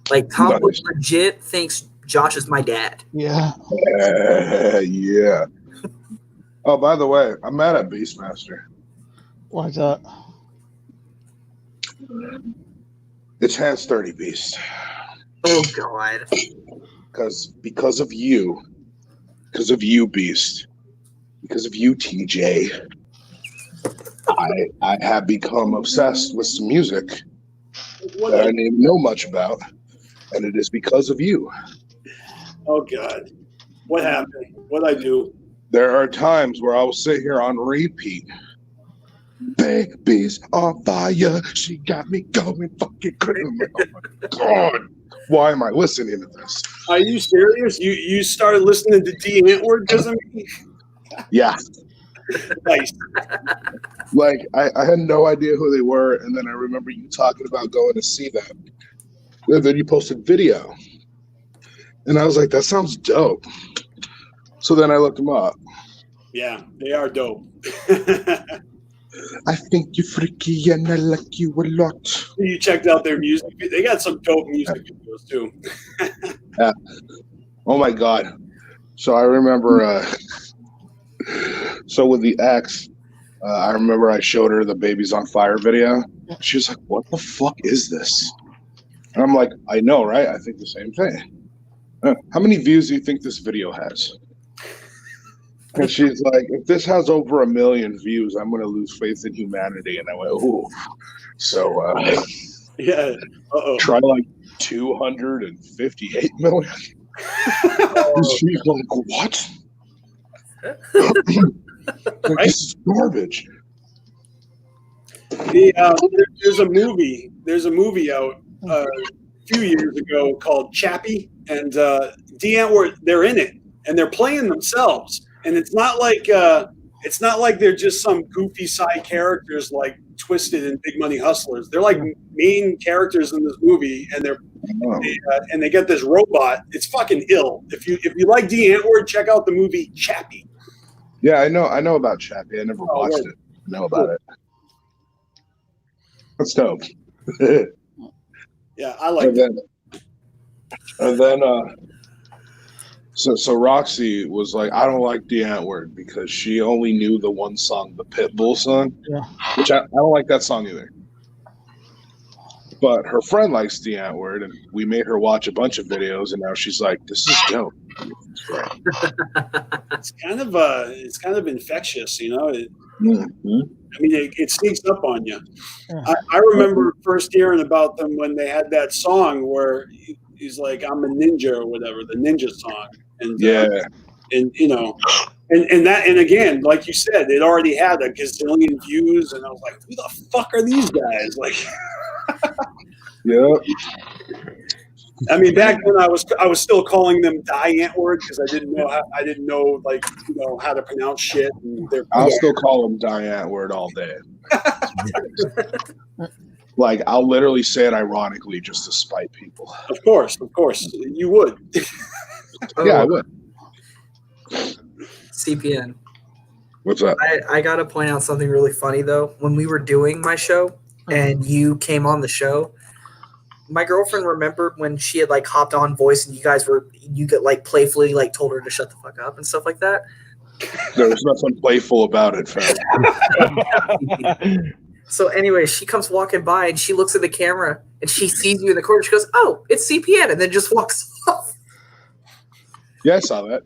Like, Tom Wood legit thinks Josh is my dad. Yeah. Yeah. Oh, by the way, I'm mad at Beastmaster. Why's that? It's Hands 30 Beast. Oh God. Because of you. Because of you, Beast. Because of you, TJ. I have become obsessed with some music. that I didn't even know much about, and it is because of you. Oh God, what happened? What'd I do? There are times where I will sit here on repeat. Baby's on fire. She got me going fucking crazy. Oh my God. Why am I listening to this? Are you serious? You started listening to D. Antwoord because of me? Yeah. Nice. Like, I had no idea who they were, and then I remember you talking about going to see them. And then you posted video. And I was like, that sounds dope. So then I looked them up. Yeah, they are dope. I think you're freaky and I like you a lot. You checked out their music. They got some dope music videos too. Yeah. Oh my God. So I remember, so with the ex, I remember I showed her the Babies on Fire video. She was like, what the fuck is this? And I'm like, I know, right? I think the same thing. How many views do you think this video has? And she's like, if this has over 1 million views, I'm going to lose faith in humanity. And I went, ooh. So, yeah. Try like 258 million. She's like, what? Like, this is garbage. There's a movie. There's a movie out a few years ago called Chappie, and D. Antwoord, they're in it, and they're playing themselves. And it's not like they're just some goofy side characters like Twisted and Big Money Hustlers. They're like main characters in this movie, and they get this robot. It's fucking ill. If you like D. Antwoord, check out the movie Chappie. Yeah, I know about Chappie. I never watched it. I know about it. That's dope. Yeah, I like it. And then so Roxy was like, I don't like D. Antwoord because she only knew the one song, the Pitbull song. Yeah. Which I don't like that song either. But her friend likes D. Antwoord, and we made her watch a bunch of videos, and now she's like, this is dope. It's kind of infectious, you know. I mean, it sneaks up on you. I remember first hearing about them when they had that song where he's like, I'm a ninja or whatever, the ninja song. And and you know, and again, like you said, it already had a gazillion views, and I was like, who the fuck are these guys? Like, yeah. I mean, back then I was still calling them Die Antwoord because I didn't know like, you know, how to pronounce shit. And I'll still call them Die Antwoord all day. Like, I'll literally say it ironically just to spite people. Of course, you would. Yeah, I would. CPN. What's up? I got to point out something really funny, though. When we were doing my show and you came on the show, my girlfriend remembered when she had, like, hopped on voice and you get like, playfully, like, told her to shut the fuck up and stuff like that. There's nothing playful about it, fam. So anyway, she comes walking by and she looks at the camera and she sees you in the corner. She goes, oh, it's CPN, and then just walks off. Yeah, I saw that.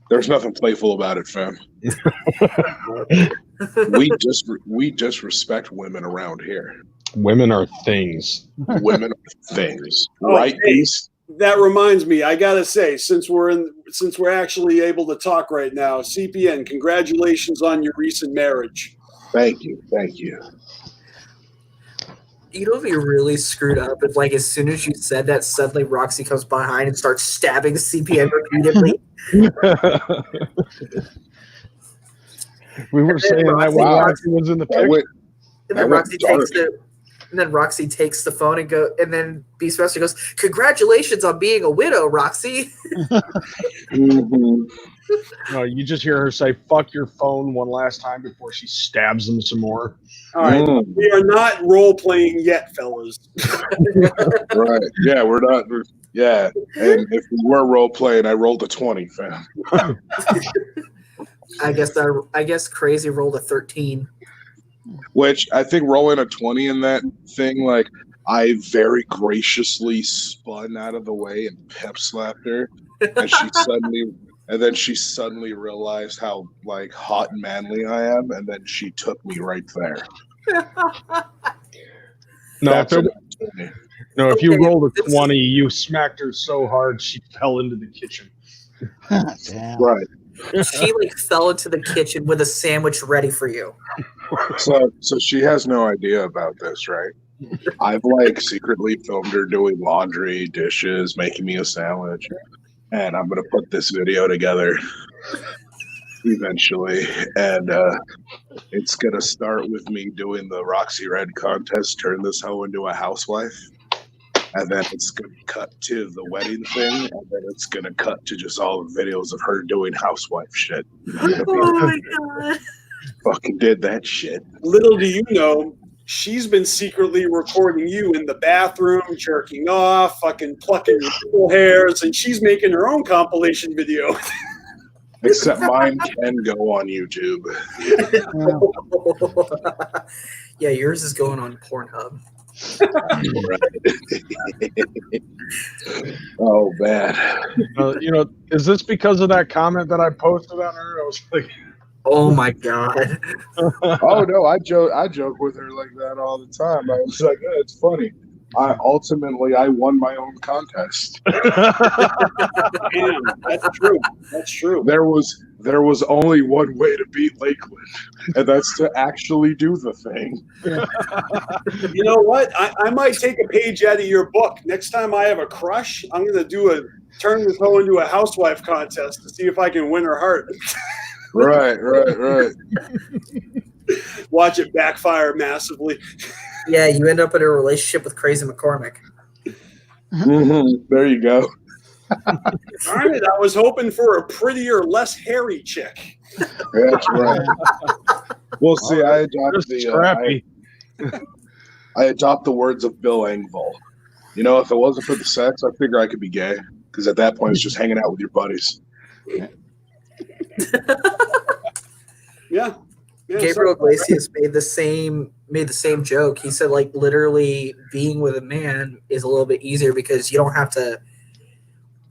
There's nothing playful about it, fam. we just respect women around here. Women are things. Women are things, Oh, right? hey, that reminds me. I gotta say, since we're actually able to talk right now, CPN, congratulations on your recent marriage. Thank you. You know, if you really screwed up, if like as soon as you said that, suddenly Roxy comes behind and starts stabbing CPN repeatedly. We were saying that when Roxy was in the picture. And then Roxy takes the phone and then Beastmaster goes, "Congratulations on being a widow, Roxy." No, you just hear her say "fuck your phone" one last time before she stabs him some more. All right, we are not role playing yet, fellas. Right? Yeah, we're not. Yeah, and if we were role playing, I rolled a 20, fam. I guess Crazy rolled a 13. Which I think rolling a 20 in that thing, like, I very graciously spun out of the way and pep slapped her, and then she suddenly realized how, like, hot and manly I am, and then she took me right there. No, That's if you rolled a 20, you smacked her so hard she fell into the kitchen. Damn. right. She like fell into the kitchen with a sandwich ready for you. So she has no idea about this, right? I've like secretly filmed her doing laundry, dishes, making me a sandwich, and I'm gonna put this video together eventually, and it's gonna start with me doing the Roxy Red contest, turn this hoe into a housewife, and then it's gonna cut to the wedding thing, and then it's gonna cut to just all the videos of her doing housewife shit. Oh my god! Fucking did that shit. Little do you know, she's been secretly recording you in the bathroom, jerking off, fucking plucking your nipple hairs, and she's making her own compilation video. Except mine can go on YouTube. Yeah, yours is going on Pornhub. Oh man. Is this because of that comment that I posted on her? I was like, oh my god. Oh no, I joke with her like that all the time. I was like, yeah, it's funny. I won my own contest. Damn, that's true. That's true. There was only one way to beat Lakeland, and that's to actually do the thing. You know what? I might take a page out of your book. Next time I have a crush, I'm gonna turn this hoe into a housewife contest to see if I can win her heart. Right. Watch it backfire massively. Yeah, you end up in a relationship with Crazy McCormick. Mm-hmm. There you go. Darn it, I was hoping for a prettier, less hairy chick. That's right. Well, see, I adopt the words of Bill Engvall. If it wasn't for the sex, I figure I could be gay, because at that point it's just hanging out with your buddies. Yeah. Gabriel Iglesias made the same joke. He said, like, literally being with a man is a little bit easier because you don't have to.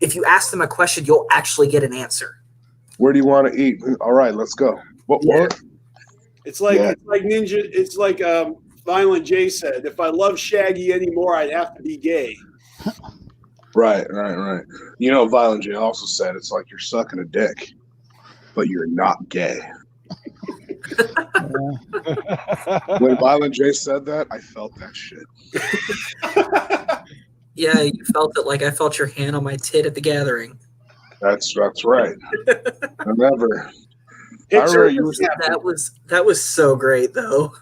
If you ask them a question, you'll actually get an answer. Where do you want to eat? All right, let's go. What? It's like Ninja. It's like Violent J said. If I love Shaggy anymore, I'd have to be gay. Right. Violent J also said it's like you're sucking a dick, but you're not gay. When Violent J said that, I felt that shit. Yeah, you felt it like I felt your hand on my tit at the gathering. That's right. Remember. That was so great though.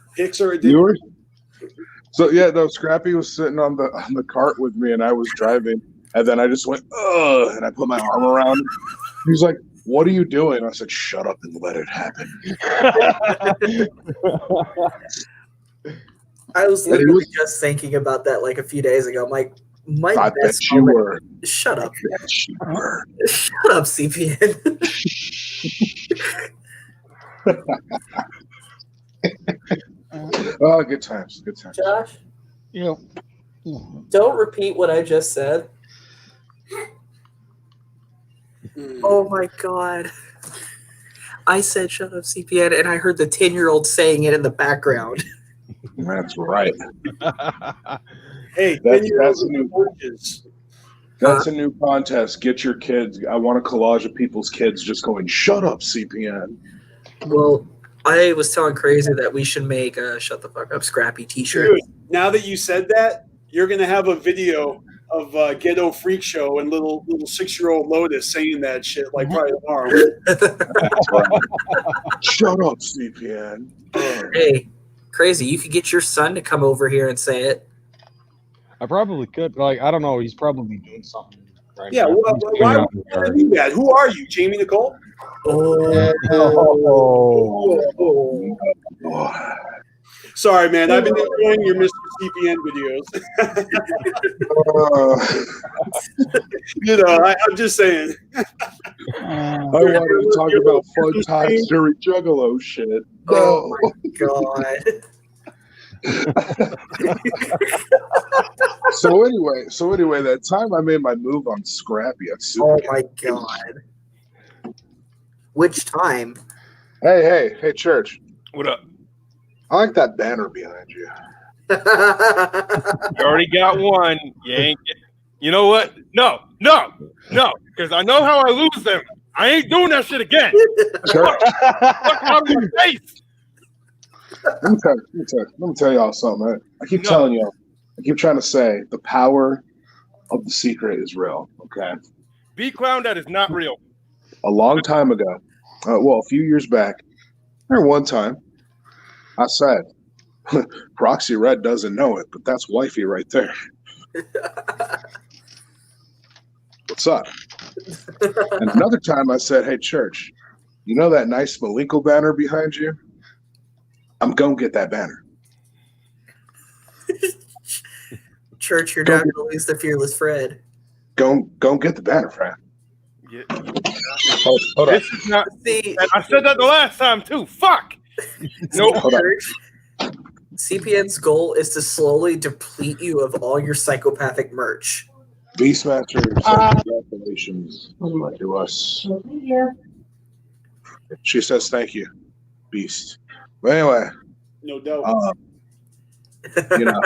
So yeah, no, Scrappy was sitting on the cart with me and I was driving, and then I just went, ugh, and I put my arm around him. He was like, "What are you doing?" I said, "Shut up and let it happen." I was literally just thinking about that like a few days ago. I'm like, my I bet best you moment. were. Shut up. I bet you were. Shut up, CPN. Oh, good times. Josh, don't repeat what I just said. Oh my god. I said shut up, CPN, and I heard the 10-year-old saying it in the background. That's right. Hey, that's a new contest. Get your kids. I want a collage of people's kids just going, "Shut up, CPN." Well, I was telling Crazy that we should make a "Shut the Fuck Up" Scrappy t-shirt. Dude, now that you said that, you're going to have a video of Ghetto Freak Show and little 6-year-old Lotus saying that shit like probably tomorrow. Shut up, CPN. Hey, Crazy, you could get your son to come over here and say it. I probably could. Like, I don't know. He's probably doing something right Yeah, now. why would you want to do that? Who are you, Jamie Nicole? Sorry, man. I've been enjoying your Mr. CPN videos. I'm just saying. I wanted to talk about fun times during Juggalo shit. Oh my god. So anyway, that time I made my move on Scrappy at Super. Oh my god. Which time? Hey, Church. What up? I like that banner behind you. You already got one. You know what? No, because I know how I lose them. I ain't doing that shit again. Fuck out of my face. Let me tell y'all something. Man. I keep telling y'all. I keep trying to say the power of the secret is real. Okay. B-Clown, that is not real. A long time ago, a few years back, or one time, I said, Proxy Red doesn't know it, but that's wifey right there. What's up? And another time I said, hey, church, you know that nice Malenko banner behind you? I'm going to get that banner. Church, you're not always the fearless Fred. Go get the banner, Fred. Yeah. Hold on. This is not. I said that the last time too. Fuck. No, Church. CPN's goal is to slowly deplete you of all your psychopathic merch. Beastmaster, congratulations to us. She says thank you, Beast. But anyway, no doubt. You know.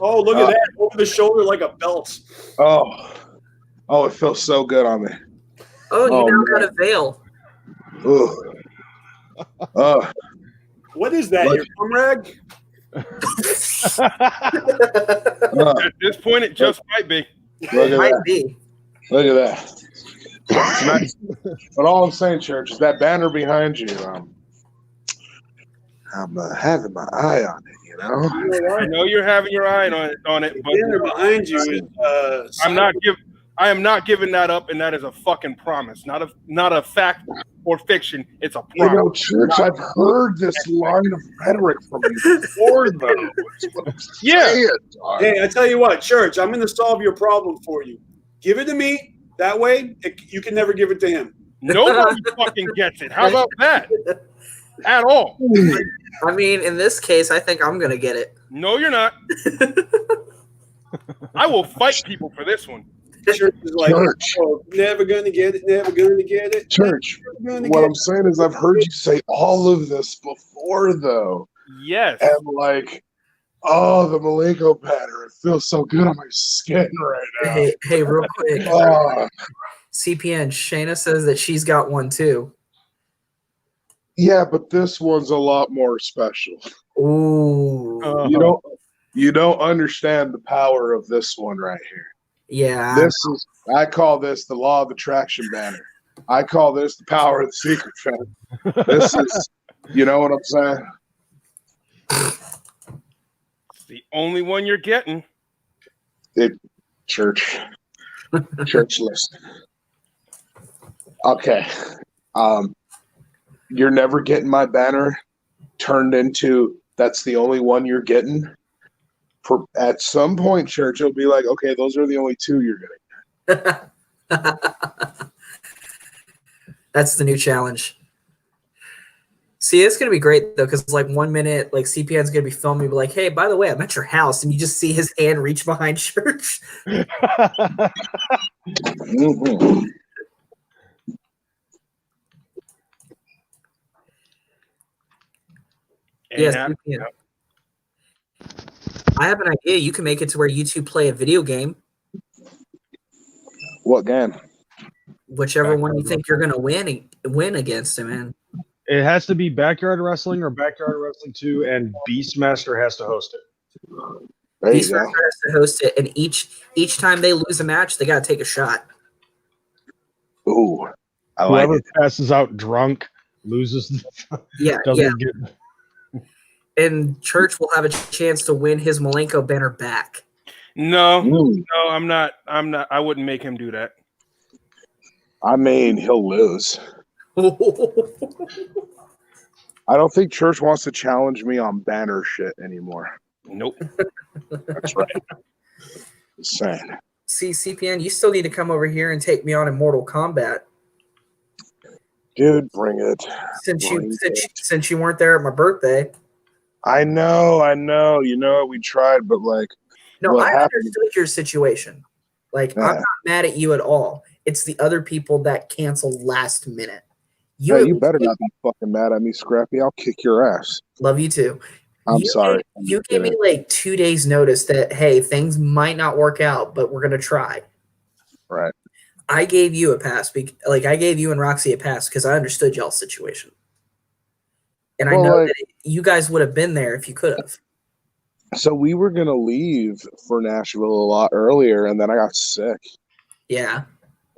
Oh, look at that over the shoulder like a belt. Oh, it feels so good on me. Oh, you now got a veil. Ooh. What is that? Your thumb rag? At this point, it just might be. Look at that. Look at that. It's nice. But all I'm saying, church, is that banner behind you. I'm having my eye on it, you know. I know you're having your eye on it, but banner behind you is. I am not giving that up, and that is a fucking promise, not a fact or fiction. It's a promise. You know, church, I've heard this line of rhetoric from you before, though. Yeah. Hey, I tell you what, church, I'm going to solve your problem for you. Give it to me. That way, you can never give it to him. Nobody fucking gets it. How about that? At all. I mean, in this case, I think I'm going to get it. No, you're not. I will fight people for this one. Church is like, oh, never going to get it, never going to get it. Church, what I'm saying is I've heard you say all of this before, though. Yes. And like, oh, the Malenko banner, it feels so good on my skin right now. Hey, real quick. CPN, Shayna says that she's got one too. Yeah, but this one's a lot more special. Ooh. You don't understand the power of this one right here. Yeah. I call this the law of attraction banner. I call this the power of the secret banner. This is, you know what I'm saying? It's the only one you're getting. Church list. Okay. You're never getting my banner turned into that's the only one you're getting. For at some point, church, it'll be like, okay, those are the only two you're getting. That's the new challenge. See, it's gonna be great though, because like 1 minute, like CPN's gonna be filming, be like, "Hey, by the way, I'm at your house," and you just see his hand reach behind church. Mm-hmm. Yes, CPN. I have an idea. You can make it to where you two play a video game. What game? Whichever one you think you're gonna win against him, man. It has to be Backyard Wrestling or Backyard Wrestling 2, and Beastmaster has to host it. Beastmaster has to host it, and each time they lose a match, they gotta take a shot. Ooh, whoever passes out drunk loses. Yeah. And Church will have a chance to win his Malenko banner back. No, I'm not. I wouldn't make him do that. I mean, he'll lose. I don't think Church wants to challenge me on banner shit anymore. Nope. That's right. Just saying. See, CPN, you still need to come over here and take me on in Mortal Kombat. Dude, bring it. Since you weren't there at my birthday. I know. You know, we tried, but like, no, I understood your situation. Like, I'm not mad at you at all. It's the other people that cancel last minute. You better not be fucking mad at me, Scrappy. I'll kick your ass. Love you too. I'm sorry. You gave me like 2 days notice that, hey, things might not work out, but we're going to try. Right. I gave you a pass. I gave you and Roxy a pass because I understood y'all's situation. And I know that you guys would have been there if you could have. So we were going to leave for Nashville a lot earlier, and then I got sick. Yeah.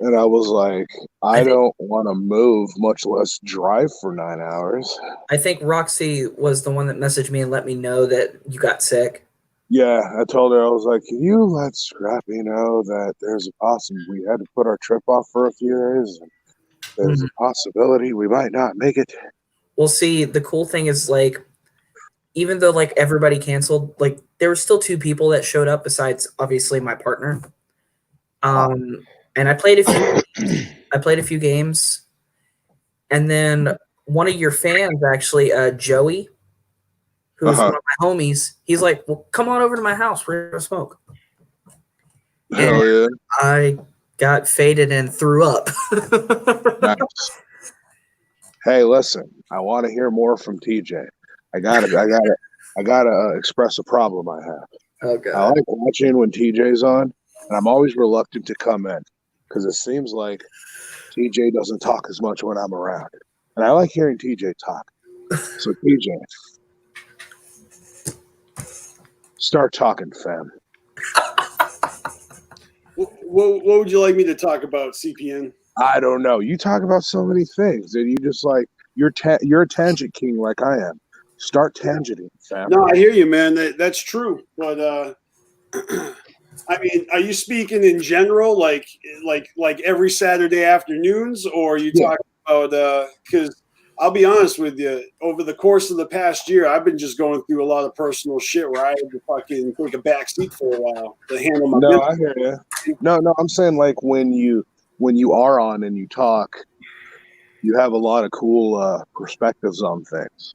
And I was like, I don't want to move, much less drive for 9 hours. I think Roxy was the one that messaged me and let me know that you got sick. Yeah, I told her, I was like, can you let Scrappy know that there's a possibility we had to put our trip off for a few days? And there's a possibility we might not make it. Well, see, the cool thing is, like, even though, like, everybody canceled, like, there were still 2 people that showed up besides, obviously, my partner. And I played a few games. And then one of your fans, actually, Joey, who's one of my homies, he's like, well, come on over to my house. We're going to smoke. Hell yeah. I got faded and threw up. Nice. Hey, listen, I want to hear more from TJ. I gotta express a problem I have. Oh, God. I like watching when TJ's on, and I'm always reluctant to come in because it seems like TJ doesn't talk as much when I'm around. And I like hearing TJ talk. So, TJ, start talking, fam. What would you like me to talk about, CPN? I don't know. You talk about so many things, and you just like you're a tangent king like I am. Start tangenting, fam. No, I hear you, man. That's true. But I mean, are you speaking in general, like every Saturday afternoons, or are you talking about? Because I'll be honest with you, over the course of the past year, I've been just going through a lot of personal shit where I had to fucking take a back seat for a while to handle my business. I hear you. No, I'm saying like when you are on and you talk, you have a lot of cool perspectives on things.